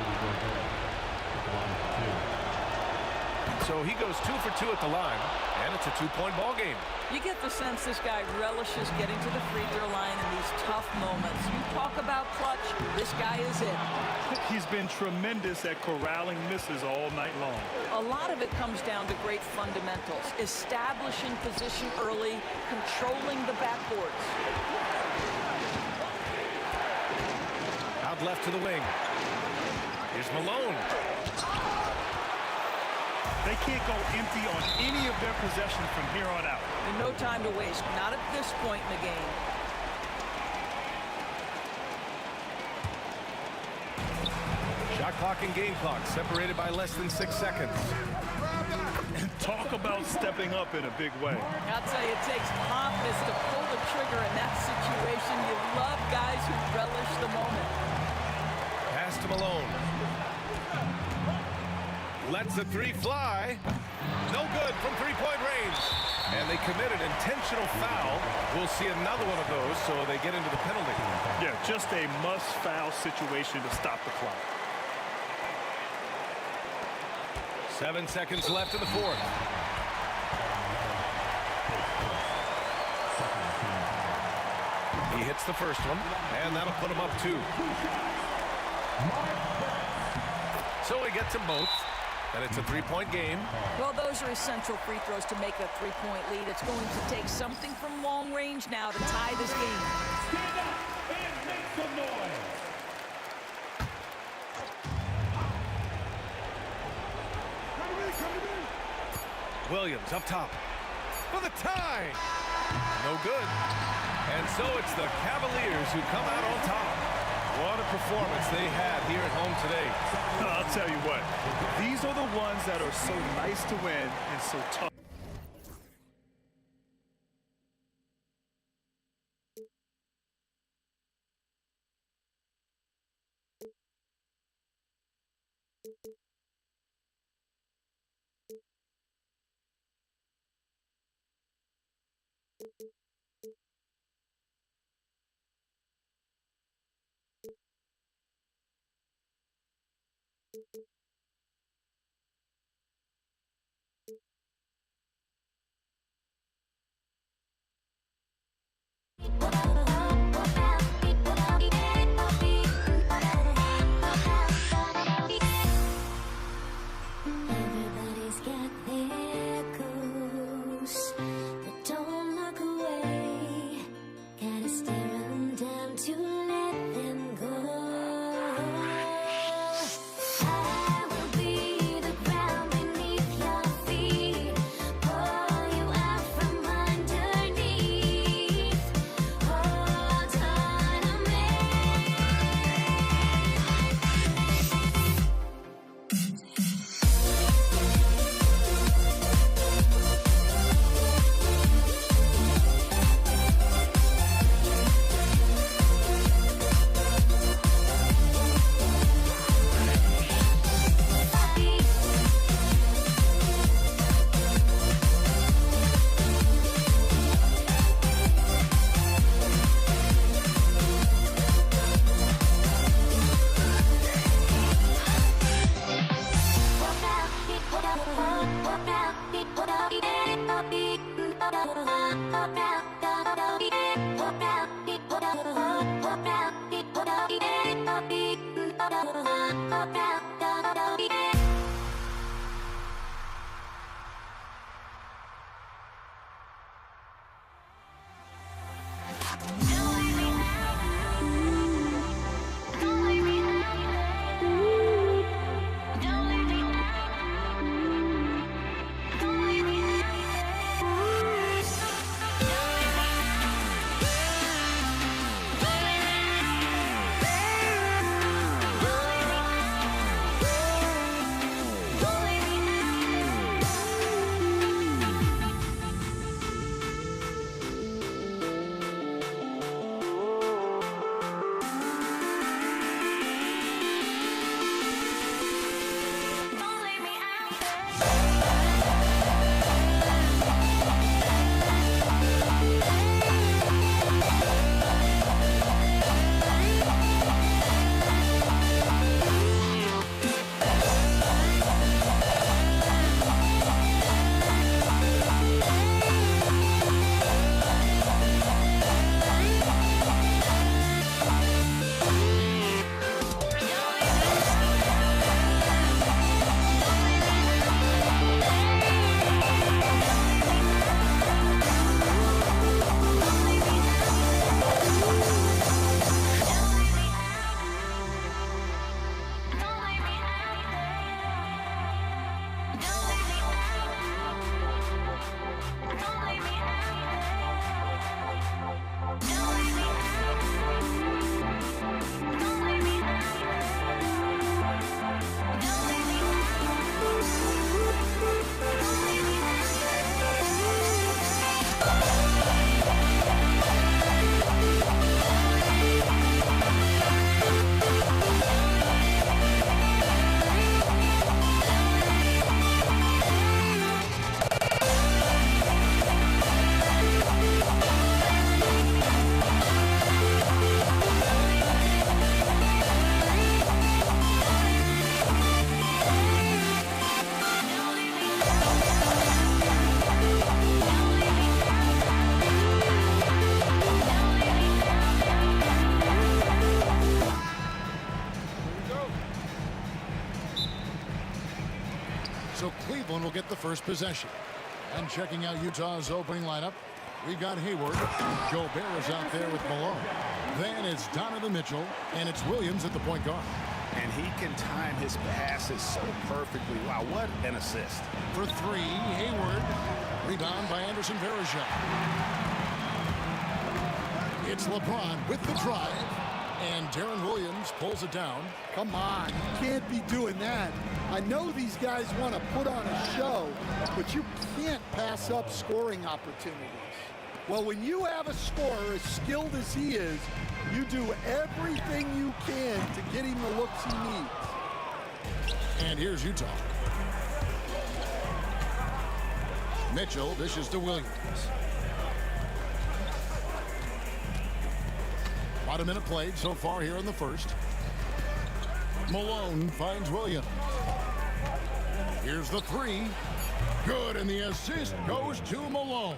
So he goes 2 for 2 at the line, and it's a two-point ball game. You get the sense this guy relishes getting to the free throw line in these tough moments. You talk about clutch, this guy is it. He's been tremendous at corralling misses all night long. A lot of it comes down to great fundamentals. Establishing position early, controlling the backboards. Out left to the wing. Here's Malone. They can't go empty on any of their possessions from here on out. And no time to waste, not at this point in the game. Shot clock and game clock separated by less than 6 seconds. And talk about stepping up in a big way. I'll tell you, it takes confidence to pull the trigger in that situation. You love guys who relish the moment. Pass to Malone. Lets the three fly. No good from three-point range. And they committed intentional foul. We'll see another one of those, so they get into the penalty. Yeah, just a must-foul situation to stop the clock. 7 seconds left in the fourth. He hits the first one, and that'll put him up 2. So he gets them both. And it's a three-point game. Well, those are essential free throws to make a three-point lead. It's going to take something from long range now to tie this game. Stand up and make some noise. Williams up top for the tie. No good. And so it's the Cavaliers who come out on top. What a performance they had here at home today. I'll tell you what, these are the ones that are so nice to win and so tough. Everybody's got their goals, but don't look away. Gotta stare them down to let them go. I will be the ground beneath your feet, pull you out from underneath. Hold on to me. So Cleveland will get the first possession. And checking out Utah's opening lineup, we've got Hayward. Gobert is out there with Malone. Then it's Donovan Mitchell, and it's Williams at the point guard. And he can time his passes so perfectly. Wow, what an assist. For three, Hayward. Rebound by Anderson Varejao. It's LeBron with the drive. And Darren Williams pulls it down. Come on, you can't be doing that. I know these guys want to put on a show, but you can't pass up scoring opportunities. Well, when you have a scorer as skilled as he is, you do everything you can to get him the looks he needs. And here's Utah. Mitchell dishes to Williams. About a minute played so far here in the first. Malone finds Williams. Here's the three. Good, and the assist goes to Malone.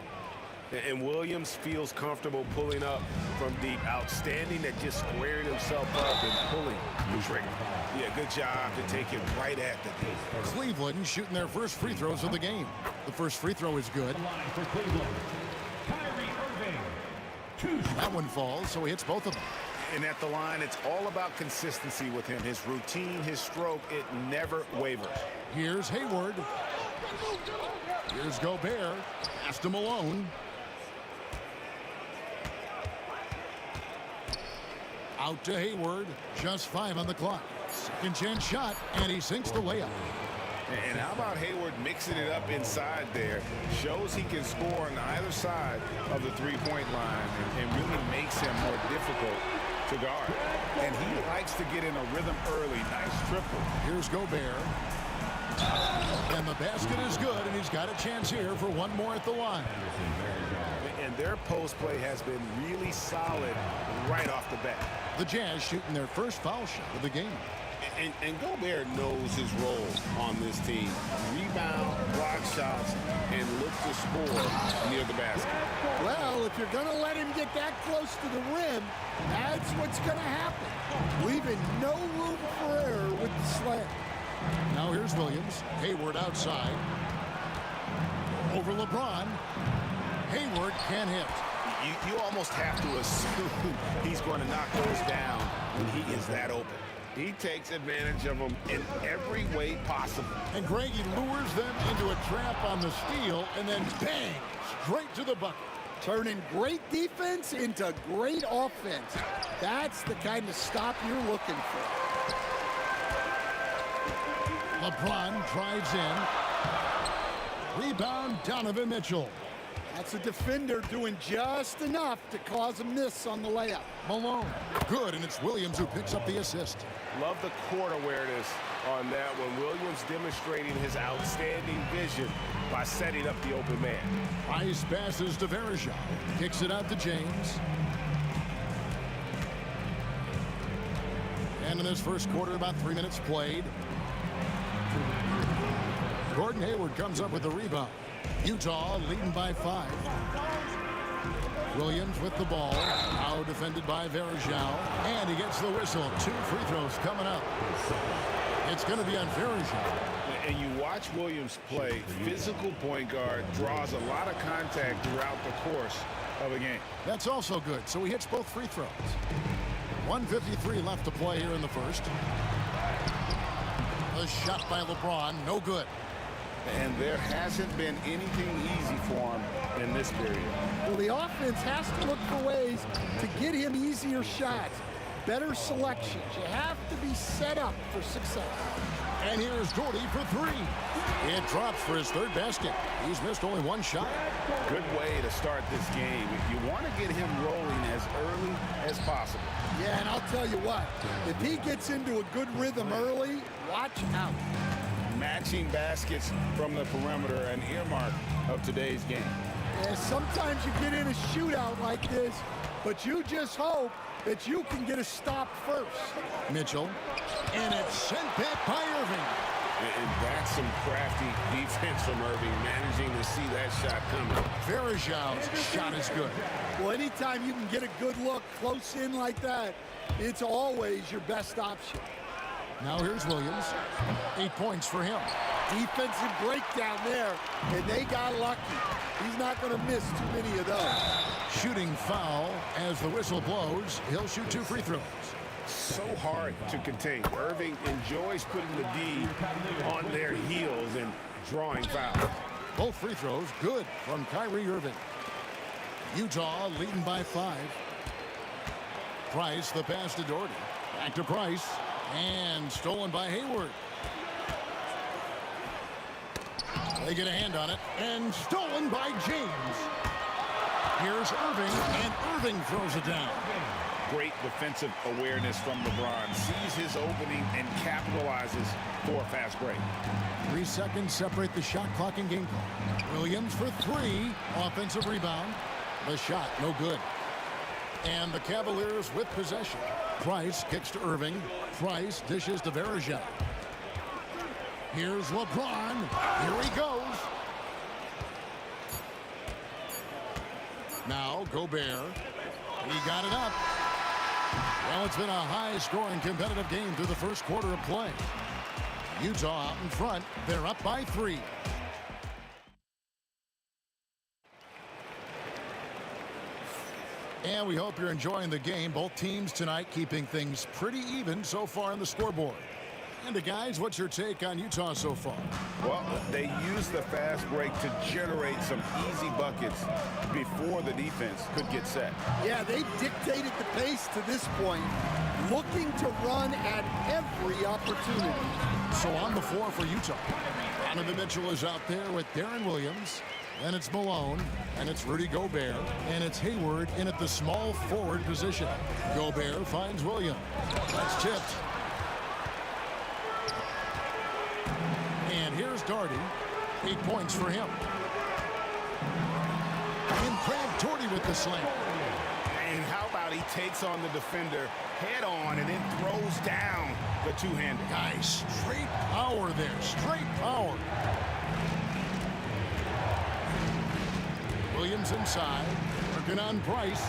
And Williams feels comfortable pulling up from deep. Outstanding at just squaring himself up and pulling the trigger. Yeah, good job to take him right at the deep. Cleveland shooting their first free throws of the game. The first free throw is good. That one falls, so he hits both of them. And at the line, it's all about consistency with him. His routine, his stroke, it never wavers. Here's Hayward. Here's Gobert. Pass to Malone. Out to Hayward. Just 5 on the clock. Second chance shot, and he sinks the layup. And how about Hayward mixing it up inside there? Shows he can score on either side of the three-point line and really makes him more difficult to guard. And he likes to get in a rhythm early. Nice triple. Here's Gobert. And the basket is good, and he's got a chance here for one more at the line. And their post play has been really solid right off the bat. The Jazz shooting their first foul shot of the game. And Gobert knows his role on this team. Rebound, block shots, and look to score near the basket. Well, if you're going to let him get that close to the rim, that's what's going to happen. Leaving no room for error with the slam. Now here's Williams. Hayward outside. Over LeBron. Hayward can hit. You almost have to assume he's going to knock those down when he is that open. He takes advantage of them in every way possible. And Greg, he lures them into a trap on the steal, and then bang, straight to the bucket. Turning great defense into great offense. That's the kind of stop you're looking for. LeBron drives in. Rebound, Donovan Mitchell. That's a defender doing just enough to cause a miss on the layup. Malone. Good, and it's Williams who picks up the assist. Love the court awareness on that one. Williams demonstrating his outstanding vision by setting up the open man. Ice passes to Varejao. Kicks it out to James. And in this first quarter, about 3 minutes played. Gordon Hayward comes up with the rebound. Utah leading by 5. Williams with the ball. Now defended by Varejao. And he gets the whistle. 2 free throws coming up. It's going to be on Varejao. And you watch Williams play. Physical point guard, draws a lot of contact throughout the course of a game. That's also good. So he hits both free throws. 1:53 left to play here in the first. A shot by LeBron. No good. And there hasn't been anything easy for him in this period. Well, the offense has to look for ways to get him easier shots, better selections. You have to be set up for success. And here's Jordy for 3. It drops for his 3rd basket. He's missed only 1 shot. Good way to start this game. You want to get him rolling as early as possible. Yeah, and I'll tell you what, if he gets into a good rhythm early, watch out. Matching baskets from the perimeter, an earmark of today's game. Yeah, sometimes you get in a shootout like this, but you just hope that you can get a stop first. Mitchell, and it's sent back by Irving. And that's some crafty defense from Irving, managing to see that shot coming. Varejao's shot is good. Well, anytime you can get a good look close in like that, it's always your best option. Now here's Williams. 8 points for him. defensive breakdown there, and they got lucky. He's not going to miss too many of those. Shooting foul as the whistle blows. He'll shoot 2 free throws. So hard to contain. Irving enjoys putting the D on their heels and drawing fouls. Both free throws good from Kyrie Irving. Utah leading by 5. Price, the pass to Doherty. Back to Price. And stolen by Hayward. They get a hand on it. And stolen by James. Here's Irving. And Irving throws it down. Great defensive awareness from LeBron. Sees his opening and capitalizes for a fast break. 3 seconds separate the shot clock and game clock. Williams for 3. Offensive rebound. The shot, no good. And the Cavaliers with possession. Price kicks to Irving. Price dishes to Varejao. Here's LeBron. Here he goes. Now Gobert. He got it up. Well, it's been a high-scoring competitive game through the first quarter of play. Utah out in front. They're up by 3. And we hope you're enjoying the game. Both teams tonight keeping things pretty even so far on the scoreboard. And guys, what's your take on Utah so far? Well, they use the fast break to generate some easy buckets before the defense could get set. Yeah, they've dictated the pace to this point, looking to run at every opportunity. So on the floor for Utah, Donovan Mitchell is out there with Darren Williams. Then it's Malone, and it's Rudy Gobert, and it's Hayward in at the small forward position. Gobert finds Williams. That's tipped. And here's Doherty. 8 points for him. And Craig Doherty with the slam. And how about he takes on the defender head on and then throws down the two-hander. Nice straight power there. Straight power. Williams inside. Working on Price.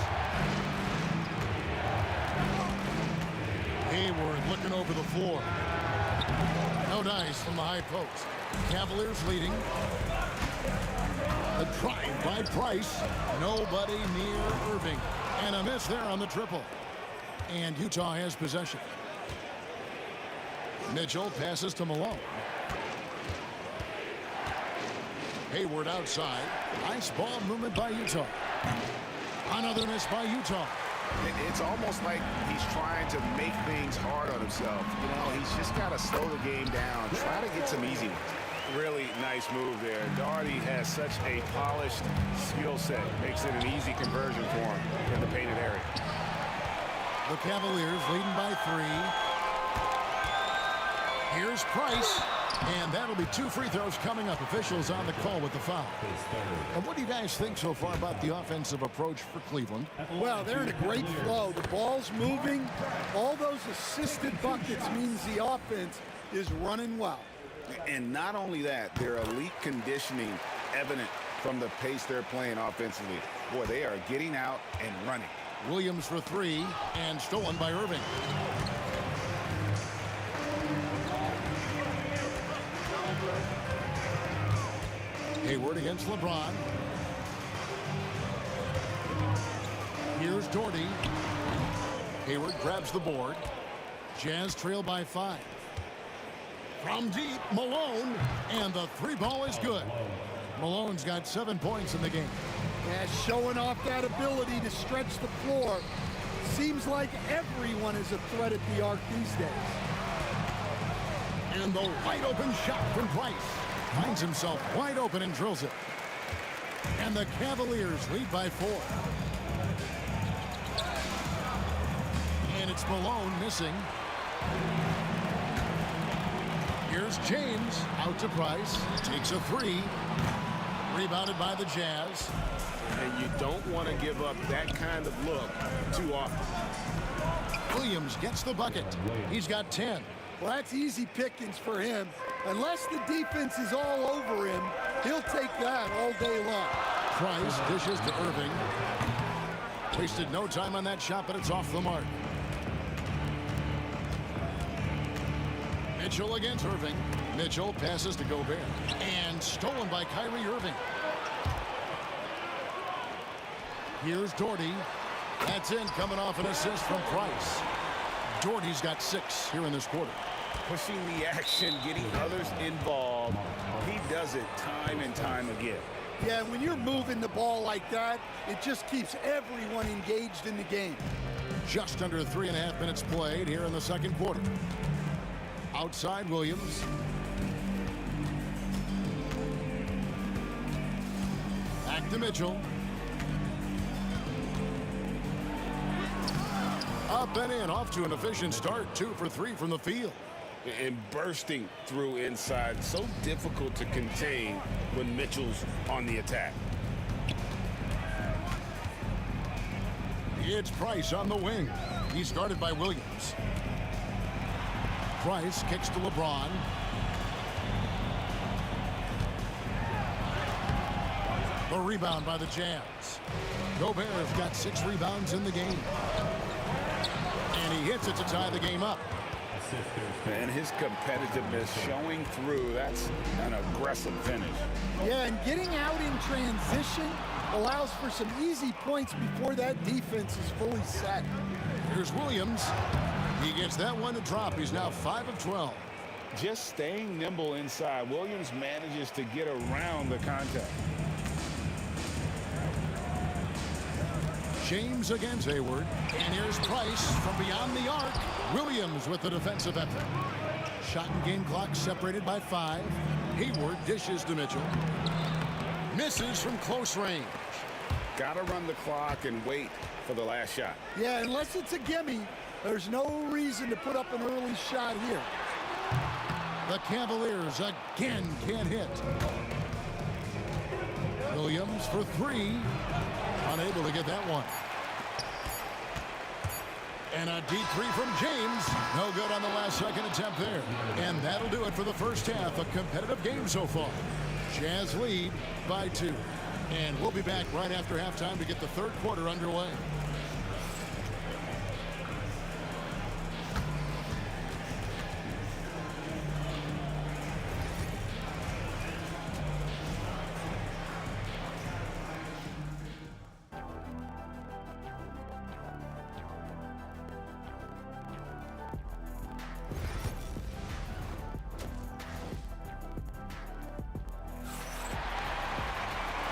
Hayward looking over the floor. No dice from the high post. Cavaliers leading. The drive by Price. Nobody near Irving. And a miss there on the triple. And Utah has possession. Mitchell passes to Malone. Hayward outside. Nice ball movement by Utah. Another miss by Utah. It's almost like he's trying to make things hard on himself. You know, he's just got to slow the game down, try to get some easy ones. Really nice move there. Doherty has such a polished skill set. Makes it an easy conversion for him in the painted area. The Cavaliers leading by 3. Here's Price. And that'll be 2 free throws coming up. Officials on the call with the foul. And what do you guys think so far about the offensive approach for Cleveland? Well, they're in a great flow. The ball's moving. All those assisted buckets means the offense is running well. And not only that, their elite conditioning evident from the pace they're playing offensively. Boy, they are getting out and running. Williams for 3 and stolen by Irving. Hayward against LeBron. Here's Doherty. Hayward grabs the board. Jazz trail by 5. From deep, Malone. And the 3 ball is good. Malone's got 7 points in the game. Yeah, showing off that ability to stretch the floor. Seems like everyone is a threat at the arc these days. And the wide open shot from Price. Finds himself wide open and drills it. And the Cavaliers lead by 4. And it's Malone missing. Here's James out to Price. Takes a 3. Rebounded by the Jazz. And you don't want to give up that kind of look too often. Williams gets the bucket. He's got 10. Well, that's easy pickings for him. Unless the defense is all over him, he'll take that all day long. Price dishes to Irving. Wasted no time on that shot, but it's off the mark. Mitchell against Irving. Mitchell passes to Gobert. And stolen by Kyrie Irving. Here's Doherty. That's in, coming off an assist from Price. Doherty's got 6 here in this quarter. Pushing the action, getting others involved. He does it time and time again. Yeah, when you're moving the ball like that, it just keeps everyone engaged in the game. Just under 3.5 minutes played here in the second quarter. Outside Williams. Back to Mitchell. Up and in, off to an efficient start. 2 for 3 from the field. And bursting through inside. So difficult to contain when Mitchell's on the attack. It's Price on the wing. He's guarded by Williams. Price kicks to LeBron. The rebound by the Jazz. Gobert's got 6 rebounds in the game. And he hits it to tie the game up. And his competitiveness showing through. That's an aggressive finish. Yeah, and getting out in transition allows for some easy points before that defense is fully set. Here's Williams. He gets that one to drop. He's now 5 of 12. Just staying nimble inside. Williams manages to get around the contact. James against Hayward. And here's Price from beyond the arc. Williams with the defensive effort. Shot and game clock separated by 5. Hayward dishes to Mitchell. Misses from close range. Got to run the clock and wait for the last shot. Yeah, unless it's a gimme, there's no reason to put up an early shot here. The Cavaliers again can't hit. Williams for 3. Unable to get that one. And a deep 3 from James. No good on the last second attempt there. And that'll do it for the first half. A competitive game so far. Jazz lead by 2. And we'll be back right after halftime to get the third quarter underway.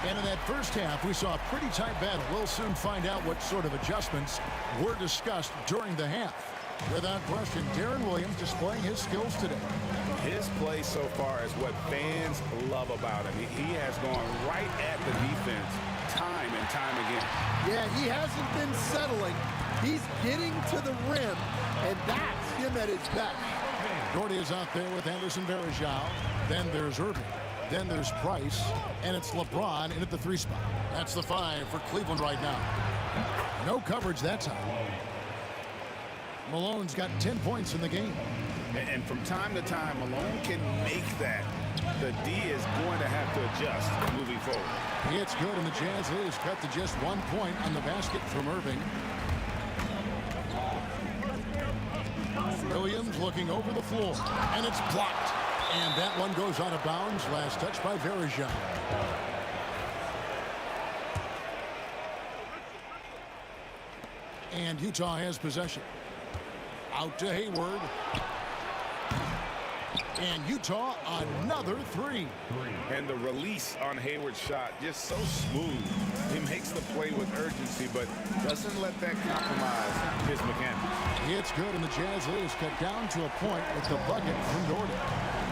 And in that first half, we saw a pretty tight battle. We'll soon find out what sort of adjustments were discussed during the half. Without question, Darren Williams displaying his skills today. His play so far is what fans love about him. He has gone right at the defense time and time again. Yeah, he hasn't been settling. He's getting to the rim, and that's him at his best. Doherty is out there with Anderson Varejao. Then there's Irving. Then there's Price, and it's LeBron in at the 3 spot. That's the 5 for Cleveland right now. No coverage that time. Malone's got 10 points in the game. And from time to time, Malone can make that. The D is going to have to adjust moving forward. It's good, and the Jazz lead is cut to just 1 point on the basket from Irving. Williams looking over the floor, and it's blocked. And that one goes out of bounds. Last touch by Varejao. And Utah has possession. Out to Hayward. And Utah another 3. And the release on Hayward's shot just so smooth. He makes the play with urgency, but doesn't let that compromise his mechanics. It's good, and the Jazz lead is cut down to a point with the bucket from Doherty.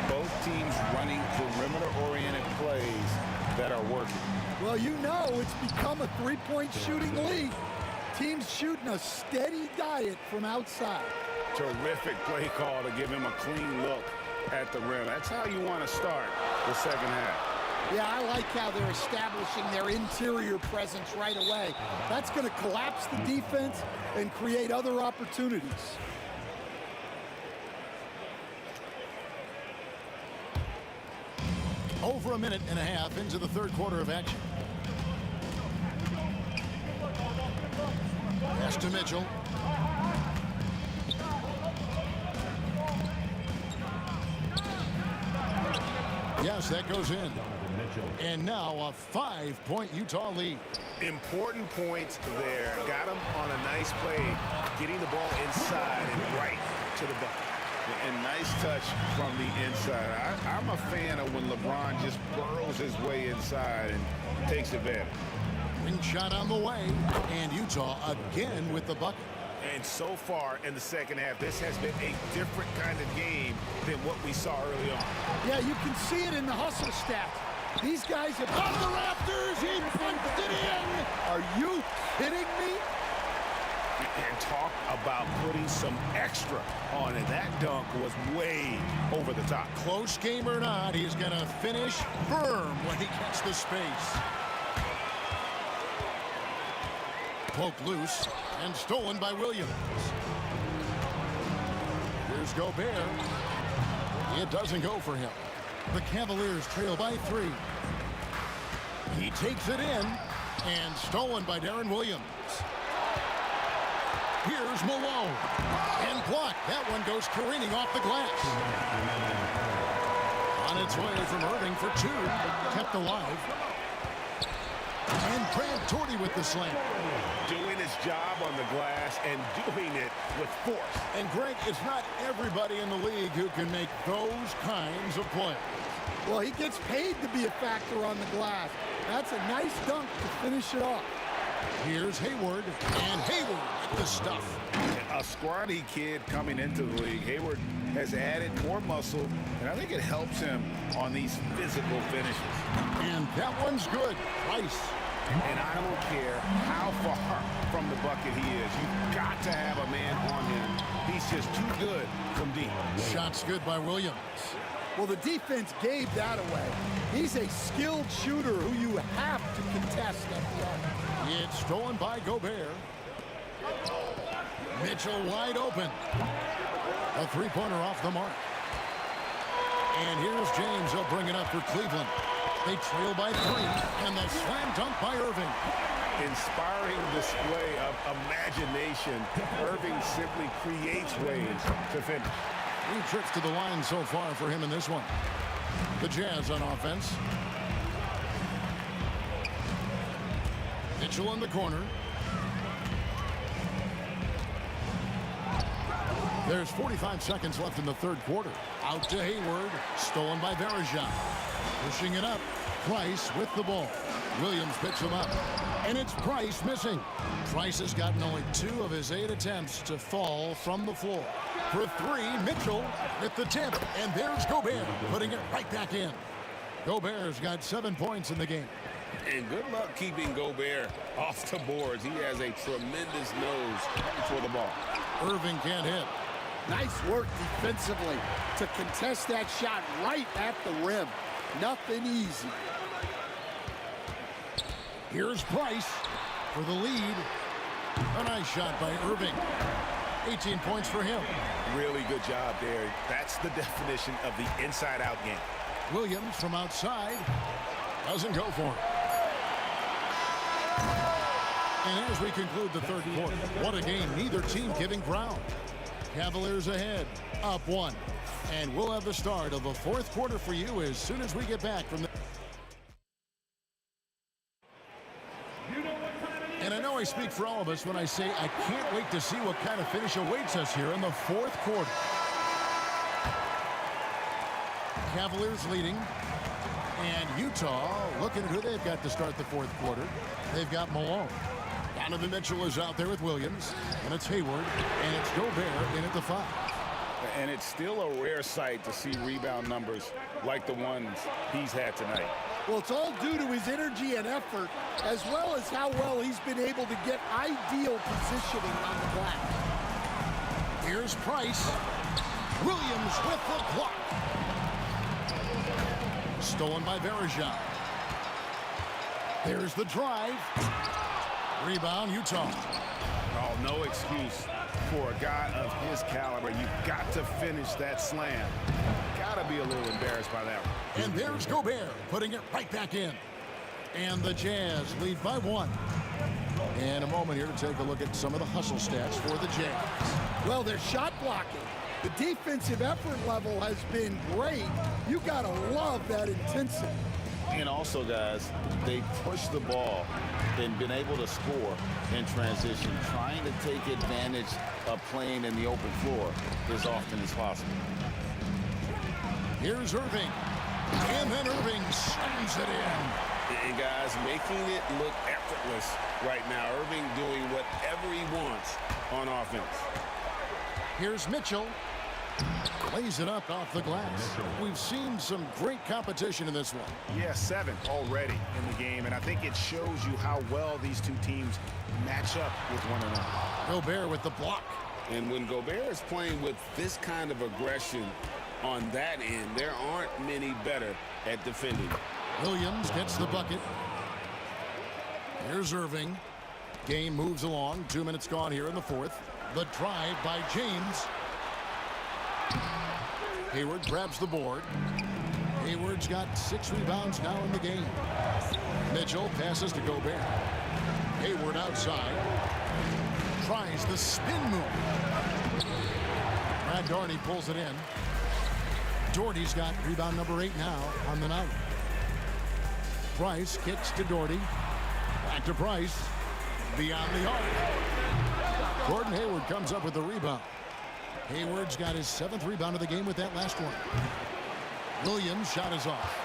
Both teams running perimeter-oriented plays that are working. Well, you know it's become a 3-point shooting league. Teams shooting a steady diet from outside. Terrific play call to give him a clean look at the rim. That's how you want to start the second half. Yeah, I like how they're establishing their interior presence right away. That's going to collapse the defense and create other opportunities. Over a minute and a half into the third quarter of action. Pass to Mitchell. Yes, that goes in. And now a 5-point Utah lead. Important points there. Got him on a nice play, getting the ball inside and right to the bucket. And nice touch from the inside. I'm a fan of when LeBron just burrows his way inside and takes advantage. Wing shot on the way, and Utah again with the bucket. And so far in the second half, this has been a different kind of game than what we saw early on. Yeah, you can see it in the hustle stats. These guys have on the rafters. He punched it in. Are you kidding me? And talk about putting some extra on it. That dunk was way over the top. Close game or not, he's going to finish firm when he gets the space. Poked loose and stolen by Williams. Here's Gobert. It doesn't go for him. The Cavaliers trail by 3. He takes it in and stolen by Darren Williams. Here's Malone. And blocked. That one goes careening off the glass. On its way from Irving for 2. Kept alive. And Brad Torrey with the slam. Doing his job on the glass and doing it with force. And Greg, it's not everybody in the league who can make those kinds of plays. Well, he gets paid to be a factor on the glass. That's a nice dunk to finish it off. Here's Hayward, and Hayward with the stuff. A scrawny kid coming into the league. Hayward has added more muscle, and I think it helps him on these physical finishes. And that one's good. Price. And I don't care how far from the bucket he is. You've got to have a man on him. He's just too good from deep. Shots good by Williams. Well, the defense gave that away. He's a skilled shooter who you have to contest at the arc. It's stolen by Gobert. Mitchell wide open. A three-pointer off the mark. And here's James. He'll bring it up for Cleveland. They trail by 3. And the slam dunk by Irving. Inspiring display of imagination. Irving simply creates ways to finish. 3 trips to the line so far for him in this one. The Jazz on offense. Mitchell in the corner. There's 45 seconds left in the third quarter. Out to Hayward. Stolen by Varejao. Pushing it up. Price with the ball. Williams picks him up. And it's Price missing. Price has gotten only 2 of his 8 attempts to fall from the floor. For 3, Mitchell with the tip. And there's Gobert putting it right back in. Gobert's got 7 points in the game. And good luck keeping Gobert off the boards. He has a tremendous nose for the ball. Irving can't hit. Nice work defensively to contest that shot right at the rim. Nothing easy. Here's Price for the lead. A nice shot by Irving. 18 points for him. Really good job there. That's the definition of the inside-out game. Williams from outside doesn't go for it. And as we conclude the third quarter, what a game. Neither team giving ground. Cavaliers ahead, up 1. And we'll have the start of the fourth quarter for you as soon as we get back from the... And I know I speak for all of us when I say I can't wait to see what kind of finish awaits us here in the fourth quarter. Cavaliers leading. And Utah looking at who they've got to start the fourth quarter. They've got Malone. Donovan Mitchell is out there with Williams. And it's Hayward. And it's Gobert in at the 5. And it's still a rare sight to see rebound numbers like the ones he's had tonight. Well, it's all due to his energy and effort, as well as how well he's been able to get ideal positioning on the glass. Here's Price. Williams with the block. Stolen by Varejao. There's the drive. Rebound, Utah. Oh, no excuse for a guy of his caliber. You've got to finish that slam. Got to be a little embarrassed by that one. And there's Gobert putting it right back in. And the Jazz lead by 1. And a moment here to take a look at some of the hustle stats for the Jazz. Well, they're shot blocking. The defensive effort level has been great. You got to love that intensity. And also, guys, they pushed the ball and been able to score in transition, trying to take advantage of playing in the open floor as often as possible. Here's Irving. And then Irving sends it in. And guys, making it look effortless right now. Irving doing whatever he wants on offense. Here's Mitchell. Plays it up off the glass. We've seen some great competition in this one. Yeah, 7 already in the game, and I think it shows you how well these two teams match up with one another. Gobert with the block. And when Gobert is playing with this kind of aggression on that end, there aren't many better at defending. Williams gets the bucket. Here's Irving. Game moves along. 2 minutes gone here in the fourth. The drive by James. Hayward grabs the board. Hayward's got 6 rebounds now in the game. Mitchell passes to Gobert. Hayward outside. Tries the spin move. Brad Doherty pulls it in. Doherty's got rebound number 8 now on the night. Price kicks to Doherty. Back to Price. Beyond the arc. Gordon Hayward comes up with the rebound. Hayward's got his 7th rebound of the game with that last one. Williams' shot is off.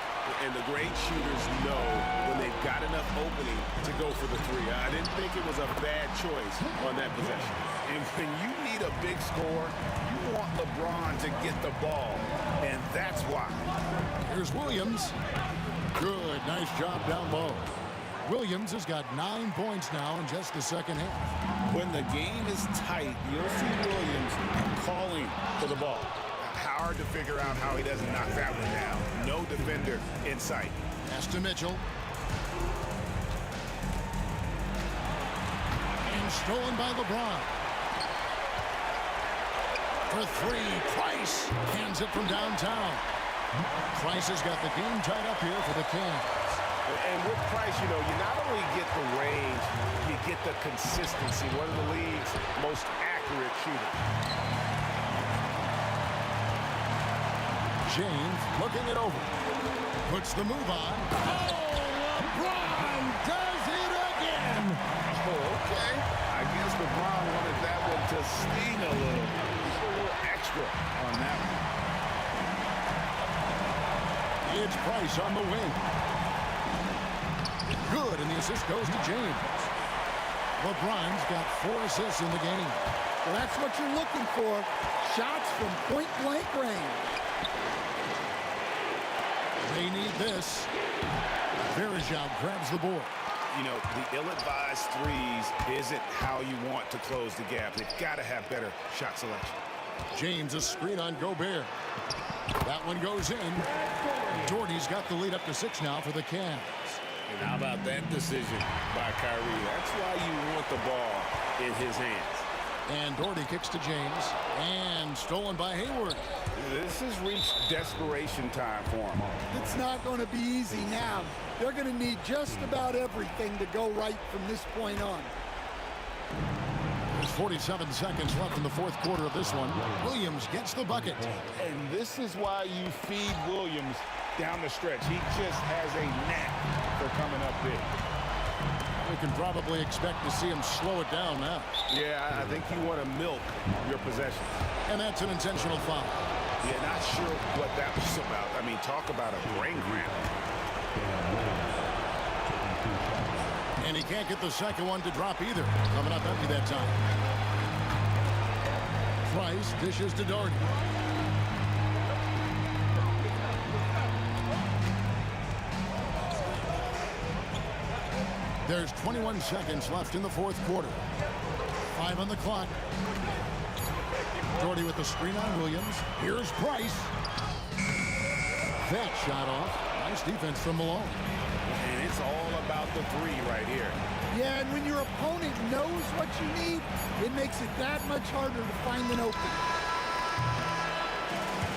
And the great shooters know when they've got enough opening to go for the 3. I didn't think it was a bad choice on that possession. And when you need a big score, you want LeBron to get the ball, and that's why. Here's Williams. Good, nice job down low. Williams has got 9 points now in just the second half. When the game is tight, you'll see Williams calling for the ball. Hard to figure out how he doesn't knock that one down. No defender in sight. Pass to Mitchell. And stolen by LeBron. For 3, Price hands it from downtown. Price has got the game tied up here for the Cavs. And with Price, you know, you not only get the range, you get the consistency. One of the league's most accurate shooters. James looking it over. Puts the move on. Oh, LeBron does it again. Oh, okay. I guess LeBron wanted that one to sting a little. Just a little extra on that one. It's Price on the wing. Good, and the assist goes to James. LeBron's got 4 assists in the game. Well, that's what you're looking for. Shots from point-blank range. They need this. Verejao grabs the board. You know, the ill-advised threes isn't how you want to close the gap. They've got to have better shot selection. James a screen on Gobert. That one goes in. Doherty's got the lead up to 6 now for the Cavs. And how about that decision by Kyrie? That's why you want the ball in his hands. And Doherty kicks to James. And stolen by Hayward. This has reached desperation time for him. It's not going to be easy now. They're going to need just about everything to go right from this point on. There's 47 seconds left in the fourth quarter of this one. Williams gets the bucket. And this is why you feed Williams down the stretch. He just has a knack for coming up big. We can probably expect to see him slow it down now. Yeah, I think you want to milk your possession. And that's an intentional foul. Yeah, not sure what that was about. I mean, talk about a brain cramp. And he can't get the second one to drop either. Coming up empty that time. Price dishes to Doherty. There's 21 seconds left in the fourth quarter. 5 on the clock. Doherty with the screen on Williams. Here's Price. That shot off. Nice defense from Malone. And it's all about the 3 right here. Yeah, and when your opponent knows what you need, it makes it that much harder to find an opening.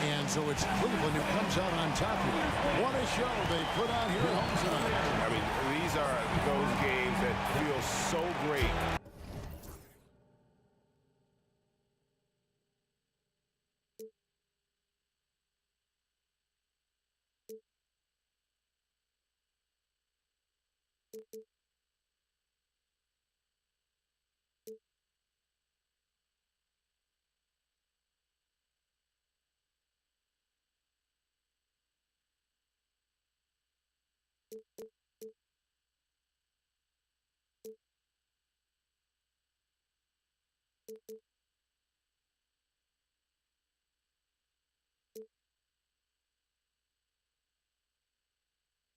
And so it's Cleveland who comes out on top here. What a show they put on here at home tonight. I mean, these are those games that feel so great